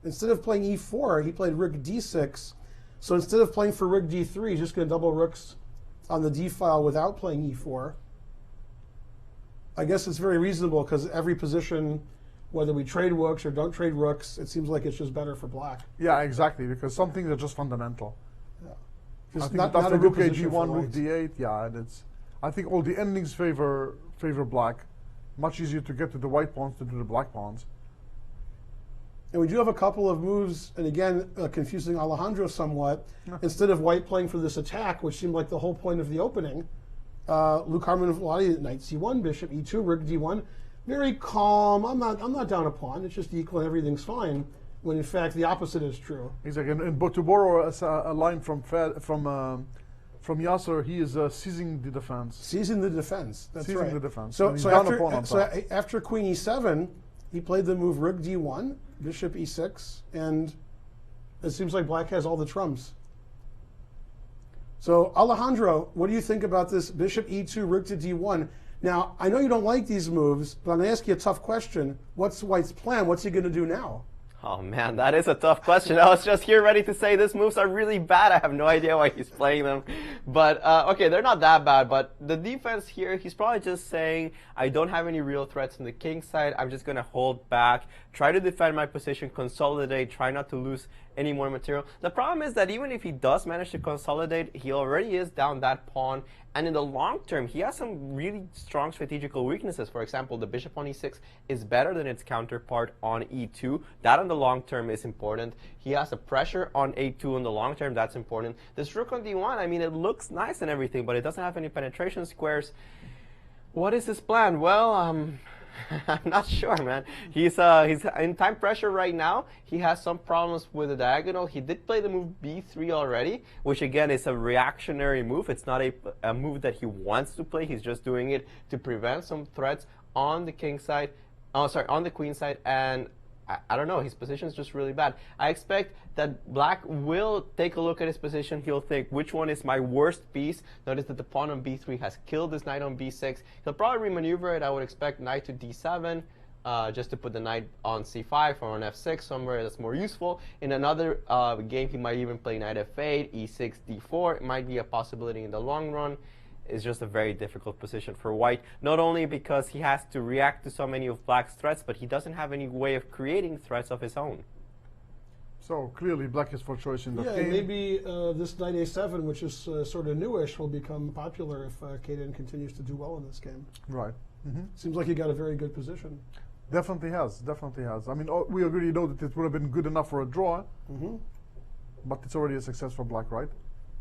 Instead of playing e4, he played rook d6. So instead of playing for rook d3, he's just going to double rooks on the d file without playing e4. I guess it's very reasonable because every position, whether we trade rooks or don't trade rooks, it seems like it's just better for Black. Yeah, exactly, because some things are just fundamental. Yeah. Just not a rook a g1, rook d8, yeah, and it's... I think all the endings favor black. Much easier to get to the white pawns than to the black pawns. And we do have a couple of moves, and again, confusing Alejandro somewhat. Instead of white playing for this attack, which seemed like the whole point of the opening, Luke Harmon Vladi, knight c1, bishop e2, rook d1, very calm. I'm not down a pawn. It's just equal and everything's fine. When in fact the opposite is true. Exactly. And to borrow a line from Yasser, he is seizing the defense. Seizing the defense. That's right. Seizing the defense. So, And he's so, down a after, pawn on so top. after queen e7, he played the move rook d1, bishop e6, and it seems like black has all the trumps. So Alejandro, what do you think about this bishop e2, rook to d1? Now, I know you don't like these moves, but I'm going to ask you a tough question. What's White's plan? What's he going to do now? Oh man, that is a tough question. I was just here ready to say these moves are really bad. I have no idea why he's playing them. But okay, they're not that bad. But the defense here, he's probably just saying, I don't have any real threats on the king side. I'm just going to hold back, try to defend my position, consolidate, try not to lose any more material. The problem is that even if he does manage to consolidate, he already is down that pawn. And in the long term, he has some really strong strategical weaknesses. For example, the bishop on e6 is better than its counterpart on e2. That on the long term is important. He has a pressure on a2 in the long term. That's important. This rook on d1, I mean, it looks nice and everything, but it doesn't have any penetration squares. What is his plan? Well, I'm not sure, man. He's in time pressure right now. He has some problems with the diagonal. He did play the move b3 already, which again is a reactionary move. It's not a move that he wants to play. He's just doing it to prevent some threats on the king side. Oh, sorry, on the queen side. And I don't know, his position is just really bad. I expect that black will take a look at his position. He'll think, which one is my worst piece? Notice that the pawn on b3 has killed this knight on b6. He'll probably remaneuver it. I would expect knight to d7, just to put the knight on c5 or on f6, somewhere that's more useful. In another game, he might even play knight f8, e6, d4. It might be a possibility in the long run. Is just a very difficult position for white, not only because he has to react to so many of black's threats, but he doesn't have any way of creating threats of his own. So clearly black is for choice in the game. Yeah, maybe this knight a7, which is sort of newish, will become popular if Kaden continues to do well in this game. Right. Seems like he got a very good position. Definitely has. Definitely has. I mean, we already know that it would have been good enough for a draw, but it's already a success for black, right?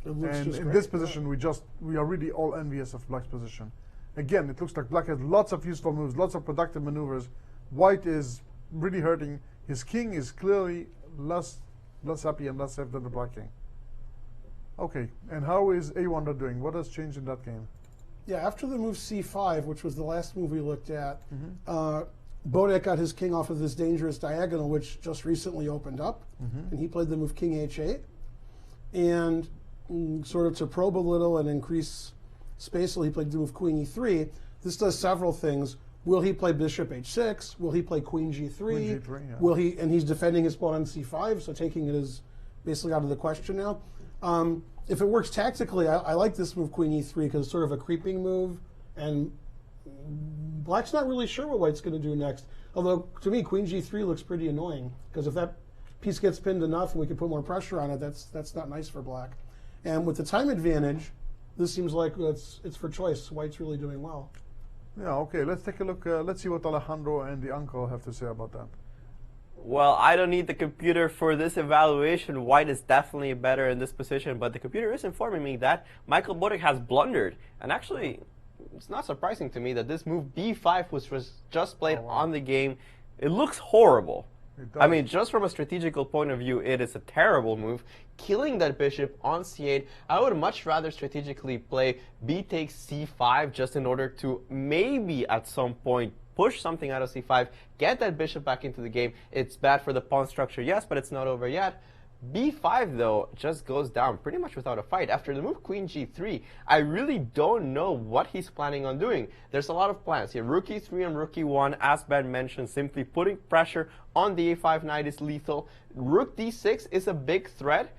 It looks And just in great, this position, we are really all envious of black's position. Again, it looks like black has lots of useful moves, lots of productive maneuvers. White is really hurting. His king is clearly less happy and less safe than the black king. Okay, and how is A1 doing? What has changed in that game? Yeah, after the move c5, which was the last move we looked at, Bodek got his king off of this dangerous diagonal, which just recently opened up, and he played the move king h8. And sort of to probe a little and increase space, he played the move queen e3. This does several things. Will he play bishop h6? Will he play queen g3? Queen G3, yeah. Will he? And he's defending his pawn on c5, so taking it is basically out of the question now. If it works tactically, I like this move queen e3 because it's sort of a creeping move, and black's not really sure what white's going to do next. Although to me, queen g3 looks pretty annoying because if that piece gets pinned enough and we can put more pressure on it, that's not nice for black. And with the time advantage, this seems like it's for choice. White's really doing well. Yeah, okay, let's take a look. Let's see what Alejandro and the uncle have to say about that. Well, I don't need the computer for this evaluation. White is definitely better in this position, but the computer is informing me that Michael Bodek has blundered. And actually, it's not surprising to me that this move b5, which was just played on the game, it looks horrible. I mean, just from a strategical point of view, it is a terrible move. Killing that bishop on c8, I would much rather strategically play b takes c5 just in order to maybe at some point push something out of c5, get that bishop back into the game. It's bad for the pawn structure, yes, but it's not over yet. b5, though, just goes down pretty much without a fight. After the move queen g3, I really don't know what he's planning on doing. There's a lot of plans here. Rook e3 and rook e1, as Ben mentioned, simply putting pressure on the a5 knight is lethal. Rook d6 is a big threat.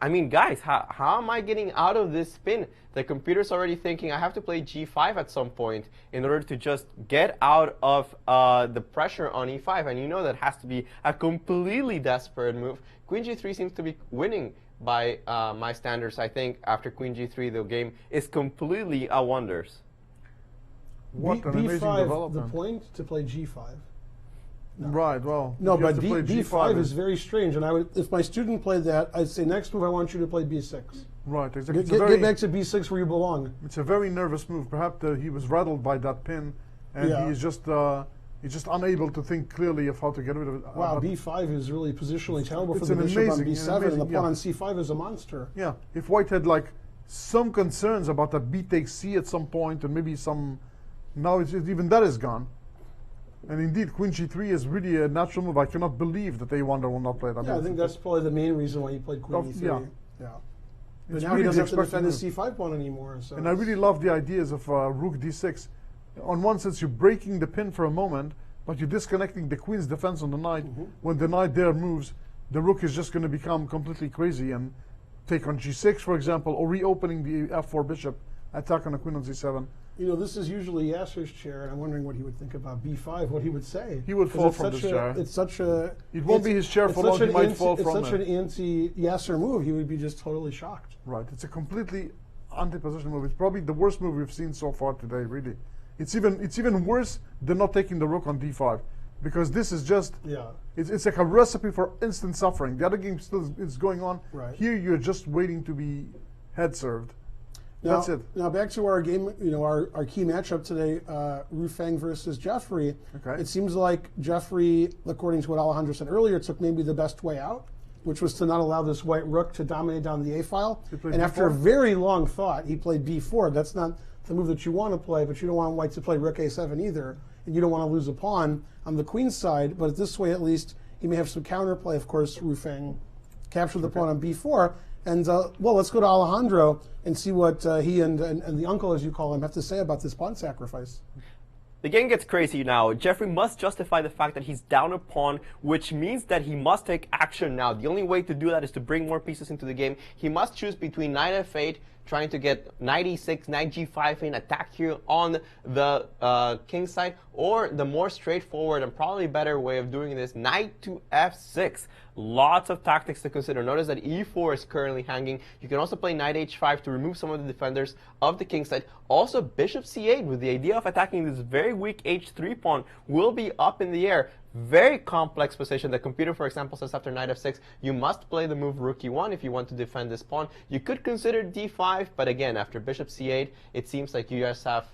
I mean, guys, how am I getting out of this spin? The computer's already thinking I have to play g5 at some point in order to just get out of the pressure on e5. And you know that has to be a completely desperate move. Queen g3 seems to be winning by my standards. I think after Queen G3, the game is completely a wonders. What an amazing B5, development. the point to play G5. Right, well. No, you have but to play B5 is very strange. And I would, if my student played that, I'd say next move I want you to play B6. Right, exactly. Get back to B6 where you belong. It's a very nervous move. Perhaps he was rattled by that pin, and Yeah. he's just unable to think clearly of how to get rid of it. Wow, But B5 is really positionally terrible for it's the an bishop on amazing- B7, an and the amazing- pawn yeah. on C5 is a monster. yeah, if White had like some concerns about a B takes C at some point, and maybe some, now even that is gone. And indeed, Queen G3 is really a natural move. I cannot believe that A1 will not play that. Yeah, I move. think that's probably the main reason why he played Queen E3. yeah. Yeah. But It's now really he doesn't the have to defend expected his C5 pawn anymore. So And I really love the ideas of Rook D6. On one sense, you're breaking the pin for a moment, but you're disconnecting the queen's defense on the knight. When the knight there moves, the rook is just going to become completely crazy and take on G6, for example, or reopening the F4 bishop, attack on the queen on C7. You know, this is usually Yasser's chair, and I'm wondering what he would think about B5, what he would say. He would 'Cause fall it's from such this chair. It's such a... It won't be his chair it's for long, such he an might fall It's from such it. an anti-Yasser move, he would be just totally shocked. Right, it's a completely anti-position move. It's probably the worst move we've seen so far today, really. It's even worse than not taking the rook on D5, because this is just... Yeah. It's like a recipe for instant suffering. The other game still is going on. Right. Here you're just waiting to be head served. Now, That's it. Now back to our game, you know, our key matchup today, Rufang versus Jeffrey. Okay. It seems like Jeffrey, according to what Alejandro said earlier, took maybe the best way out, which was to not allow this white rook to dominate down the A file. He played And after a B4? very long thought, he played B4. That's not the move that you want to play, but you don't want white to play rook A7 either, and you don't want to lose a pawn on the queen's side. But this way, at least, he may have some counterplay. Of course, Rufang captured the pawn on B4. And, well, let's go to Alejandro and see what he and the uncle, as you call him, have to say about this pawn sacrifice. The game gets crazy now. Jeffrey must justify the fact that he's down a pawn, which means that he must take action now. The only way to do that is to bring more pieces into the game. He must choose between knight f8, trying to get knight e6, knight g5 in, attack here on the king's side, or the more straightforward and probably better way of doing this, knight to f6. Lots of tactics to consider. Notice that e4 is currently hanging. You can also play knight h5 to remove some of the defenders of the king's side. Also, bishop c8 with the idea of attacking this very weak h3 pawn will be up in the air. Very complex position. The computer, for example, says after knight f6, you must play the move rook e1 if you want to defend this pawn. You could consider d5, but again, after bishop c8, it seems like you guys have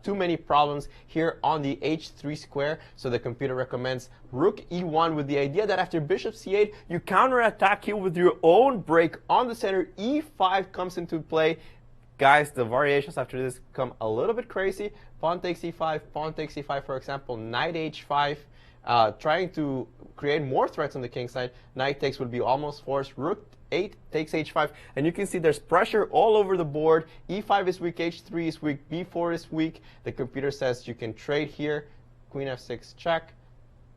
too many problems here on the h3 square. So the computer recommends rook e1 with the idea that after bishop c8, you counterattack here with your own break on the center. e5 comes into play. Guys, the variations after this become a little bit crazy. Pawn takes e5, pawn takes e5, for example, knight h5. Trying to create more threats on the king side. Knight takes would be almost forced. Rook 8 takes h5. And you can see there's pressure all over the board. e5 is weak, h3 is weak, b4 is weak. The computer says you can trade here. Queen f6 check,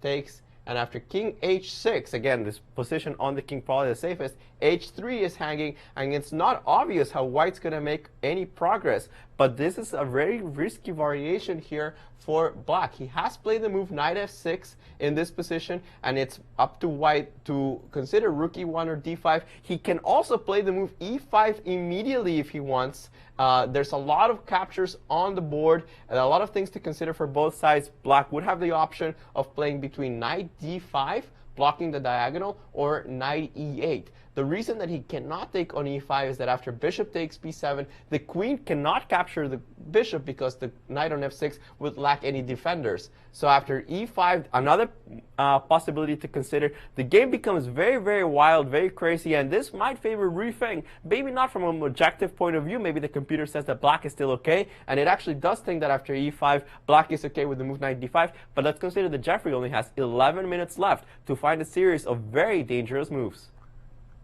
takes. And after king h6, again, this position on the king probably the safest, h3 is hanging, and it's not obvious how white's going to make any progress. But this is a very risky variation here for black. He has played the move knight f6 in this position, and it's up to white to consider rook e1 or d5. He can also play the move e5 immediately if he wants. There's a lot of captures on the board and a lot of things to consider for both sides. Black would have the option of playing between knight d5, blocking the diagonal, or knight e8. The reason that he cannot take on e5 is that after bishop takes b7, the queen cannot capture the bishop because the knight on f6 would lack any defenders. So after e5, another possibility to consider, the game becomes very, very wild, very crazy, and this might favor Rufang. Maybe not from an objective point of view. Maybe the computer says that black is still okay, and it actually does think that after e5, black is okay with the move knight d5. But let's consider that Jeffrey only has 11 minutes left to find a series of very dangerous moves.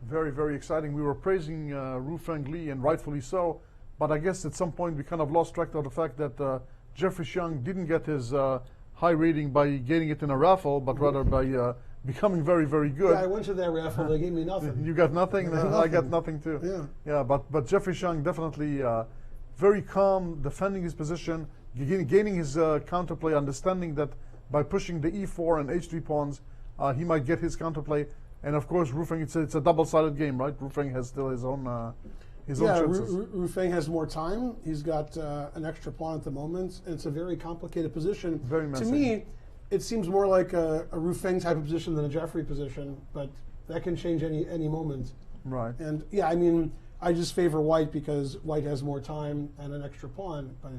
Very, very exciting. We were praising Rufang Li, and rightfully so. But I guess at some point we kind of lost track of the fact that Jeffrey Xiang didn't get his high rating by getting it in a raffle, but rather by becoming very, very good. Yeah, I went to that raffle. They gave me nothing. You got nothing? I got nothing too. Yeah. Yeah, but Jeffrey Xiang definitely very calm, defending his position, gaining his counterplay, understanding that by pushing the e4 and h3 pawns, he might get his counterplay. And of course, Rufeng, it's a double-sided game, right? Rufeng has still his own chances. Rufeng has more time. He's got an extra pawn at the moment, and it's a very complicated position. Very messy. To me, it seems more like a Rufeng type of position than a Jeffrey position, but that can change any moment. Right. And yeah, I mean, I just favor white because white has more time and an extra pawn, but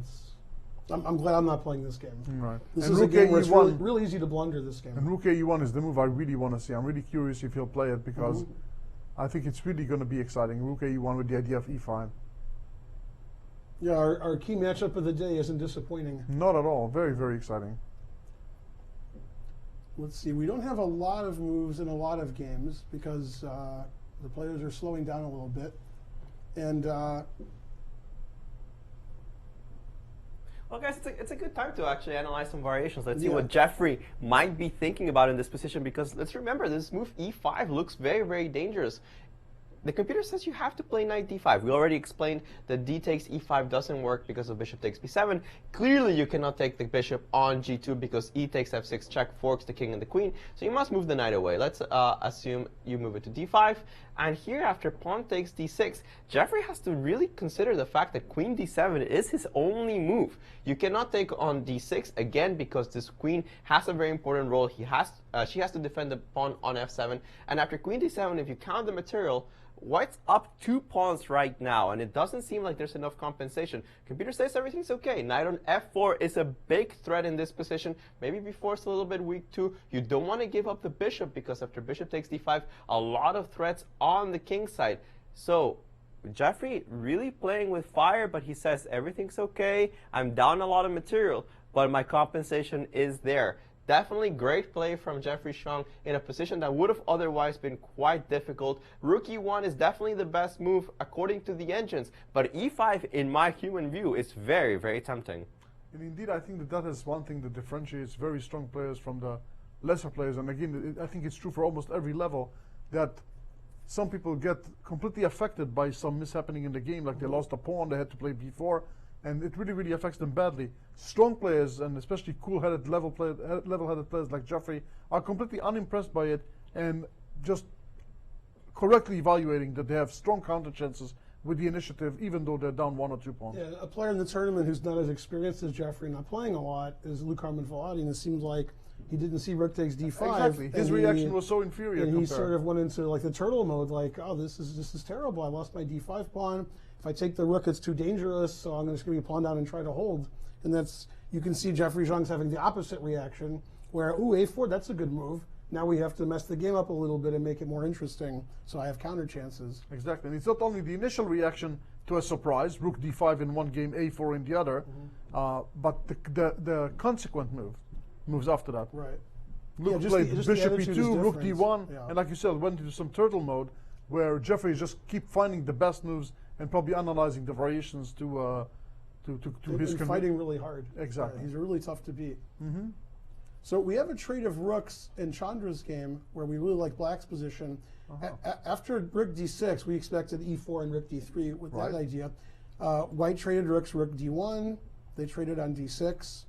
I'm glad I'm not playing this game. Right. This and is a Rook game where it's E1 really easy to blunder this game. And Rook E1 is the move I really want to see. I'm really curious if he'll play it because I think it's really going to be exciting. Rook E1 with the idea of E5. Yeah, our key matchup of the day isn't disappointing. Not at all. Very, very exciting. Let's see. We don't have a lot of moves in a lot of games because the players are slowing down a little bit. And well, guys, it's a good time to actually analyze some variations. Let's see what Jeffrey might be thinking about in this position, because let's remember this move E5 looks very, very dangerous. The computer says you have to play knight d5. We already explained that d takes e5 doesn't work because of bishop takes b7. Clearly, you cannot take the bishop on g2 because e takes f6 check forks the king and the queen. So you must move the knight away. Let's assume you move it to d5. And here, after pawn takes d6, Jeffrey has to really consider the fact that queen d7 is his only move. You cannot take on d6 again because this queen has a very important role. She has to defend the pawn on f7. And after queen d7, if you count the material, white's up 2 pawns right now, and it doesn't seem like there's enough compensation. Computer says everything's okay. Knight on f4 is a big threat in this position. Maybe b4 is a little bit weak too. You don't want to give up the bishop because after bishop takes d5, a lot of threats on the king side. So Jeffrey really playing with fire, but he says everything's okay. I'm down a lot of material, but my compensation is there. Definitely great play from Jeffrey Xiong in a position that would have otherwise been quite difficult. Rook E1 is definitely the best move according to the engines, but E5, in my human view, is very, very tempting. And indeed, I think that is one thing that differentiates very strong players from the lesser players. And again, I think it's true for almost every level that some people get completely affected by some mishappening in the game, like they lost a pawn, they had to play b4. And it really, really affects them badly. Strong players, and especially cool-headed, level-headed players like Jeffrey, are completely unimpressed by it and just correctly evaluating that they have strong counter chances with the initiative, even though they're down 1 or 2 pawns. Yeah, a player in the tournament who's not as experienced as Jeffrey, not playing a lot, is Luke Harmon Volati, and it seems like he didn't see rook takes d5. Exactly. His reaction was so inferior. And he sort of went into like the turtle mode, like, oh, this is terrible. I lost my d5 pawn. If I take the rook, it's too dangerous, so I'm just going to be pawn down and try to hold. And that's, you can see Jeffrey Xiong's having the opposite reaction, where, ooh, a4, that's a good move. Now we have to mess the game up a little bit and make it more interesting, so I have counter chances. Exactly. And it's not only the initial reaction to a surprise, rook d5 in one game, a4 in the other, but the consequent moves after that. Right. Luke Yeah, played just bishop the attitude e2, is rook different. d1, Yeah. and like you said, went into some turtle mode, where Jeffrey just keep finding the best moves and probably analyzing the variations to his fighting really hard. Exactly. He's really tough to beat. So we have a trade of rooks in Chandra's game where we really like black's position. After rook d6, we expected e4 and rook d3 with that idea. White traded rooks, rook d1. They traded on d6.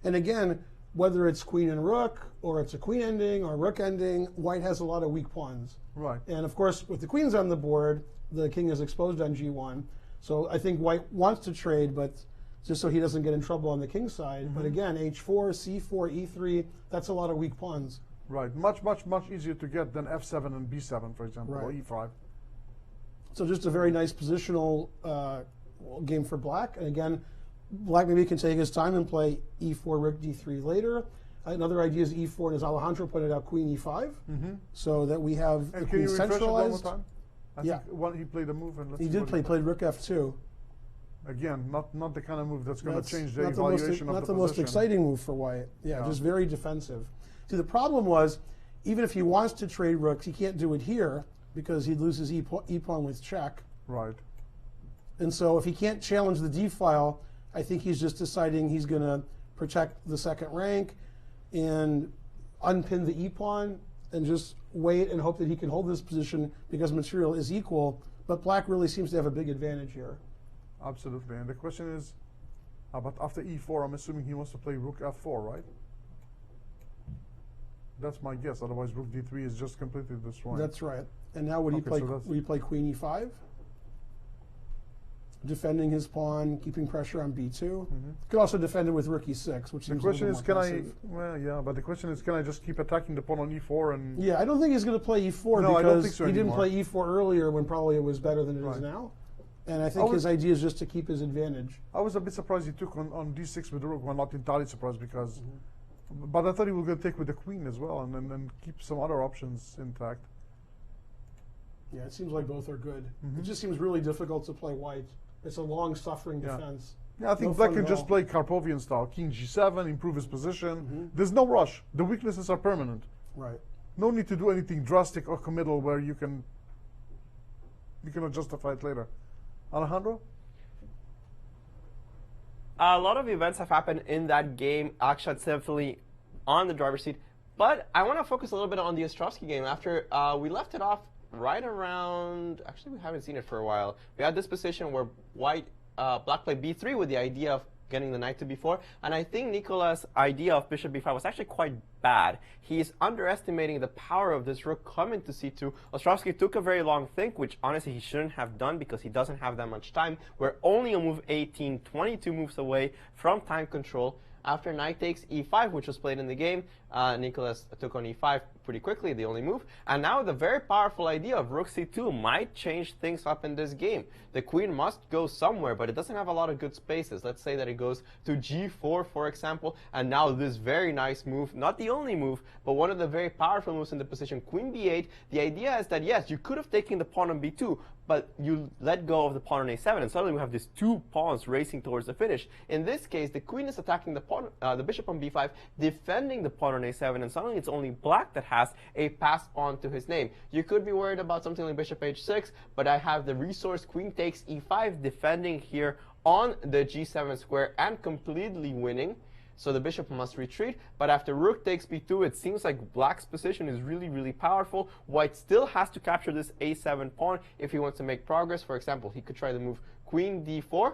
And again, whether it's queen and rook, or it's a queen ending, or rook ending, white has a lot of weak pawns. Right. And of course, with the queens on the board, the king is exposed on g1. So I think white wants to trade, but just so he doesn't get in trouble on the king side. But again, h4, c4, e3, that's a lot of weak pawns. Right. Much, much, much easier to get than f7 and b7, for example, or e5. So just a very nice positional game for black. And again, black maybe can take his time and play e4, rook d3 later. Another idea is e4, and as Alejandro pointed out, queen e5, so that we have the And can queen you refresh it one more centralized. time? I think he played a move, and let's He see did what play, played rook f2. Again, not the kind of move that's going to change the not the most, evaluation of not the the most position. exciting move for white. Yeah, just very defensive. See, the problem was, even if he wants to trade rooks, he can't do it here because he'd lose his e-pawn with check. Right. And so if he can't challenge the d-file, I think he's just deciding he's going to protect the second rank and unpin the e-pawn and just wait and hope that he can hold this position because material is equal. But black really seems to have a big advantage here. Absolutely. And the question is, but after e4, I'm assuming he wants to play rook f4, right? That's my guess. Otherwise, rook d3 is just completely destroyed. That's right. And now would he Okay, play? so that's- Would he play queen e5? Defending his pawn, keeping pressure on b2. Could also defend it with rook e6, which The seems question a is, little can more I? passive. Well, yeah, but the question is, can I just keep attacking the pawn on e4 and? Yeah, I don't think he's going to play e4 No, I don't because think so he didn't anymore. play e4 earlier when probably it was better than it is Right. now. And I think his idea is just to keep his advantage. I was a bit surprised he took on d6 with the rook. Well, not entirely surprised because, but I thought he was going to take with the queen as well and then keep some other options intact. Yeah, it seems like both are good. It just seems really difficult to play white. It's a long, suffering Yeah. defense. Yeah, I think No black fun can at just all. play Karpovian style, king g7, improve his position. There's no rush. The weaknesses are permanent. Right. No need to do anything drastic or committal where you cannot justify it later. Alejandro? A lot of events have happened in that game. Akshat's definitely on the driver's seat. But I want to focus a little bit on the Ostrovsky game. After we left it off right around, actually we haven't seen it for a while. We had this position where black played b3 with the idea of getting the knight to b4. And I think Nikola's idea of bishop b5 was actually quite bad. He's underestimating the power of this rook coming to c2. Ostrovsky took a very long think, which honestly he shouldn't have done because he doesn't have that much time. We're only on move 18, 22 moves away from time control. After knight takes e5, which was played in the game, Nicolas took on e5 pretty quickly, the only move. And now the very powerful idea of rook c2 might change things up in this game. The queen must go somewhere, but it doesn't have a lot of good spaces. Let's say that it goes to g4, for example, and now this very nice move, not the only move, but one of the very powerful moves in the position, queen b8. The idea is that, yes, you could have taken the pawn on b2, but you let go of the pawn on a7, and suddenly we have these two pawns racing towards the finish. In this case, the queen is attacking the pawn, the bishop on b5, defending the pawn on a7, and suddenly it's only black that has a pass on to his name. You could be worried about something like bishop h6, but I have the resource queen takes e5 defending here on the g7 square and completely winning. So the bishop must retreat, but after rook takes b2, it seems like black's position is really, really powerful. White still has to capture this a7 pawn if he wants to make progress. For example, he could try to move queen d4,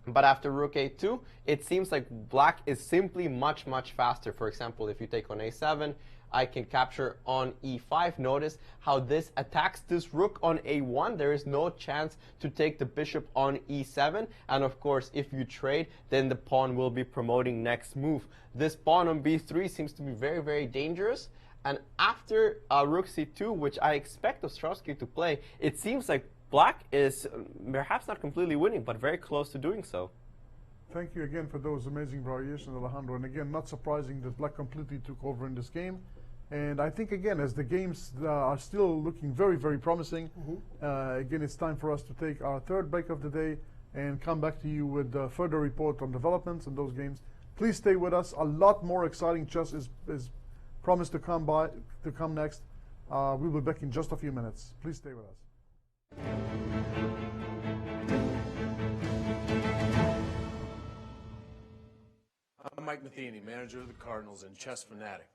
but after rook a2, it seems like black is simply much, much faster. For example, if you take on a7, I can capture on e5. Notice how this attacks this rook on a1. There is no chance to take the bishop on e7. And of course, if you trade, then the pawn will be promoting next move. This pawn on b3 seems to be very, very dangerous. And after rook c2, which I expect Ostrovsky to play, it seems like black is perhaps not completely winning, but very close to doing so. Thank you again for those amazing variations, Alejandro. And again, not surprising that black completely took over in this game. And I think, again, as the games are still looking very, very promising, again, it's time for us to take our third break of the day and come back to you with a further report on developments in those games. Please stay with us. A lot more exciting chess is promised to come next. We'll be back in just a few minutes. Please stay with us. I'm Mike Matheny, manager of the Cardinals and chess fanatic.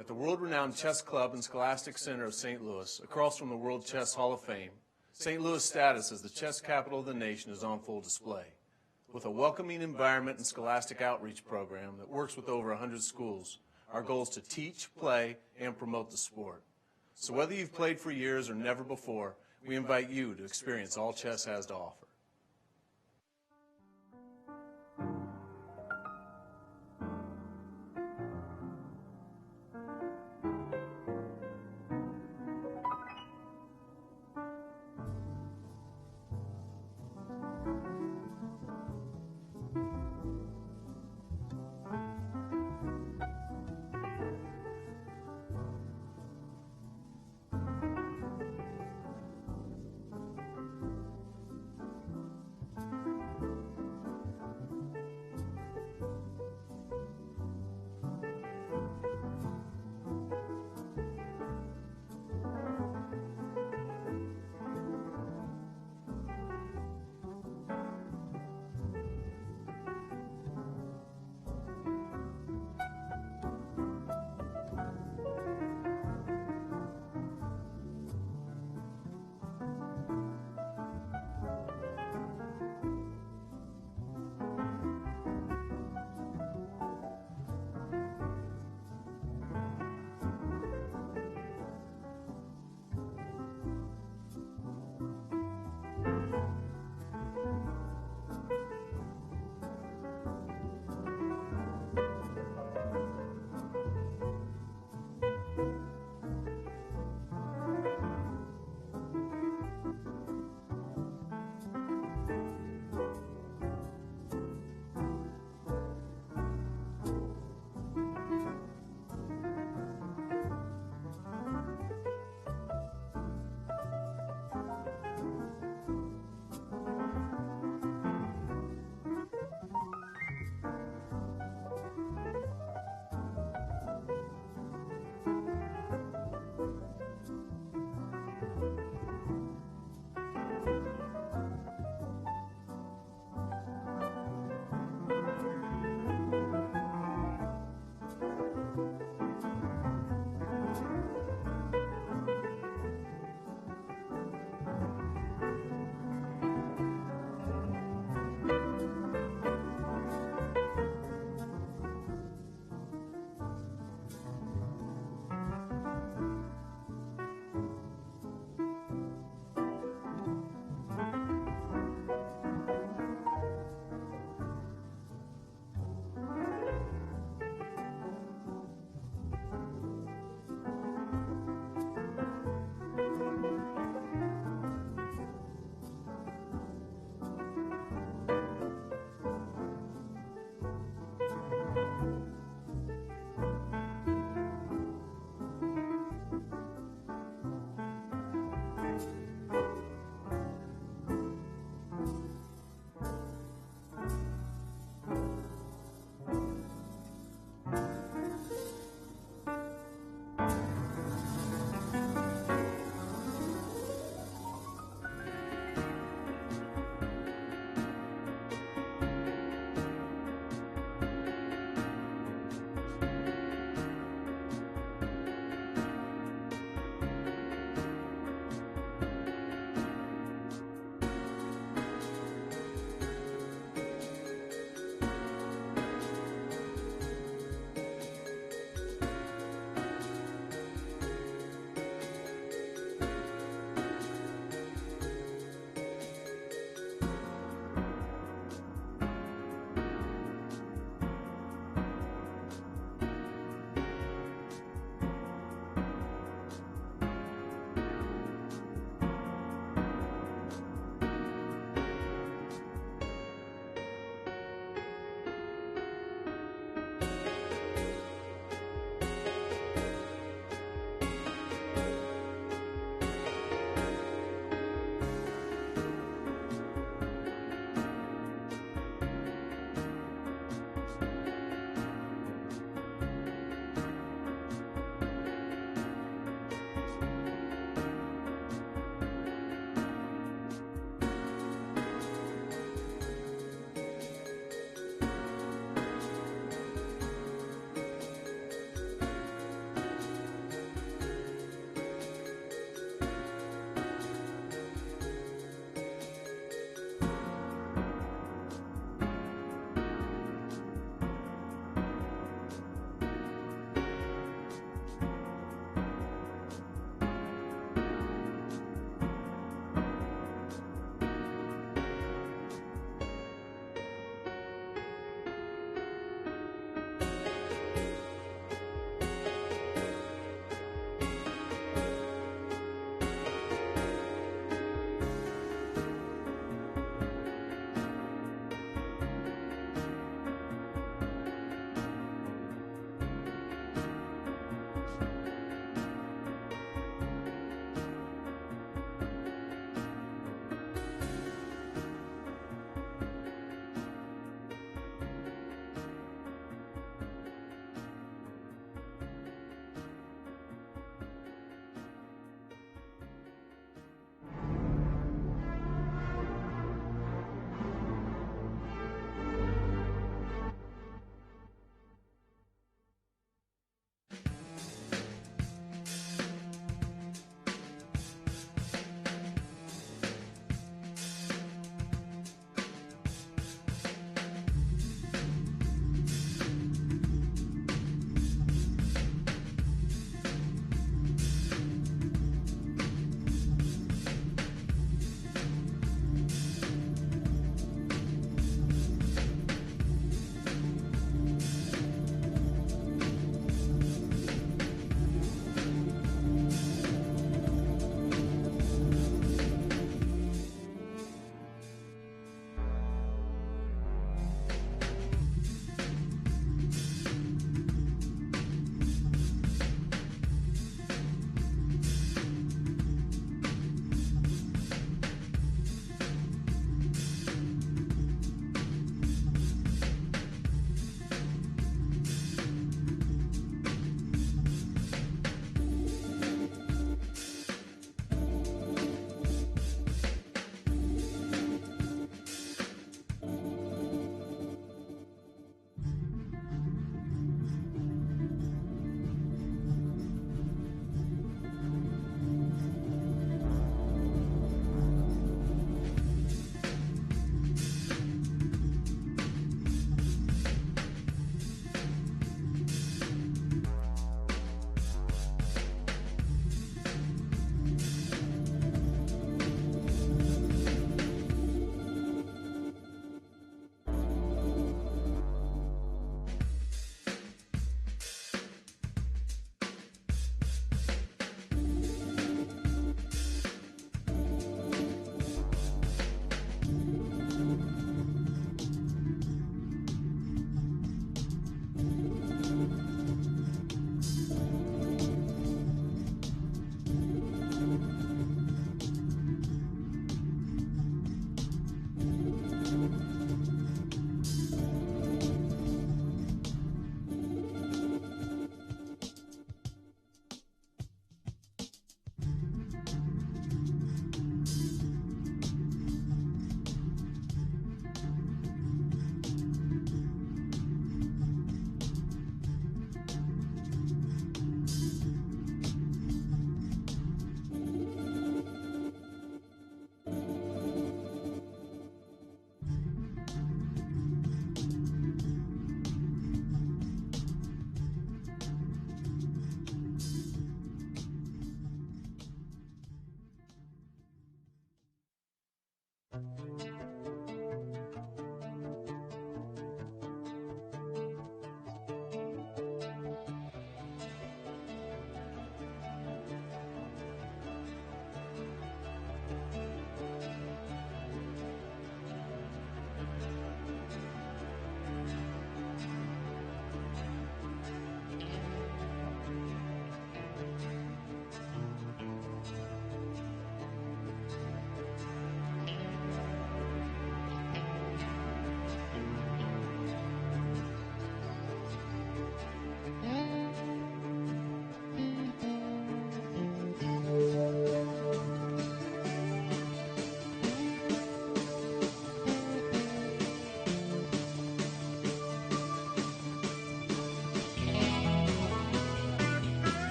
At the world-renowned chess club and Scholastic Center of St. Louis, across from the World Chess Hall of Fame, St. Louis' status as the chess capital of the nation is on full display. With a welcoming environment and scholastic outreach program that works with over 100 schools, our goal is to teach, play, and promote the sport. So whether you've played for years or never before, we invite you to experience all chess has to offer.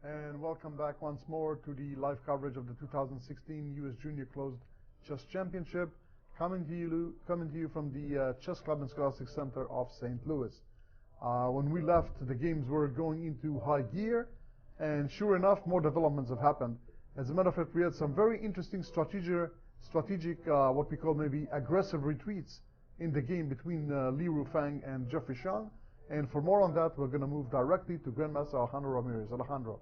And welcome back once more to the live coverage of the 2016 U.S. Junior Closed Chess Championship, coming to you from the Chess Club and Scholastic Center of St. Louis. When we left, the games were going into high gear, and sure enough, more developments have happened. As a matter of fact, we had some very interesting strategic, what we call maybe aggressive retreats in the game between Li Rufang and Jeffrey Shang. And for more on that, we're going to move directly to Grandmaster Alejandro Ramirez. Alejandro.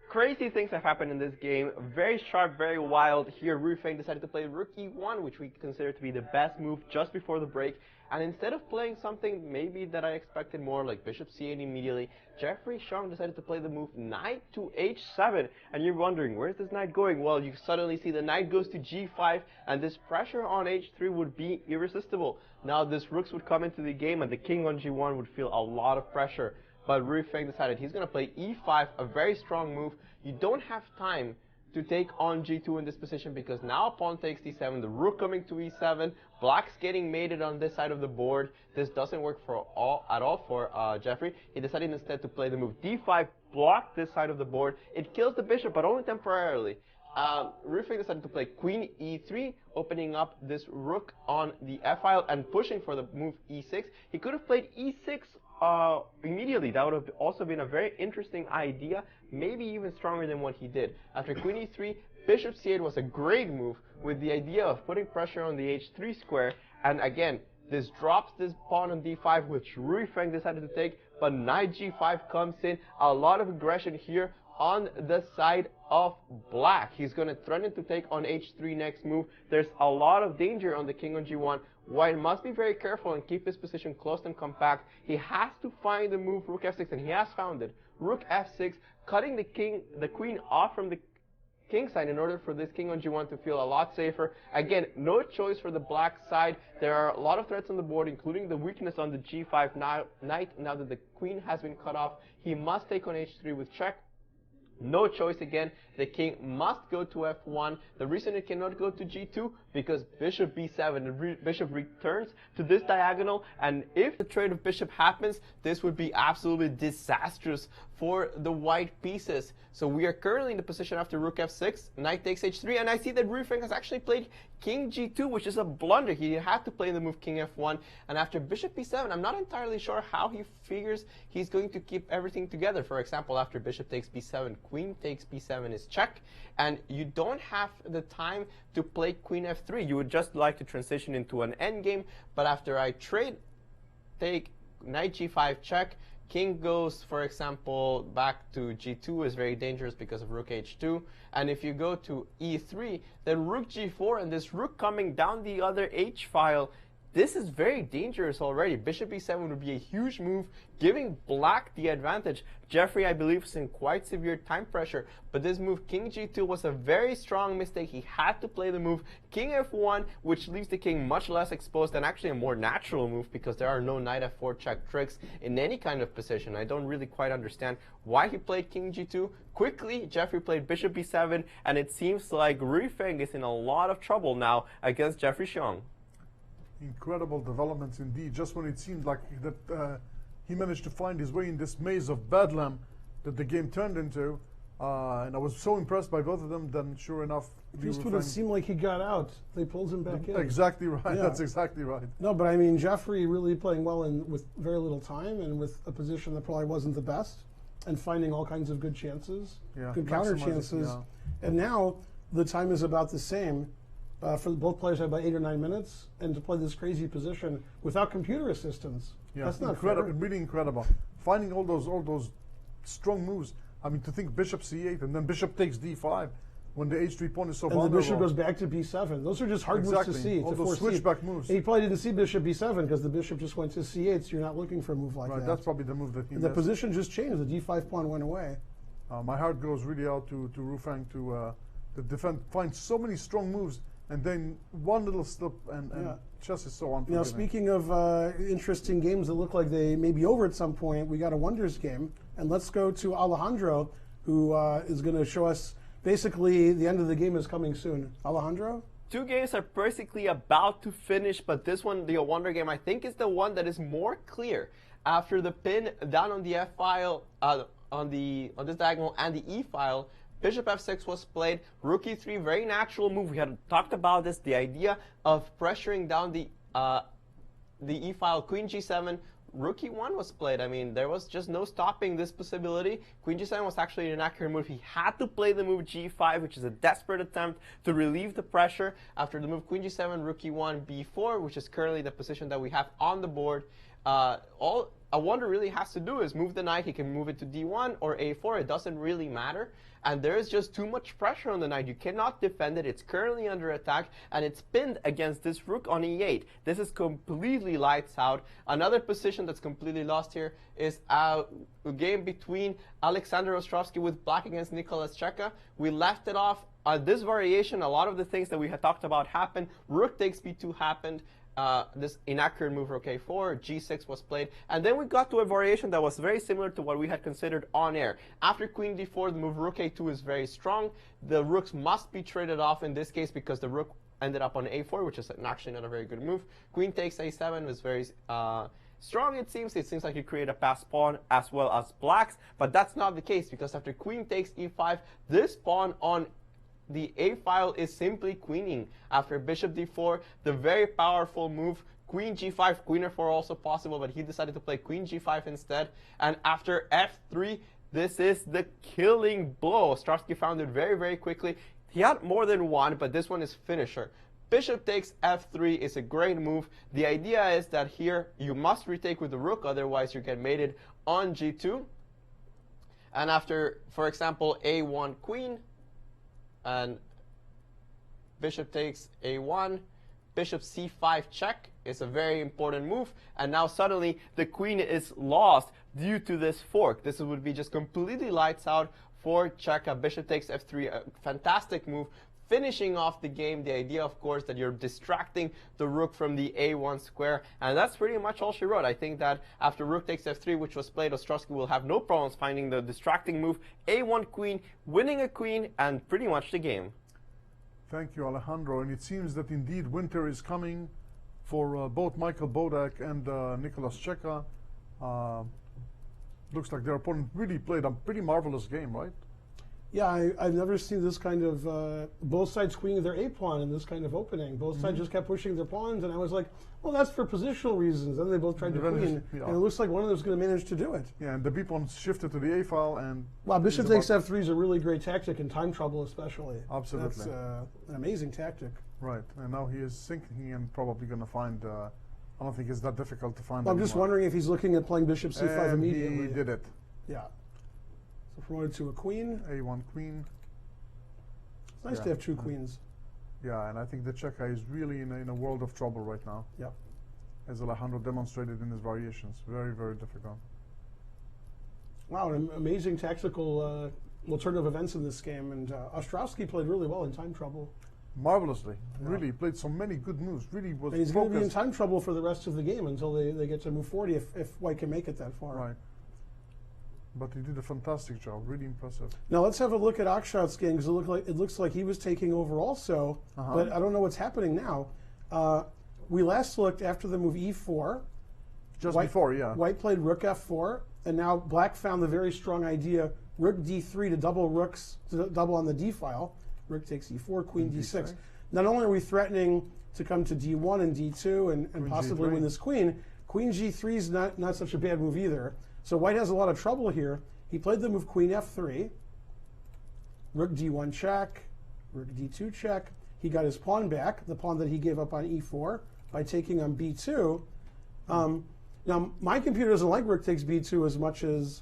Crazy things have happened in this game. Very sharp, very wild. Here, Rufang decided to play Rook E1, which we consider to be the best move just before the break. And instead of playing something maybe that I expected more, like Bishop C8 immediately, Jeffrey Shang decided to play the move Knight to H7. And you're wondering, where's this Knight going? Well, you suddenly see the Knight goes to G5, and this pressure on H3 would be irresistible. Now, this Rooks would come into the game, and the King on G1 would feel a lot of pressure. But Rufang decided he's going to play E5, a very strong move. You don't have time to take on G2 in this position because now pawn takes D7, the Rook coming to E7, Black's getting mated on this side of the board. This doesn't work at all for Jeffrey. He decided instead to play the move D5, block this side of the board. It kills the bishop, but only temporarily. Rufang decided to play Queen E3, opening up this Rook on the F file and pushing for the move E6. He could have played E6 immediately. That would have also been a very interesting idea, maybe even stronger than what he did. After Queen E3, Bishop C8 was a great move with the idea of putting pressure on the H3 square, and again, this drops this pawn on D5, which Rufang decided to take, but Knight G5 comes in. A lot of aggression here on the side of Black. He's going to threaten to take on H3 next move. There's a lot of danger on the King on G1. White must be very careful and keep his position close and compact. He has to find the move Rook F6, and he has found it. Rook F6, cutting the queen off from the king side in order for this King on G1 to feel a lot safer. Again, no choice for the Black side. There are a lot of threats on the board, including the weakness on the G5 knight. Now that the queen has been cut off, he must take on H3 with check. No choice again. The king must go to F1. The reason it cannot go to G2 because Bishop B7. The bishop returns to this diagonal, and if the trade of bishop happens, this would be absolutely disastrous for the white pieces. So we are currently in the position after Rook F6, Knight takes H3, and I see that Rufang has actually played King G2, which is a blunder. He had to play the move King F1, and after Bishop B7, I'm not entirely sure how he figures he's going to keep everything together. For example, after Bishop takes B7, Queen takes B7 is check, and you don't have the time to play Queen F3. You would just like to transition into an endgame, but after I take Knight G5 check, King goes, for example, back to G2 is very dangerous because of Rook H2. And if you go to E3, then Rook G4 and this Rook coming down the other H file, this is very dangerous already. Bishop E7 would be a huge move, giving Black the advantage. Jeffrey, I believe, is in quite severe time pressure, but this move King G2 was a very strong mistake. He had to play the move King F1, which leaves the king much less exposed and actually a more natural move because there are no Knight F4 check tricks in any kind of position. I don't really quite understand why he played King G2. Quickly, Jeffrey played Bishop B7, and it seems like Rufang is in a lot of trouble now against Jeffrey Shang. Incredible developments indeed. Just when it seemed like that he managed to find his way in this maze of bedlam that the game turned into, and I was so impressed by both of them. Then, sure enough, just when it seemed like he got out, they pulled him back in. Exactly right. Yeah. That's exactly right. No, but I mean, Jeffrey really playing well with very little time and with a position that probably wasn't the best, and finding all kinds of good chances, good counter chances, and now the time is about the same. For both players have about 8 or 9 minutes, and to play this crazy position without computer assistance, that's not incredible. fair. Really incredible. Finding all those strong moves. I mean, to think Bishop C8 and then Bishop takes D5 when the H3 pawn is so vulnerable. And the Bishop goes back to B7. Those are just hard moves to see. All those switchback moves. And he probably didn't see Bishop B7 because the Bishop just went to C8, so you're not looking for a move like that. that. That's probably the move that he missed. The position just changed. The D5 pawn went away. My heart goes really out to Rufang to defend, find so many strong moves. And then one little slip, and chess is so unforgiving. Now, speaking of interesting games that look like they may be over at some point, we got a Wonders game. And let's go to Alejandro, who is going to show us basically the end of the game is coming soon. Alejandro? Two games are basically about to finish, but this one, the Wonder game, I think is the one that is more clear. After the pin down on the F file, on this diagonal and the e file. Bishop f6 was played. Rook e3, very natural move. We had talked about this, the idea of pressuring down the e file. Queen g7, Rook e1 was played. I mean, there was just no stopping this possibility. Queen g7 was actually an inaccurate move. He had to play the move g5, which is a desperate attempt to relieve the pressure. After the move Queen g7, Rook e1, b4, which is currently the position that we have on the board. All a wonder really has to do is move the knight. He can move it to d1 or a4. It doesn't really matter. And there is just too much pressure on the knight. You cannot defend it. It's currently under attack, and it's pinned against this rook on e8. This is completely lights out. Another position that's completely lost here is a game between Alexander Ostrovsky with black against Nicolas Cheka. We left it off. This variation, a lot of the things that we had talked about happened. Rook takes b2 happened. This inaccurate move rook a4, g6 was played, and then we got to a variation that was very similar to what we had considered on air. After queen d4, the move rook a2 is very strong. The rooks must be traded off in this case because the rook ended up on a4, which is actually not a very good move. Queen takes a7 was very strong, it seems. It seems like you create a passed pawn as well as blacks, but that's not the case because after queen takes e5, this pawn on the a file is simply queening. After bishop d4, the very powerful move, queen g5, queen f4 also possible, but he decided to play queen g5 instead. And after f3, this is the killing blow. Ostrovsky found it very, very quickly. He had more than one, but this one is finisher. Bishop takes f3 is a great move. The idea is that here you must retake with the rook, otherwise you get mated on g2. And after, for example, a1 queen, and bishop takes a1, bishop c5 check is a very important move, and now suddenly the queen is lost due to this fork. This would be just completely lights out for Cheka. Bishop takes f3, a fantastic move, finishing off the game. The idea, of course, that you're distracting the rook from the a1 square, and that's pretty much all she wrote. I think that after rook takes f3, which was played, Ostrovsky will have no problems finding the distracting move, a1 queen, winning a queen, and pretty much the game. Thank you, Alejandro. And it seems that indeed winter is coming for both Michael Bodak and Nicolas Cheka. Looks like their opponent really played a pretty marvelous game, right? Yeah, I've never seen this kind of, both sides queening their a-pawn in this kind of opening. Both sides just kept pushing their pawns, and I was like, well, that's for positional reasons. Then they both tried to queen, and it looks like one of them is going to manage to do it. Yeah, and the b-pawn shifted to the a-file, and... Wow, bishop takes f3 is a really great tactic in time trouble especially. Absolutely. That's an amazing tactic. Right, and now he is sinking and probably going to find... I don't think it's that difficult to find. Well, I'm just wondering if he's looking at playing bishop c5 and immediately. he did it. Yeah. So promoted to a queen. a1 queen. It's nice to have two queens. Yeah, and I think the Cheka is really in a world of trouble right now. Yep. As Alejandro demonstrated in his variations. Very, very difficult. Wow, an amazing tactical turn of events in this game, and Ostrovsky played really well in time trouble. Marvelously. Yeah. Really played so many good moves. Really was and he's focused. going to be in time trouble for the rest of the game until they get to move 40 if White can make it that far. Right. But he did a fantastic job. Really impressive. Now let's have a look at Akshat's game, because it looks like he was taking over also, but I don't know what's happening now. We last looked after the move e4. Just before, yeah. White played rook f4, and now Black found the very strong idea, rook d3 to double rooks, to double on the d file. Rook takes e4, queen d6. Not only are we threatening to come to d1 and d2 and possibly win this queen, queen g3 is not such a bad move either. So White has a lot of trouble here. He played the move queen f3, rook d1 check, rook d2 check. He got his pawn back, the pawn that he gave up on e4, by taking on b2. Now, my computer doesn't like rook takes b2 as much as,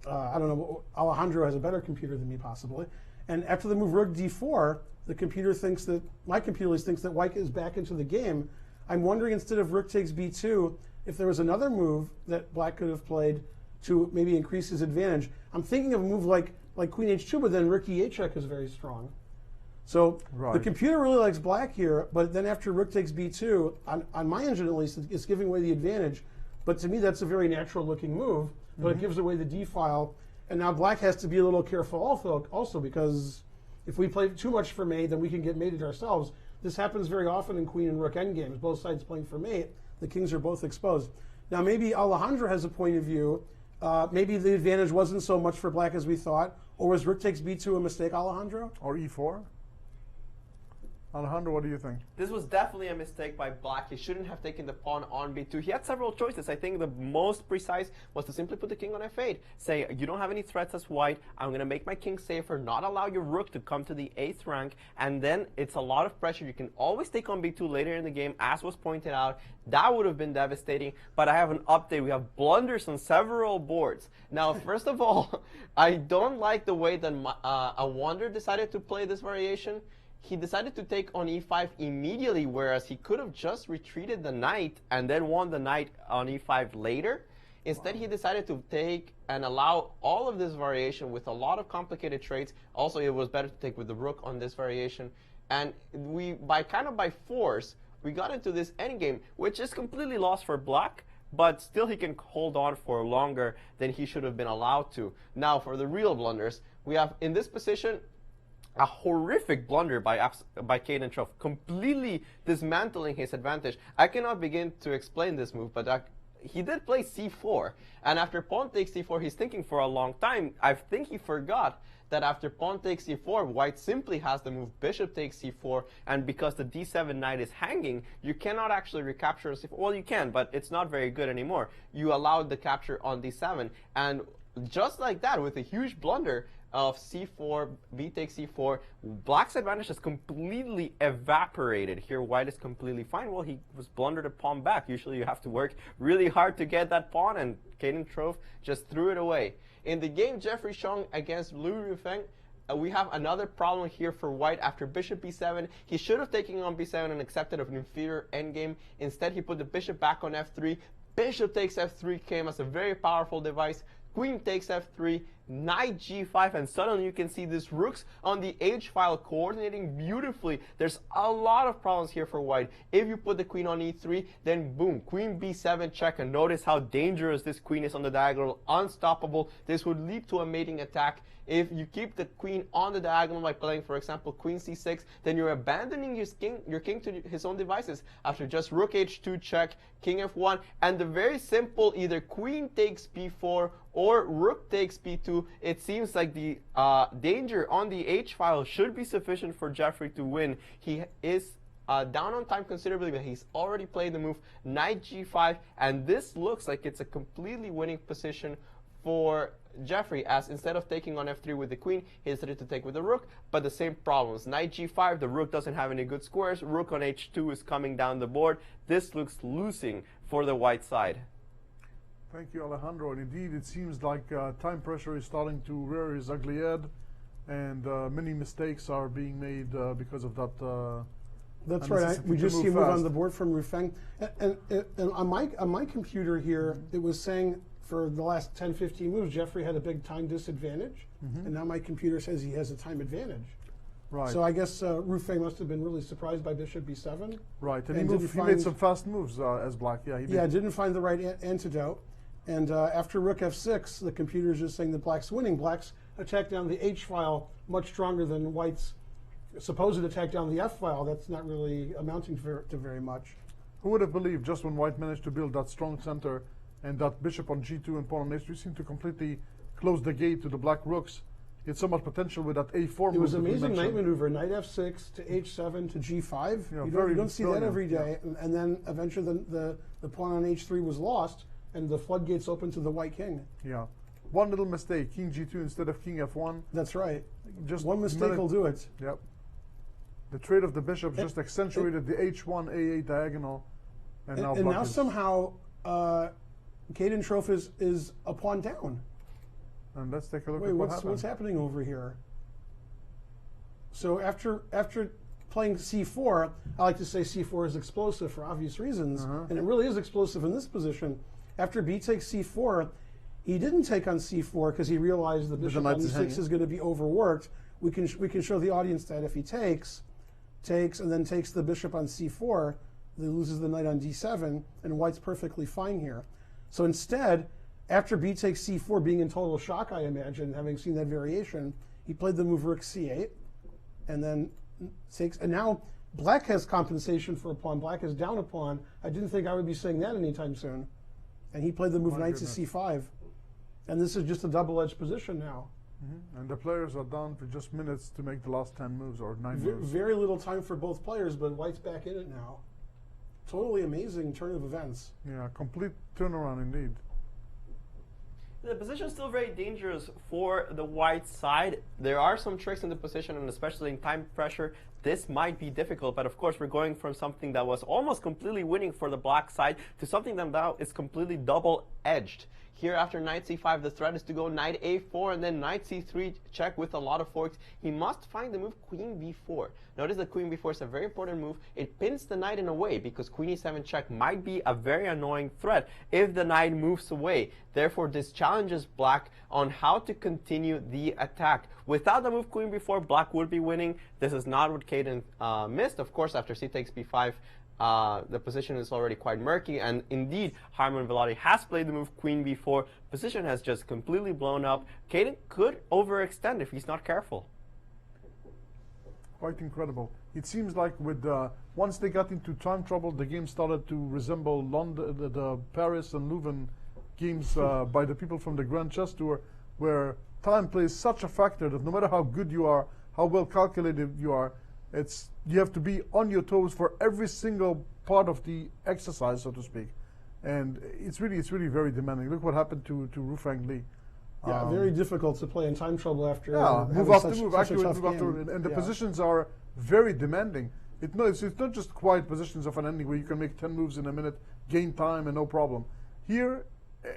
I don't know, Alejandro has a better computer than me possibly. And after the move rook d4, the computer thinks that, my computer at least thinks that White is back into the game. I'm wondering, instead of rook takes b2, if there was another move that Black could have played to maybe increase his advantage. I'm thinking of a move like queen h2, but then rook e8 check is very strong. So the computer really likes Black here, but then after rook takes b2, on my engine at least, it's giving away the advantage. But to me, that's a very natural looking move, but it gives away the d file. And now Black has to be a little careful also because if we play too much for mate, then we can get mated ourselves. This happens very often in queen and rook endgames, both sides playing for mate. The kings are both exposed. Now maybe Alejandro has a point of view maybe the advantage wasn't so much for black as we thought, or was rook takes b2 a mistake, Alejandro? Or e4? Alejandro, what do you think? This was definitely a mistake by black. He shouldn't have taken the pawn on b2. He had several choices. I think the most precise was to simply put the king on f8. Say, you don't have any threats as white. I'm going to make my king safer, not allow your rook to come to the 8th rank. And then it's a lot of pressure. You can always take on b2 later in the game, as was pointed out. That would have been devastating. But I have an update. We have blunders on several boards. Now, first of all, I don't like the way that a Wander decided to play this variation. He decided to take on e5 immediately, whereas he could have just retreated the knight and then won the knight on e5 later. Instead, he decided to take and allow all of this variation with a lot of complicated trades. Also, it was better to take with the rook on this variation. And we, by force, we got into this endgame, which is completely lost for black, but still he can hold on for longer than he should have been allowed to. Now, for the real blunders, we have in this position a horrific blunder by Cadentroff, completely dismantling his advantage. I cannot begin to explain this move, but he did play c4. And after pawn takes c4, he's thinking for a long time. I think he forgot that after pawn takes c4, white simply has the move bishop takes c4. And because the d7 knight is hanging, you cannot actually recapture on c4. Well, you can, but it's not very good anymore. You allowed the capture on d7. And just like that, with a huge blunder of c4, b takes c4, black's advantage is completely evaporated. Here, white is completely fine. Well, he was blundered a pawn back. Usually you have to work really hard to get that pawn, and Cadentroff just threw it away. In the game Jeffrey Chong against Louis Ruffin, we have another problem here for white. After bishop b7, he should have taken on b7 and accepted an inferior endgame. Instead, he put the bishop back on f3. Bishop takes f3 came as a very powerful device. Queen takes f3, knight g5, and suddenly you can see these rooks on the h-file coordinating beautifully. There's a lot of problems here for white. If you put the queen on e3, then boom, queen b7 check, and notice how dangerous this queen is on the diagonal, unstoppable. This would lead to a mating attack. If you keep the queen on the diagonal by playing, for example, queen c6, then you're abandoning your king to his own devices after just rook h2 check, king f1, and the very simple either queen takes b4 or rook takes b2. It seems like the danger on the h-file should be sufficient for Jeffrey to win. He is down on time considerably, but he's already played the move knight g5, and this looks like it's a completely winning position for Jeffrey, as instead of taking on f3 with the queen, he decided to take with the rook, but the same problems. Knight g5, the rook doesn't have any good squares. Rook on h2 is coming down the board. This looks losing for the white side. Thank you, Alejandro. And indeed, it seems like time pressure is starting to rear his ugly head, and many mistakes are being made because of that. That's right. We just see a move on the board from Ruffin. And on my computer here, it was saying for the last 10, 15 moves, Jeffrey had a big time disadvantage, and now my computer says he has a time advantage. Right. So I guess Ruffin must have been really surprised by bishop b7. Right, and he made some fast moves as black. Yeah, he did. Yeah, didn't find the right antidote. And after rook f6, the computer is just saying that black's winning. Black's attack down the h-file much stronger than white's supposed attack down the f-file. That's not really amounting to very much. Who would have believed just when white managed to build that strong center and that bishop on g2 and pawn on h3 seemed to completely close the gate to the black rooks? He had so much potential with that a4 move. It was an amazing knight maneuver, knight f6 to h7 to g5. Yeah, you don't see that every day. Yeah. And then eventually the pawn on h3 was lost, and the floodgates opened to the white king. Yeah. One little mistake, king g2 instead of king f1. That's right. Just one mistake will do it. Yep. The trade of the bishop just accentuated the h1 a8 diagonal, and now somehow Cadentroff is a pawn down. And let's take a look at what's happening over here. So after playing c4, I like to say c4 is explosive for obvious reasons, and it really is explosive in this position. After b takes c4, he didn't take on c4 because he realized the bishop on e6 is going to be overworked. We can show the audience that if he takes, and then takes the bishop on c4, he loses the knight on d7, and white's perfectly fine here. So instead, after b takes c4, being in total shock, I imagine, having seen that variation, he played the move rook c8, and then takes, and now black has compensation for a pawn. Black is down a pawn. I didn't think I would be saying that anytime soon. And he played the move knight to c5. And this is just a double-edged position now. And the players are down for just minutes to make the last 10 moves or 9 moves. Very little time for both players, but White's back in it now. Totally amazing turn of events. Yeah, complete turnaround indeed. The position is still very dangerous for the white side. There are some tricks in the position, and especially in time pressure, this might be difficult. But of course, we're going from something that was almost completely winning for the black side to something that now is completely double-edged. Here, after knight c5, the threat is to go knight a4 and then knight c3 check with a lot of forks. He must find the move queen b4. Notice that queen b4 is a very important move. It pins the knight in a way because queen e7 check might be a very annoying threat if the knight moves away. Therefore, this challenges black on how to continue the attack. Without the move queen b4, black would be winning. This is not what Caden missed. Of course, after c takes b5, the position is already quite murky, and indeed, Harman Velotti has played the move queen b4. Position has just completely blown up. Caden could overextend if he's not careful. Quite incredible. It seems like with once they got into time trouble, the game started to resemble London, the Paris and Leuven games by the people from the Grand Chess Tour, where time plays such a factor that no matter how good you are, how well calculated you are, you have to be on your toes for every single part of the exercise, so to speak. And it's really very demanding. Look what happened to Rufang Li. Yeah, very difficult to play in time trouble after. Move after move, accurate move after, and the positions are very demanding. It's not just quiet positions of an ending where you can make 10 moves in a minute, gain time, and no problem. Here,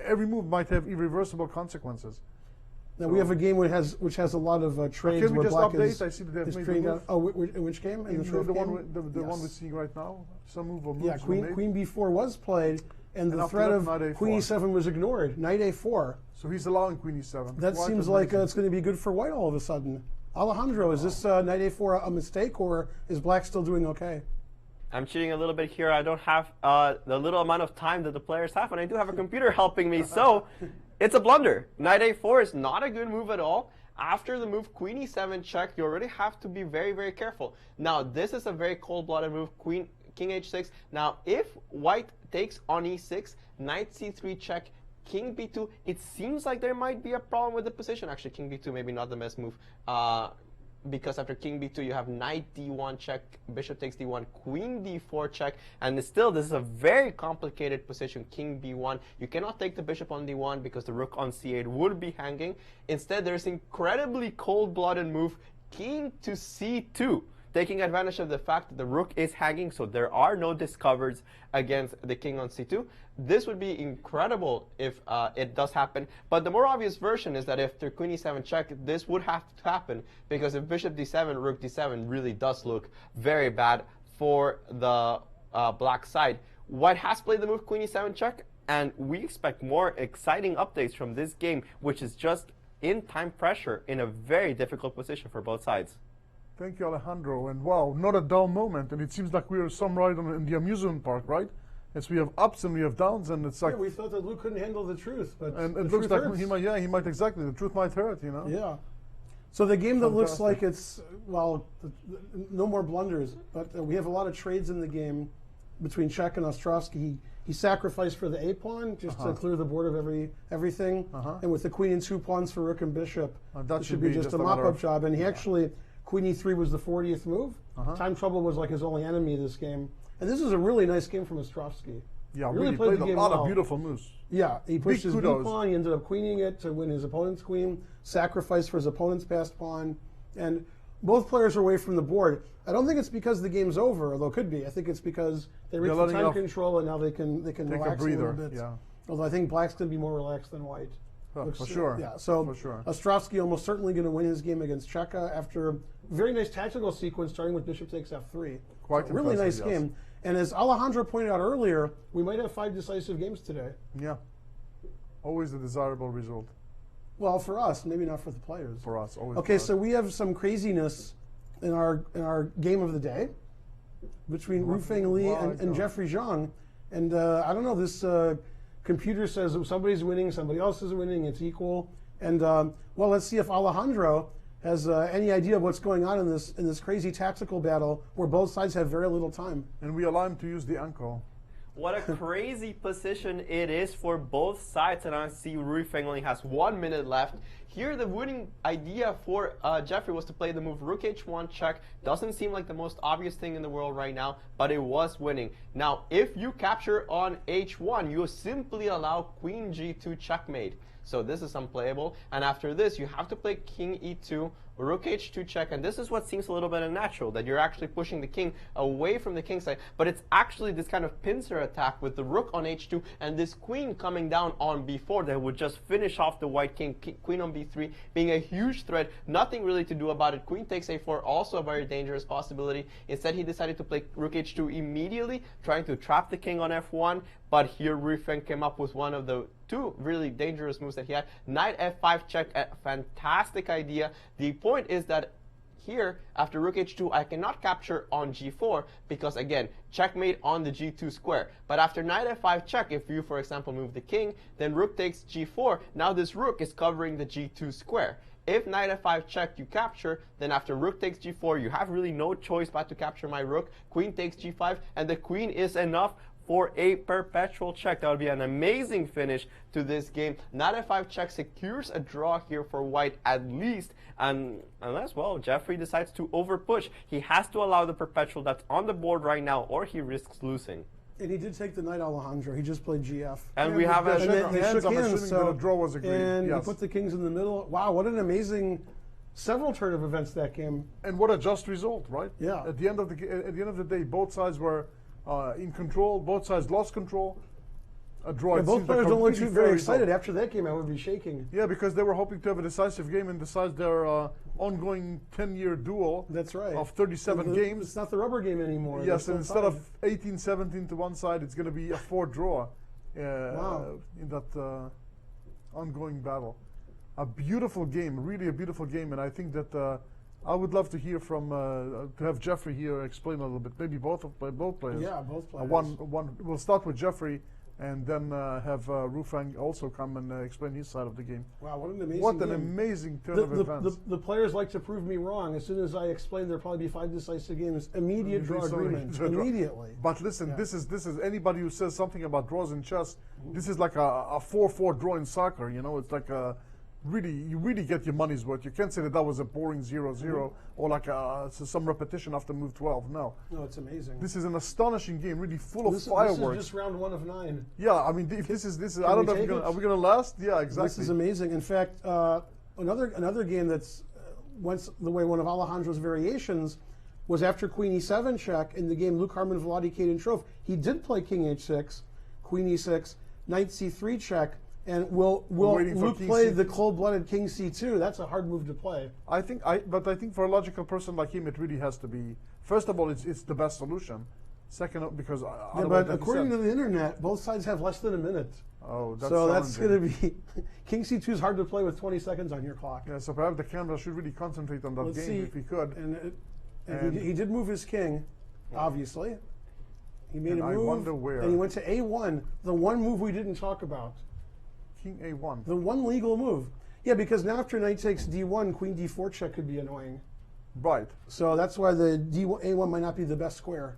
every move might have irreversible consequences. Now we have a game which has a lot of trades. Can we where just black update? I see that they've made the move. Oh, in which game? In the one we're seeing right now. Some move or moves. Yeah, queen b4 was played, and the threat of queen e7 was ignored. Knight a4. So he's allowing queen e7. That seems like it's going to be good for white all of a sudden. Alejandro, is this knight a4 a mistake, or is black still doing okay? I'm cheating a little bit here. I don't have the little amount of time that the players have, and I do have a computer helping me, so it's a blunder. Knight a4 is not a good move at all. After the move queen e7 check, you already have to be very careful. Now, this is a very cold-blooded move, king h6. Now, if white takes on e6, knight c3 check, king b2, it seems like there might be a problem with the position. Actually, king b2 maybe not the best move. Because after king b2, you have knight d1 check, bishop takes d1, queen d4 check, and still this is a very complicated position, king b1. You cannot take the bishop on d1 because the rook on c8 would be hanging. Instead, there's incredibly cold-blooded move, king to c2, taking advantage of the fact that the rook is hanging, so there are no discovers against the king on c2. This would be incredible if it does happen, but the more obvious version is that after queen e7 check, this would have to happen, because if bishop d7, rook d7 really does look very bad for the black side. White has played the move queen e7 check, and we expect more exciting updates from this game, which is just in time pressure in a very difficult position for both sides. Thank you, Alejandro. And wow, not a dull moment. And it seems like we're some ride in the amusement park, right? Yes, we have ups and we have downs, and it's like we thought that Luke couldn't handle the truth, but and it looks like he might exactly. The truth might hurt, you know. Yeah. So the game that looks like it's no more blunders, but we have a lot of trades in the game between Czech and Ostrovsky. He sacrificed for the a pawn just to clear the board of everything, and with the queen and 2 pawns for rook and bishop, that should be just a mop-up job. And he actually queen e3 was the 40th move. Time trouble was like his only enemy this game. And this is a really nice game from Ostrovsky. Yeah, really played a lot of beautiful moves. Yeah, he pushed his b-pawn, he ended up queening it to win his opponent's queen, sacrificed for his opponent's passed pawn, and both players are away from the board. I don't think it's because the game's over, although it could be. I think it's because they reached the time control and now they can relax a little bit. Yeah. Although I think black's going to be more relaxed than white. For sure. Yeah, so for sure. Ostrovsky almost certainly going to win his game against Cheka after a very nice tactical sequence starting with bishop takes f3. Quite so really nice game. And as Alejandro pointed out earlier, we might have 5 decisive games today. Yeah. Always the desirable result. Well, for us, maybe not for the players. For us, always. Okay, so we have some craziness in our game of the day between Rufeng Li and Jeffrey Zhang. And I don't know, this computer says somebody's winning, somebody else is winning, it's equal. And well, let's see if Alejandro has any idea of what's going on in this crazy tactical battle where both sides have very little time. And we allow him to use the uncle. What a crazy position it is for both sides, and I see Rui Feng only has 1 minute left. Here, the winning idea for Jeffrey was to play the move Rook H1 check. Doesn't seem like the most obvious thing in the world right now, but it was winning. Now, if you capture on H1, you simply allow Queen G2 checkmate. So this is unplayable, and after this, you have to play King E2, Rook H2 check, and this is what seems a little bit unnatural, that you're actually pushing the king away from the king side, but it's actually this kind of pincer attack with the rook on H2 and this queen coming down on B4 that would just finish off the white king, queen on B3 being a huge threat, nothing really to do about it. Queen takes A4, also a very dangerous possibility. Instead, he decided to play Rook H2 immediately, trying to trap the king on F1, but here Rui Feng came up with one of the two really dangerous moves that he had. Knight F5 check, a fantastic idea. The point is that here, after Rook H2, I cannot capture on G4 because, again, checkmate on the G2 square. But after Knight F5 check, if you, for example, move the king, then Rook takes G4. Now this Rook is covering the G2 square. If Knight F5 check, you capture, then after Rook takes G4, you have really no choice but to capture my Rook. Queen takes G5, and the Queen is enough for a perpetual check. That would be an amazing finish to this game. Knight F5 check secures a draw here for white at least, and unless, well, Jeffrey decides to overpush. He has to allow the perpetual that's on the board right now, or he risks losing. And he did take the knight, Alejandro. He just played GF. And we have And a... they shook hands, so, the draw was agreed. and yes. he put the kings in the middle. Wow, what an amazing several turn of events that game. And what a just result, right? Yeah. At the end of the day, both sides were in control. Both sides lost control. A draw. Yeah, it both seems like players a don't look really too fair very result. excited. After that game, I would be shaking. Yeah, because they were hoping to have a decisive game and decide their ongoing 10-year duel. That's right. Of 37 games. It's not the rubber game anymore. Yes, They're and still instead of tied. 18-17 to one side, it's going to be a 4 draw Wow. in that ongoing battle. A beautiful game, really a beautiful game, and I think that I would love to hear from to have Jeffrey here explain a little bit. Maybe both players. Yeah, both players. One. We'll start with Jeffrey, and then have Rui Feng also come and explain his side of the game. Wow, what an amazing What an game. amazing turn of events. The players like to prove me wrong. As soon as I explain there'll probably be 5 decisive games. Immediate draw agreement. Immediately. But listen, Yeah. this is anybody who says something about draws in chess. This is like a 4-4 draw in soccer. You know, it's like a you really get your money's worth. You can't say that was a boring 0-0 or like some repetition after move 12. No. No, it's amazing. This is an astonishing game, really full of This fireworks. is just round 1 of 9. Yeah, I mean, if this is I don't know. we take it? Are we gonna last? Yeah, exactly. This is amazing. In fact, another game that's went the way one of Alejandro's variations was after Queen E7 check in the game Luke Harmon Vladi Caden Trove. He did play King H6, Queen E6, Knight C3 check, and will waiting for Luke King play C2. the cold-blooded King C2? That's a hard move to play. But I think for a logical person like him, it really has to be. First of all, it's the best solution. Second, because Yeah, but according to the internet, both sides have less than a minute. oh, that's So that's challenging. going to be King C2 is hard to play with 20 seconds on your clock. Yeah, so perhaps the camera should really concentrate on that Let's game see. if he could. And he did move his king, obviously. He made And a I move, wonder where. and he went to A1, the one move we didn't talk about. King A1. The one legal move. Yeah, because now after knight takes D1, Queen D4 check could be annoying. Right. So that's why the A1 might not be the best square.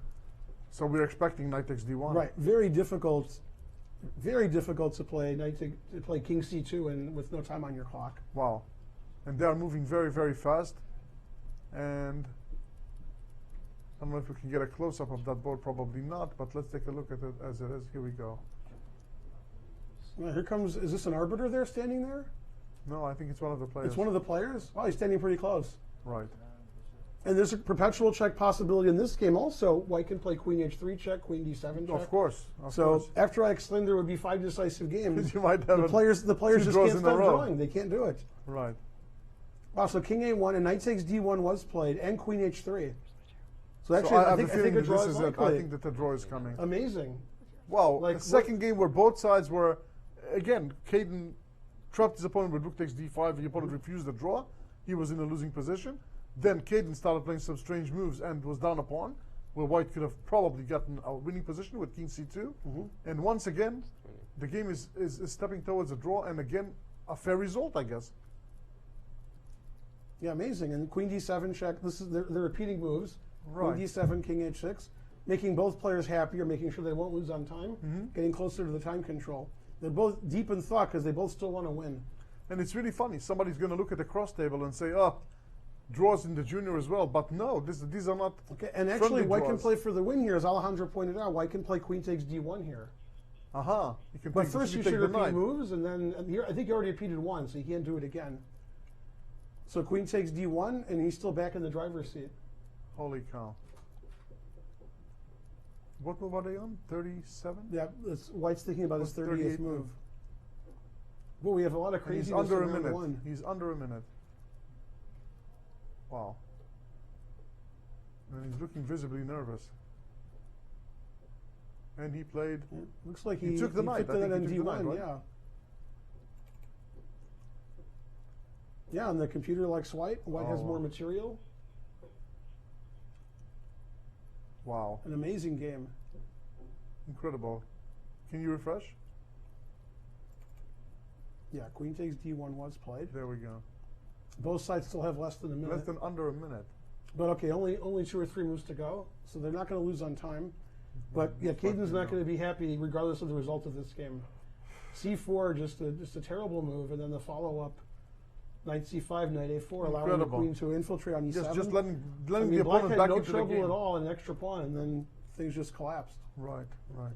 So we're expecting knight takes D1. Right. Very difficult to play to play King C2 and with no time on your clock. Wow. And they are moving very, very fast. And I don't know if we can get a close-up of that board. Probably not. But let's take a look at it as it is. Here we go. Well, here comes. Is this an arbiter there standing there? No, I think it's one of the players. It's one of the players. Oh, he's standing pretty close. Right. And there's a perpetual check possibility in this game also. White can play Queen H3 check, Queen D7 check. Of course. So after I explained there would be 5 decisive games, You might have the players two just draws can't in a stop row. drawing. They can't do it. Right. Wow, so King A1 and Knight takes D1 was played, and Queen H3. So So actually, I I have think a feeling a that draw this is is it. I likely. think that the draw is coming. Amazing. Wow. Like, the second game where both sides were, again, Caden trapped his opponent with rook takes D5. The opponent refused the draw. He was in a losing position. Then Caden started playing some strange moves and was down a pawn, where White could have probably gotten a winning position with King C2. And once again, the game is stepping towards a draw, and again, a fair result, I guess. Yeah, amazing. And Queen D7 check. This is they're repeating moves. Right. Queen D7, King H6. making both players happier, making sure they won't lose on time, getting closer to the time control. They're both deep in thought because they both still want to win. And it's really funny. Somebody's going to look at the cross table and say, "Oh, draws in the junior as well." But no, these are not. Okay, and actually, friendly white can draws. play for the win here, as Alejandro pointed out. White can play queen takes d1 here. Aha. You can But take- first, you take should the repeat knight. moves, and then here, I think you already repeated one, so you can't do it again. So queen takes d1, and he's still back in the driver's seat. Holy cow! What move are they on? 37. Yeah, White's thinking about his What's 38th 38th move. move? Well, we have a lot of And he's craziness under a in round minute. one. He's under a minute. Wow. And he's looking visibly nervous. And he played. Yeah, looks like He took the knight. took I the think knight he on took the d1, knight, right? yeah. Yeah, and the computer likes White. White has Oh. more material. Wow. An amazing game. Incredible. Can you refresh? Yeah, queen takes d1 was played. There we go. Both sides still have less than a minute. Less than under a minute. But okay, only 2 or 3 moves to go, so they're not going to lose on time. But yeah, Caden's not going to be happy regardless of the result of this game. C4, just a terrible move, and then the follow-up, knight C5, knight A4, allowing the Incredible. queen to infiltrate on E7. Just letting I mean, the Black opponent had back no into the trouble game. at all, an extra pawn, and then things just collapsed. Right, right.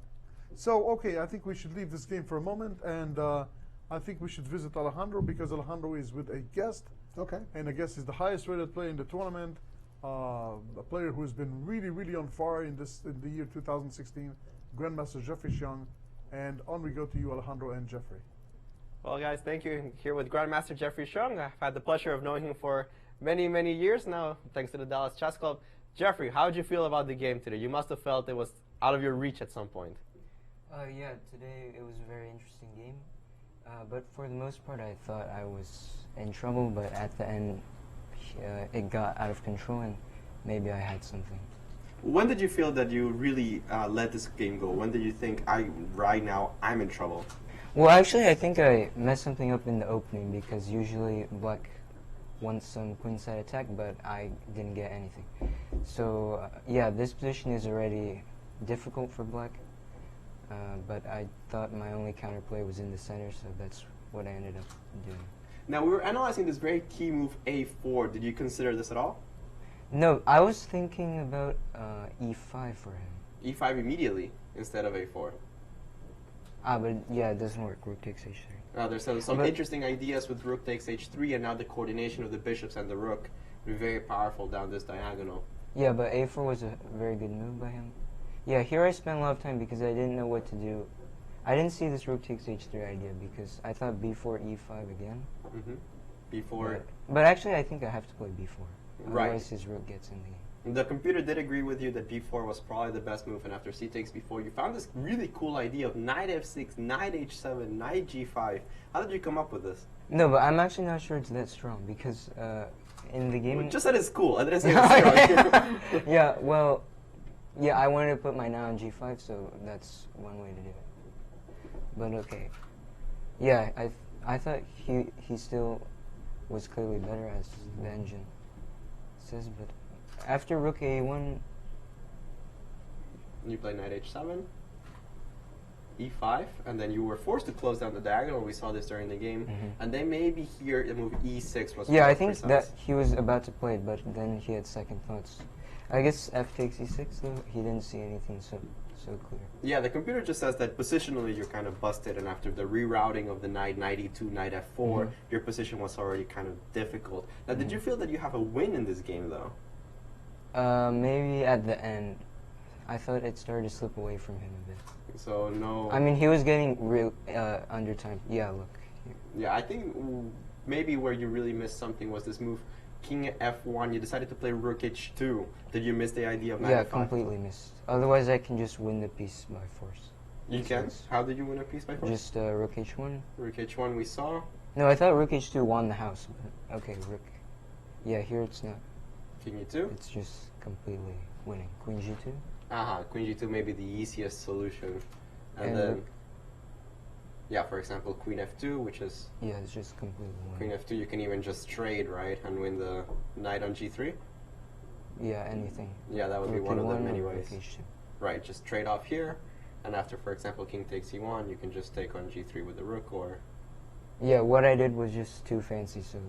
So, okay, I think we should leave this game for a moment, and I think we should visit Alejandro because Alejandro is with a guest, Okay. and the guest is the highest rated player in the tournament, a player who has been really, really on fire in the year 2016, Grandmaster Jeffrey Xiong. And on we go to you, Alejandro and Jeffrey. Well, guys, thank you. Here with Grandmaster Jeffrey Xiong. I've had the pleasure of knowing him for many, many years now, thanks to the Dallas Chess Club. Jeffrey, how did you feel about the game today? You must have felt it was out of your reach at some point. Yeah, today it was a very interesting game. But for the most part, I thought I was in trouble, but at the end, it got out of control, and maybe I had something. When did you feel that you really let this game go? When did you think, right now, I'm in trouble? Well, actually, I think I messed something up in the opening, because usually Black wants some queenside attack, but I didn't get anything. So, yeah, this position is already difficult for Black, but I thought my only counterplay was in the center, so that's what I ended up doing. Now, we were analyzing this very key move, A4. Did you consider this at all? No, I was thinking about E5 for him. E5 immediately instead of A4. But yeah, it doesn't work. Rook takes H3. There's some interesting ideas with rook takes H3, and now the coordination of the bishops and the rook will be very powerful down this diagonal. Yeah, but A4 was a very good move by him. Yeah, here I spent a lot of time because I didn't know what to do. I didn't see this rook takes H3 idea because I thought B4, E5 again. B4. But actually, I think I have to play B4. Right. Otherwise, his rook gets in the game. The computer did agree with you that B4 was probably the best move, and after C takes B4, you found this really cool idea of knight F6, knight H7, knight G5. How did you come up with this? No, but I'm actually not sure it's that strong because in the game... Well, just that it's cool. I didn't say it's strong. Yeah, well, yeah, I wanted to put my knight on G5, so that's one way to do it. But okay. Yeah, I thought he still was clearly better, as the engine says, but after rook A1... You play knight H7, E5, and then you were forced to close down the diagonal. We saw this during the game. And then maybe here the move E6 was... Yeah, I think that he was about to play it, but then he had second thoughts. I guess F takes E6, though, he didn't see anything so clear. Yeah, the computer just says that positionally you're kind of busted, and after the rerouting of the knight, knight E2, knight F4, your position was already kind of difficult. Now, did you feel that you have a win in this game, though? Maybe at the end. I thought it started to slip away from him a bit. So, no... I mean, he was getting real under time. Yeah, look. Here. Yeah, I think maybe where you really missed something was this move, King F1. You decided to play Rook H2. Did you miss the idea of knight Yeah, F5? completely missed. Otherwise, I can just win the piece by force. You can? How did you win a piece by force? Just Rook H1. Rook H1 we saw. No, I thought Rook H2 won the house, but okay, Rook. Yeah, here it's not. King E2? It's just completely winning. Queen G2. Queen G2 may be the easiest solution. And And then, Rook. yeah, for example, Queen F2, which is... Yeah, it's just completely Queen winning. F2, you can even just trade, right, and win the knight on G3? Yeah, anything. Yeah, that would be Rook one of the A1 many or ways. Rook H2. Right, just trade off here, and after, for example, king takes e1, you can just take on g3 with the rook, or... Yeah, what I did was just too fancy, so...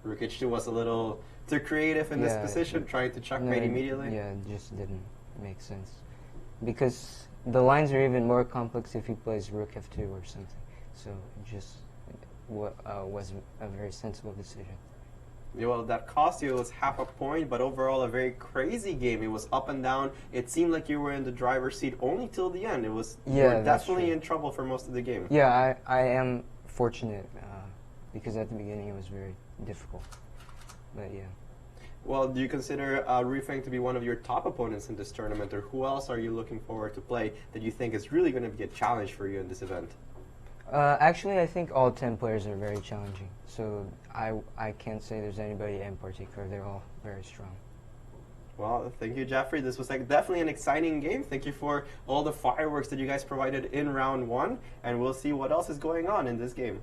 Rook h2 was a little too creative in this position, trying to checkmate immediately. Yeah, it just didn't make sense. Because the lines are even more complex if he plays rook f2 or something. So it just was a very sensible decision. Yeah, well, that cost you was half a point, but overall a very crazy game. It was up and down. It seemed like you were in the driver's seat only till the end. It was you were definitely in trouble for most of the game. Yeah, I am fortunate because at the beginning it was very difficult. But yeah. Well, do you consider Rufeng to be one of your top opponents in this tournament, or who else are you looking forward to play that you think is really going to be a challenge for you in this event? Actually, I think all 10 players are very challenging. So I can't say there's anybody in particular. They're all very strong. Well, thank you, Jeffrey. This was definitely an exciting game. Thank you for all the fireworks that you guys provided in round one, and we'll see what else is going on in this game.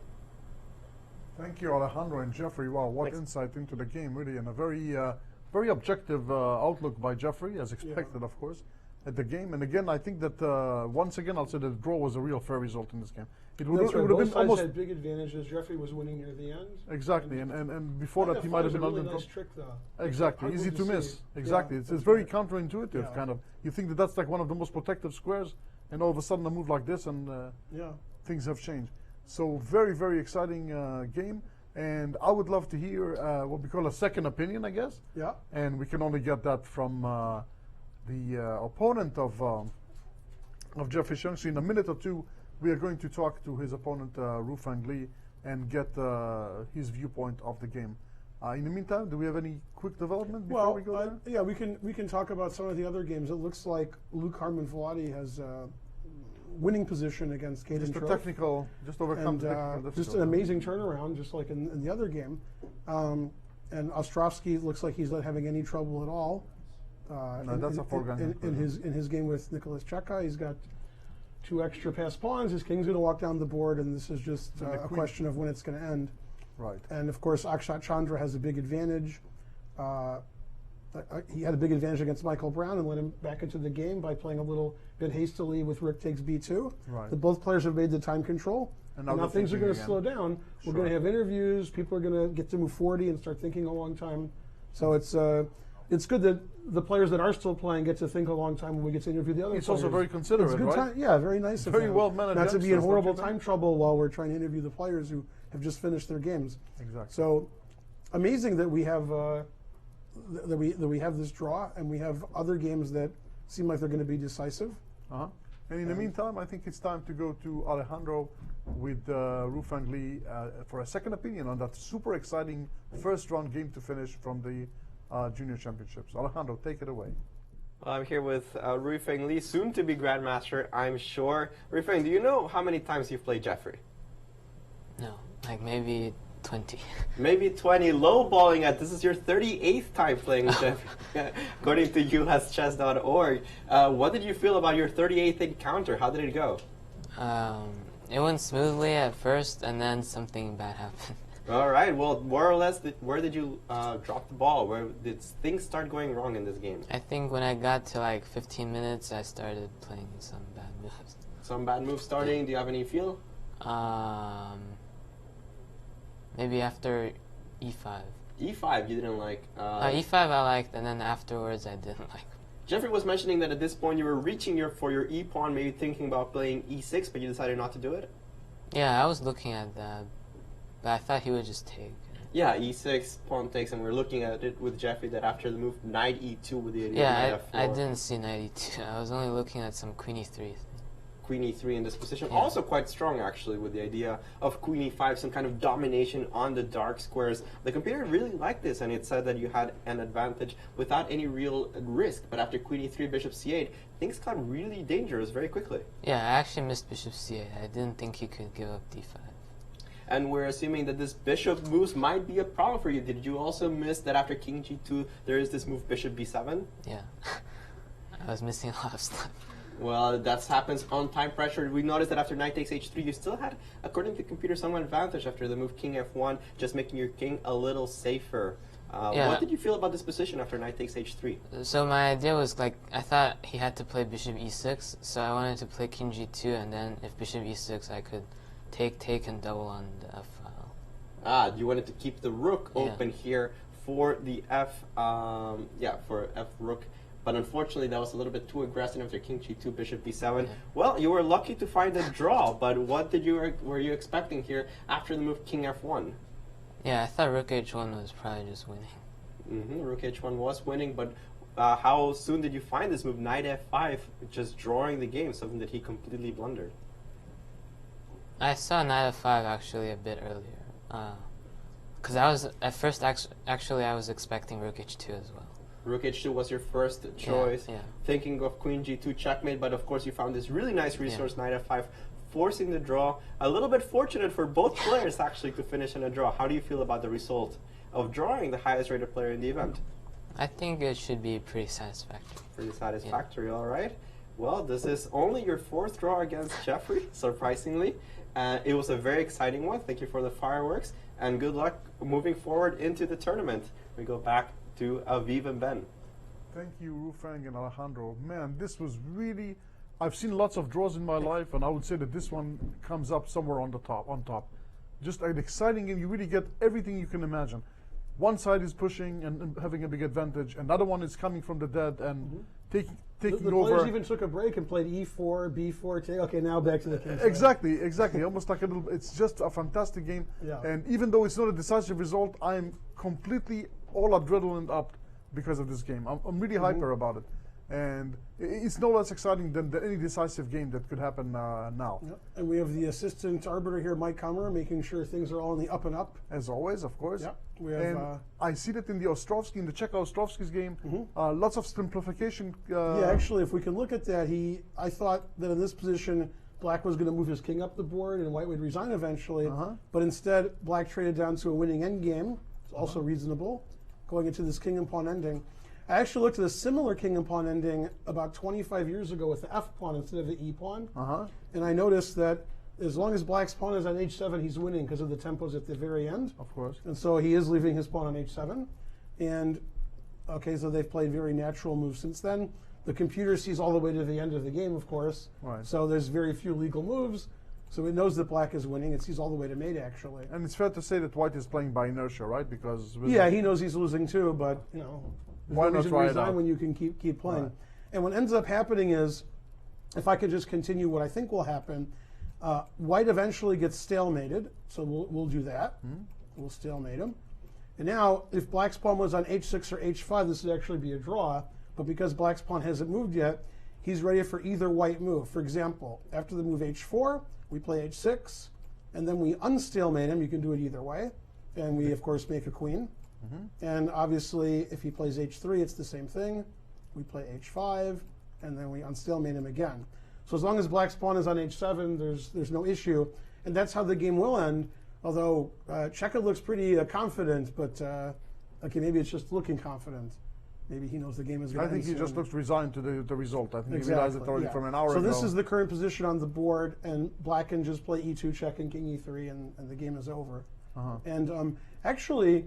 Thank you, Alejandro and Jeffrey. Wow, what insight into the game, really, and a very objective outlook by Jeffrey, as expected, of course, at the game. And again, I think that once again, I'll say that the draw was a real fair result in this game. It would have been almost had big advantages. Jeffrey was winning near the end. Exactly, and before that, he might have been a really nice trick, though. Exactly, easy to miss. Exactly, it's very counterintuitive, kind of. You think that that's like one of the most protective squares, and all of a sudden a move like this, and things have changed. So very, very exciting game, and I would love to hear what we call a second opinion, I guess. Yeah. And we can only get that from the opponent of Jeffrey Sheng. So in a minute or two, we are going to talk to his opponent, Rufeng Li, and get his viewpoint of the game. In the meantime, do we have any quick development before we go there? Yeah, we can talk about some of the other games. It looks like Luke Harmon Vladi has winning position against Caden Just a Troth. technical, just overcome the technical difficulty. Just an amazing turnaround, just like in the other game. And Ostrovsky looks like he's not having any trouble at all. No, that's a foregone in his game with Nicholas Cheka. He's got 2 extra pass pawns. His king's going to walk down the board, and this is just a question of when it's going to end. Right. And of course, Akshat Chandra has a big advantage. He had a big advantage against Michael Brown and let him back into the game by playing a little bit hastily with rook takes b2. Right. But both players have made the time control. And now things are going to slow down. We're going to have interviews. People are going to get to move 40 and start thinking a long time. So it's good that the players that are still playing get to think a long time when we get to interview the other players. It's also very considerate, it's good right? time. Yeah, very nice of Very well managed. not to be in horrible time trouble while we're trying to interview the players who have just finished their games. Exactly. So amazing that we have that we have this draw, and we have other games that seem like they're going to be decisive. And in the meantime, I think it's time to go to Alejandro with Rufeng Li for a second opinion on that super exciting first round game to finish from the Junior Championships. Alejandro, take it away. I'm here with Rufeng Li, soon to be Grandmaster, I'm sure. Rufeng, do you know how many times you've played Jeffrey? No, like maybe 20. Maybe 20. Lowballing at this is your 38th time playing with Jeffrey, according to uschess.org. What did you feel about your 38th encounter? How did it go? It went smoothly at first, and then something bad happened. All right. Well, more or less, where did you drop the ball? Where did things start going wrong in this game? I think when I got to like 15 minutes, I started playing some bad moves. Some bad moves starting. Do you have any feel? Maybe after e5. E5 you didn't like? E5 I liked, and then afterwards I didn't like. Jeffrey was mentioning that at this point you were reaching for your e-pawn, maybe thinking about playing e6, but you decided not to do it? Yeah, I was looking at that, but I thought he would just take. Yeah, e6, pawn takes, and we're looking at it with Jeffrey that after the move knight e2 with the idea of knight f4. I didn't see knight e2. I was only looking at some queen e3. Queen e3 in this position. Yeah. Also quite strong, actually, with the idea of queen e5, some kind of domination on the dark squares. The computer really liked this, and it said that you had an advantage without any real risk. But after queen e3, bishop c8, things got really dangerous very quickly. Yeah, I actually missed bishop c8. I didn't think he could give up d5. And we're assuming that this bishop moves might be a problem for you. Did you also miss that after king g2, there is this move bishop b7? Yeah. I was missing a lot of stuff. Well, that happens on time pressure. We noticed that after knight takes h3, you still had, according to the computer, some advantage after the move king f1, just making your king a little safer. Yeah. What did you feel about this position after knight takes h3? So my idea was like, I thought he had to play bishop e6, so I wanted to play king g2, and then if bishop e6, I could take, and double on the f file. Ah, you wanted to keep the rook open here for the for f rook. But unfortunately, that was a little bit too aggressive after king g2, bishop b7. Yeah. Well, you were lucky to find a draw, but what were you expecting here after the move king f1? Yeah, I thought rook h1 was probably just winning. Rook h1 was winning, but how soon did you find this move, knight f5, just drawing the game, something that he completely blundered? I saw knight f5 actually a bit earlier. Because I was, at first, actually I was expecting rook h2 as well. Rook h2 was your first choice, Yeah. thinking of queen g2 checkmate, but of course you found this really nice resource, knight f5, forcing the draw. A little bit fortunate for both players actually to finish in a draw. How do you feel about the result of drawing the highest rated player in the event? I think it should be pretty satisfactory. Pretty satisfactory, all right. Well, this is only your fourth draw against Jeffrey, surprisingly. It was a very exciting one. Thank you for the fireworks, and good luck moving forward into the tournament. We go back to Aviv and Ben. Thank you, Rufang and Alejandro. Man, this was really, I've seen lots of draws in my life, and I would say that this one comes up somewhere on top. Just an exciting game. You really get everything you can imagine. One side is pushing and having a big advantage. Another one is coming from the dead and taking The over. players even took a break and played e4, b4, okay, now back to the king side. Exactly. Almost like a little, it's just a fantastic game. Yeah. And even though it's not a decisive result, I'm completely all adrenaline up because of this game. I'm really hyper about it. And it's no less exciting than any decisive game that could happen now. Yep. And we have the assistant arbiter here, Mike Kammerer, making sure things are all in the up and up. As always, of course. Yep. We have, and I see that in the Ostrovsky, in the Czech Ostrovsky's game, lots of simplification. yeah, actually, if we can look at that, I thought that in this position, Black was going to move his king up the board and White would resign eventually. But instead, Black traded down to a winning endgame. It's also reasonable, going into this king and pawn ending. I actually looked at a similar king and pawn ending about 25 years ago with the f pawn instead of the e pawn. And I noticed that as long as Black's pawn is on h7, he's winning because of the tempos at the very end. Of course. And so he is leaving his pawn on h7. And, okay, so they've played very natural moves since then. The computer sees all the way to the end of the game, of course. Right. So there's very few legal moves. So it knows that Black is winning. It sees all the way to mate, actually. And it's fair to say that White is playing by inertia, right? Because yeah, he knows he's losing too, but, you know, why not reason to try it resign out? when you can keep playing. Right. And what ends up happening is, if I could just continue what I think will happen, White eventually gets stalemated, so we'll do that. We'll stalemate him. And now, if Black's pawn was on h6 or h5, this would actually be a draw, but because Black's pawn hasn't moved yet, he's ready for either White move. For example, after the move h4, we play h6, and then we unstalemate him. You can do it either way. And we, of course, make a queen. And obviously, if he plays h3, it's the same thing. We play h5, and then we unstalemate him again. So as long as Black's pawn is on h7, there's no issue. And that's how the game will end, although Checa looks pretty confident, but okay, maybe it's just looking confident. Maybe he knows the game is going to end. I think he just looks resigned to the result. I think Exactly, he realized it already from an hour ago. So this is the current position on the board, and Black can just play e2 check and king e3, and the game is over. And actually,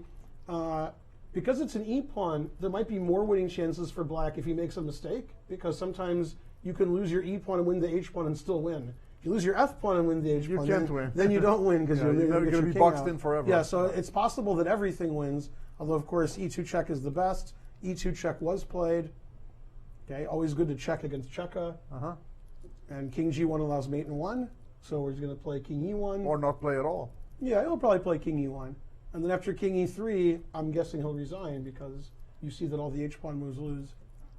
because it's an e-pawn, there might be more winning chances for Black if he makes a mistake, because sometimes you can lose your e-pawn and win the h-pawn and still win. If you lose your f-pawn and win the h-pawn, You can't win. then you don't win because you're going to be boxed in forever. Yeah, so it's possible that everything wins, although of course e2 check is the best. e2 check was played. Okay, always good to check against Checa. And king g1 allows mate in 1, so we're going to play king e1. Or not play at all. Yeah, he'll probably play king e1. And then after king e3, I'm guessing he'll resign because you see that all the h-pawn moves lose.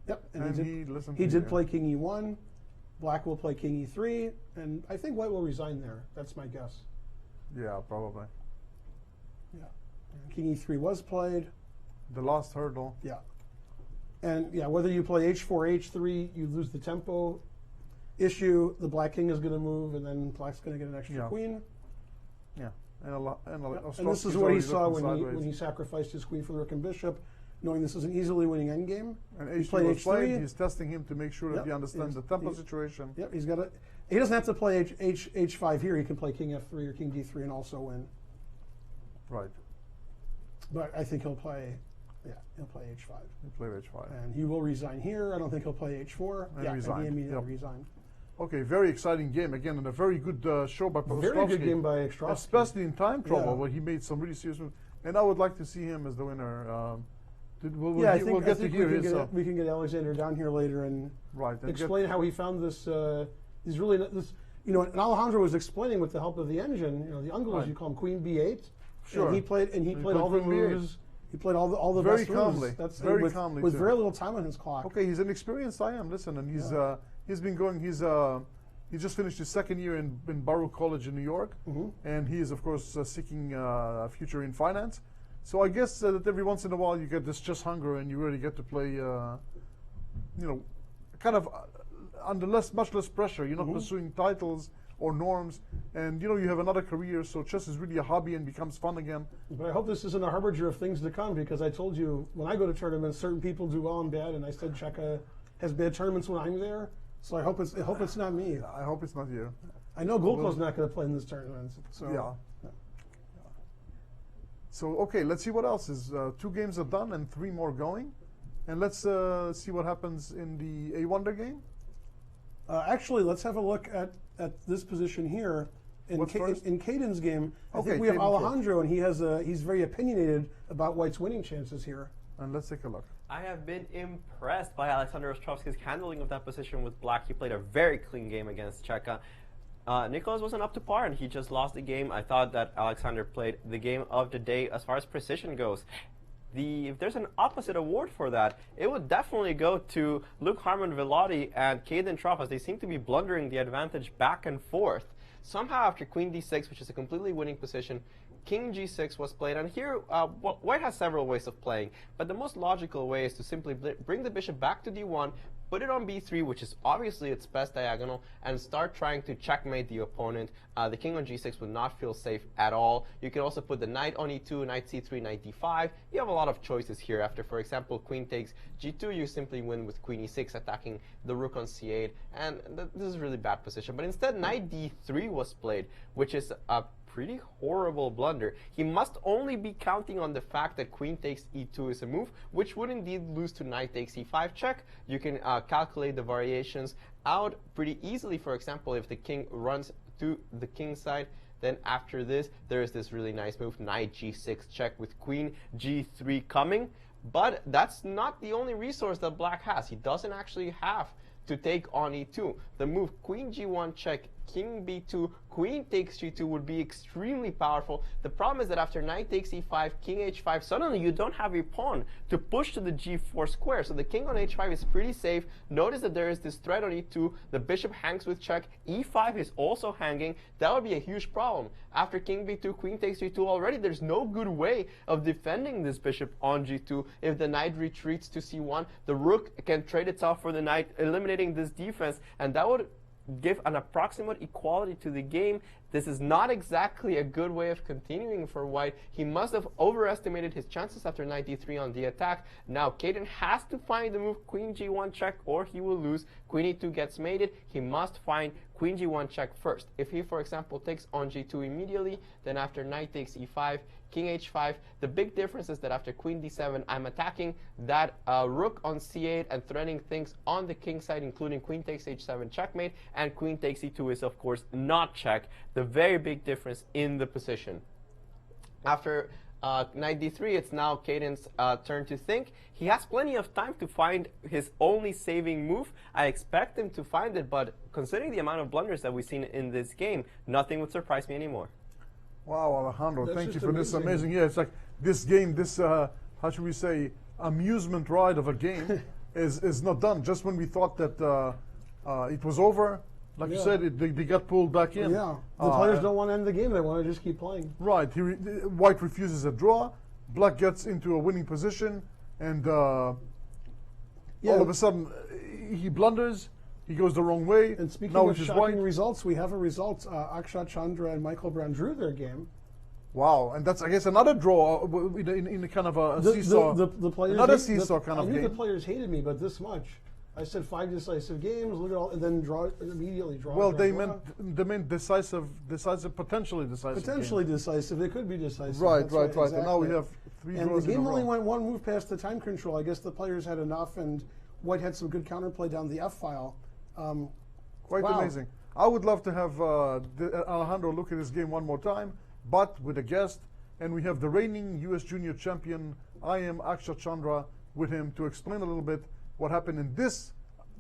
Yep, And he did play king e1. Black will play king e3, and I think White will resign there. That's my guess. Yeah, probably. Yeah, and king e3 was played. The last hurdle. Yeah, and yeah, whether you play h4, h3, you lose the tempo issue. The Black king is going to move, and then Black's going to get an extra queen. Yeah, and this is what he saw when he sacrificed his queen for the rook and bishop, knowing this is an easily winning endgame. And He h3 played was played. h3. He's testing him to make sure that he understands the tempo situation. Yep, he's got he doesn't have to play h5 here. He can play king f3 or king d3 and also win. Right. But I think he'll play Yeah, he'll play h5. He'll play h5. And he will resign here. I don't think he'll play h4. And yeah, resign. and he immediately Yep. resigned. Okay, very exciting game again, and a very good show by Ostrovsky. Very good game by Ostrovsky. Especially in time trouble, Yeah. where he made some really serious moves. And I would like to see him as the winner. I think, we'll get to hear his. we can get Alexander down here later and Right, and explain how he found this. He's really this. And Alejandro was explaining with the help of the engine. The Ungles, Right. you call him Queen B8. Sure. And he played all the Queen B8. moves. He played all the Very best calmly. moves. That's Very with, calmly, with too. very little time on his clock. Okay, he's an experienced IM. Listen, and he's been going. He just finished his second year in Baruch College in New York, and he is of course seeking a future in finance. So I guess that every once in a while you get this chess hunger, and you really get to play, kind of under much less pressure. You're not pursuing titles or norms, and you have another career. So chess is really a hobby and becomes fun again. But I hope this isn't a harbinger of things to come, because I told you when I go to tournaments, certain people do well and bad, and I said Cheka has bad tournaments when I'm there. So I hope it's not me. I hope it's not you. I know Gulko's not going to play in this tournament. So Yeah. So okay, let's see what else is. 2 games are done and 3 more going, and let's see what happens in the A Wonder game. Actually, let's have a look at this position here. In Caden's game, I think we have Caden Alejandro, and he's very opinionated about White's winning chances here. And let's take a look. I have been impressed by Alexander Ostrovsky's handling of that position with black. He played a very clean game against Cheka. Nicholas wasn't up to par, and he just lost the game. I thought that Alexander played the game of the day as far as precision goes. If there's an opposite award for that, it would definitely go to Luke Harmon Velotti and Caden Troff, as they seem to be blundering the advantage back and forth. Somehow after Queen D6, which is a completely winning position, King G6 was played, and here White has several ways of playing, but the most logical way is to simply bring the bishop back to D1, put it on B3, which is obviously its best diagonal, and start trying to checkmate the opponent. The king on G6 would not feel safe at all. You can also put the knight on E2, knight C3, knight D5. You have a lot of choices here. After, for example, queen takes G2, you simply win with queen E6, attacking the rook on C8, and this is a really bad position. But instead, knight D3 was played, which is a pretty horrible blunder. He must only be counting on the fact that queen takes E2 is a move, which would indeed lose to knight takes E5 check. You can calculate the variations out pretty easily. For example, if the king runs to the king side, then after this, there is this really nice move, knight G6 check with queen G3 coming. But that's not the only resource that black has. He doesn't actually have to take on E2. The move queen G1 check, king B2, queen takes G2 would be extremely powerful. The problem is that after knight takes E5, king H5, suddenly you don't have a pawn to push to the G4 square. So the king on H5 is pretty safe. Notice that there is this threat on E2. The bishop hangs with check. E5 is also hanging. That would be a huge problem. After king B2, queen takes G2 already, there's no good way of defending this bishop on G2. If the knight retreats to C1, the rook can trade itself for the knight, eliminating this defense, and that would give an approximate equality to the game. This is not exactly a good way of continuing for White. He must have overestimated his chances after knight d3 on the attack. Now Caden has to find the move queen g1 check, or he will lose. Queen e2 gets mated. He must find queen g1 check first. If he, for example, takes on g2 immediately, then after knight takes e5, king h5, the big difference is that after queen d7, I'm attacking that rook on c8 and threatening things on the king side, including queen takes h7 checkmate, and queen takes e2 is, of course, not check. The very big difference in the position. After knight d3, it's now Caden's turn to think. He has plenty of time to find his only saving move. I expect him to find it, but considering the amount of blunders that we've seen in this game, nothing would surprise me anymore. Wow, Alejandro, That's thank you just for this amazing. Yeah, it's like this game, this, how should we say, amusement ride of a game is not done. Just when we thought that it was over, like you said, they got pulled back in. Yeah, the players don't want to end the game. They want to just keep playing. Right. White refuses a draw. Black gets into a winning position, and all of a sudden he blunders. He goes the wrong way. And speaking now of shocking results, we have a result. Akshat Chandra and Michael Brown drew their game. Wow, and that's, I guess, another draw in a kind of a seesaw. The players another seesaw kind of I knew game. the players hated me, but this much. I said 5 decisive games. Look at all, and then immediately draw. Well, draw, they draw. meant decisive, potentially decisive. Potentially decisive. It could be decisive. Right, That's right. exactly. And now we have 3 And draws the in a game only row. went 1 move past the time control. I guess the players had enough, and White had some good counterplay down the F file. Quite wow. amazing. I would love to have Alejandro look at this game one more time, but with a guest. And we have the reigning U.S. Junior Champion, I am Akshat Chandra, with him to explain a little bit what happened in this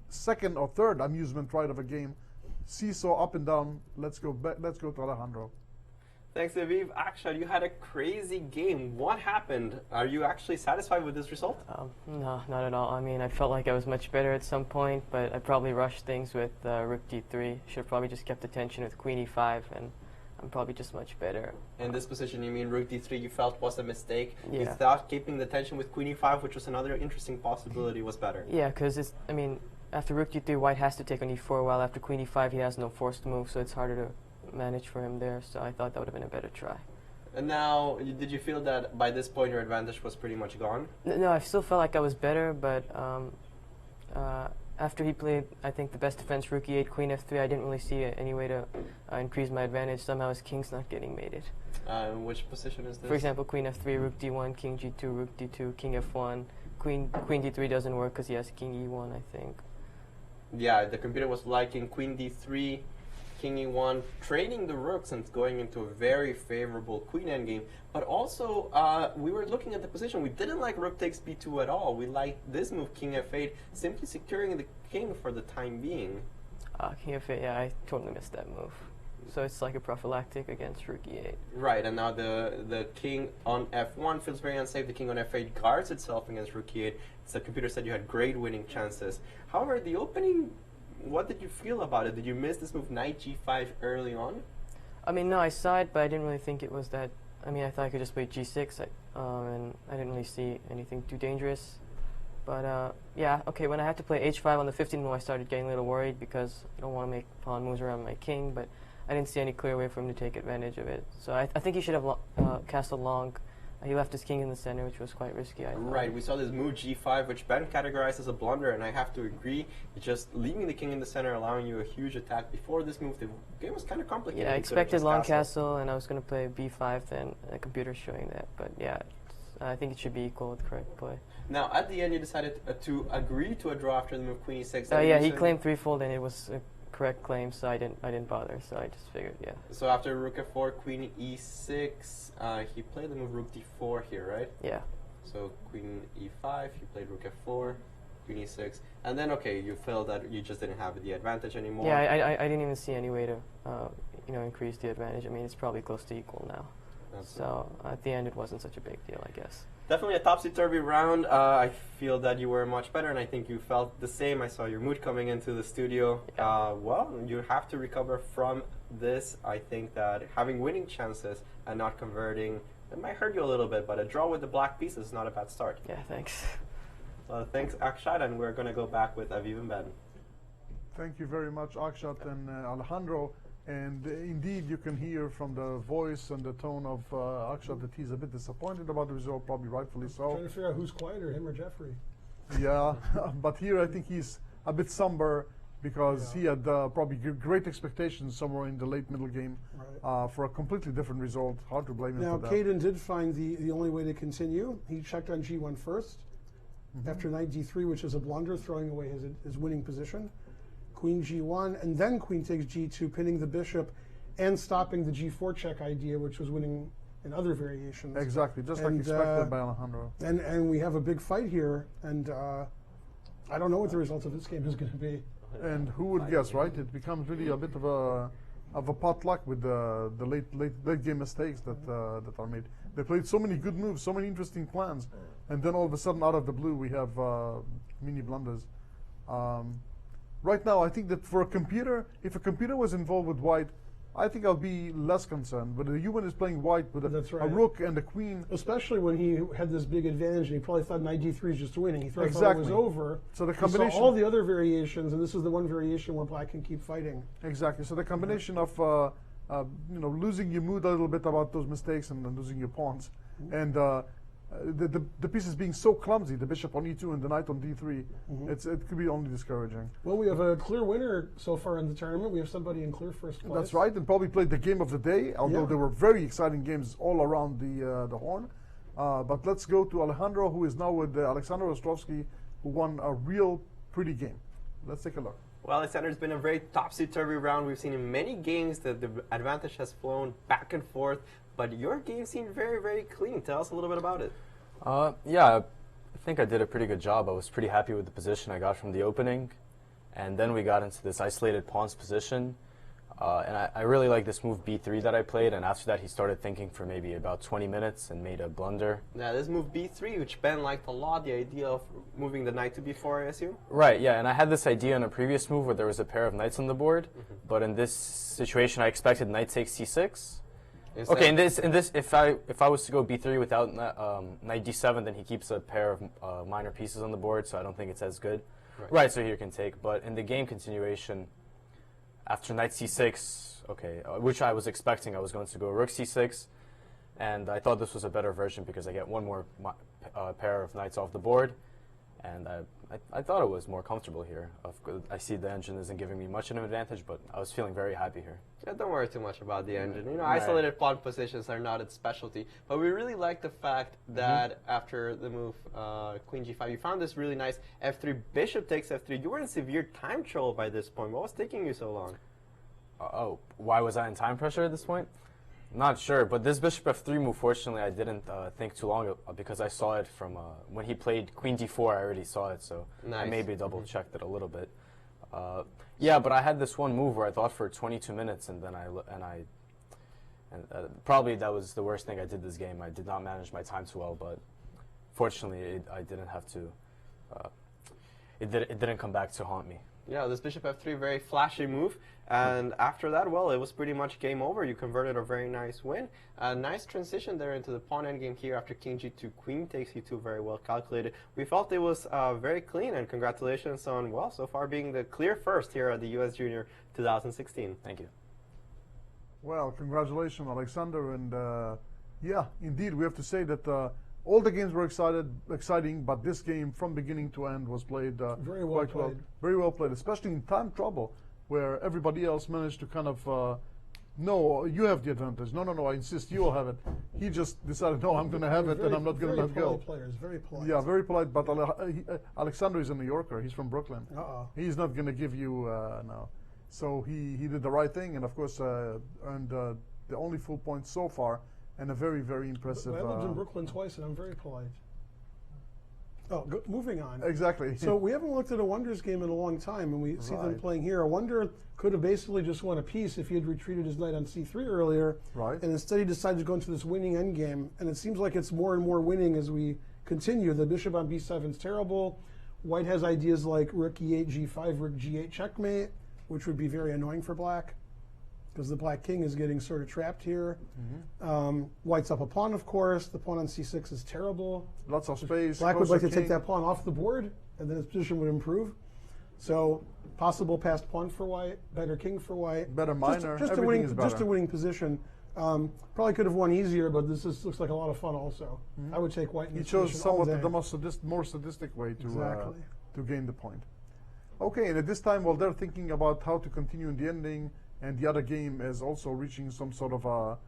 second or third amusement ride of a game. Seesaw up and down. Let's go back. Let's go to Alejandro. Thanks, Aviv. Akshat, you had a crazy game. What happened? Are you actually satisfied with this result? No, not at all. I mean, I felt like I was much better at some point, but I probably rushed things with Rook D3. Should have probably just kept the tension with Queen E5, and I'm probably just much better. In this position, you mean Rook D3 you felt was a mistake? Yeah. You thought keeping the tension with Queen E5, which was another interesting possibility, was better? Yeah, because I mean, after Rook D3, White has to take on E4, while after Queen E5, he has no forced move, so it's harder to manage for him there. So I thought that would have been a better try. And now, did you feel that by this point your advantage was pretty much gone? No, I still felt like I was better, but after he played, I think, the best defense, Rook E8, Queen F3, I didn't really see any way to increase my advantage. Somehow his king's not getting mated. Which position is this? For example, Queen F3, Rook D1, King G2, Rook D2, King F1. Queen D3 doesn't work because he has King E1, I think. Yeah, the computer was liking Queen D3, King E1, trading the rooks and going into a very favorable Queen endgame. But also, we were looking at the position. We didn't like Rook takes B2 at all. We liked this move, King F8, simply securing the king for the time being. King F8, yeah, I totally missed that move. So it's like a prophylactic against Rook E8. Right, and now the king on F1 feels very unsafe. The king on F8 guards itself against Rook E8. The computer said you had great winning chances. However, the opening, what did you feel about it? Did you miss this move Knight G5 early on? I mean, no, I saw it, but I didn't really think it was that. I mean, I thought I could just play G6, and I didn't really see anything too dangerous. But yeah, okay, when I had to play H5 on the 15th move, I started getting a little worried because I don't want to make pawn moves around my king, but I didn't see any clear way for him to take advantage of it. So I think he should have castled long. He left his king in the center, which was quite risky, I thought. Right, we saw this move G5, which Ben categorized as a blunder, and I have to agree. Just leaving the king in the center, allowing you a huge attack. Before this move, the game was kind of complicated. Yeah, I expected long castle, and I was going to play B5, then the computer's showing that. But yeah, I think it should be equal with correct play. Now, at the end, you decided to agree to a draw after the move Queen E6. Yeah, he claimed threefold, and it was a correct claim, so I didn't bother. So I just figured, yeah. So after Rook F4, Queen E6, he played the move Rook D4 here, right? Yeah. So Queen E5, he played Rook F4, Queen E6, and then okay, you felt that you just didn't have the advantage anymore. Yeah, I didn't even see any way to, increase the advantage. I mean, it's probably close to equal now. So at the end, it wasn't such a big deal, I guess. Definitely a topsy-turvy round. I feel that you were much better, and I think you felt the same. I saw your mood coming into the studio. Yeah. Well, you have to recover from this. I think that having winning chances and not converting, it might hurt you a little bit, but a draw with the black piece is not a bad start. Yeah, thanks. Thanks, Akshat, and we're going to go back with Aviv and Ben. Thank you very much, Akshat and Alejandro. And indeed, you can hear from the voice and the tone of Akshat that he's a bit disappointed about the result, probably rightfully so. Trying to figure out who's quieter, him or Jeffrey. Yeah, but here I think he's a bit somber because he had probably great expectations somewhere in the late middle game for a completely different result. Hard to blame him Now, for that. Caden did find the only way to continue. He checked on G1 first, after Knight D3, which is a blunder, throwing away his winning position. Queen G1, and then Queen takes G2, pinning the bishop and stopping the G4 check idea, which was winning in other variations. Exactly, just like expected by Alejandro. And we have a big fight here, and I don't know what the result of this game is going to be. And who would guess, right? It becomes really a bit of a potluck with the late game mistakes that are made. They played so many good moves, so many interesting plans, and then all of a sudden, out of the blue, we have mini blunders. Right now, I think that for a computer, if a computer was involved with white, I think I'll be less concerned. But a human is playing white with a rook and a queen. Especially when he had this big advantage, and he probably thought Knight D3 is just winning. He thought it was over. So the combination, he saw all the other variations, and this is the one variation where black can keep fighting. Exactly. So the combination of losing your mood a little bit about those mistakes and then losing your pawns, and the pieces being so clumsy, the bishop on e2 and the knight on d3, it could be only discouraging. Well, we have a clear winner so far in the tournament. We have somebody in clear first place. That's right, and probably played the game of the day, although there were very exciting games all around the horn. But let's go to Alejandro, who is now with Alexander Ostrovsky, who won a real pretty game. Let's take a look. Well, Alexander, it's been a very topsy-turvy round. We've seen in many games that the advantage has flown back and forth, but your game seemed very, very clean. Tell us a little bit about it. Yeah, I think I did a pretty good job. I was pretty happy with the position I got from the opening, and then we got into this isolated pawns position. And I really like this move b3 that I played, and after that he started thinking for maybe about 20 minutes and made a blunder. Yeah, this move b3, which Ben liked a lot, the idea of moving the knight to b4, I assume? Right, yeah, and I had this idea in a previous move where there was a pair of knights on the board, but in this situation I expected knight takes c6. Okay, in this, if I was to go b3 without knight d7, then he keeps a pair of minor pieces on the board, so I don't think it's as good. Right, so here can take, but in the game continuation, after knight c6, okay, which I was expecting, I was going to go rook c6, and I thought this was a better version because I get one more pair of knights off the board, and I thought it was more comfortable here. I see the engine isn't giving me much of an advantage, but I was feeling very happy here. Yeah, don't worry too much about the engine. You know, isolated pawn positions are not its specialty, but we really like the fact that after the move queen g5, you found this really nice f3, bishop takes f3. You were in severe time trouble by this point. What was taking you so long? Oh, why was I in time pressure at this point? Not sure, but this bishop f3 move, fortunately, I didn't think too long because I saw it from when he played queen d4. I already saw it, so I maybe double-checked it a little bit. Yeah, but I had this one move where I thought for 22 minutes, and then probably that was the worst thing I did this game. I did not manage my time too well, but fortunately, I didn't have to. It didn't come back to haunt me. Yeah, this bishop f3, very flashy move. And after that, well, it was pretty much game over. You converted a very nice win. A nice transition there into the pawn endgame here after king g2, queen takes e2, very well calculated. We felt it was very clean, and congratulations on, well, so far being the clear first here at the US Junior 2016. Thank you. Well, congratulations, Alexander. And yeah, indeed, we have to say that all the games were exciting, but this game, from beginning to end, was played very well played. Very well played, especially in time trouble, where everybody else managed to kind of, no, you have the advantage. No, I insist, you will have it. He just decided, no, I'm going to have it, and I'm not going to let go. Players, very polite. Yeah, very polite, but Alexander is a New Yorker. He's from Brooklyn. He's not going to give you, no. So he did the right thing, and of course earned the only full point so far, and a very, very impressive. I lived in Brooklyn twice, and I'm very polite. Oh, moving on. Exactly. So we haven't looked at a Wonders game in a long time, and we see them playing here. A Wonder could have basically just won a piece if he had retreated his knight on c3 earlier. Right. And instead he decided to go into this winning endgame, and it seems like it's more and more winning as we continue. The bishop on b7 is terrible. White has ideas like rook e8, g5, rook g8 checkmate, which would be very annoying for black, because the black king is getting sort of trapped here. White's up a pawn, of course. The pawn on c6 is terrible. Lots of space. Black would like to take that pawn off the board, and then his position would improve. So possible passed pawn for white, better king for white. Better minor, just a winning position. Probably could have won easier, but this looks like a lot of fun also. I would take white in this chose position somewhat all day. the more sadistic way to gain the point. Okay, and at this time, while they're thinking about how to continue in the ending, and the other game is also reaching some sort of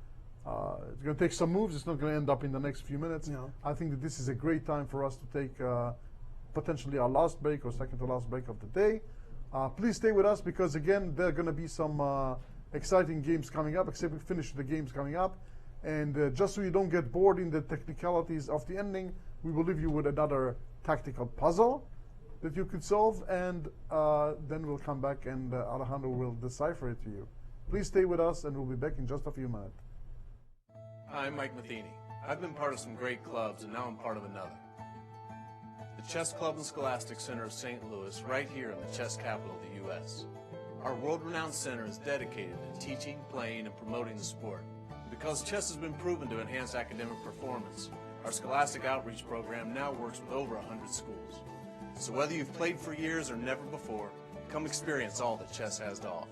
it's going to take some moves. It's not going to end up in the next few minutes. No. I think that this is a great time for us to take potentially our last break or second to last break of the day. Please stay with us, because again, there are going to be some exciting games coming up, except we finish the games coming up. And just so you don't get bored in the technicalities of the ending, we will leave you with another tactical puzzle that you could solve, and then we'll come back and Alejandro will decipher it to you. Please stay with us, and we'll be back in just a few minutes. Hi, I'm Mike Matheny. I've been part of some great clubs, and now I'm part of another. The Chess Club and Scholastic Center of St. Louis, right here in the chess capital of the U.S. Our world-renowned center is dedicated to teaching, playing, and promoting the sport. Because chess has been proven to enhance academic performance, our Scholastic Outreach program now works with over 100 schools. So whether you've played for years or never before, come experience all that chess has to offer.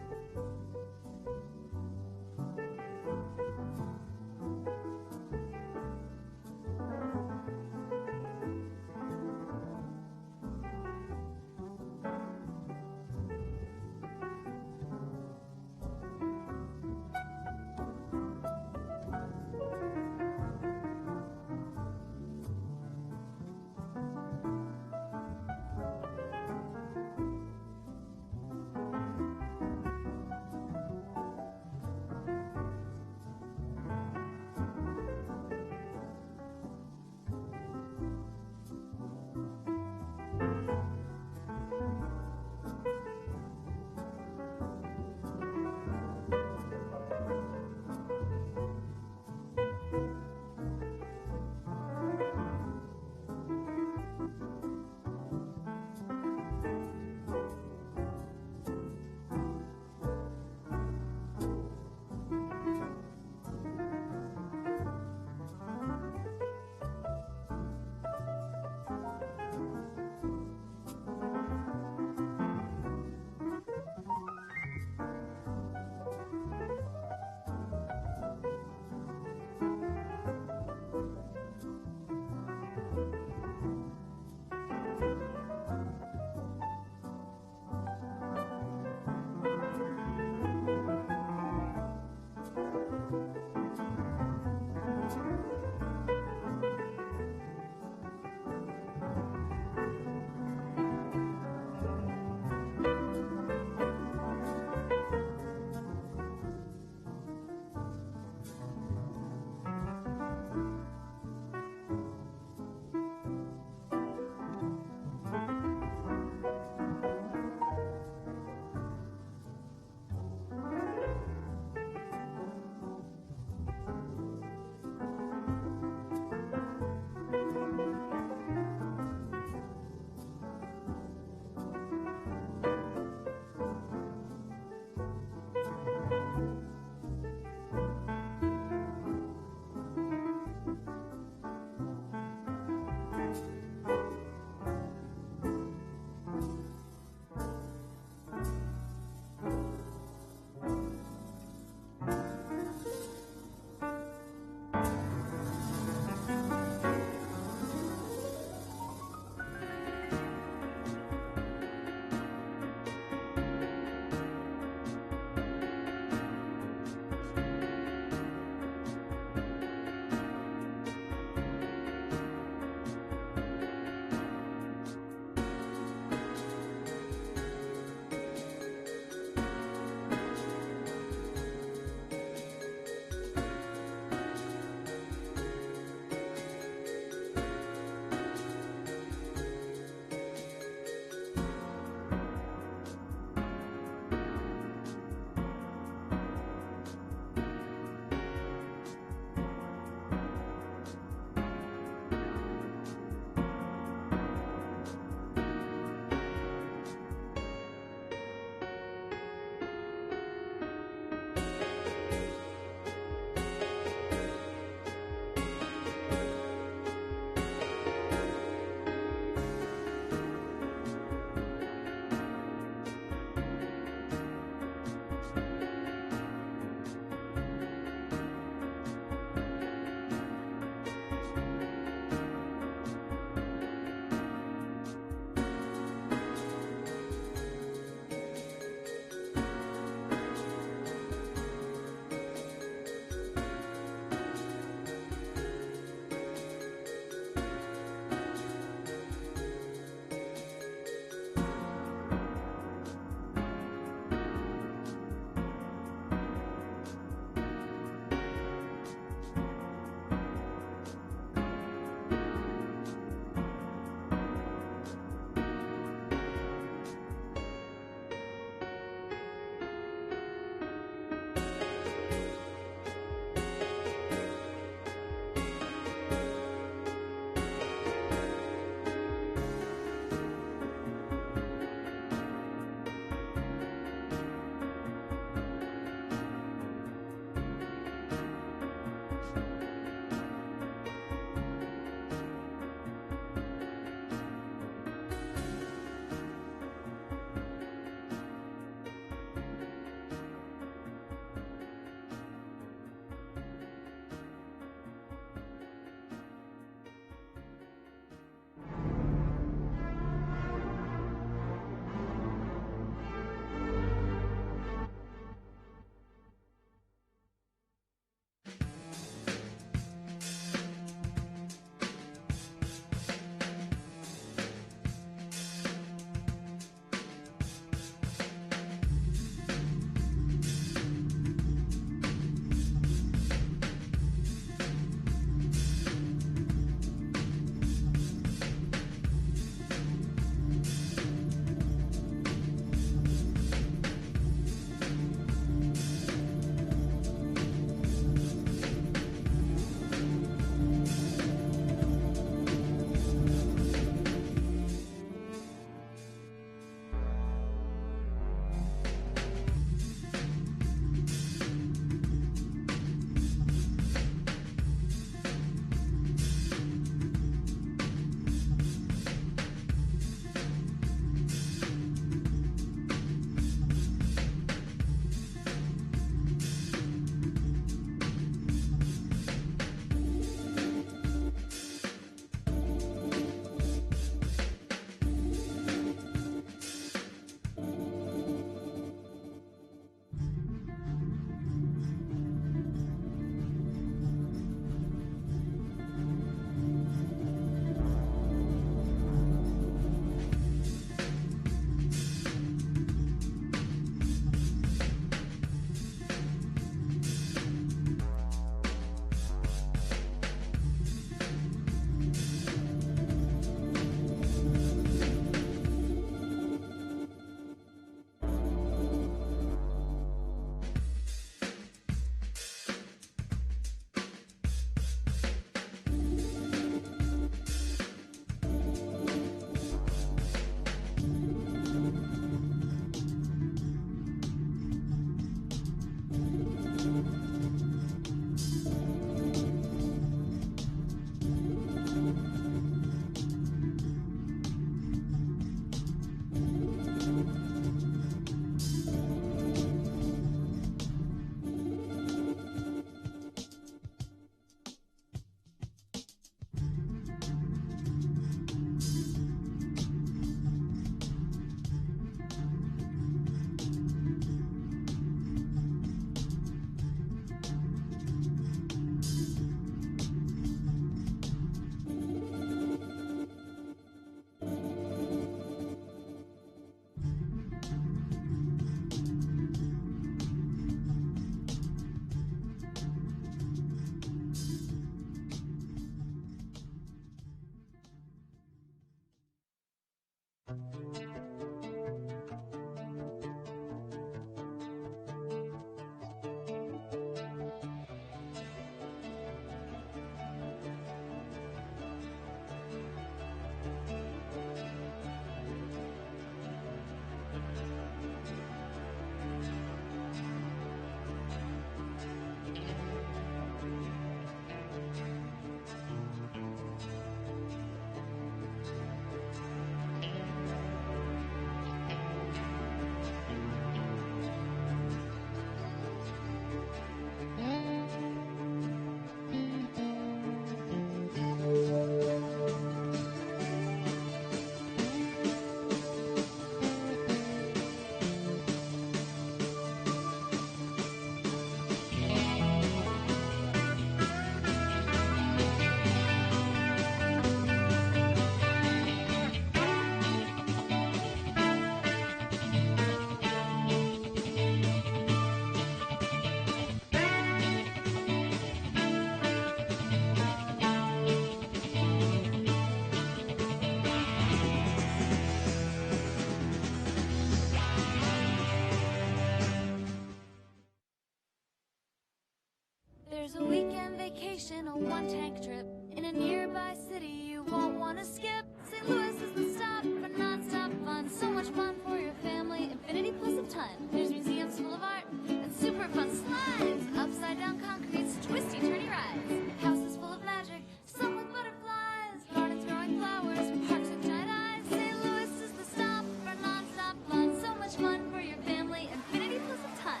a one-tank trip. In a nearby city you won't want to skip. St. Louis is the stop for non-stop fun. So much fun for your family, infinity plus a ton. There's museums full of art and super fun slides. Upside down concretes, twisty turny rides. Houses full of magic, some with butterflies. Gardens growing flowers, parks with giant eyes. St. Louis is the stop for non-stop fun. So much fun for your family, infinity plus a ton.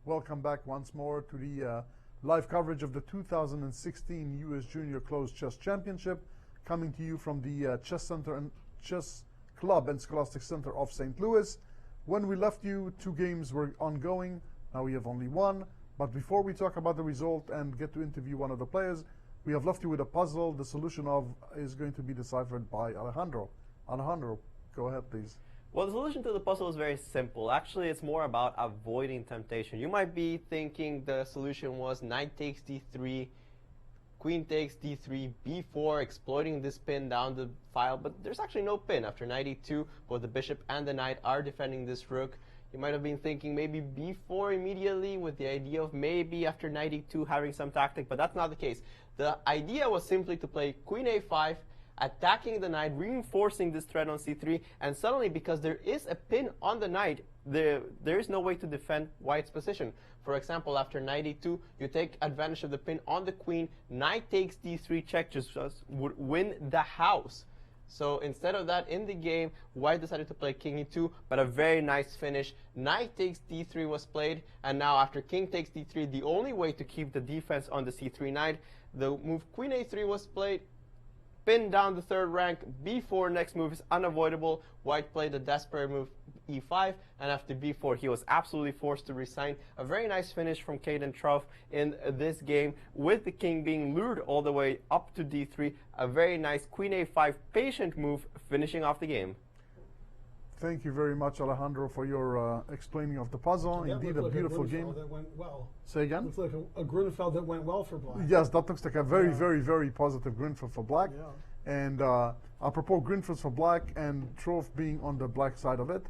Welcome back once more to the live coverage of the 2016 U.S. Junior Closed Chess Championship, coming to you from the Chess Center and Chess Club and Scholastic Center of St. Louis. When we left you, 2 games were ongoing. Now we have only 1. But before we talk about the result and get to interview one of the players, we have left you with a puzzle. The solution of is going to be deciphered by Alejandro. Alejandro, go ahead, please. Well, the solution to the puzzle is very simple. Actually, it's more about avoiding temptation. You might be thinking the solution was knight takes d3, queen takes d3, b4, exploiting this pin down the file, but there's actually no pin. After knight e2, both the bishop and the knight are defending this rook. You might have been thinking maybe b4 immediately with the idea of maybe after knight e2 having some tactic, but that's not the case. The idea was simply to play queen a5, attacking the knight, reinforcing this threat on c3, and suddenly, because there is a pin on the knight, there is no way to defend white's position. For example, after knight e2, you take advantage of the pin on the queen, knight takes d3 check just would win the house. So instead of that, in the game, white decided to play king e2, but a very nice finish. Knight takes d3 was played, and now after king takes d3, the only way to keep the defense on the c3 knight, the move queen a3 was played, pin down the 3rd rank, b4 next move is unavoidable. White played the desperate move e5, and after b4 he was absolutely forced to resign. A very nice finish from Caden Truff in this game, with the king being lured all the way up to d3. A very nice queen a5 patient move, finishing off the game. Thank you very much, Alejandro, for your explaining of the puzzle. That Indeed, looked a like beautiful Grunfeld game. that went well. Say again? Looks like a Grunfeld that went well for black. Yes, that looks like a very, Yeah. very, very positive Grunfeld for black. Yeah. And apropos Grunfeld for black and Trove being on the black side of it,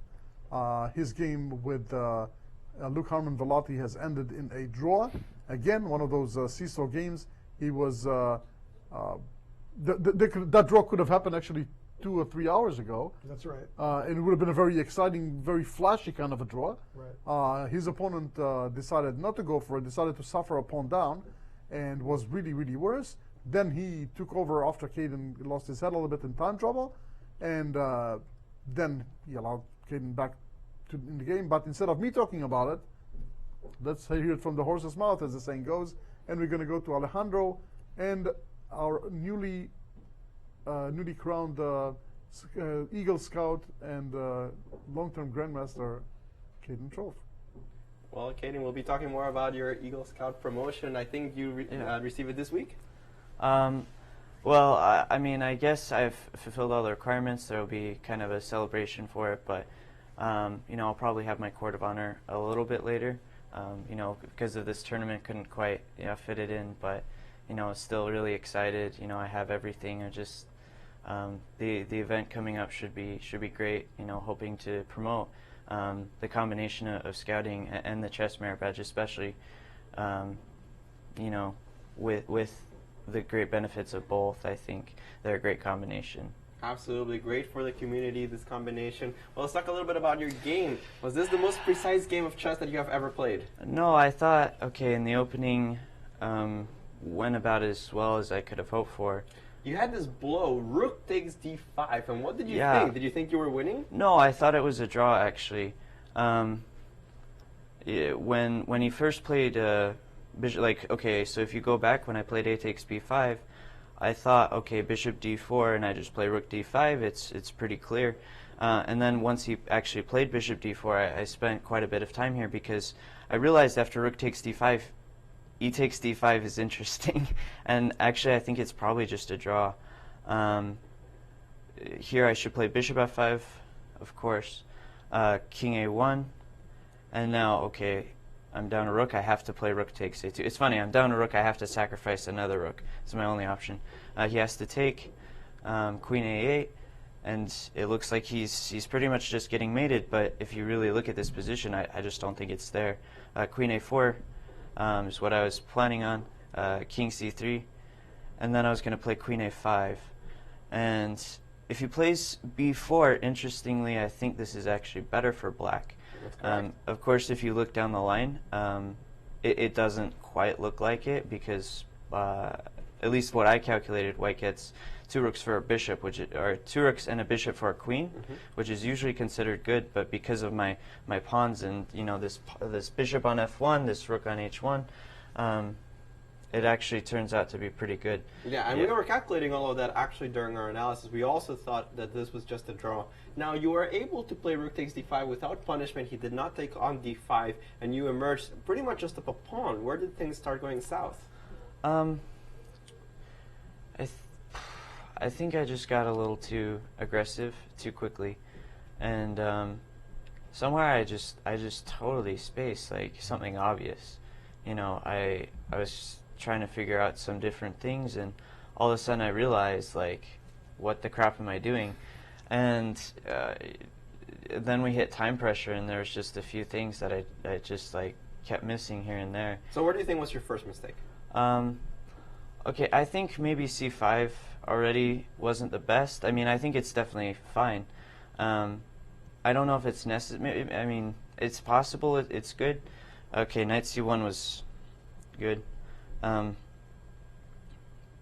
his game with Luke Harmon Velati has ended in a draw. Again, one of those seesaw games. He was that draw could have happened actually 2 or 3 hours ago. That's right. And it would have been a very exciting, very flashy kind of a draw. Right. His opponent decided not to go for it, decided to suffer a pawn down, and was really, really worse. Then he took over after Caden lost his head a little bit in time trouble, and then he allowed Caden back in the game. But instead of me talking about it, let's hear it from the horse's mouth, as the saying goes. And we're going to go to Alejandro and our newly crowned Eagle Scout and long-term Grandmaster, Caden Trove. Well, Caden, we'll be talking more about your Eagle Scout promotion. I think you received it this week? Well, I mean, I guess I've fulfilled all the requirements. There will be kind of a celebration for it, but you know, I'll probably have my court of honor a little bit later. You know, because of this tournament, couldn't quite fit it in, but you know, still really excited. You know, I have everything. I just the event coming up should be great. You know, hoping to promote the combination of scouting and the chess merit badge, especially. You know, with the great benefits of both, I think they're a great combination. Absolutely great for the community, this combination. Well, let's talk a little bit about your game. Was this the most precise game of chess that you have ever played? No, I thought, okay, in the opening went about as well as I could have hoped for. You had this blow, rook takes d5, and what did you Yeah. think? Did you think you were winning? No, I thought it was a draw, actually. When he first played bishop, like, okay, so if you go back when I played a takes b5, I thought, okay, bishop d4, and I just play rook d5, it's pretty clear. And then once he actually played bishop d4, I spent quite a bit of time here because I realized after rook takes d5, e takes d5 is interesting. And actually, I think it's probably just a draw. Here I should play bishop f5, of course, king a1, and now, okay, I'm down a rook, I have to play rook takes a2. It's funny, I'm down a rook, I have to sacrifice another rook. It's my only option. He has to take queen a8, and it looks like he's pretty much just getting mated, but if you really look at this position, I just don't think it's there. Queen a4 is what I was planning on, king c3, and then I was going to play queen a5. And if he plays b4, interestingly, I think this is actually better for black. Of course, if you look down the line, it doesn't quite look like it, because at least what I calculated, white gets 2 rooks for a bishop, or 2 rooks and a bishop for a queen, which is usually considered good. But because of my pawns and this bishop on f1, this rook on h1, it actually turns out to be pretty good. Yeah, and we were calculating all of that actually during our analysis. We also thought that this was just a draw. Now, you were able to play rook takes d5 without punishment. He did not take on d5, and you emerged pretty much just up a pawn. Where did things start going south? I think I just got a little too aggressive too quickly, and somewhere I just totally spaced like something obvious. I was trying to figure out some different things, and all of a sudden I realized, like, what the crap am I doing? And then we hit time pressure, and there was just a few things that I just like kept missing here and there. So what do you think was your first mistake? Okay, I think maybe c5 already wasn't the best. I mean, I think it's definitely fine. I don't know if it's necessary. I mean, it's possible it's good. Okay, knight c1 was good.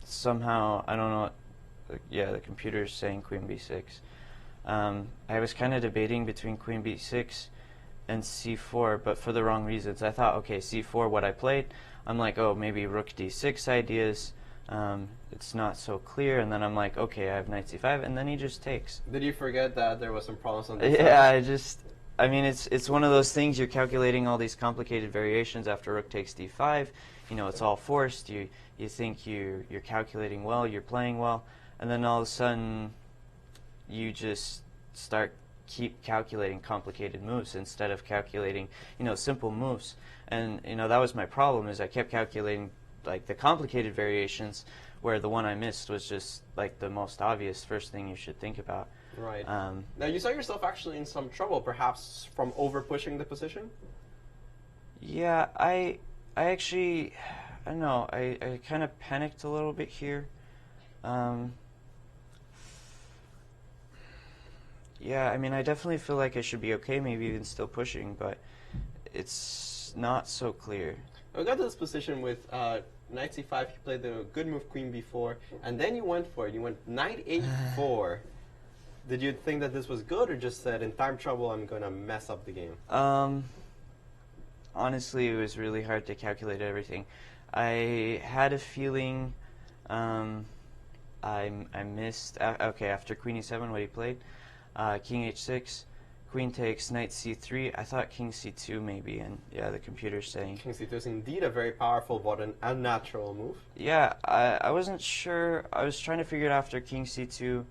Somehow, I don't know what, yeah, the computer's saying queen b6. I was kind of debating between queen b6 and c4, but for the wrong reasons. I thought, okay, c4, what I played, I'm like, oh, maybe rook d6 ideas. It's not so clear, and then I'm like, okay, I have knight c5, and then he just takes. Did you forget that there was some problems on this side? I mean, it's one of those things, you're calculating all these complicated variations after rook takes d5. It's all forced. You think you're calculating well, you're playing well, and then all of a sudden you just keep calculating complicated moves instead of calculating, simple moves. And that was my problem, is I kept calculating like the complicated variations, where the one I missed was just like the most obvious first thing you should think about. Right. Now, you saw yourself actually in some trouble, perhaps from over pushing the position? Yeah, I actually, I don't know, I kind of panicked a little bit here. Yeah, I mean, I definitely feel like I should be okay, maybe even still pushing, it's not so clear. We got to this position with knight c5. You played the good move queen b4, and then you went for it. You went knight h4. Did you think that this was good, or just said, in time trouble, I'm going to mess up the game? Honestly, it was really hard to calculate everything. I had a feeling I missed. Okay, after queen e7, what he played, king h6, queen takes, knight c3. I thought king c2 maybe, and yeah, the computer's saying king c2 is indeed a very powerful but an unnatural move. Yeah, I wasn't sure. I was trying to figure it out after king c2,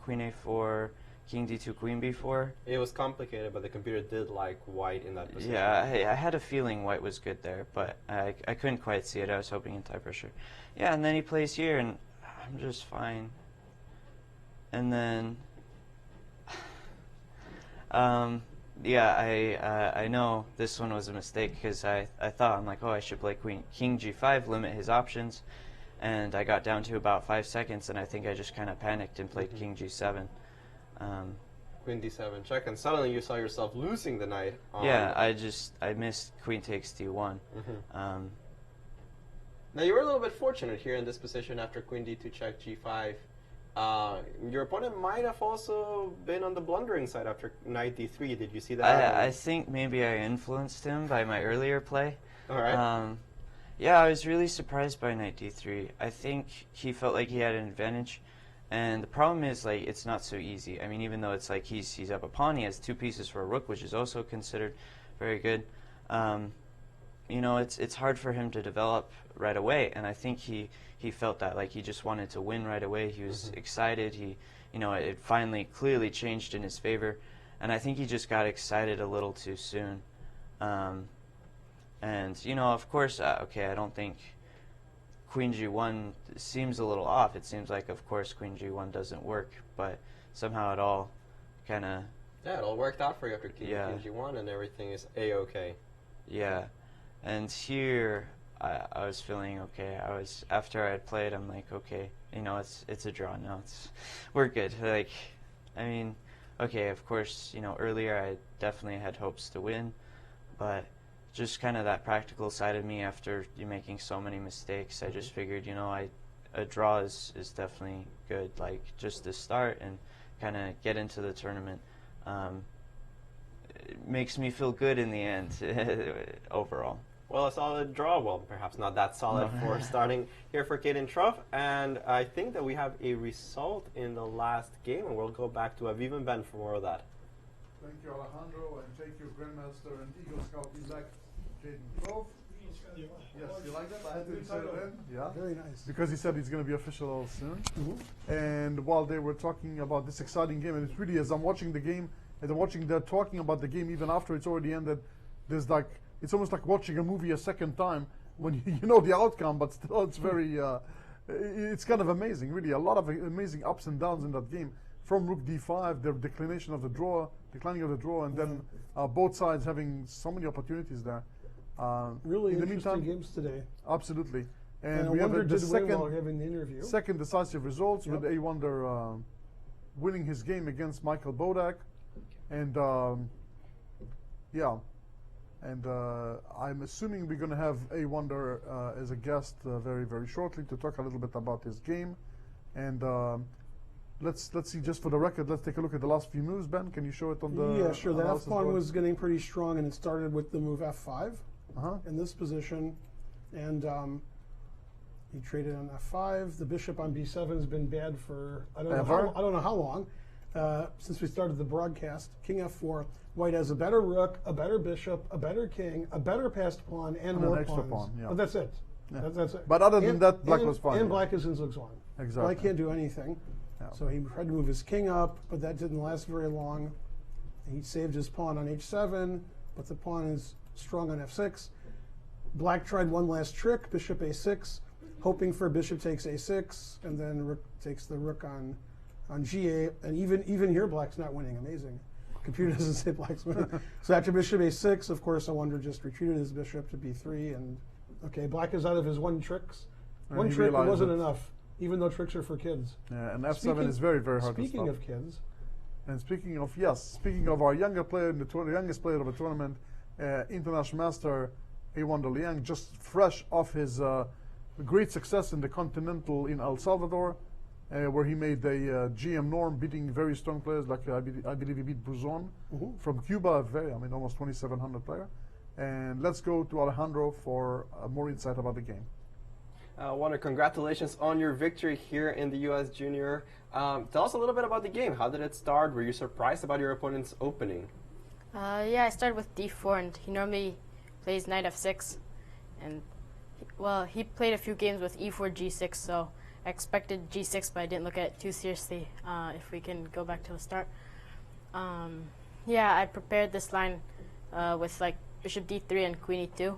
queen a4, king d2, queen b4. It was complicated, but the computer did like white in that position. Yeah, I had a feeling white was good there, but I couldn't quite see it. I was hoping in tie pressure. Yeah, and then he plays here, and I'm just fine. And then, yeah, I know this one was a mistake, because I thought, I'm like, oh, I should play king g5, limit his options. And I got down to about 5 seconds, and I think I just kind of panicked and played king g7. Queen d7 check, and suddenly you saw yourself losing the knight. Yeah, I missed queen takes d1. Now, you were a little bit fortunate here in this position after queen d2 check g5. Your opponent might have also been on the blundering side after knight d3. Did you see that? I think maybe I influenced him by my earlier play. All right. Yeah, I was really surprised by knight d3. I think he felt like he had an advantage. And the problem is, like, it's not so easy. I mean, even though it's like he's up a pawn, he has 2 pieces for a rook, which is also considered very good. It's hard for him to develop right away, and I think he felt that, like, he just wanted to win right away. He was excited. It finally clearly changed in his favor, and I think he just got excited a little too soon. And, you know, of course, okay, I don't think Queen G1 seems a little off. It seems like, of course, Queen G1 doesn't work, but somehow it all kind of... Yeah, it all worked out for you after Queen G1, and everything is A-okay. Yeah, and here I was feeling okay. After I had played, I'm like, okay, you know, it's a draw now. We're good. Like, I mean, okay, of course, you know, earlier I definitely had hopes to win, but just kind of that practical side of me after you making so many mistakes, I just figured, you know, a draw is definitely good, like just to start and kind of get into the tournament. It makes me feel good in the end overall. Well, a solid draw. Well, perhaps not that solid for starting here for Caden Truff. And I think that we have a result in the last game, and we'll go back to Aviv and Ben for more of that. Thank you, Alejandro, and thank you, Grandmaster and Eagle Scout-elect Caden Truff. Yes, you like that? I had to say it in. Yeah, very nice. Because he said he's going to be official soon. And while they were talking about this exciting game, and it's really, as I'm watching the game, and I'm watching, they're talking about the game even after it's already ended, there's like, it's almost like watching a movie a second time when you know the outcome, but still it's very, it's kind of amazing, really. A lot of amazing ups and downs in that game. From Rook D5, the declining of the draw, and then both sides having so many opportunities there. Really in the interesting meantime, games today. Absolutely. And we have the second decisive results with A Wonder winning his game against Michael Bodak. And yeah, and I'm assuming we're going to have A Wonder as a guest very, very shortly to talk a little bit about his game. And let's see, just for the record, let's take a look at the last few moves. Ben, can you show it on the... Yeah, sure. The F pawn was getting pretty strong, and it started with the move F5 in this position. And he traded on F5. The bishop on B7 has been bad for, I don't know how long. Since we started the broadcast. King F4. White has a better rook, a better bishop, a better king, a better passed pawn, and more an extra pawns. pawn. Yeah. But that's it. Yeah. That's it. But other than that, black was fine. And black is in Zugzwang. Exactly. Black can't do anything. Yeah. So he tried to move his king up, but that didn't last very long. He saved his pawn on H7, but the pawn is strong on F6. Black tried one last trick, bishop A6, hoping for bishop takes A6, and then rook takes the rook on G8, and even here black's not winning. Amazing. Computer doesn't say black's winning. So after bishop A6, of course, I wonder just retreated his bishop to B3, and okay, black is out of his one tricks. One trick wasn't enough, even though tricks are for kids. Yeah, and F7 is very, very hard to stop. Speaking of kids. And speaking of our younger player in the youngest player of the tournament, international master A1 Liang, just fresh off his great success in the Continental in El Salvador, where he made a GM norm, beating very strong players like I believe he beat Buzon from Cuba, almost 2,700 player. And let's go to Alejandro for more insight about the game. Wonder, congratulations on your victory here in the U.S. Junior. Tell us a little bit about the game. How did it start? Were you surprised about your opponent's opening? Yeah, I started with D4, and he normally plays knight F6. And, he played a few games with E4, G6, so I expected G6, but I didn't look at it too seriously, if we can go back to the start. Yeah, I prepared this line with, bishop D3 and queen E2.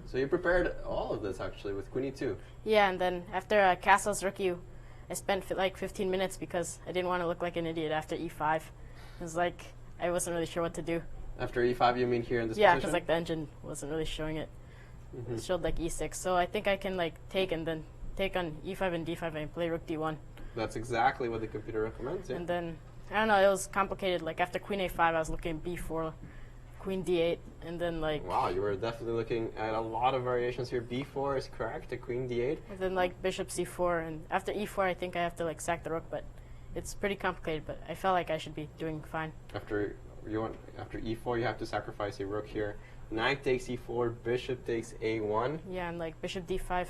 So you prepared all of this, actually, with queen E2? Yeah, and then after castles rook U, I spent 15 minutes because I didn't want to look like an idiot after E5. It was I wasn't really sure what to do. After E5, you mean here in this position? position? Yeah, because the engine wasn't really showing it. It showed E6. So I think I can take and then take on E5 and D5 and play rook D1. That's exactly what the computer recommends, yeah. And then, I don't know, it was complicated. After queen A5, I was looking at B4, queen D8, and then Wow, you were definitely looking at a lot of variations here. B4 is correct, to queen D8. And then bishop C4, and after E4, I think I have to sack the rook, but it's pretty complicated, but I felt like I should be doing fine. After E4, you have to sacrifice a rook here. Knight takes E4, bishop takes A1. Yeah, and bishop D5.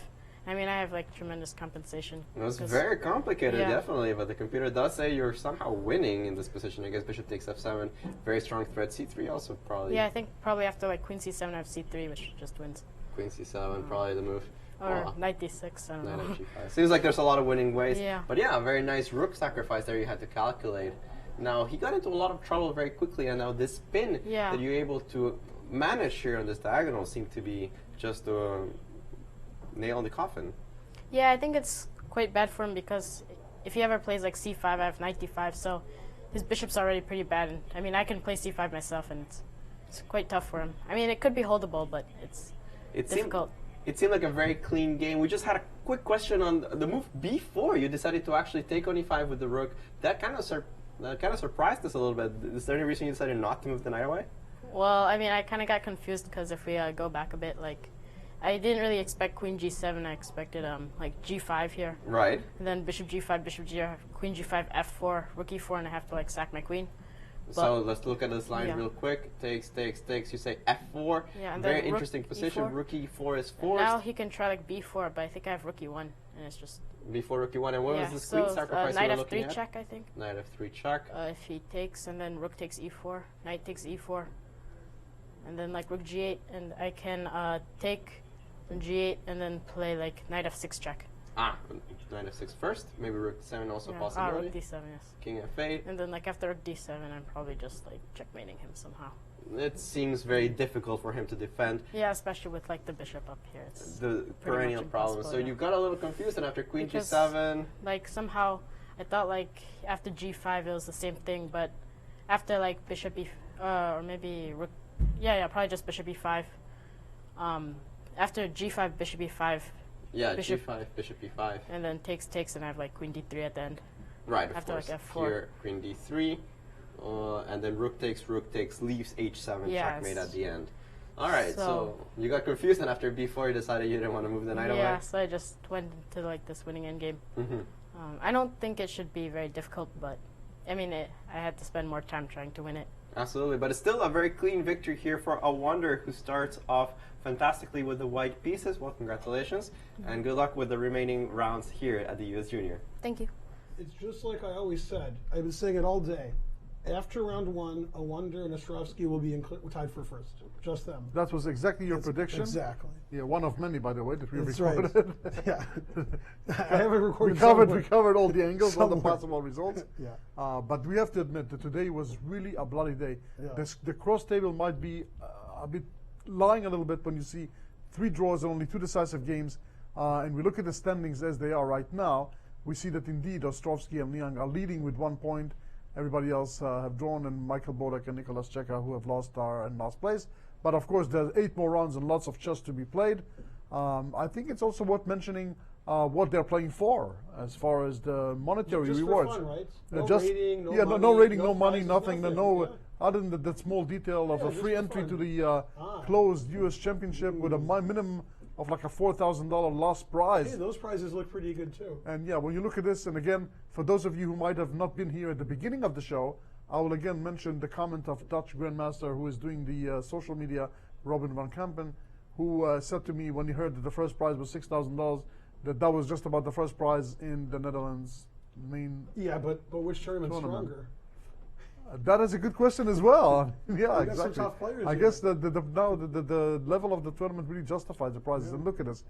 I mean, I have tremendous compensation. It was very complicated, definitely, but the computer does say you're somehow winning in this position. I guess bishop takes F7, very strong threat. C3 also probably. Yeah, I think probably after queen C7, I have C3, which just wins. Queen C7, probably the move. Or knight D6, I don't know. Knight G5. Seems like there's a lot of winning ways. Yeah. But yeah, a very nice rook sacrifice there you had to calculate. Now, he got into a lot of trouble very quickly, and now this spin that you're able to managed here on this diagonal seemed to be just a nail in the coffin. Yeah, I think it's quite bad for him because if he ever plays like c5, I have knight d5, so his bishop's already pretty bad. And, I mean, I can play c5 myself, and it's quite tough for him. I mean, it could be holdable, but it's difficult. It seemed like a very clean game. We just had a quick question on the move b4. You decided to actually take on e5 with the rook. That kind of surprised us a little bit. Is there any reason you decided not to move the knight away? Well, I mean, I kind of got confused because if we go back a bit, like, I didn't really expect queen g7. I expected like g5 here. Right. And then bishop g5, bishop g5, queen g5, f4, rook e4, and I have to like sack my queen. So let's look at this line real quick. Takes. You say f4. Yeah, and very then interesting position. e4. Rook e4 is And forced. now he can try like b4, but I think I have rook e1, and it's just Before rook e1. And what was this queen sacrifice you knight were looking f3 at? check, I think. Knight f3 check. If he takes, and then rook takes e4, knight takes e4, and then like rook g8, and I can take g8 and then play like knight f6 check. Knight f6 first. Maybe rook d7 also Yeah, possibility. rook d7, yes. King f8. And then like after rook d7, I'm probably just like checkmating him somehow. It seems very difficult for him to defend. Yeah, especially with like the bishop up here. It's the perennial problem. So you got a little confused, and after queen because, g7. like somehow I thought like after g5 it was the same thing, but after like bishop e or maybe rook, yeah, probably just bishop e5. After g5, bishop e5. Yeah, g5, bishop e5. And then takes, and I have like queen d3 at the end. Right, after of course. Like f4. Here, queen d3. And then rook takes, leaves h7, checkmate at the end. All right, so you got confused, and after b4 you decided you didn't want to move the knight away? Yeah, so I just went into like this winning endgame. I don't think it should be very difficult, but I mean, I had to spend more time trying to win it. Absolutely, but it's still a very clean victory here for a Wonder who starts off fantastically with the white pieces. Well, congratulations, and good luck with the remaining rounds here at the US Junior. Thank you. It's just like I always said. I've been saying it all day. After round one, a Wonder and a Ostrovsky will be tied for first. Just them. That was exactly your prediction? Exactly. Yeah, one of many, by the way, that we That's recorded. Right. Yeah. I haven't recorded we covered all the angles, all the possible results. Yeah. But we have to admit that today was really a bloody day. Yeah. The cross table might be a bit lying a little bit when you see 3 draws and only 2 decisive games. And we look at the standings as they are right now. We see that indeed Ostrovsky and Liang are leading with 1 point. Everybody else have drawn, and Michael Bodek and Nicolas Cheka, who have lost, are in last place. But of course, there's 8 more rounds and lots of chess to be played. I think it's also worth mentioning what they're playing for, as far as the monetary just rewards. For fun, right? No rating, no money, nothing. Yeah. Other than that small detail of a free entry to the closed U.S. Championship with a minimum of like a $4,000 lost prize. Hey, those prizes look pretty good too. And yeah, when you look at this, and again, for those of you who might have not been here at the beginning of the show, I will again mention the comment of Dutch Grandmaster who is doing the social media, Robin van Kampen, who said to me when he heard that the first prize was $6,000, that was just about the first prize in the Netherlands main. Yeah, but which tournament's stronger? That is a good question as well. Yeah, exactly. Some tough players I here. guess the level of the tournament really justifies the prizes. And look at this.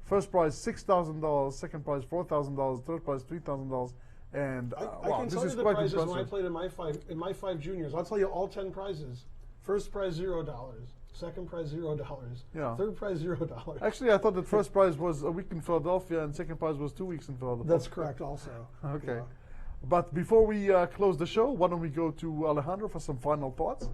First prize $6,000, second prize $4,000, third prize $3,000, and I can this tell is you the quite prizes impressive. when I played in my five juniors. I'll tell you all 10 prizes. First prize $0, second prize $0, Yeah. third prize $0. Actually, I thought that first prize was a week in Philadelphia, and second prize was 2 weeks in Philadelphia. That's correct, also. Okay. Yeah. But before we close the show, why don't we go to Alejandro for some final thoughts?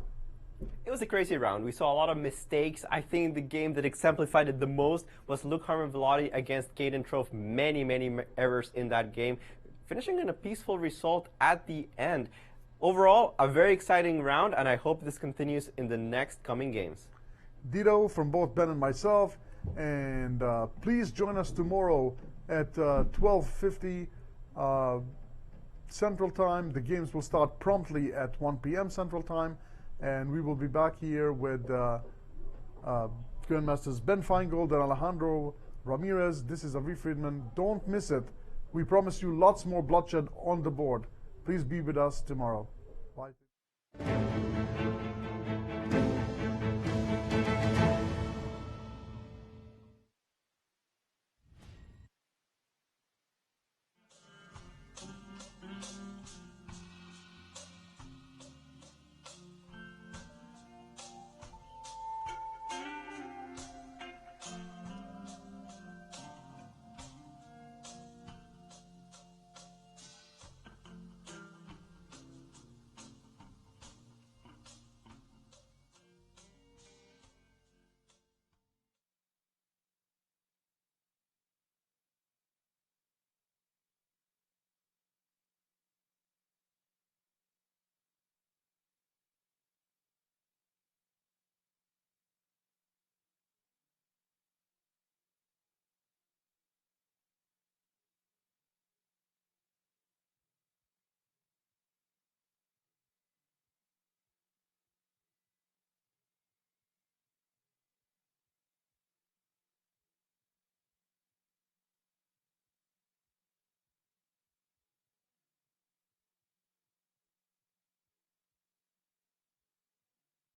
It was a crazy round. We saw a lot of mistakes. I think the game that exemplified it the most was Luke Harmon Velotti against Caden Trove. Many errors in that game, finishing in a peaceful result at the end. Overall, a very exciting round, and I hope this continues in the next coming games. Ditto from both Ben and myself, and please join us tomorrow at 12:50 Central Time. The games will start promptly at 1 p.m. Central Time, and we will be back here with Grandmasters Ben Finegold and Alejandro Ramirez. This is Aviv Friedman. Don't miss it. We promise you lots more bloodshed on the board. Please be with us tomorrow. Bye.